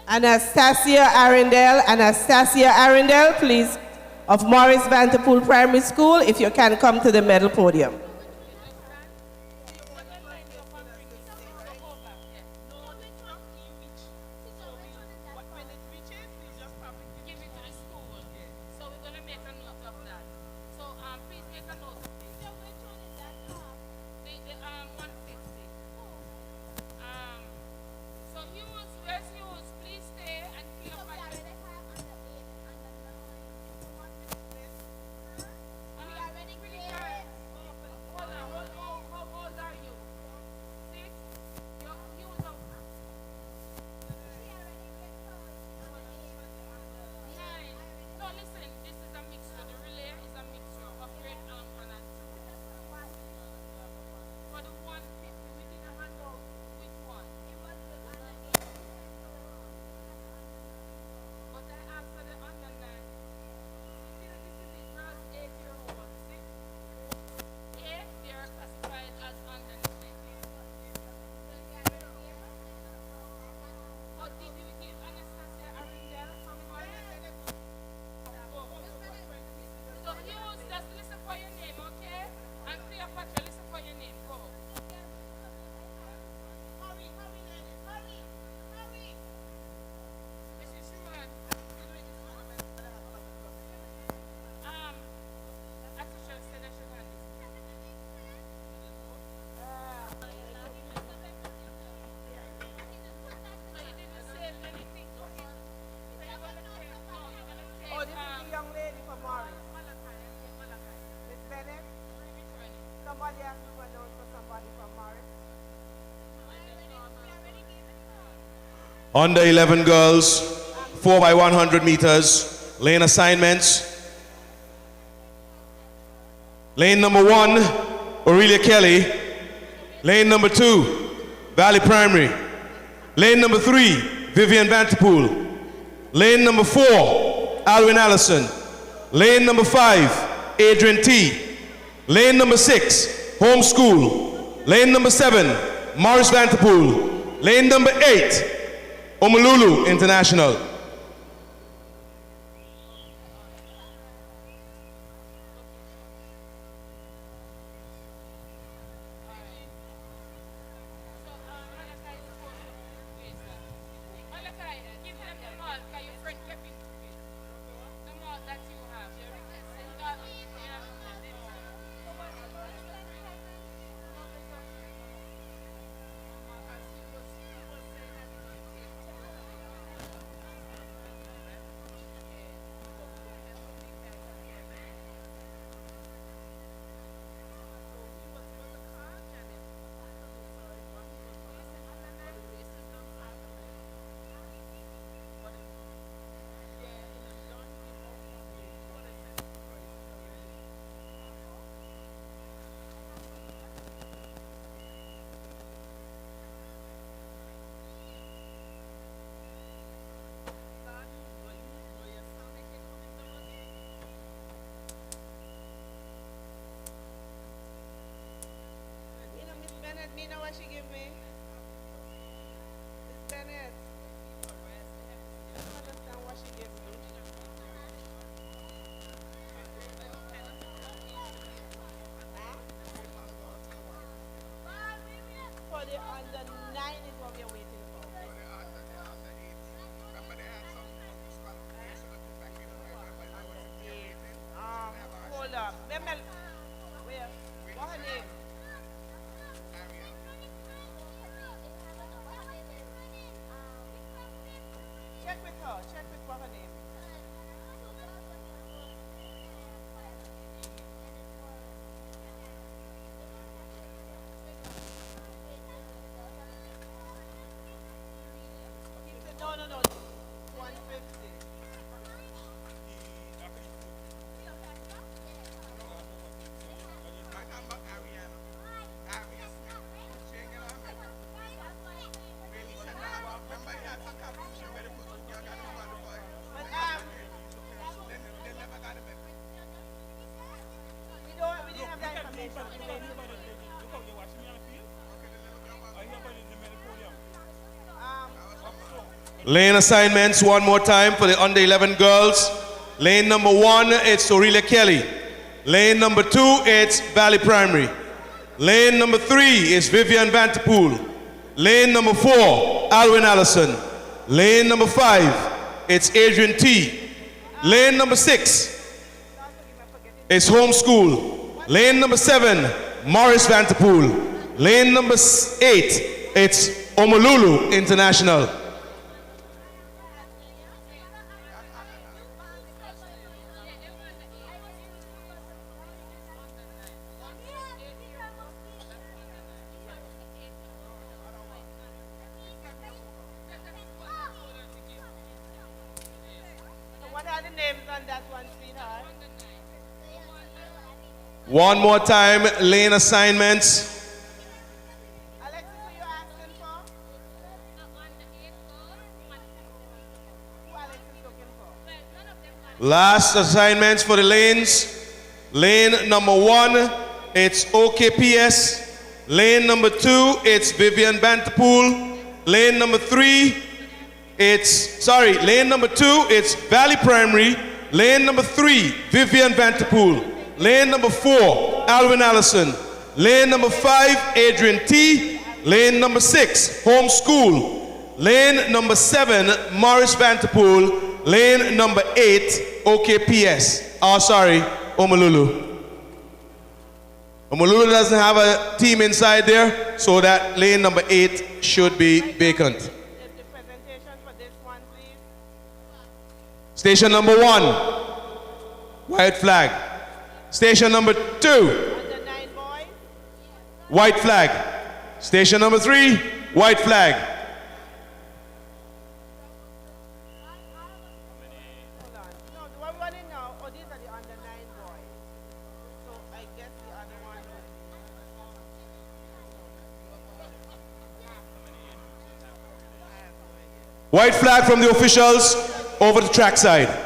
Anastasia Arundel, please, of Morris Vanderpool Primary School, if you can come to the medal podium. Under 11 girls, 4x100 meters, lane assignments. Lane number 1, Aurelia Kelly. Lane number 2, Valley Primary. Lane number 3, Vivian Vanterpool. Lane number 4, Alwyn Allison. Lane number 5, Adrian T. Lane number 6, Home School. Lane number 7, Morris Vanterpool. Lane number 8, Omolulu International. me know what she give me. It's Bennett. I don't understand what she give me. For the under 9 is what we are waiting for. Hold up. Where? What her name? Check with her. Check with what her name. No. 150. We didn't have that information. Lane assignments one more time for the under 11 girls. Lane number 1, it's Aurelia Kelly. Lane number 2, it's Valley Primary. Lane number 3 is Vivian Vanterpool. Lane number 4, Alwyn Allison. Lane number 5, it's Adrian T. Lane number 6 is Homeschool. Lane number 7, Morris Vanterpool. Lane number 8, it's Omolulu International. What are the names on that one, sweetheart? One more time, lane assignments. Alexis, who you asking for? Who Alex is looking for? Last assignments for the lanes. Lane number 1, it's OKPS. Lane number 2, it's Vivian Vanterpool. Lane number 3, lane number 2, it's Valley Primary. Lane number 3, Vivian Vanterpool. Lane number 4, Alwyn Allison. Lane number 5, Adrian T. Lane number 6, Homeschool. Lane number 7, Morris Vanterpool. Lane number 8, OKPS. Omolulu. Omolulu doesn't have a team inside there, so that lane number 8 should be vacant. Station number 1, white flag. Station number 2, white flag. Station number 3, white flag. White flag from the officials over the track side.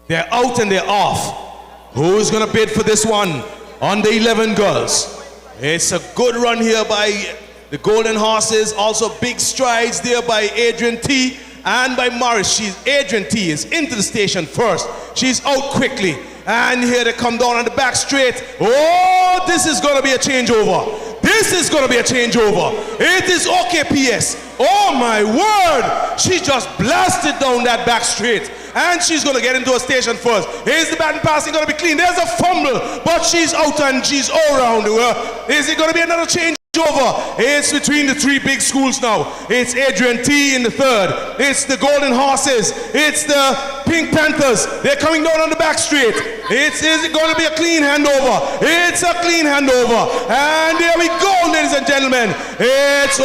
They're out and they're off. Who's gonna bid for this one? Under 11 girls. It's a good run here by the Golden Horses. Also big strides there by Adrian T and by Morris. Adrian T is into the station first. She's out quickly. And here they come down on the back straight. Oh, this is gonna be a changeover. This This is going to be a changeover. It is OKPS. Oh my word. She just blasted down that back straight. And she's going to get into a station first. Here's the baton passing, going to be clean. There's a fumble, but she's out and she's all around her. Is it going to be another change? Over. It's between the three big schools now. It's Adrian T in the third. It's the Golden Horses. It's the Pink Panthers. They're coming down on the back straight. Is it going to be a clean handover? It's a clean handover. And there we go, ladies and gentlemen. This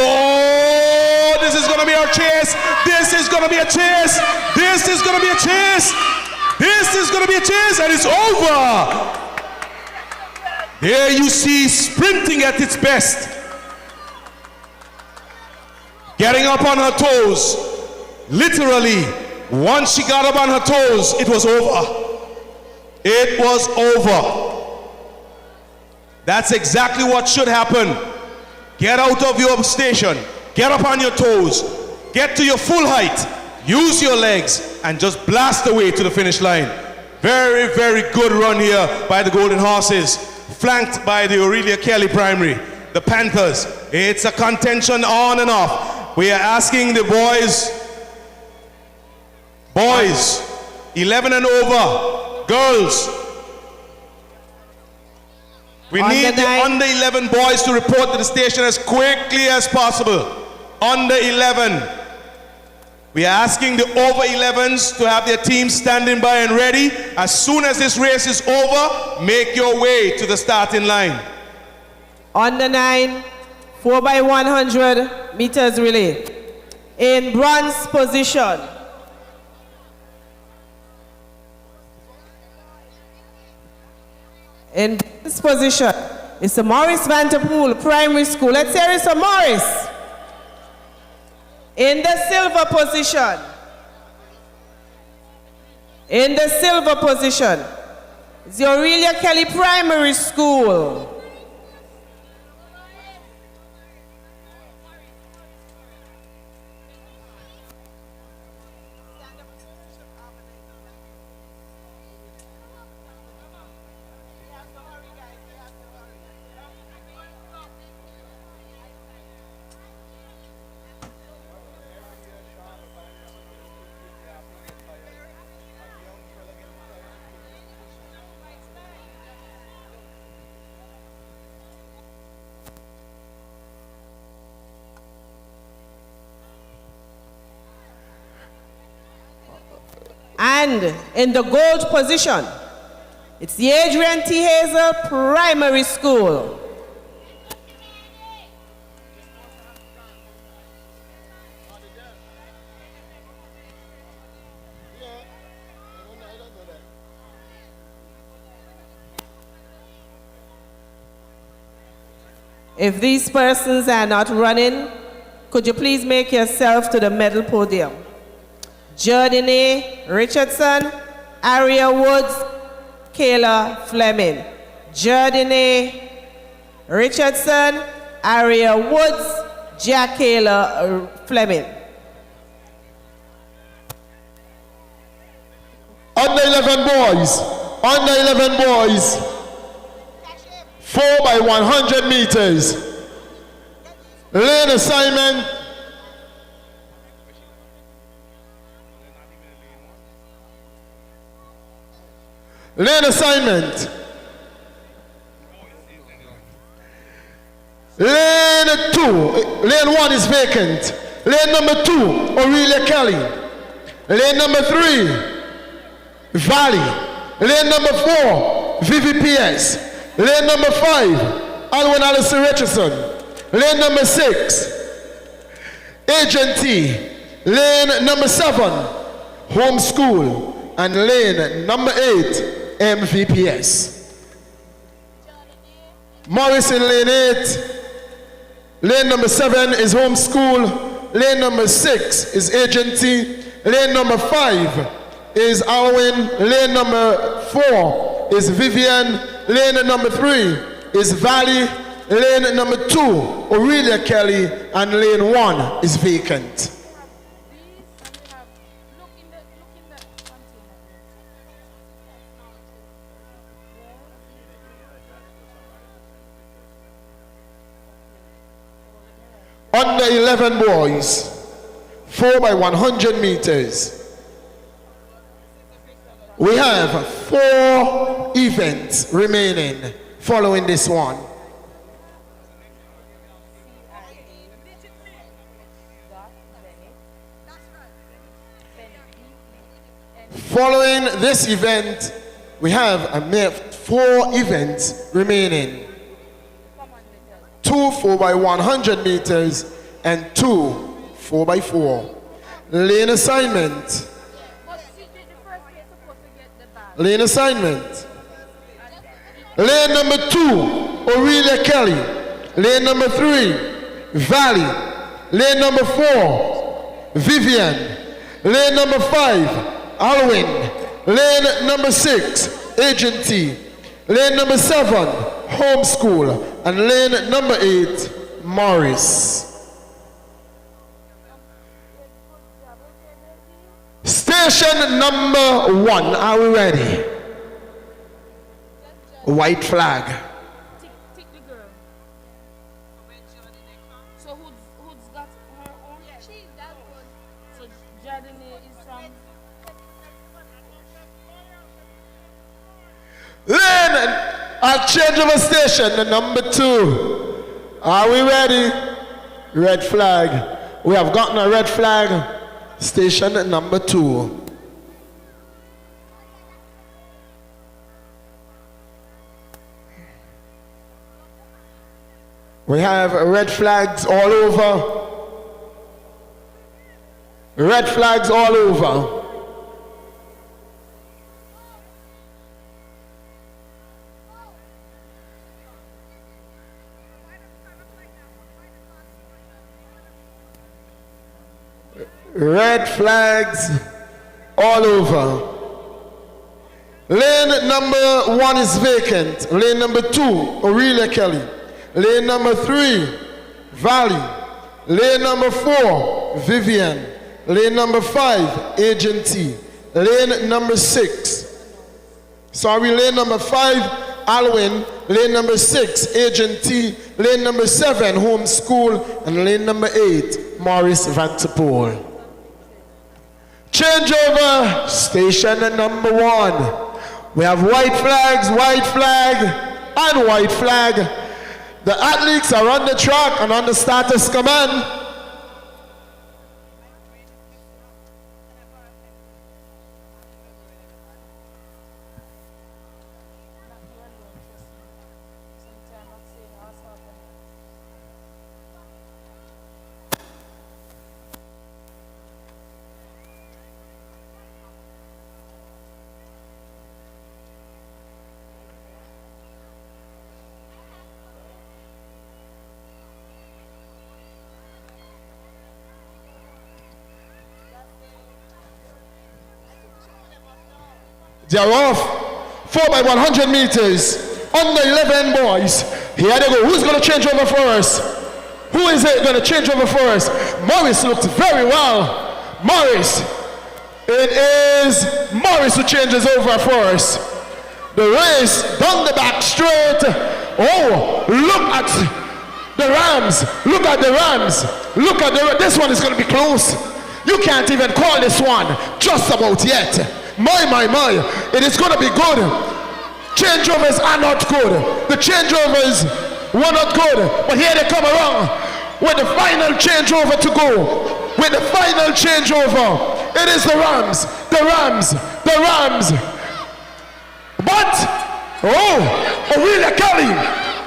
is going to be our chase. This is going to be a chase. This is going to be a chase. This is going to be a chase, and it's over. There you see sprinting at its best. Getting up on her toes. Literally, once she got up on her toes, it was over. It was over. That's exactly what should happen. Get out of your station. Get up on your toes. Get to your full height. Use your legs and just blast away to the finish line. Very, very good run here by the Golden Horses, flanked by the Aurelia Kelly Primary, the Panthers. It's a contention on and off. We are asking the boys, 11 and over, girls. We need the under 11 boys to report to the station as quickly as possible. Under 11. We are asking the over 11s to have their teams standing by and ready. As soon as this race is over, make your way to the starting line. Under 9, 4x100 meters relay. In bronze position. In bronze position is the Morris Vanderpool Primary School. Let's hear it for Morris. In the silver position. In the silver position is the Aurelia Kelly Primary School. And in the gold position, it's the Adrian T. Hazel Primary School. If these persons are not running, could you please make yourself to the medal podium? Jordine Richardson, Aria Woods, Kayla Fleming. Jordine Richardson, Aria Woods, Jack Kayla Fleming. Under 11 boys, under 11 boys, 4x100 meters. Lane assignment. Lane assignment. Lane 2, lane 1 is vacant. Lane number 2, Aurelia Kelly. Lane number 3, Valley. Lane number 4, VVPS. Lane number 5, Alwyn Allison Richardson. Lane number 6, Agent T. Lane number 7, Home School. And lane number 8, MVPS. Morris in lane 8. Lane number 7 is Home School. Lane number 6 is Agent T. Lane number 5 is Alwyn. Lane number 4 is Vivian. Lane number 3 is Valley. Lane number 2, Aurelia Kelly. And lane 1 is vacant. under 11 boys, 4 by 100 meters. We have 4 events remaining following this one. Following this event, we have a mere 4 events remaining. 2 4 by 100 meters and 2 4 by 4. Lane assignment. Lane assignment. Lane number 2, Aurelia Kelly. Lane number 3, Valley. Lane number 4, Vivian. Lane number 5, Alwyn. Lane number 6, Agency. Lane number 7, Homeschool. And lane number 8, Morris. Station number 1, are we ready? White flag. Tick the girl. So who's got her own? Yeah, she that one. So Jardine is from. Lane, I'll change over station, number 2. Are we ready? Red flag. We have gotten a red flag. Station number 2. We have red flags all over. Red flags all over. Red flags all over. Lane number 1 is vacant. Lane number 2, Aurelia Kelly. Lane number 3, Valley. Lane number 4, Vivian. Lane number 5, Agency. Lane number 6, lane number 5, Alwyn. Lane number 6, Agency. Lane number 7, Homeschool. And lane number 8, Morris Vantapole. Changeover, station number 1. We have white flag, and white flag. The athletes are on the track and on the status command. They are off. 4 by 100 meters. Under 11 boys. Here they go. Who's going to change over for us? Who is it going to change over for us? Morris looked very well. Morris. It is Morris who changes over for us. The race down the back straight. Oh, look at the Rams. Look at the Rams. Look at this one is going to be close. You can't even call this one just about yet. My. It is going to be good. Changeovers are not good. The changeovers were not good. But here they come around with the final changeover to go. With the final changeover. It is the Rams. The Rams. The Rams. But, Aurelia Kelly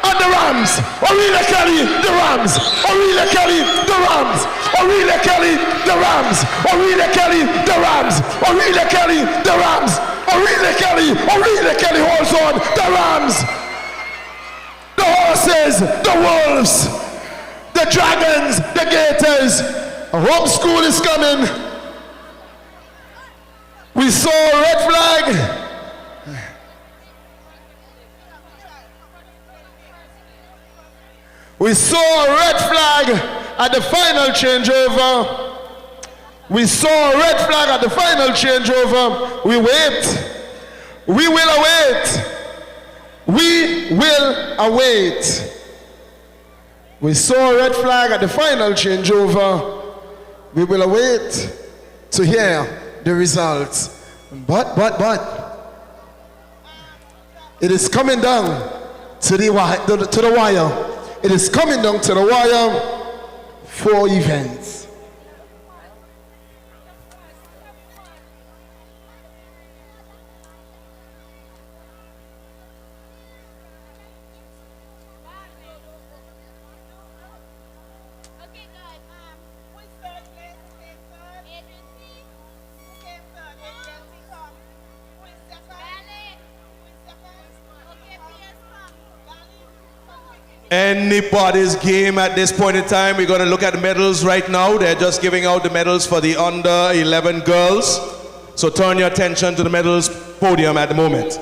and the Rams. Aurelia Kelly, the Rams. Aurelia Kelly, the Rams. Aurelia Kelly, the Rams. Aurelia Kelly, the Rams. Aurelia Kelly, the Rams. Aurelia Kelly holds on. The Rams. The horses, the wolves, the dragons, the gators. Homeschool is coming. We saw a red flag. We saw a red flag at the final changeover. We saw a red flag at the final changeover. We wait. We will await. We will await We saw a red flag at the final changeover. We will await to hear the results. But, it is coming down to the wire. It is coming down to the wire for events. Anybody's game at this point in time. We're going to look at the medals right now. They're just giving out the medals for the under 11 girls. So turn your attention to the medals podium at the moment.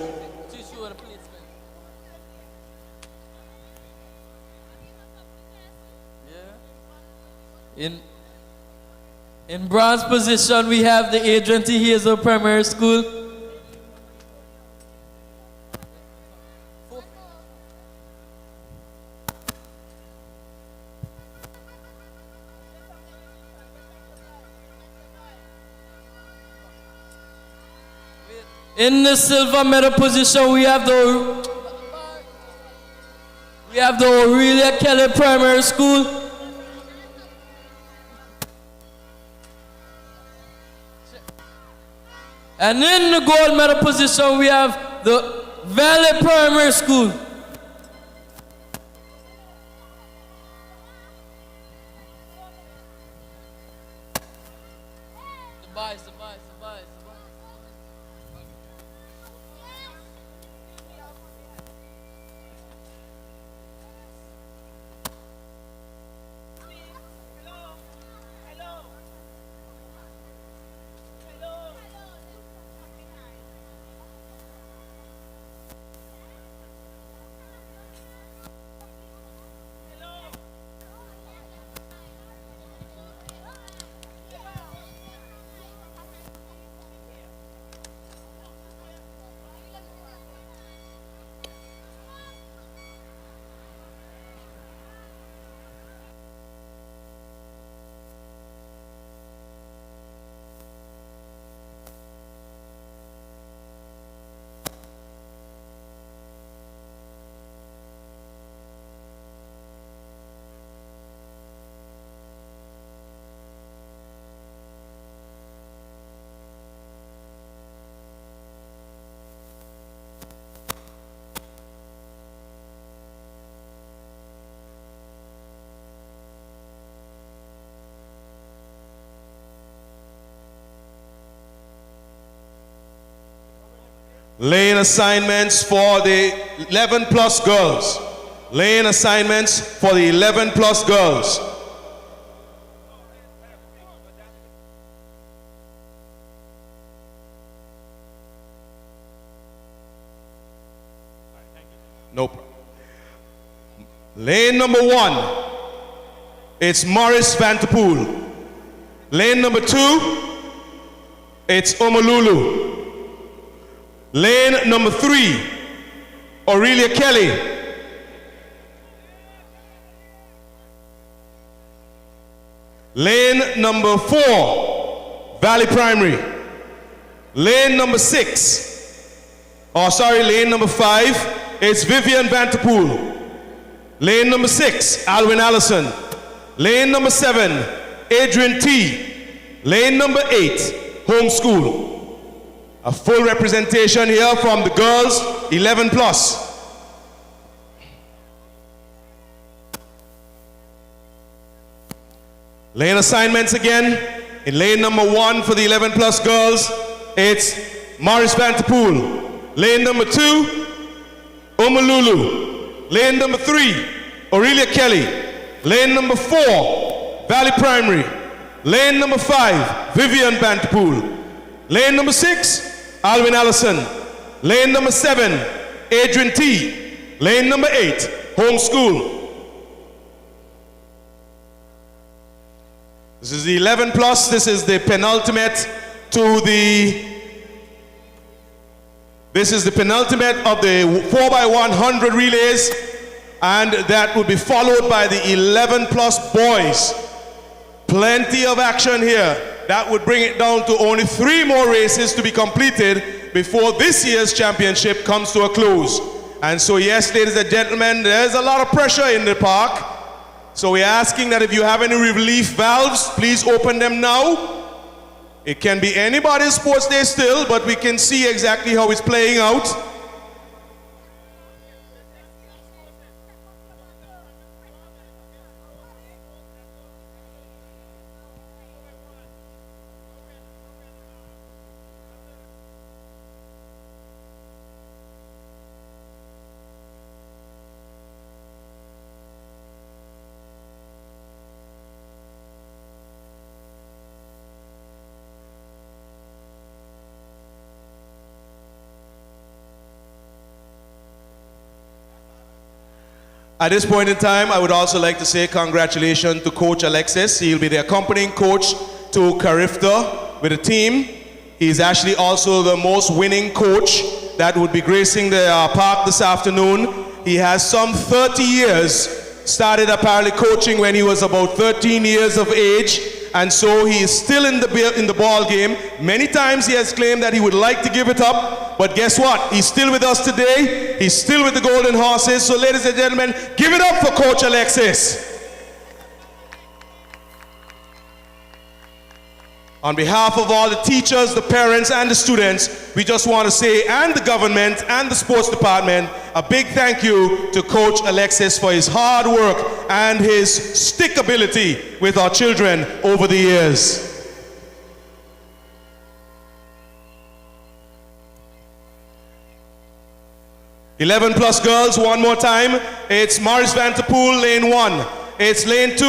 In bronze position, we have the Adrian T. Hazel Primary School. In the silver medal position, we have the Aurelia Kelly Primary School. And in the gold medal position, we have the Valley Primary School. The boys. Lane assignments for the 11 plus girls. Lane assignments for the 11 plus girls. Nope. Lane number 1, it's Morris Vanterpool. Lane number 2, it's Omalulu. Lane number 3, Aurelia Kelly. Lane number 4, Valley Primary. Lane number lane number 5, it's Vivian Vanterpool. Lane number 6, Alwyn Allison. Lane number 7, Adrian T. Lane number 8, Homeschool. A full representation here from the girls, 11 plus. Lane assignments again. In lane number 1 for the 11 plus girls, it's Morris Vanterpool. Lane number 2, Omalulu. Lane number 3, Aurelia Kelly. Lane number 4, Valley Primary. Lane number 5, Vivian Vanterpool. Lane number 6, Alwyn Allison. Lane number 7, Adrian T. Lane number 8, Homeschool. This is the 11 plus. This is the penultimate This is the penultimate of the 4x100 relays. and that will be followed by the 11 plus boys. Plenty of action here. That would bring it down to only 3 more races to be completed before this year's championship comes to a close. And so yes, ladies and gentlemen, there's a lot of pressure in the park. So we're asking that if you have any relief valves, please open them now. It can be anybody's sports day still, but we can see exactly how it's playing out. At this point in time, I would also like to say congratulations to Coach Alexis. He'll be the accompanying coach to Carifta with the team. He's actually also the most winning coach that would be gracing the park this afternoon. He has some 30 years, started apparently coaching when he was about 13 years of age, and so he is still in the ball game. Many times he has claimed that he would like to give it up, but guess what? He's still with us today. He's still with the Golden Horses. So ladies and gentlemen, give it up for Coach Alexis. On behalf of all the teachers, the parents, and the students, we just want to say, and the government and the sports department, a big thank you to Coach Alexis for his hard work and his stickability with our children over the years. "11 plus girls, one more time. It's Morris Vanterpool, lane 1. It's lane 2,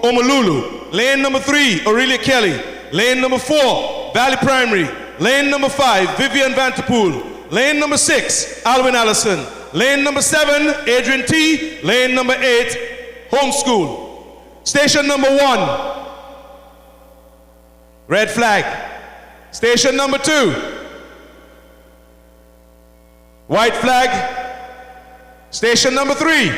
Omalulu. Lane number 3, Aurelia Kelly. Lane number 4, Valley Primary. Lane number 5, Vivian Vanterpool. Lane number 6, Alwyn Allison. Lane number 7, Adrian T. Lane number 8, Homeschool. Station number 1, red flag. Station number 2, white flag. Station number 3,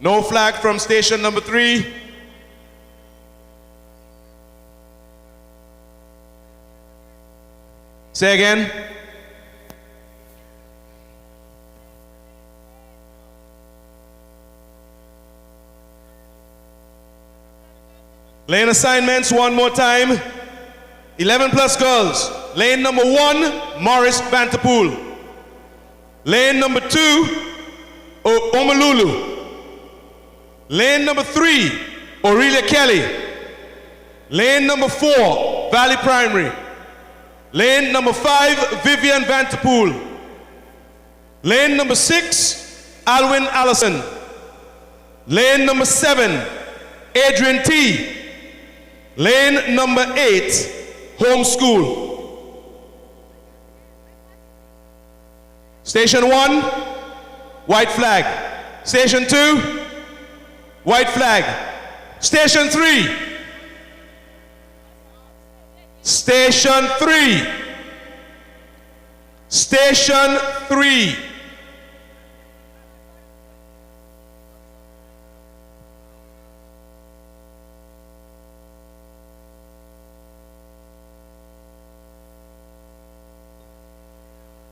no flag from station number 3. Say again. Lane assignments one more time. 11 plus girls. Lane number 1, Morris Vanterpool. Lane number 2, Omalulu. Lane number 3, Aurelia Kelly. Lane number 4, Valley Primary. Lane number 5, Vivian Vanterpool. Lane number 6, Alwyn Allison. Lane number 7, Adrian T. Lane number 8, Homeschool. Station 1, white flag. Station 2, white flag. Station 3. Station 3. Station 3.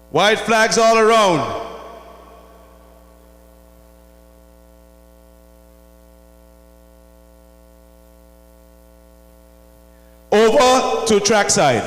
White flags all around. Over to trackside.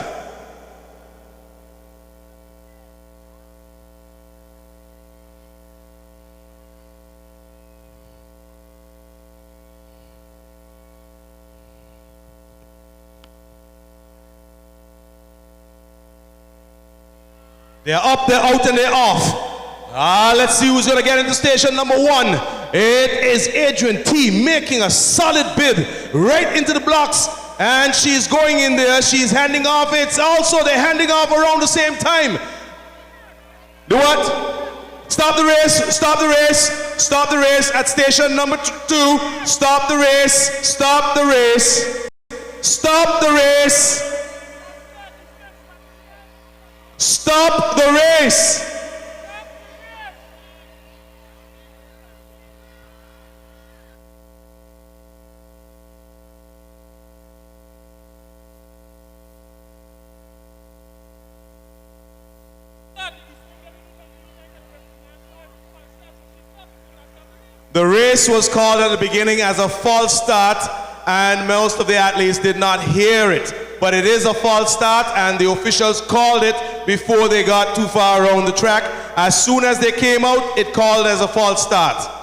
They're up, they're out, and they're off. Let's see who's going to get into station number 1. It is Adrian T. making a solid bid right into the blocks. And she's going in there, she's handing off. It's also, they're handing off around the same time. The what? Stop the race, stop the race, stop the race at station number 2. Stop the race, stop the race, stop the race, stop the race. The race was called at the beginning as a false start, and most of the athletes did not hear it. But it is a false start, and the officials called it before they got too far around the track. As soon as they came out, it called as a false start.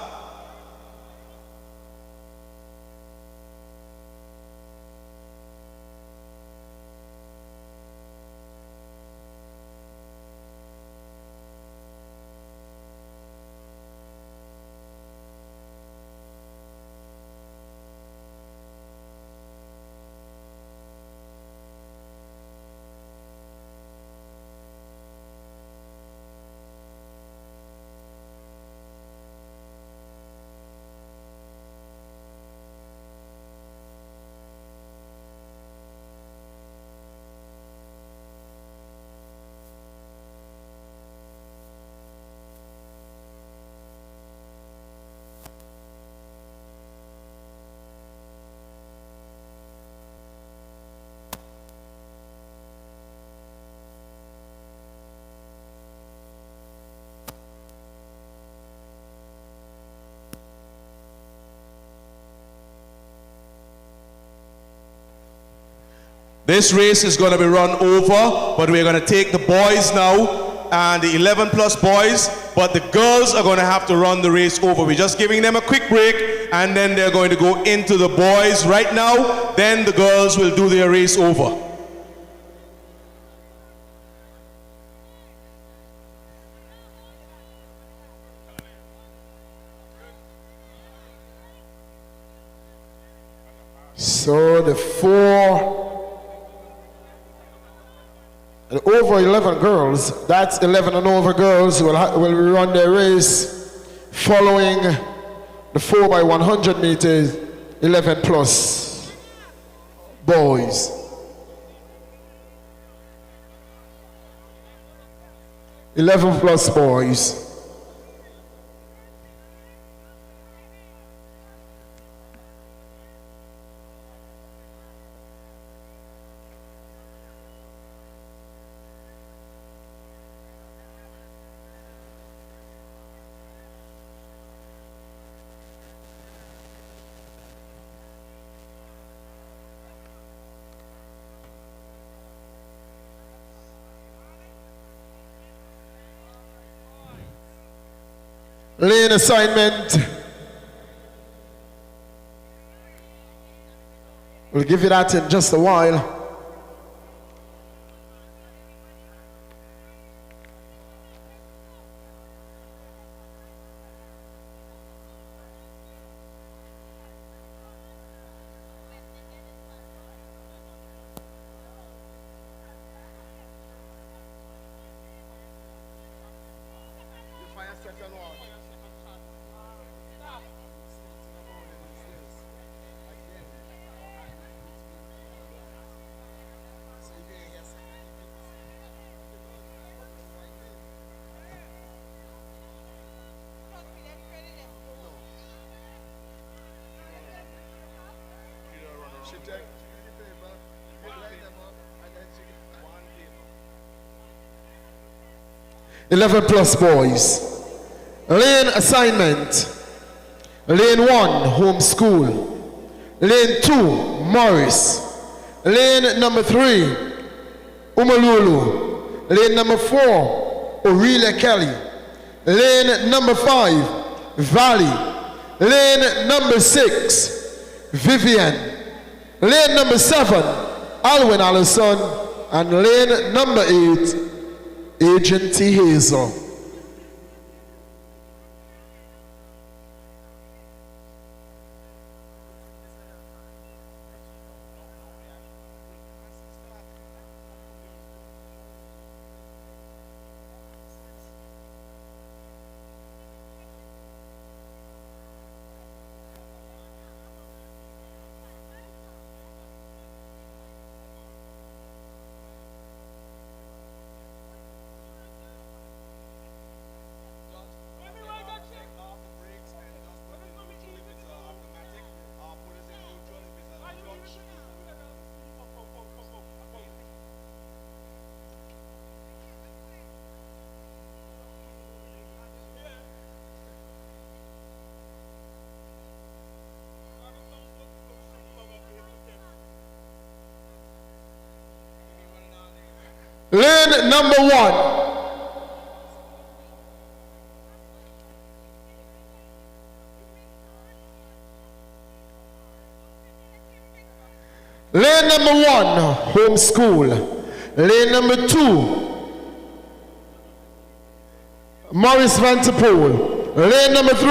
This race is going to be run over, but we're going to take the boys now and the 11 plus boys, but the girls are going to have to run the race over. We're just giving them a quick break, and then they're going to go into the boys right now, then the girls will do their race over. So the over 11 girls, that's 11 and over girls will run their race following the 4x100 meters, 11 plus boys. 11 plus boys. Lane assignment. We'll give you that in just a while. Eleven plus boys. Lane assignment. Lane 1, home school. Lane 2, Morris. Lane number 3, Umalulu. Lane number 4, Aurelia Kelly. Lane number 5, Valley. Lane number 6, Vivian. Lane number 7, Alwyn Allison. And lane number 8, Agent T. Hazel. Lane number 1. Lane number 1, homeschool. Lane number 2, Morris Vanterpool. Lane number 3,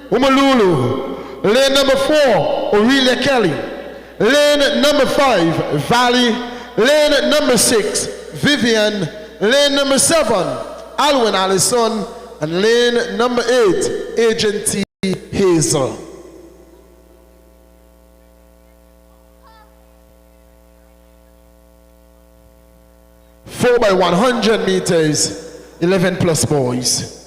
Umalulu. Lane number 4, Aurelia Kelly. Lane number 5, Valley. Lane number 6, Vivian. Lane number 7, Alwyn Allison. And lane number 8, Agent T. Hazel. Four by 100 meters, 11 plus boys.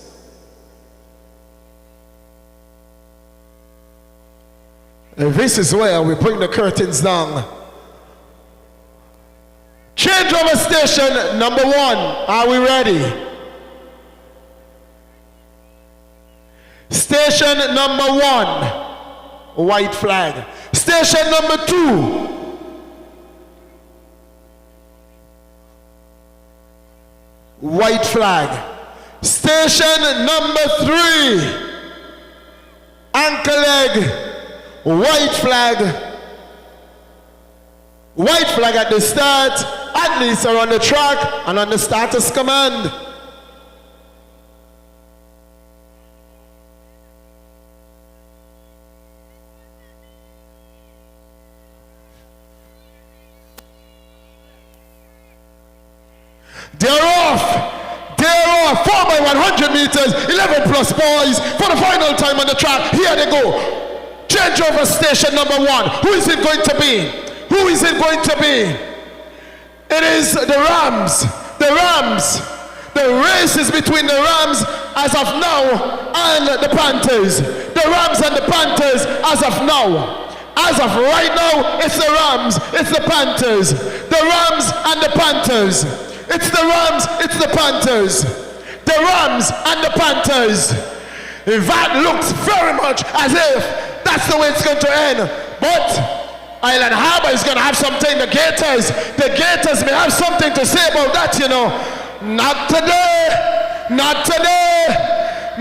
And this is where we bring the curtains down. Changeover station number 1. Are we ready? Station number 1, white flag. Station number 2, white flag. Station number 3, anchor leg, white flag. White flag at the start. Athletes are on the track and on the starters command. They're off. 4 by 100 meters, 11 plus boys for the final time on the track. Here they go. Changeover station number 1. Who is it going to be? Who is it going to be? It is the Rams. The Rams. The race is between the Rams as of now and the Panthers. The Rams and the Panthers as of now. As of right now, it's the Rams, it's the Panthers. The Rams and the Panthers. It's the Rams, it's the Panthers. The Rams and the Panthers. That looks very much as if that's the way it's going to end. But Island Harbor is going to have something. The Gators may have something to say about that, you know. Not today. Not today.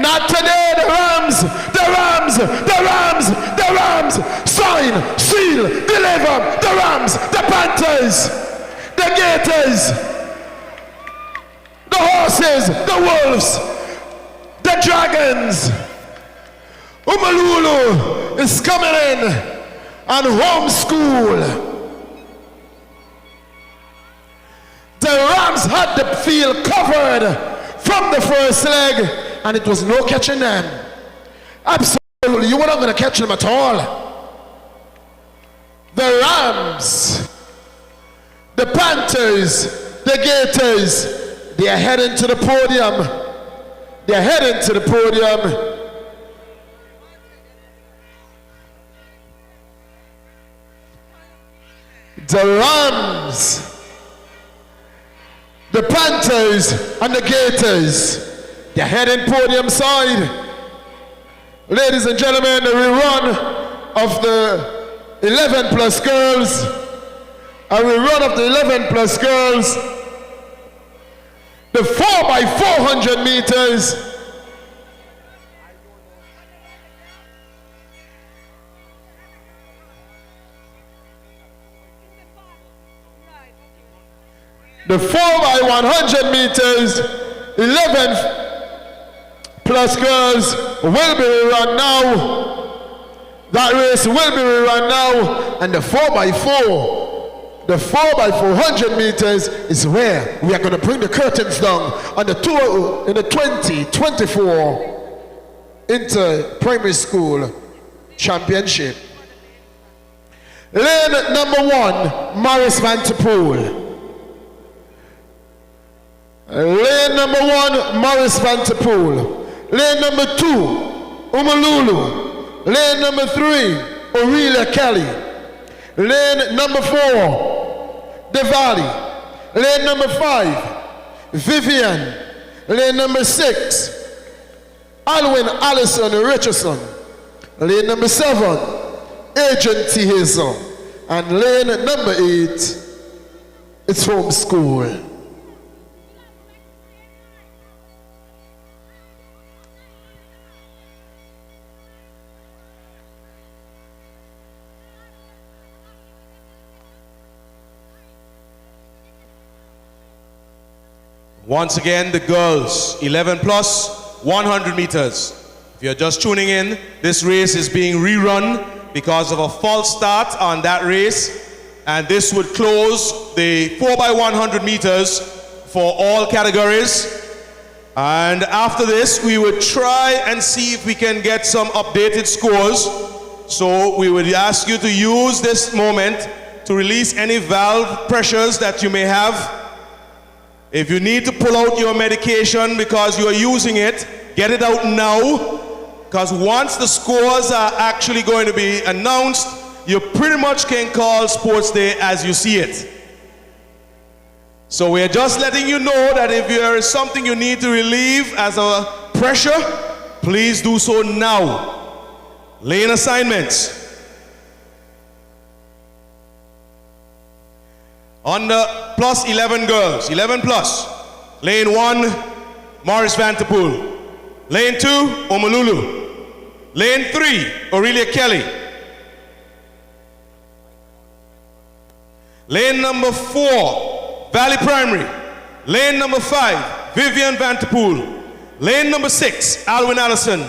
Not today. The Rams. The Rams. The Rams. The Rams. Sign, seal, deliver. The Rams. The Panthers. The Gators. The horses, the wolves, the dragons. Umalulu is coming in and homeschool. The Rams had the field covered from the first leg and it was no catching them. Absolutely, you were not going to catch them at all. The Rams, the Panthers, the Gators, they are heading to the podium. They are heading to the podium. The Rams, the Panthers, and the Gators, they are heading podium side. Ladies and gentlemen, the rerun of the 11 plus girls. A rerun of the 11 plus girls. The 4 by 400 meters. The 4 by 100 meters, 11 plus girls will be rerun now. That race will be rerun now. And the 4 by 4. The 4 by 400 meters is where we are going to bring the curtains down on the tour in the 2024 Inter-Primary School Championship. Lane number 1, Morris Vanterpool. Lane number 1, Morris Vanterpool. Lane number 2, Umalulu. Lane number 3, Aurelia Kelly. Lane number 4, The Valley. Lane number 5, Vivian. Lane number 6, Alwyn Allison Richardson. Lane number 7, Agent T. Hazel. And lane number 8, it's homeschool. Once again, the girls, 11 plus, 100 meters. If you're just tuning in, this race is being rerun because of a false start on that race. And this would close the 4x100 meters for all categories. And after this, we would try and see if we can get some updated scores. So we would ask you to use this moment to release any valve pressures that you may have. If you need to pull out your medication because you are using it, get it out now. Because once the scores are actually going to be announced, you pretty much can call sports day as you see it. So we're just letting you know that if there is something you need to relieve as a pressure, please do so now. Lane assignments. On the plus 11 girls, 11 plus. Lane 1, Morris Vanterpool. Lane 2, Omolulu. Lane 3, Aurelia Kelly. Lane number 4, Valley Primary. Lane number 5, Vivian Vanterpool. Lane number 6, Alwyn Allison.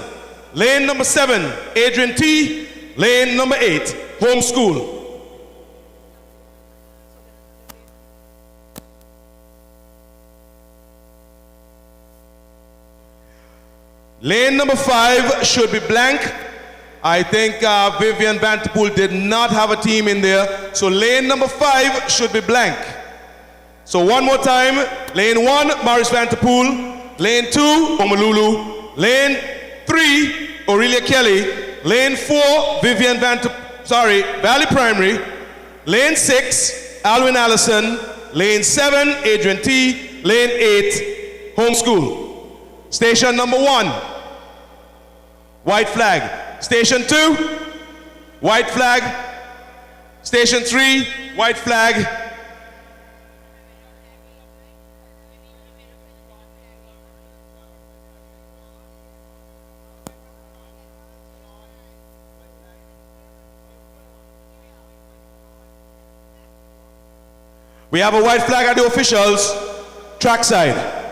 Lane number 7, Adrian T. Lane number 8, Homeschool. Lane number 5 should be blank. I think Vivian Vanterpool did not have a team in there. So lane number 5 should be blank. So one more time. Lane 1, Morris Vanterpool. Lane 2, Omolulu. Lane 3, Aurelia Kelly. Lane 4, Valley Primary. Lane 6, Alwyn Allison. Lane 7, Adrian T. Lane 8, Homeschool. Station number 1, white flag. Station 2, white flag. Station 3, white flag. We have a white flag at the officials, trackside.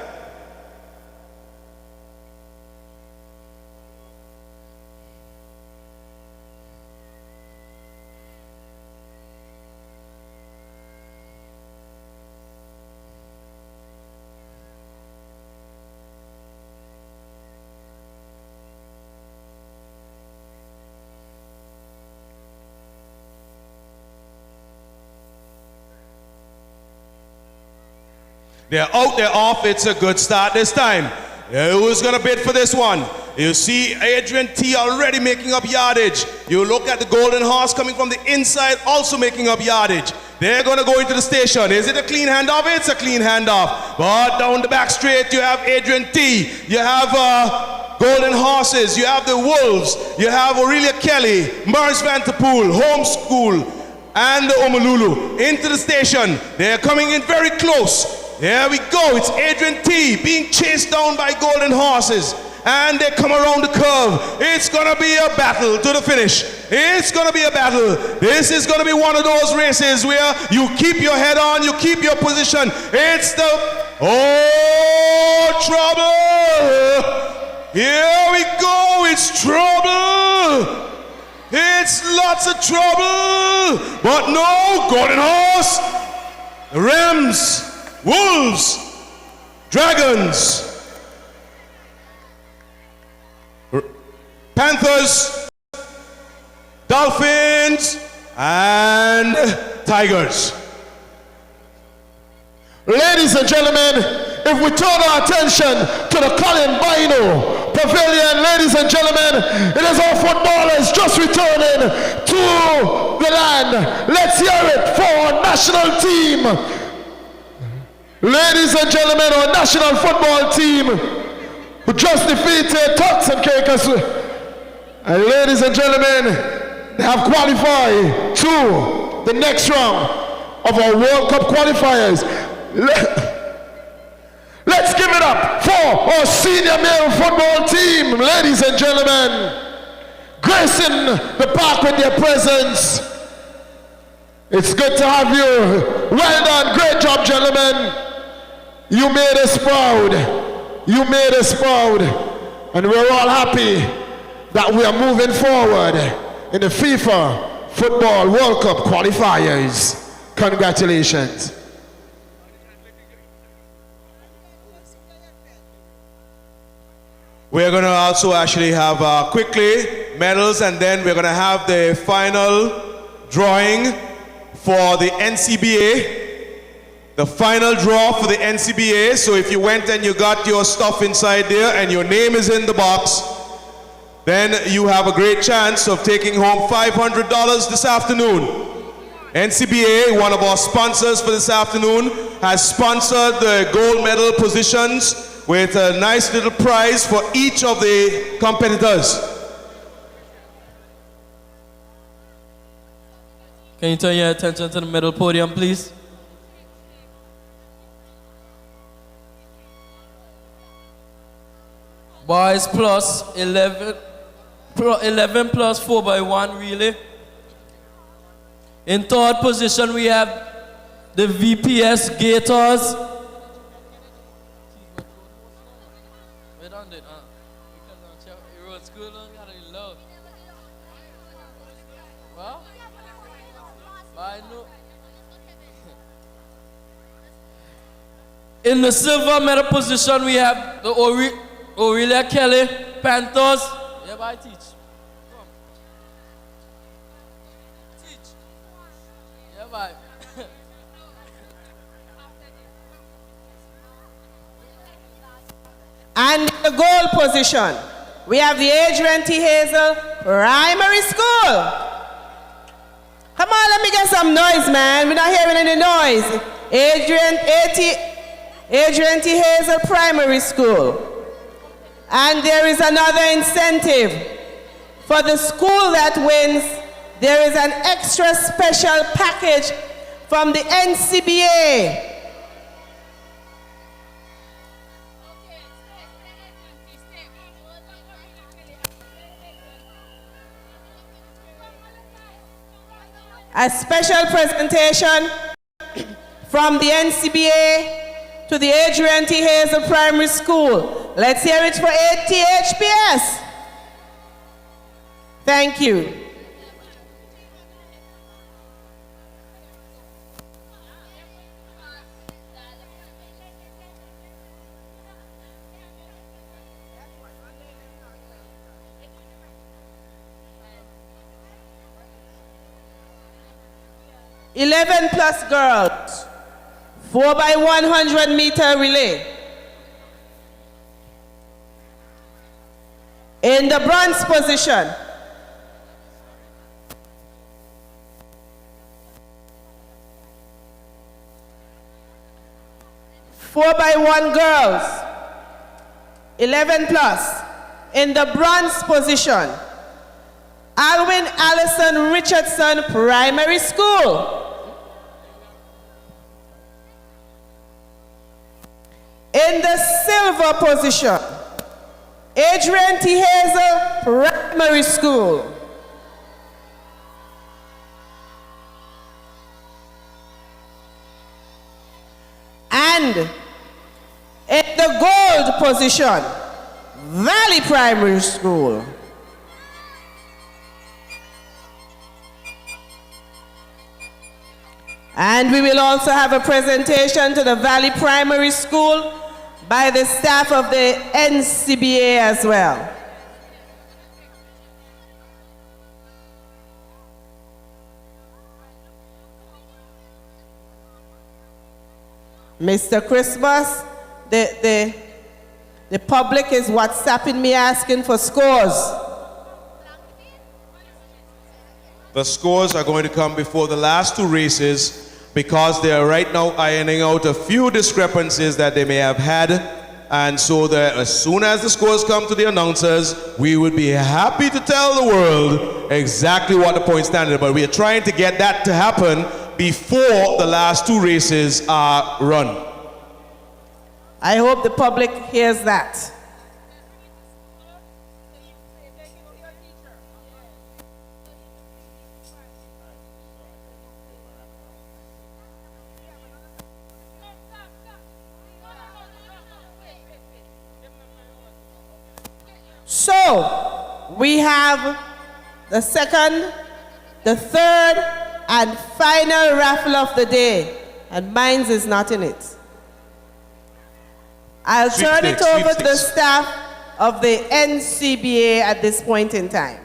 They're out, they're off. It's a good start this time. Who's going to bid for this one? You see Adrian T already making up yardage. You look at the Golden Horse coming from the inside, also making up yardage. They're going to go into the station. Is it a clean handoff? It's a clean handoff. But down the back straight, you have Adrian T. You have Golden Horses. You have the Wolves. You have Aurelia Kelly, Morris Vanterpool, Homeschool, and the Omolulu. Into the station. They're coming in very close. There we go. It's Adrian T being chased down by Golden Horses. And they come around the curve. It's going to be a battle to the finish. It's going to be a battle. This is going to be one of those races where you keep your head on, you keep your position. It's the... Oh, trouble! Here we go. It's trouble. It's lots of trouble. But no, Golden Horse, Rams, Wolves, Dragons, Panthers, Dolphins, and Tigers. Ladies and gentlemen, if we turn our attention to the Colin Bino Pavilion, ladies and gentlemen, it is our footballers just returning to the land. Let's hear it for our national team. Ladies and gentlemen, our national football team who just defeated Turks and Caicos. And ladies and gentlemen, they have qualified to the next round of our World Cup qualifiers. Let's give it up for our senior male football team, ladies and gentlemen, gracing the park with their presence. It's good to have you. Well done, great job, gentlemen. You made us proud. You made us proud. And we're all happy that we are moving forward in the FIFA Football World Cup qualifiers. Congratulations. We're going to also actually have quickly medals, and then we're going to have the final drawing for the NCBA. The final draw for the NCBA. So if you went and you got your stuff inside there and your name is in the box, then you have a great chance of taking home $500 this afternoon. NCBA, one of our sponsors for this afternoon, has sponsored the gold medal positions with a nice little prize for each of the competitors. Can you turn your attention to the middle podium, please? Boys plus 11 plus 4x1 relay. In third position, we have the VPS Gators. In the silver medal position, we have the Aurelia Kelly Panthers. Yeah, I teach. Come. Teach. Yeah, bye. And in the goal position, we have the Adrian T. Hazel Primary School. Come on, let me get some noise, man. We're not hearing any noise. Adrian T. Hazel Primary School. And there is another incentive. For the school that wins, there is an extra special package from the NCBA. A special presentation from the NCBA to the Adrian T. Hazel Primary School. Let's hear it for ATHPS. Thank you. +11 girls, 4x100 meter relay. In the bronze position, +4x1 girls, 11 plus. In the bronze position, Alwyn Allison Richardson Primary School. In the silver position, Adrian T. Hazel Primary School. And in the gold position, Valley Primary School. And we will also have a presentation to the Valley Primary School by the staff of the NCBA as well. Mr. Christmas, the public is WhatsApping me asking for scores. The scores are going to come before the last two races because they are right now ironing out a few discrepancies that they may have had. And so that as soon as the scores come to the announcers, we would be happy to tell the world exactly what the point standard. But we are trying to get that to happen before the last two races are run. I hope the public hears that. So, we have the second, the third, and final raffle of the day. And mine's is not in it. I'll turn it over to the staff of the NCBA at this point in time.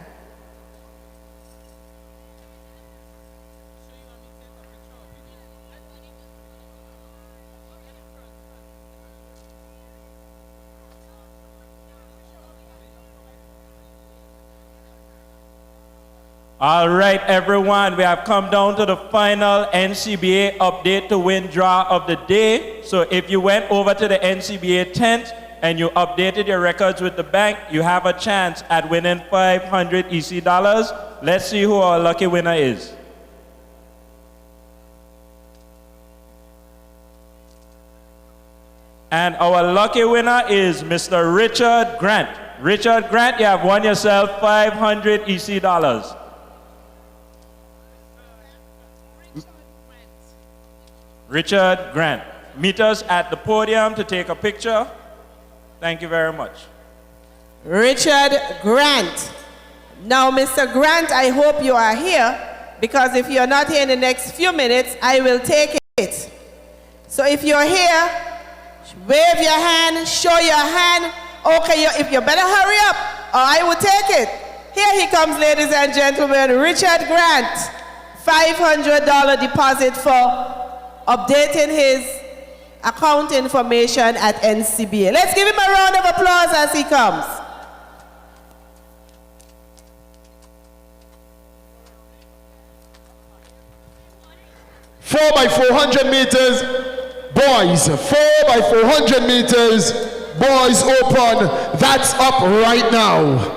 All right, everyone, we have come down to the final NCBA update to win draw of the day. So if you went over to the NCBA tent and you updated your records with the bank, you have a chance at winning 500 EC dollars. Let's see who our lucky winner is. And our lucky winner is Mr. Richard Grant. Richard Grant, you have won yourself 500 EC dollars. Richard Grant. Meet us at the podium to take a picture. Thank you very much. Richard Grant. Now, Mr. Grant, I hope you are here, because if you're not here in the next few minutes, I will take it. So if you're here, wave your hand, show your hand. Okay, if you better hurry up, or I will take it. Here he comes, ladies and gentlemen, Richard Grant. $500 deposit for updating his account information at NCBA. Let's give him a round of applause as he comes. Four by 400 meters, boys. 4 by 400 meters, boys open. That's up right now.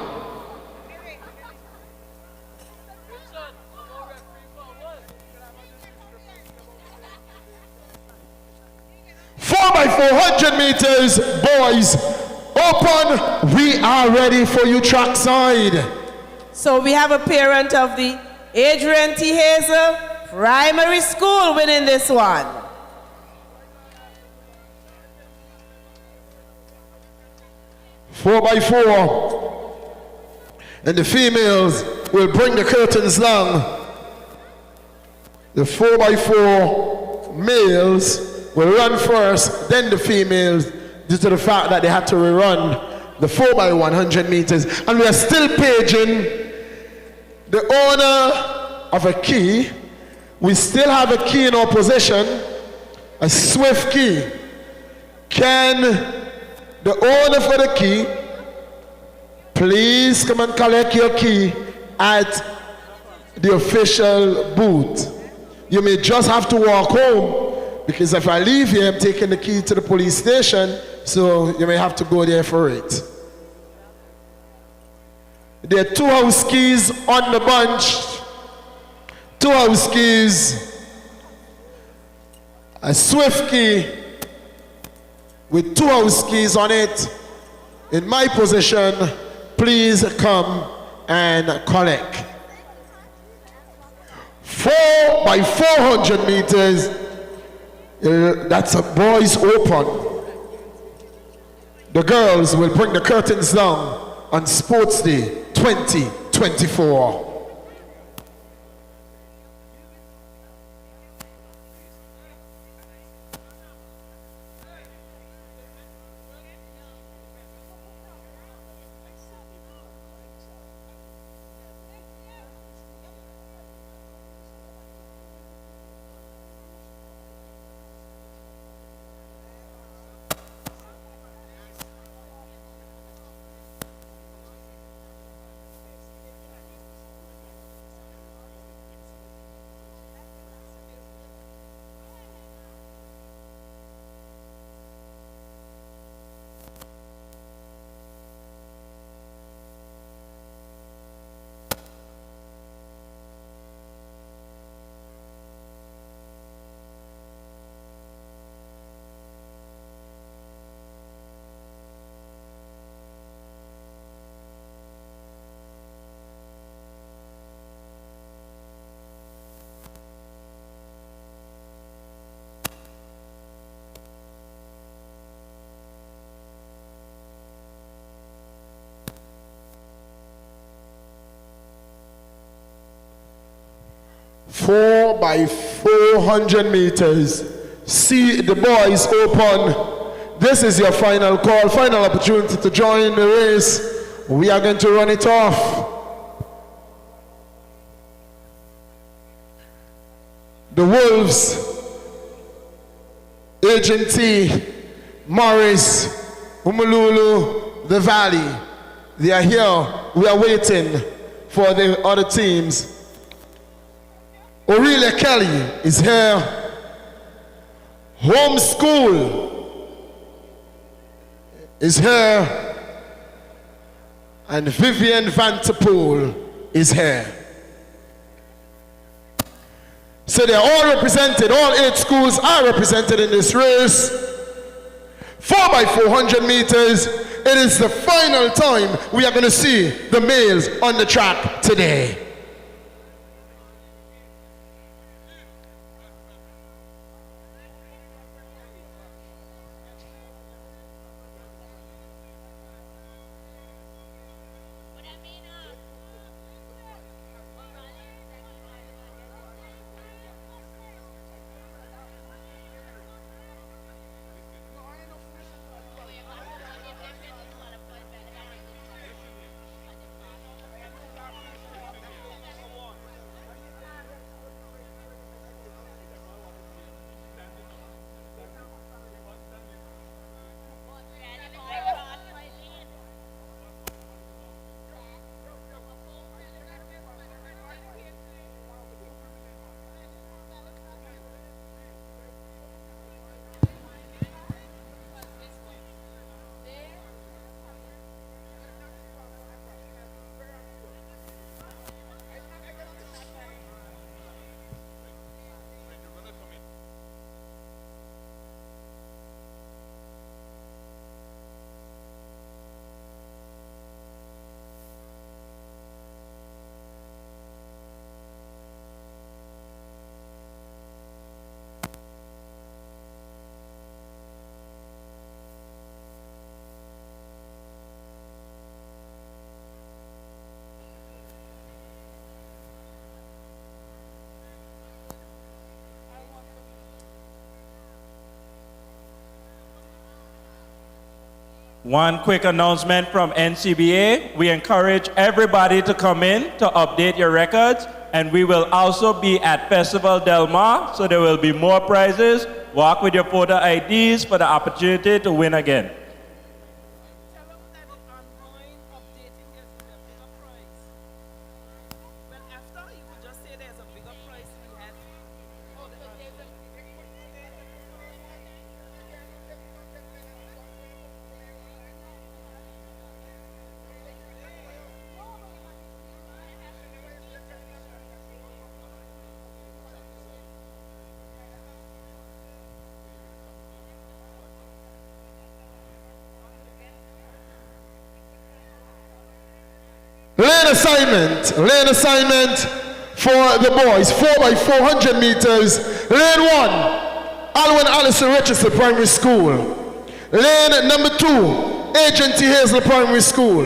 By 400 meters, boys, open. We are ready for you trackside. So we have a parent of the Adrian T. Hazel Primary School winning this one. Four by 4. And the females will bring the curtains down. The 4 by 4 males will run first, then the females, due to the fact that they had to rerun the 4 by 100 meters. And we are still paging the owner of a key. We still have a key in our possession, a Swift key. Can the owner for the key please come and collect your key at the official booth? You may just have to walk home, because if I leave here, I'm taking the key to the police station, so you may have to go there for it. There are 2 house keys on the bunch. 2 house keys. A Swift key with 2 house keys on it. In my possession, please come and collect. 4 by 400 meters. That's a boys open. The girls will bring the curtains down on Sports Day 2024. 4 by 400 meters. See the boys open. This is your final call, final opportunity to join the race. We are going to run it off. The Wolves, Agent T, Morris, Umululu, the Valley, they are here. We are waiting for the other teams. Aurelia Kelly is here. Homeschool is here. And Vivian Vanterpool is here. So they are all represented, all 8 schools are represented in this race. 4 by 400 meters, it is the final time we are going to see the males on the track today. One quick announcement from NCBA. We encourage everybody to come in to update your records, and we will also be at Festival Del Mar, so there will be more prizes. Walk with your photo IDs for the opportunity to win again. Lane assignment for the boys, 4 by 400 meters. Lane 1, Alwyn Allison Richardson Primary School. Lane number 2, Agent T. Hazel Primary School.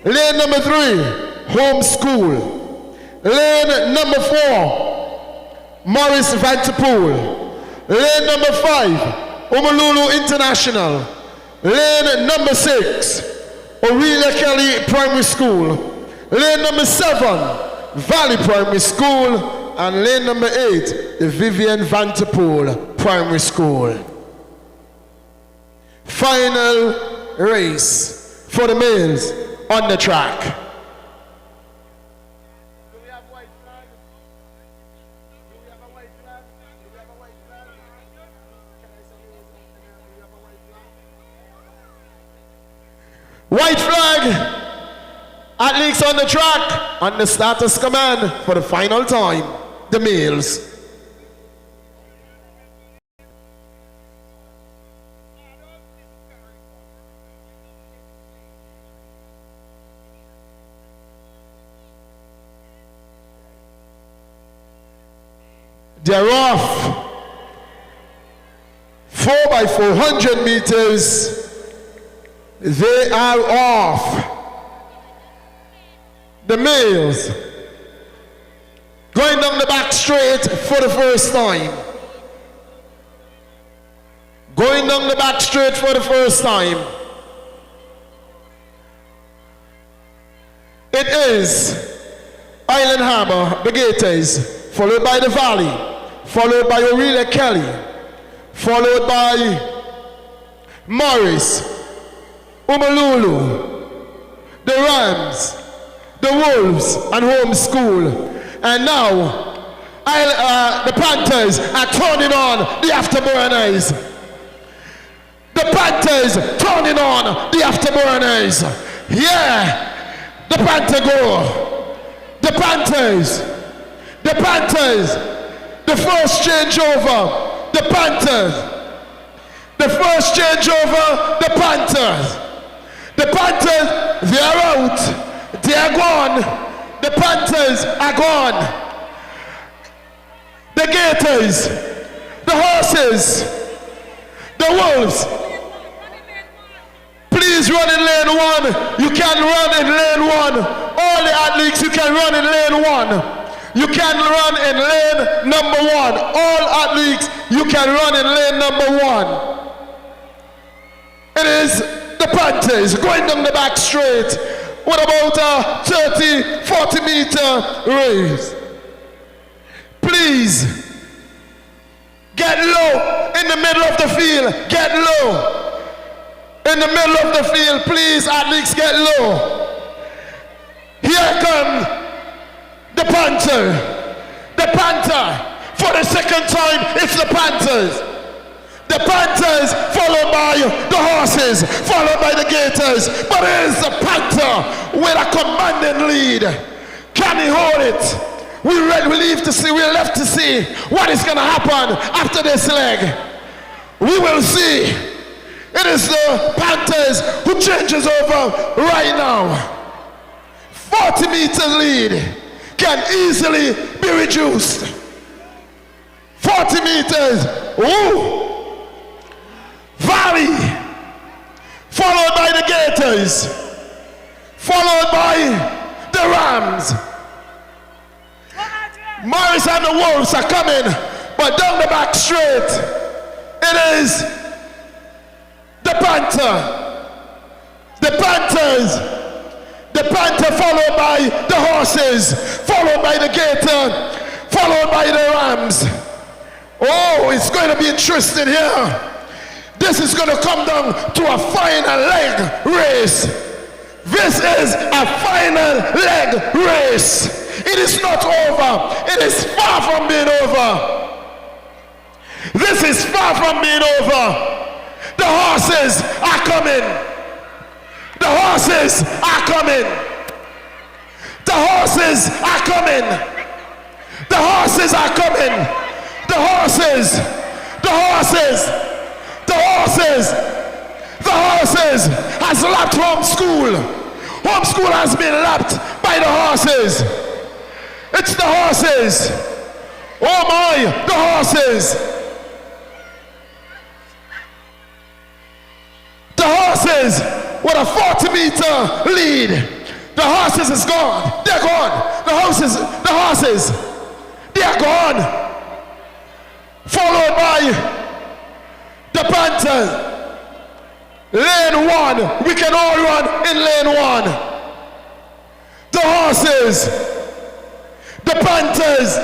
Lane number 3, Homeschool. Lane number 4, Morris Vanterpool. Lane number 5, Umululu International. Lane number 6, Aurelia Kelly Primary School. Lane number 7, Valley Primary School. And lane number 8, the Vivian Vanterpool Primary School. Final race for the males on the track. White flag, athletes on the track, on the starters command for the final time, the males. They're off. 4 by 400 meters. They are off. The males going down the back straight for the first time. Going down the back straight for the first time. It is Island Harbor, the Gators, followed by the Valley, followed by Aurelia Kelly, followed by Morris, Umalulu, the Rams, the Wolves, and Home School. And now, the Panthers are turning on the Afterburners. The Panthers turning on the Afterburners. Yeah, the Panther go. The Panthers. The Panthers. The first changeover. The Panthers. The first changeover. The Panthers. The Panthers, they are out. They are gone. The Panthers are gone. The Gators, the Horses, the Wolves. Please run in lane 1. You can run in lane 1. All the athletes, you can run in lane 1. You can run in lane number 1. All athletes, you can run in lane number 1. It is the Panthers going down the back straight. What about a 30, 40 meter race? Please, get low in the middle of the field. Get low. In the middle of the field, please, athletes, get low. Here comes the Panther. The Panther. For the second time, it's the Panthers. The Panthers, followed by the Horses, followed by the Gators. But it is the Panther with a commanding lead. Can he hold it? We're left to see what is going to happen after this leg. We will see. It is the Panthers who changes over right now. 40 meter lead can easily be reduced. 40 meters. Ooh. Valley, followed by the Gators, followed by the Rams. Morris and the Wolves are coming, but down the back straight, it is the Panther. The Panthers. The Panther followed by the Horses, followed by the Gator, followed by the Rams. Oh, it's going to be interesting here. This is going to come down to a final leg race. This is a final leg race. It is not over. It is far from being over. This is far from being over. The Horses are coming. The Horses are coming. The Horses are coming. The Horses are coming. The Horses. The Horses. The Horses. The Horses has lapped Home School. Home School has been lapped by the Horses. It's the Horses. Oh my, the Horses. The Horses with a 40 meter lead. The Horses is gone. They're gone. The Horses, they are gone. Followed by the Panthers. Lane 1. We can all run in lane 1. The Horses. The Panthers.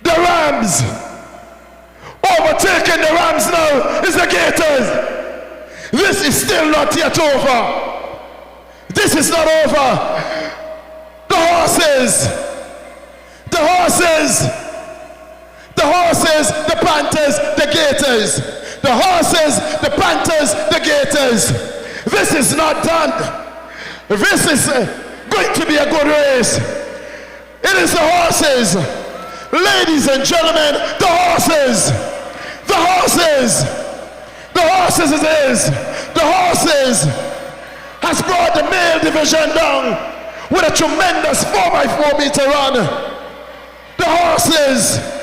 The Rams. Overtaking the Rams now is the Gators. This is still not yet over. This is not over. The Horses. The Horses. The Horses, the Panthers, the Gators. The Horses, the Panthers, the Gators. This is not done. This is going to be a good race. It is the Horses. Ladies and gentlemen, the Horses. The Horses. The Horses it is. The Horses has brought the male division down with a tremendous 4x4 meter run. The Horses.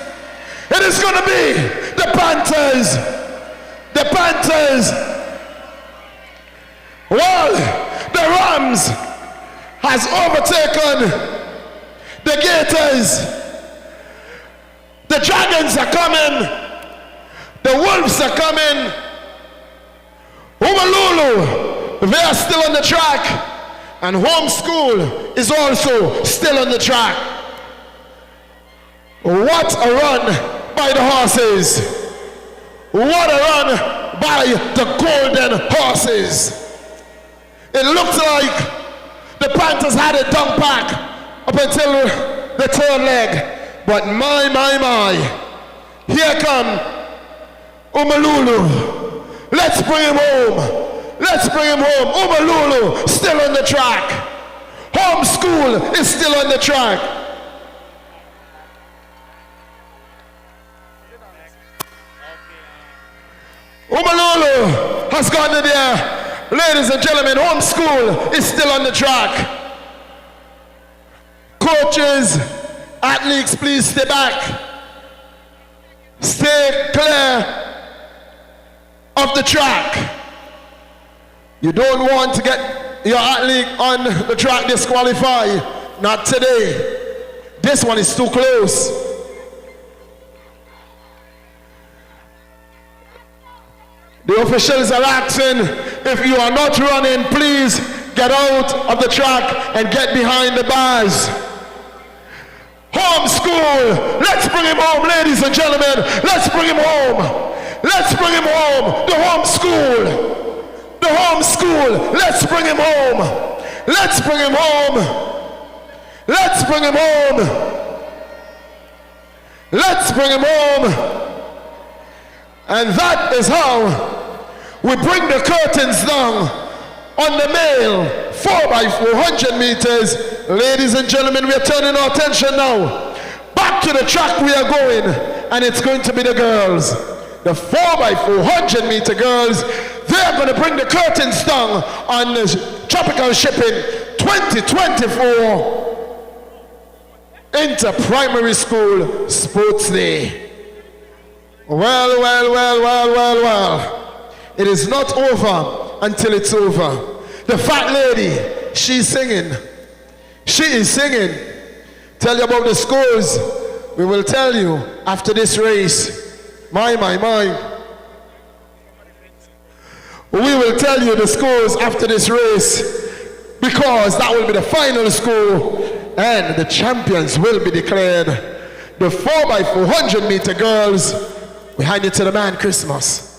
It is going to be the Panthers. The Panthers. Well, the Rams has overtaken the Gators. The Dragons are coming. The Wolves are coming. Umalulu, they are still on the track. And Home School is also still on the track. What a run by the horses. What a run by the Golden Horses. It looked like the Panthers had it down pack up until the third leg. But my. Here come Umalulu. Let's bring him home. Let's bring him home. Umalulu still on the track. Home School is still on the track. Umalulu has gone to there. Ladies and gentlemen, Home School is still on the track. Coaches, athletes, please stay back. Stay clear of the track. You don't want to get your athlete on the track disqualified. Not today. This one is too close. The officials are asking, if you are not running, please get out of the track and get behind the bars. Home School, let's bring him home, ladies and gentlemen. Let's bring him home. Let's bring him home. The Home School. The Home School. Let's bring him home. Let's bring him home. Let's bring him home. Let's bring him home. And that is how we bring the curtains down on the male 4x400 meters. Ladies and gentlemen, we are turning our attention now. Back to the track we are going, and it's going to be the girls. The 4x400 meter girls, they're going to bring the curtains down on the Tropical Shipping 2024 Inter-Primary School Sports Day. Well. It is not over until it's over. The fat lady, she's singing. She is singing. Tell you about the scores. We will tell you after this race. My. We will tell you the scores after this race, because that will be the final score and the champions will be declared. The 4x400 meter girls, we hand it to the man Christmas.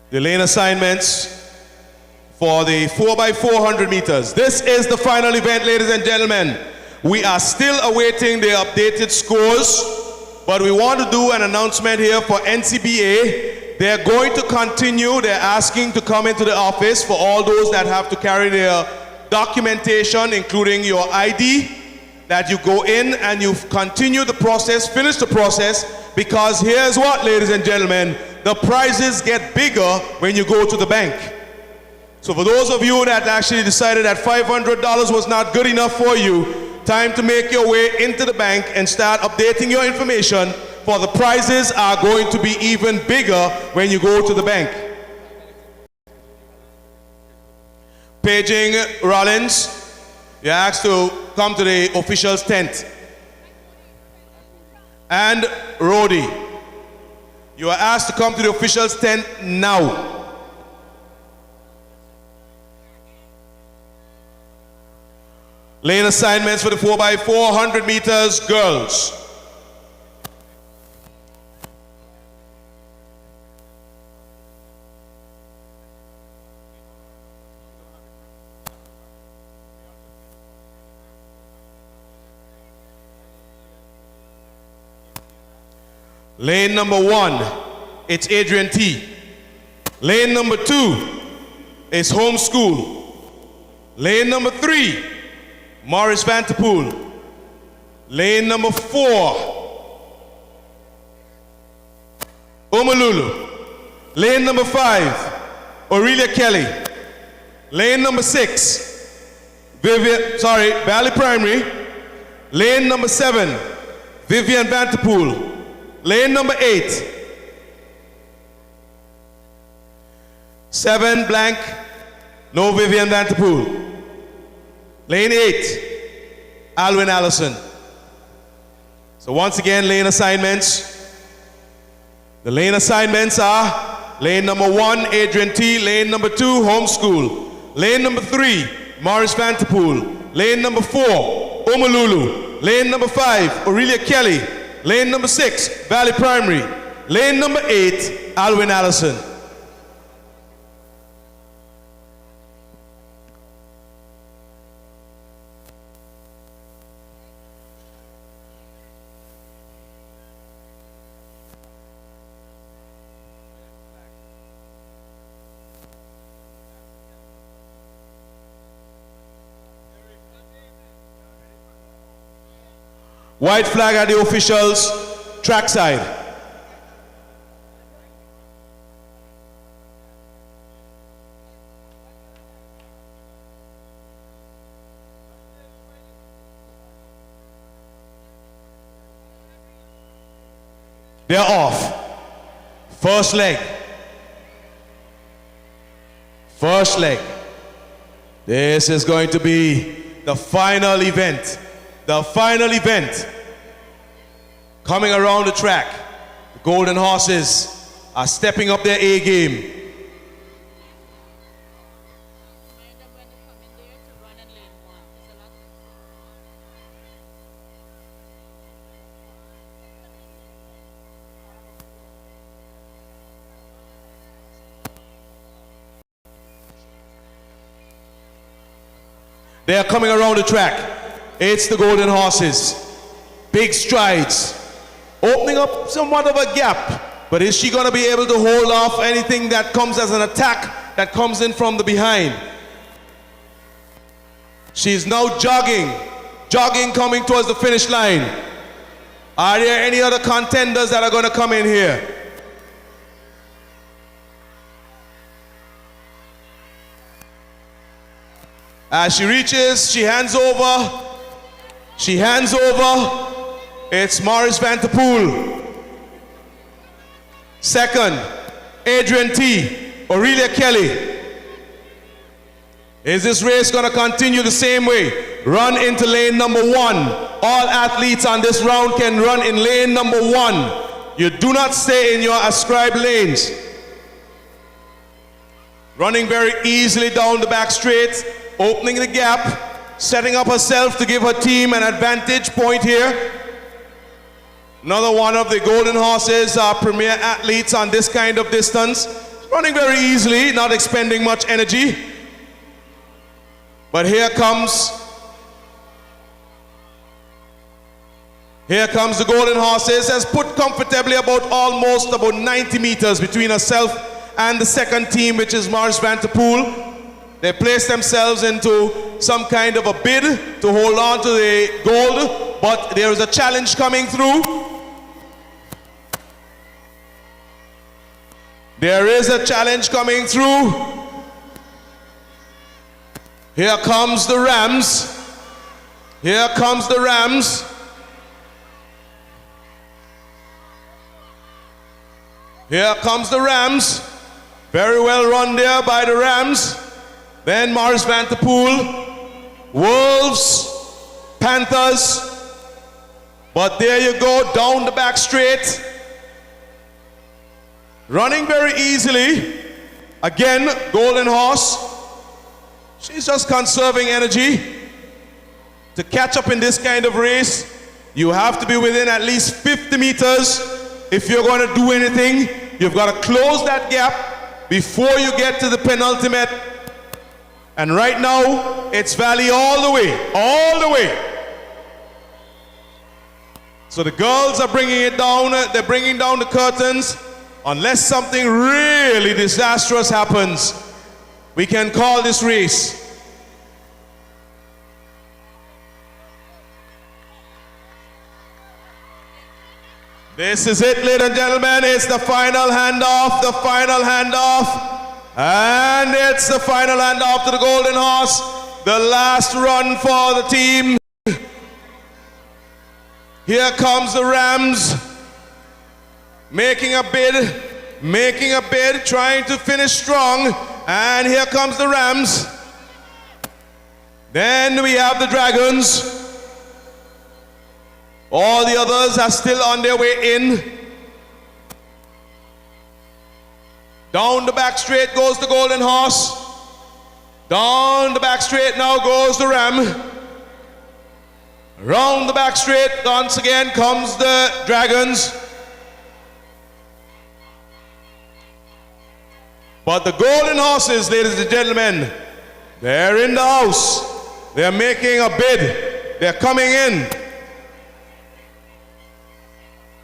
The lane assignments for the 4x400 meters. This is the final event, ladies and gentlemen. We are still awaiting the updated scores, but we want to do an announcement here for NCBA. They're going to continue. They're asking to come into the office for all those that have to carry their documentation, including your ID that you go in and you continue the process, finish the process, because here's what, ladies and gentlemen, the prizes get bigger when you go to the bank. So for those of you that actually decided that $500 was not good enough for you, time to make your way into the bank and start updating your information, for the prizes are going to be even bigger when you go to the bank. Paging Rollins, you're asked to come to the officials' tent. And Rhodey, you are asked to come to the officials' tent now. Lane assignments for the 4x4, 100 meters, girls. Lane number 1, it's Adrian T. Lane number 2 is Homeschool. Lane number 3, Morris Vanterpool. Lane number 4, Omalulu. Lane number 5, Aurelia Kelly. Lane number 6, Valley Primary. Lane number 7, Vivian Vanterpool. Lane number 8, 7 blank, no Vivian Vanterpool. Lane 8, Alwyn Allison. So once again, lane assignments. The lane assignments are lane number 1, Adrian T. Lane number 2, Homeschool. Lane number 3, Morris Vanterpool. Lane number 4, Omalulu. Lane number 5, Aurelia Kelly. Lane number 6, Valley Primary. Lane number 8, Alwyn Allison. White flag at the officials, trackside. They're off. First leg. First leg. This is going to be the final event. The final event coming around the track. The Golden Horses are stepping up their A game. They are coming around the track. It's the Golden Horses. Big strides. Opening up somewhat of a gap. But is she going to be able to hold off anything that comes as an attack that comes in from the behind? She's now jogging. Jogging coming towards the finish line. Are there any other contenders that are going to come in here? As she reaches, she hands over. She hands over. It's Morris Vanterpool. Second, Adrian T. Aurelia Kelly. Is this race going to continue the same way? Run into lane number 1. All athletes on this round can run in lane number 1. You do not stay in your ascribed lanes. Running very easily down the back straight, opening the gap, setting up herself to give her team an advantage point here. Another one of the Golden Horses, premier athletes on this kind of distance. Running very easily, not expending much energy. But here comes the Golden Horses, has put comfortably almost about 90 meters between herself and the second team, which is Morris Vanterpool. They place themselves into some kind of a bid to hold on to the gold, but there is a challenge coming through. There is a challenge coming through. Here comes the Rams. Here comes the Rams. Here comes the Rams. Very well run there by the Rams. Then Morris Vanterpool. Wolves. Panthers. But there you go, down the back straight. Running very easily. Again, Golden Horse. She's just conserving energy. To catch up in this kind of race, you have to be within at least 50 meters. If you're going to do anything, you've got to close that gap before you get to the penultimate. And right now, it's Valley all the way, all the way. So the girls are bringing it down, they're bringing down the curtains. Unless something really disastrous happens, we can call this race. This is it, ladies and gentlemen. It's the final handoff, the final handoff. And it's the final handoff to the Golden Horse. The last run for the team. Here comes the Rams. Making a bid, trying to finish strong. And here comes the Rams. Then we have the Dragons. All the others are still on their way in. Down the back straight goes the Golden Horse. Down the back straight now goes the Ram. Round the back straight once again comes the Dragons. But the Golden Horses, ladies and gentlemen, they're in the house. They're making a bid. They're coming in.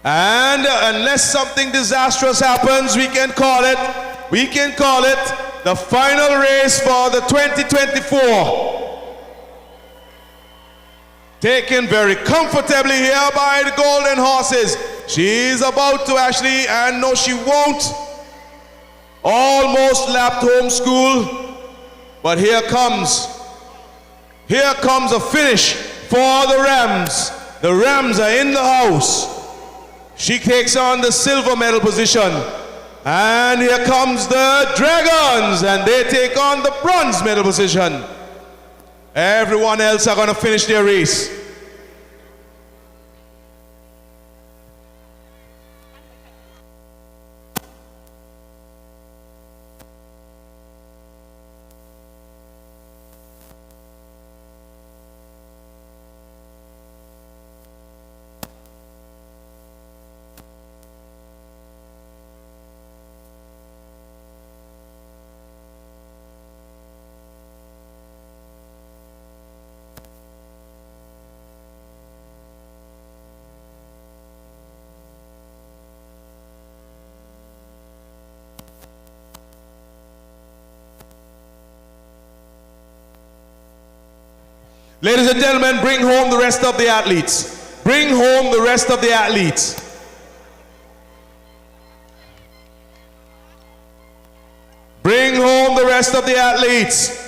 And unless something disastrous happens, we can call it the final race for the 2024. Taken very comfortably here by the Golden Horses. She's about to actually, and no she won't, almost lapped home school. But here comes a finish for the Rams. The Rams are in the house. She takes on the silver medal position. And here comes the Dragons, and they take on the bronze medal position. Everyone else are going to finish their race. Ladies and gentlemen, bring home the rest of the athletes. Bring home the rest of the athletes. Bring home the rest of the athletes.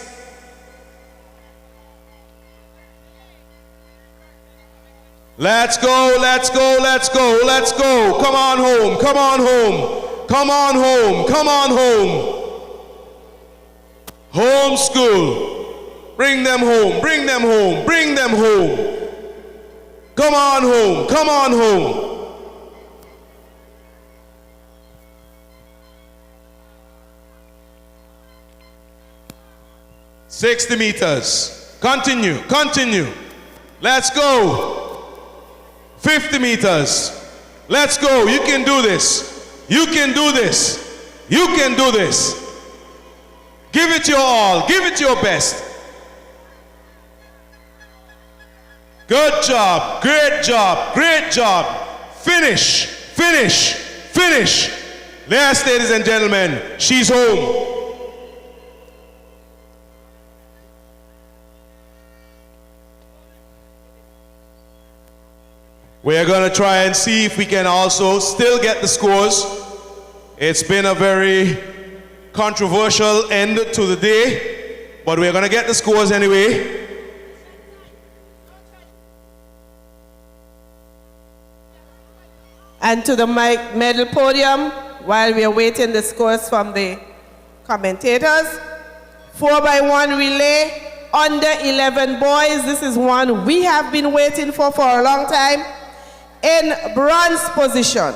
Let's go, let's go, let's go, let's go. Come on home, come on home. Come on home, come on home. Home school. Bring them home, bring them home, bring them home. Come on home, come on home. "60 meters. Continue, continue. Let's go. 50 meters. Let's go. You can do this. You can do this. You can do this. Give it your all. Give it your best. Good job, great job, great job. Finish, finish, finish. Yes, ladies and gentlemen, she's home. We're going to try and see if we can also still get the scores. It's been a very controversial end to the day, but we're going to get the scores anyway. And to the medal podium, while we are waiting the scores from the commentators. 4x1 relay, under 11 boys. This is one we have been waiting for a long time. In bronze position,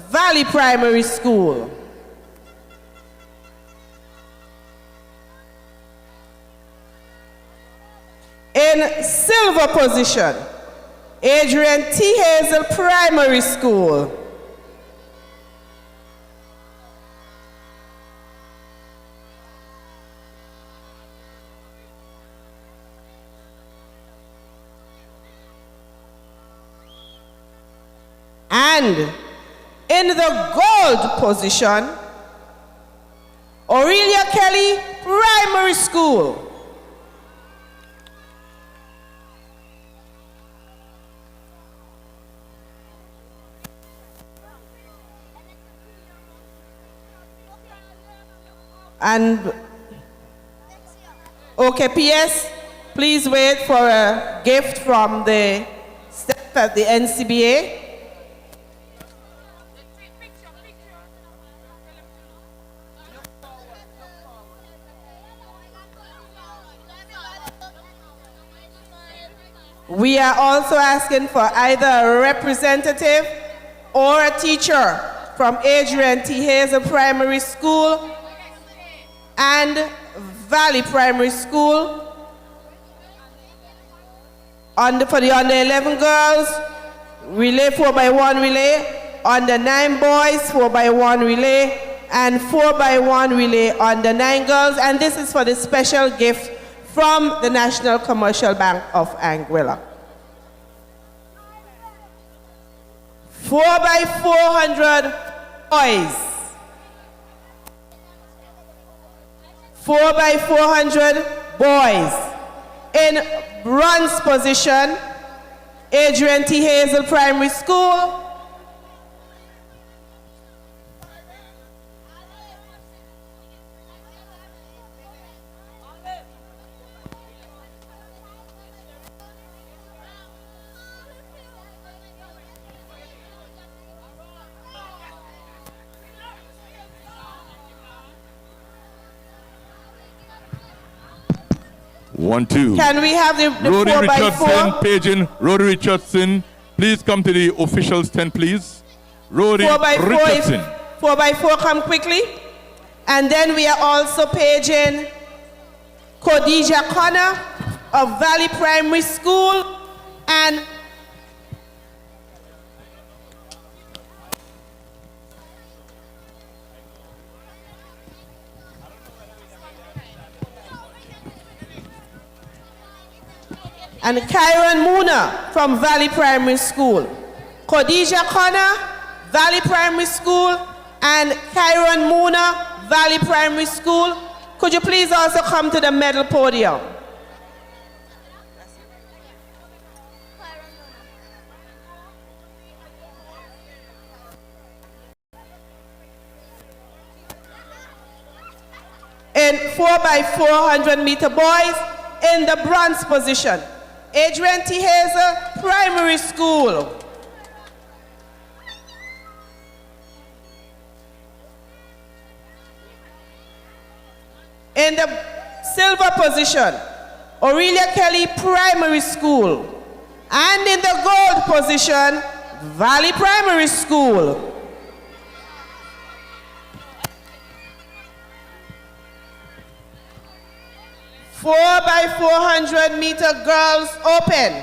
Valley Primary School. In silver position, Adrian T. Hazel Primary School. And in the gold position, Aurelia Kelly Primary School. And, okay, PS, please wait for a gift from the staff at the NCBA. We are also asking for either a representative or a teacher from Adrian T. Hazel Primary School and Valley Primary School. For the under 11 girls, relay 4x1 relay, under 9 boys 4x1 relay, and 4x1 relay under 9 girls. And this is for the special gift from the National Commercial Bank of Anguilla. 4x400 boys. 4x400 boys. In bronze position, Adrian T. Hazel Primary School. One, two. Can we have the Rody 4x4? Richardson, paging Rody Richardson. Please come to the officials tent, please. Rody 4x4, Richardson. 4x4 come quickly. And then we are also paging Khadija Connor of Valley Primary School and Kyron Muna from Valley Primary School. Khadija Connor, Valley Primary School, and Kyron Muna, Valley Primary School. Could you please also come to the medal podium? In 4x400 meter boys, in the bronze position, Adrian T. Hazel Primary School. In the silver position, Aurelia Kelly Primary School. And in the gold position, Valley Primary School. Four by 400 meter girls open.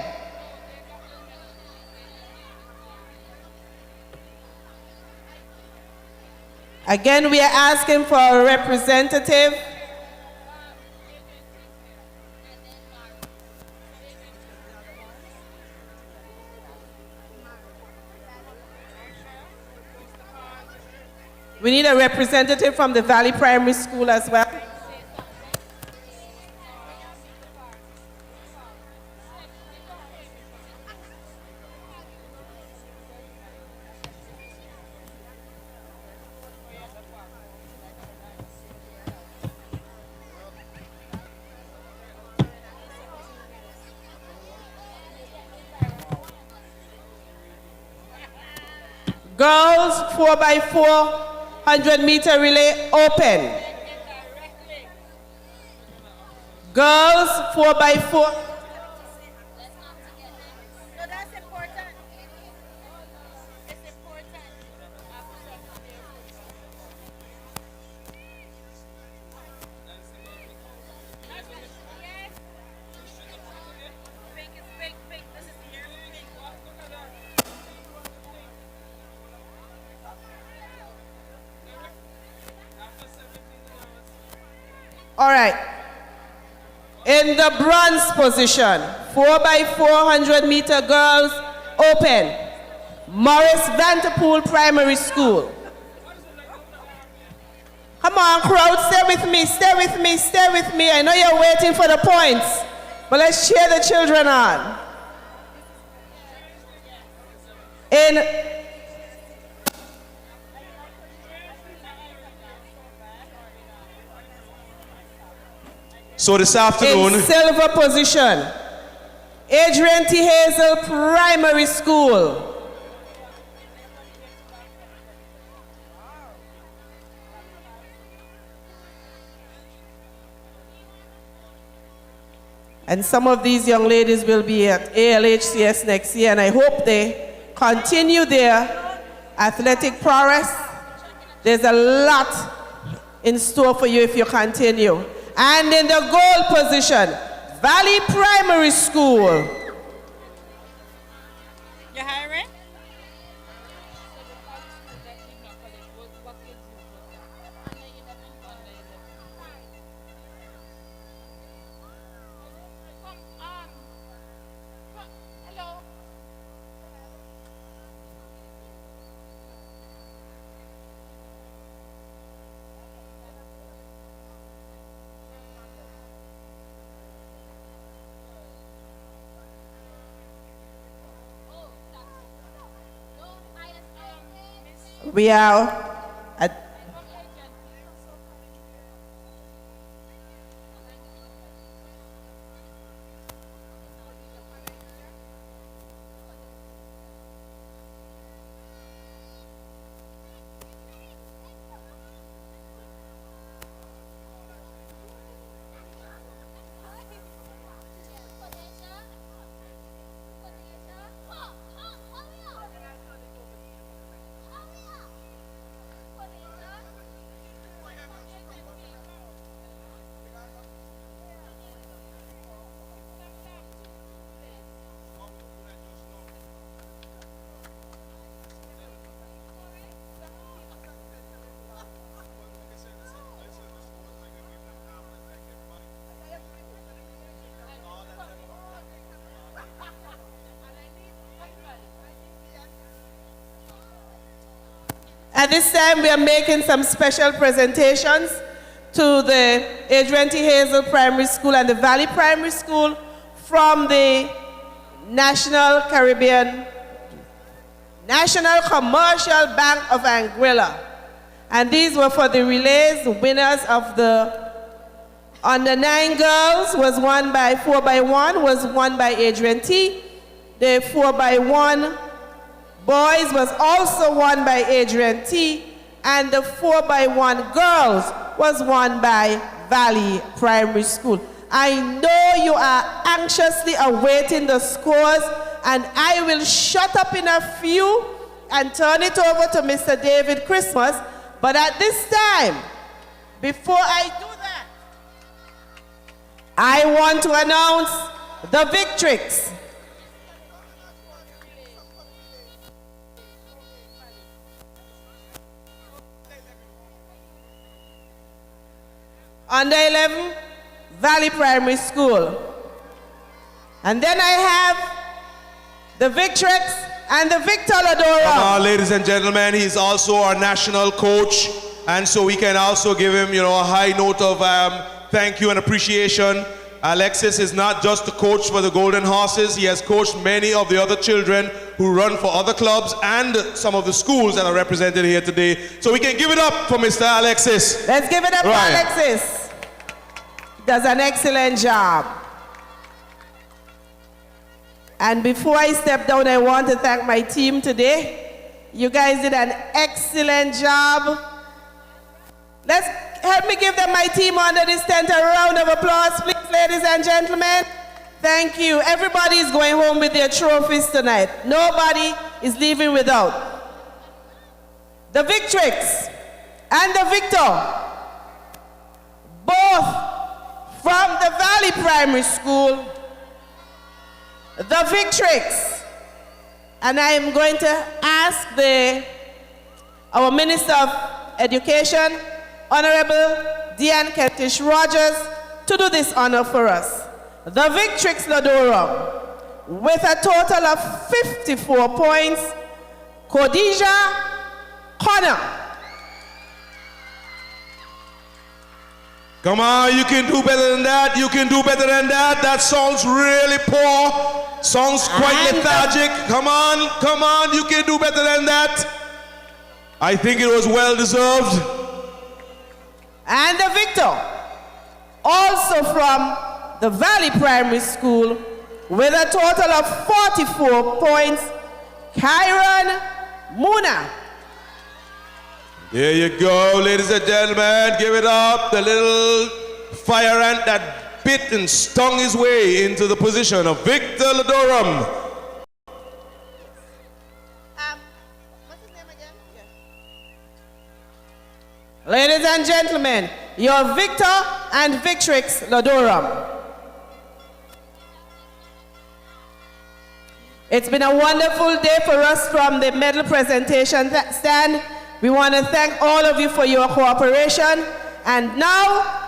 Again, we are asking for a representative. We need a representative from the Valley Primary School as well. Girls 4x4 100-meter relay open. Girls 4x4. All right. In the bronze position, 4x4 100-meter girls open. Morris Vanderpool Primary School. Come on, crowd, stay with me, stay with me, stay with me. I know you're waiting for the points, but let's cheer the children on. So this afternoon, in silver position, Adrian T. Hazel Primary School. And some of these young ladies will be at ALHCS next year, and I hope they continue their athletic prowess. There's a lot in store for you if you continue. And in the gold position, Valley Primary School. You hiring? We are at At this time, we are making some special presentations to the Adrian T. Hazel Primary School and the Valley Primary School from the National Commercial Bank of Anguilla. And these were for the relays. The winners of the under 9 girls was won by 4x1, was won by Adrian T. The 4x1 boys was also won by Adrian T. And the 4x1 girls was won by Valley Primary School. I know you are anxiously awaiting the scores, and I will shut up in a few and turn it over to Mr. David Christmas. But at this time, before I do that, I want to announce the victories. Under 11, Valley Primary School. And then I have the Victrix and the Victor Ladora. Ladies and gentlemen, he's also our national coach, and so we can also give him, a high note of thank you and appreciation. Alexis is not just the coach for the Golden Horses. He has coached many of the other children who run for other clubs and some of the schools that are represented here today. So we can give it up for Mr. Alexis. Let's give it up for Alexis. He does an excellent job. And before I step down, I want to thank my team today. You guys did an excellent job. Let's help me give them, my team under this tent, a round of applause, please, ladies and gentlemen. Thank you. Everybody is going home with their trophies tonight. Nobody is leaving without. The Victrix and the Victor, both from the Valley Primary School, the Victrix, and I am going to ask our Minister of Education, Honorable Deanne Kentish Rogers, to do this honor for us. The Victrix Ladorum, with a total of 54 points, Khadija Connor. Come on, you can do better than that. You can do better than that. That sounds really poor. Sounds quite lethargic. Come on, come on. You can do better than that. I think it was well deserved. And the Victor, also from the Valley Primary School, with a total of 44 points, Kyron Muna. There you go, ladies and gentlemen. Give it up. The little fire ant that bit and stung his way into the position of Victor Ladorum. What's his name again? Yeah. Ladies and gentlemen, your Victor and Victrix Ladorum. It's been a wonderful day for us from the medal presentation stand. We want to thank all of you for your cooperation. And now,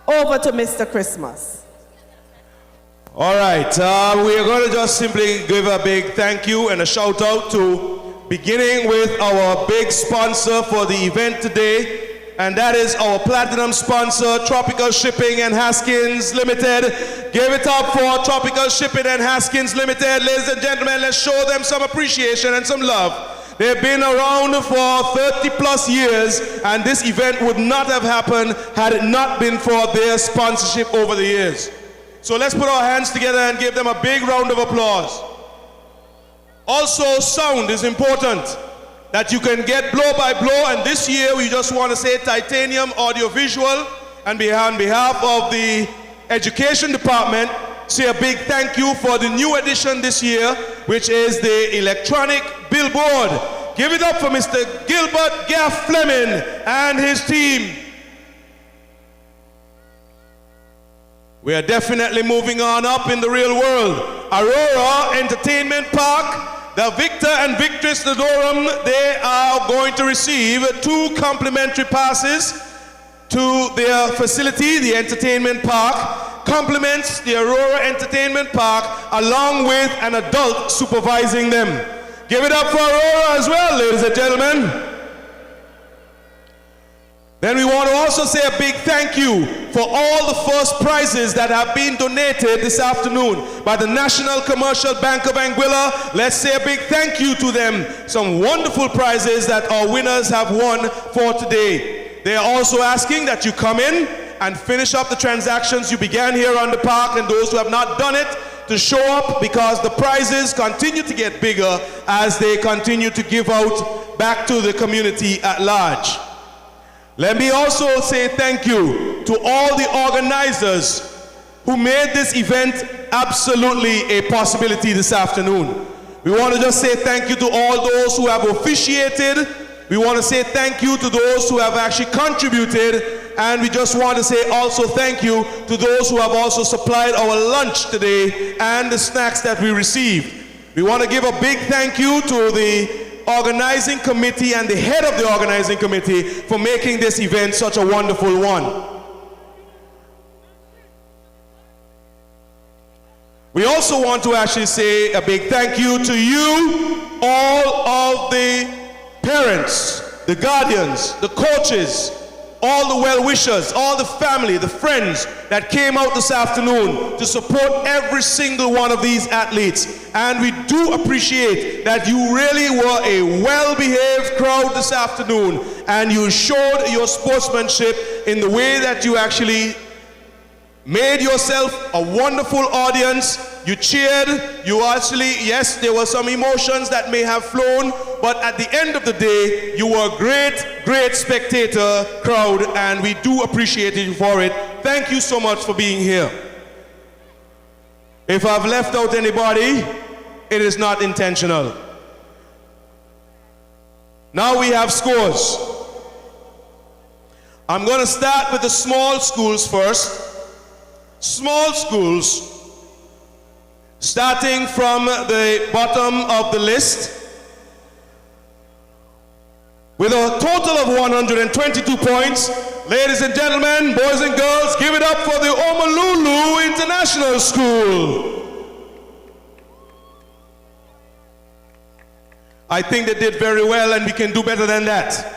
over to Mr. Christmas. All right, we are going to just simply give a big thank you and a shout out to, beginning with our big sponsor for the event today, and that is our platinum sponsor, Tropical Shipping and Haskins Limited. Give it up for Tropical Shipping and Haskins Limited. Ladies and gentlemen, let's show them some appreciation and some love. They've been around for 30 plus years, and this event would not have happened had it not been for their sponsorship over the years. So let's put our hands together and give them a big round of applause. Also, sound is important, that you can get blow by blow, and this year we just want to say Titanium Audiovisual, and on behalf of the Education Department, say a big thank you for the new addition this year, which is the electronic billboard. Give it up for Mr. Gilbert Gaff Fleming and his team. We are definitely moving on up in the real world. Aurora Entertainment Park, the Victor and Victrix Ladorum, they are going to receive 2 complimentary passes to their facility, the entertainment park. Compliments the Aurora Entertainment Park, along with an adult supervising them. Give it up for Aurora as well, ladies and gentlemen. Then we want to also say a big thank you for all the first prizes that have been donated this afternoon by the National Commercial Bank of Anguilla. Let's say a big thank you to them. Some wonderful prizes that our winners have won for today. They are also asking that you come in and finish up the transactions you began here on the park, and those who have not done it to show up, because the prizes continue to get bigger as they continue to give out back to the community at large. Let me also say thank you to all the organizers who made this event absolutely a possibility this afternoon. We want to just say thank you to all those who have officiated. We want to say thank you to those who have actually contributed, and we just want to say also thank you to those who have also supplied our lunch today and the snacks that we received. We want to give a big thank you to the organizing committee and the head of the organizing committee for making this event such a wonderful one. We also want to actually say a big thank you to you, all of the parents, the guardians, the coaches, all the well-wishers, all the family, the friends that came out this afternoon to support every single one of these athletes. And we do appreciate that you really were a well-behaved crowd this afternoon, and you showed your sportsmanship in the way that you actually made yourself a wonderful audience. you cheered, you actually, yes, there were some emotions that may have flown, but at the end of the day, you were a great, great spectator crowd, and we do appreciate you for it. Thank you so much for being here. If I've left out anybody, it is not intentional. Now we have scores. I'm going to start with the small schools first. Small schools, starting from the bottom of the list, with a total of 122 points. Ladies and gentlemen, boys and girls, give it up for the Omalulu International School. I think they did very well, and we can do better than that.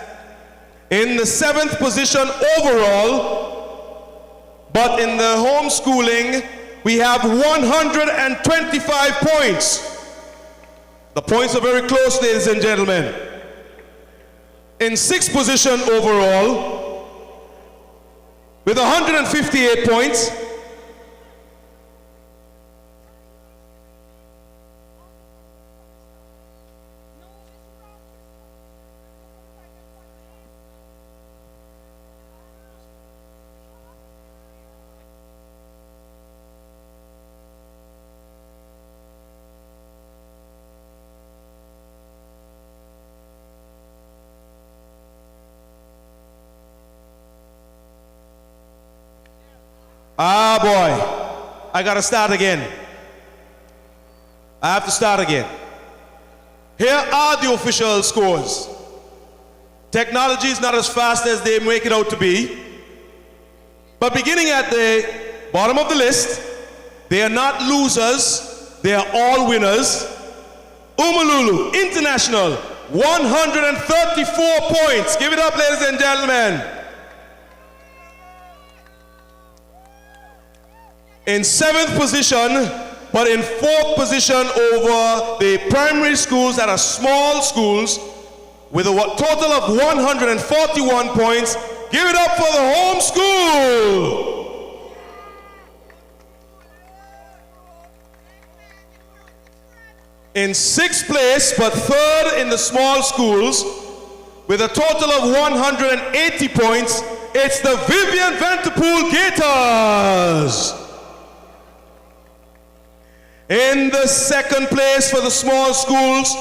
In the 7th position overall, but in the homeschooling, we have 125 points. The points are very close, ladies and gentlemen. In 6th position overall, with 158 points, ah boy, I gotta start again. I have to start again. Here are the official scores. Technology is not as fast as they make it out to be. But beginning at the bottom of the list, they are not losers, they are all winners. Omalulu International, 134 points. Give it up, ladies and gentlemen. In 7th position, but in 4th position over the primary schools that are small schools, with a total of 141 points. Give it up for the home school. In 6th place, but 3rd in the small schools, with a total of 180 points, it's the Vivian Vanterpool Gators. In the 2nd place for the small schools,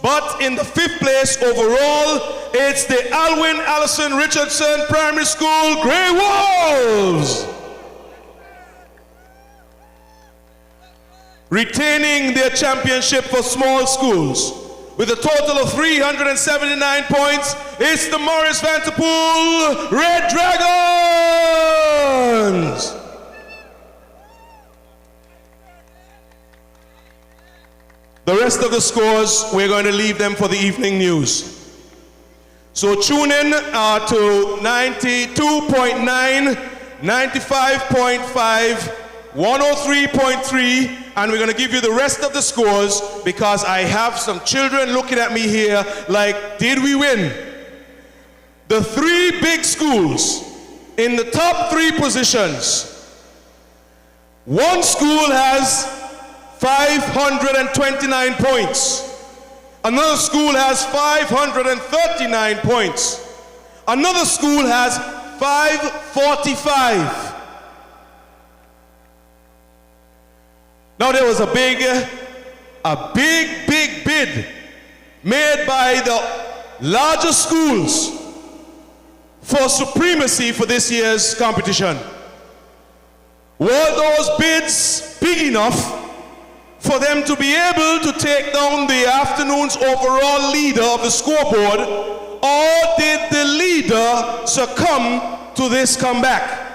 but in the 5th place overall, it's the Alwyn Allison Richardson Primary School Grey Wolves. Retaining their championship for small schools with a total of 379 points, it's the Morris Vanterpool Red Dragons. The rest of the scores, we're going to leave them for the evening news. So tune in to 92.9, 95.5, 103.3, and we're going to give you the rest of the scores because I have some children looking at me here like, did we win? The 3 big schools in the top 3 positions. One school has 529 points. Another school has 539 points. Another school has 545. Now there was a big bid made by the larger schools for supremacy for this year's competition. Were those bids big enough for them to be able to take down the afternoon's overall leader of the scoreboard, or did the leader succumb to this comeback?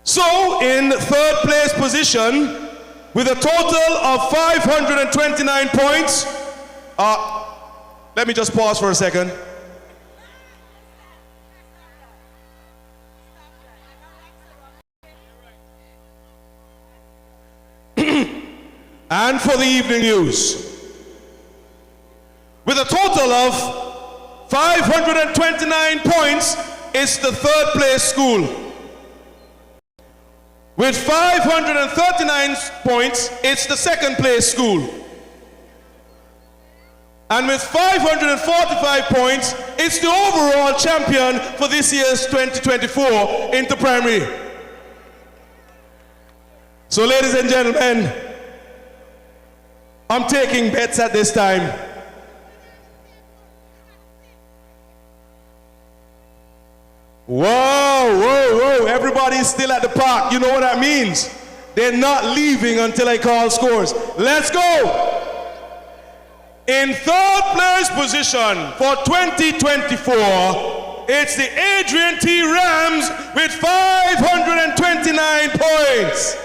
So, in 3rd place position, with a total of 529 points, let me just pause for a second. And for the evening news, with a total of 529 points, it's the 3rd place school. With 539 points, it's the second place school. And with 545 points, it's the overall champion for this year's 2024 inter-primary. So ladies and gentlemen, I'm taking bets at this time. Whoa, whoa, whoa, everybody's still at the park. You know what that means? They're not leaving until I call scores. Let's go! In third place position for 2024, it's the Adrian T. Rams with 529 points.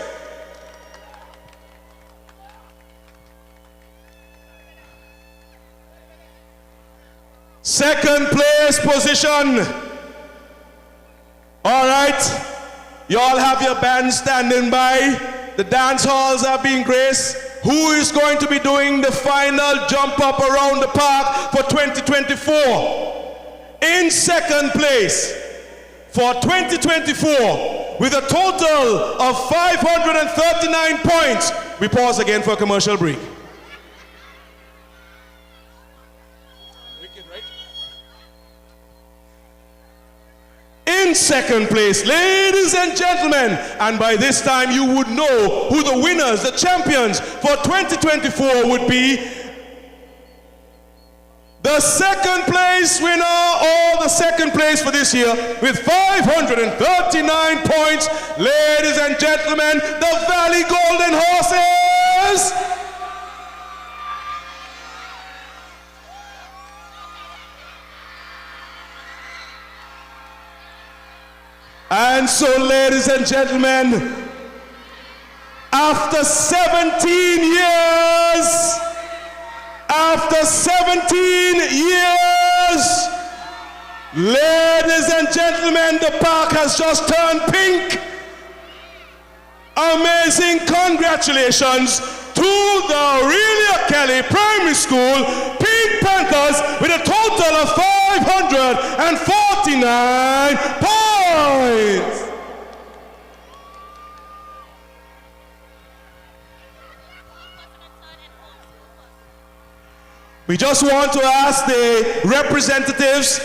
Second place position. All right, y'all have your band standing by. The dance halls are being graced. Who is going to be doing the final jump up around the park for 2024? In second place for 2024 with a total of 539 points. We pause again for a commercial break. In second place, ladies and gentlemen, and by this time you would know who the winners, the champions for 2024 would be. The second place winner, or the second place for this year, with 539 points, ladies and gentlemen, the Valley Golden Horses. And so, ladies and gentlemen, after 17 years, ladies and gentlemen, the park has just turned pink. Amazing congratulations to the Aurelia Kelly Primary School Pink Panthers with a total of 549 points. We just want to ask the representatives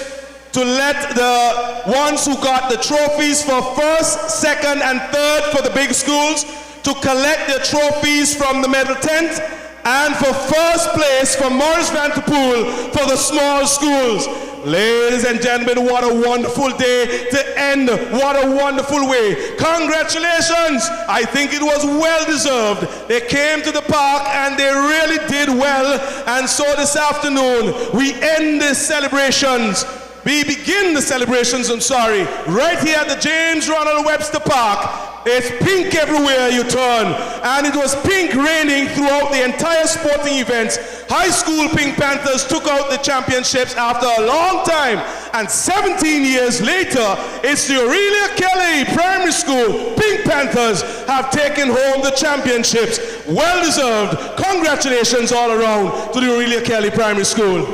to let the ones who got the trophies for first, second, and third for the big schools to collect their trophies from the medal tent, and for first place for Maurice Vanterpool for the small schools. Ladies and gentlemen, what a wonderful day to end. What a wonderful way. Congratulations. I think it was well deserved. They came to the park and they really did well. And so this afternoon, we end the celebrations. We begin the celebrations, right here at the James Ronald Webster Park. It's pink everywhere you turn, and it was pink raining throughout the entire sporting events. High school Pink Panthers took out the championships after a long time, and 17 years later, it's the Aurelia Kelly Primary School Pink Panthers have taken home the championships. Well deserved. Congratulations all around to the Aurelia Kelly Primary School.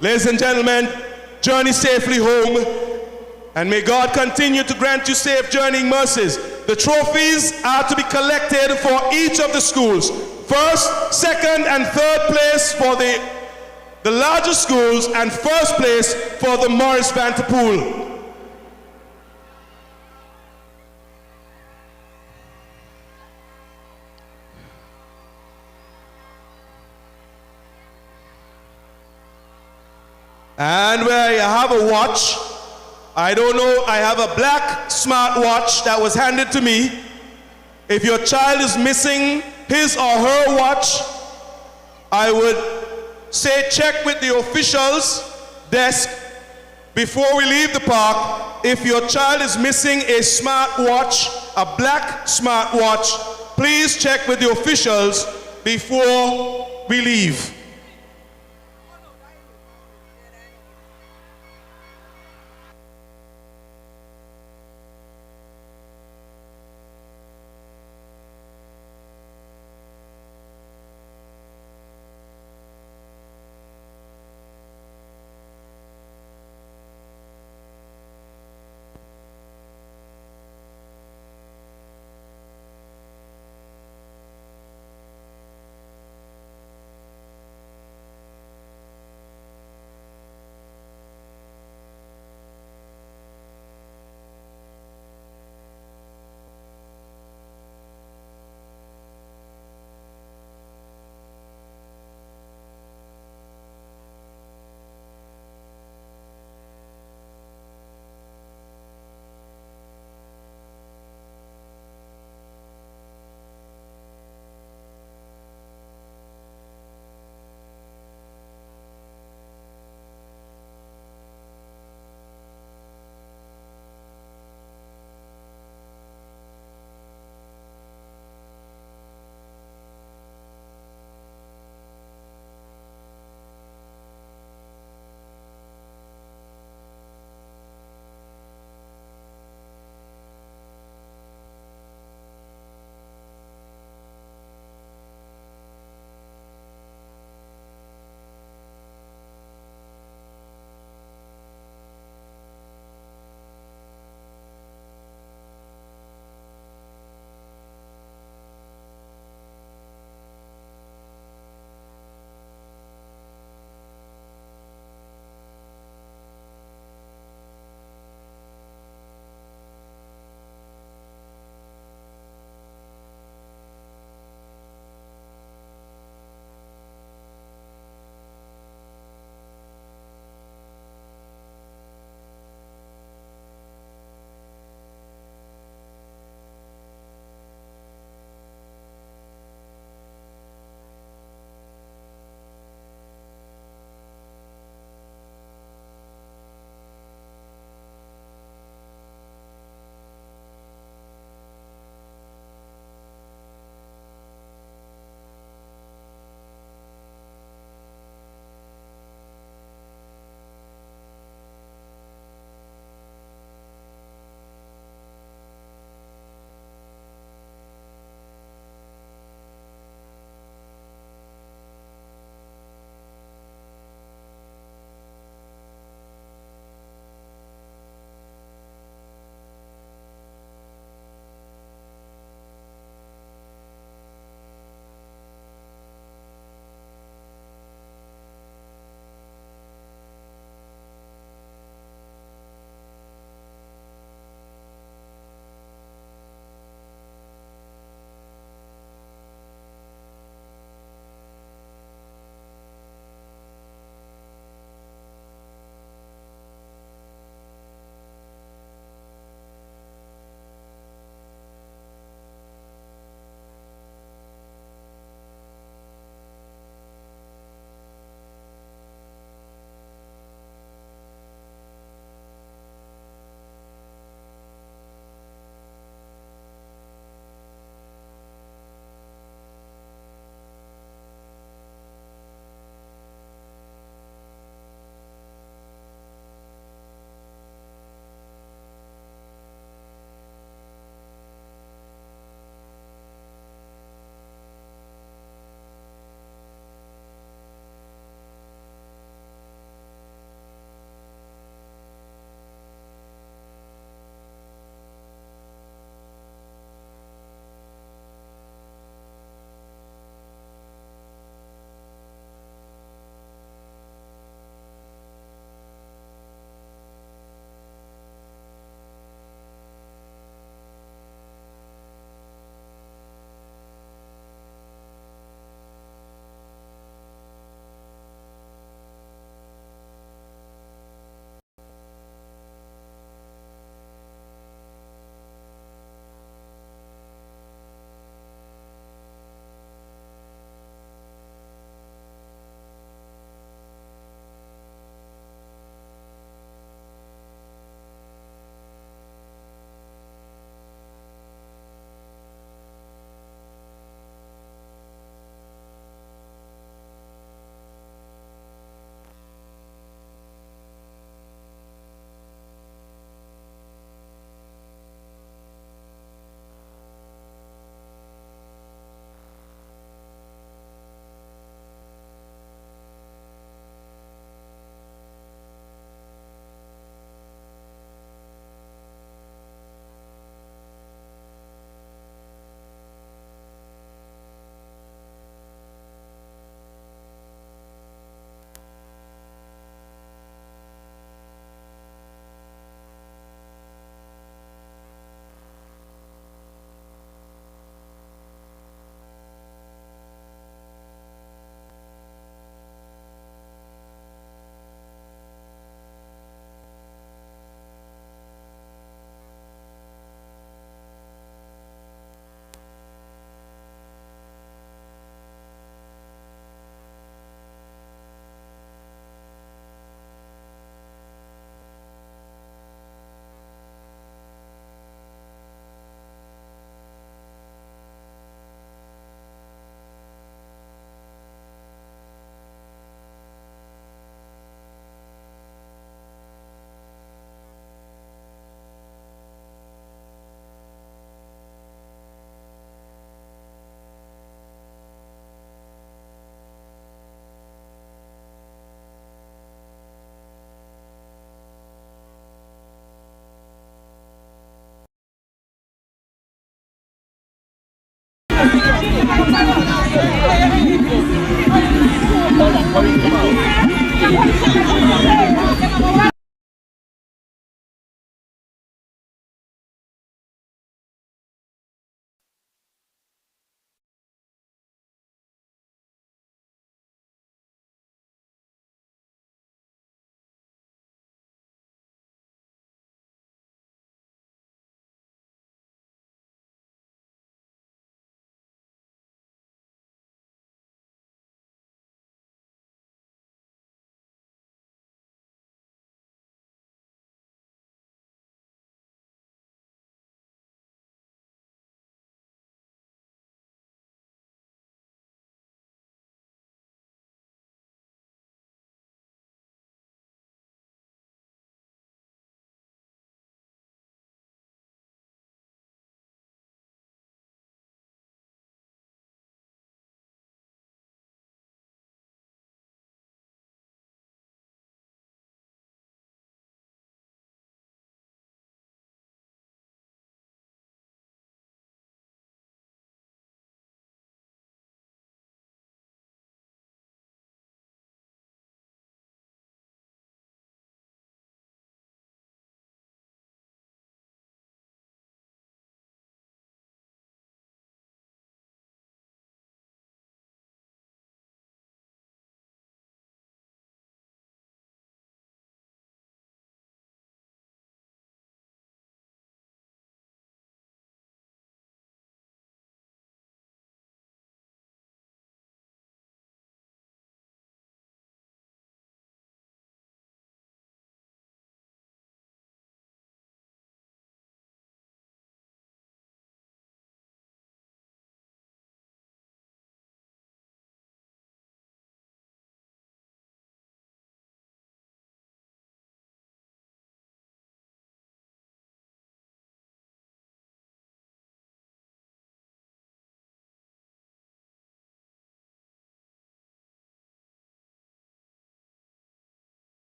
Ladies and gentlemen, journey safely home, and may God continue to grant you safe journeying mercies. The trophies are to be collected for each of the schools. First, second, and third place for the larger schools, and first place for the Maurice Vanterpool. And where you have a watch, I don't know, I have a black smartwatch that was handed to me. If your child is missing his or her watch, I would say check with the officials' desk before we leave the park. If your child is missing a smartwatch, a black smartwatch, please check with the officials before we leave.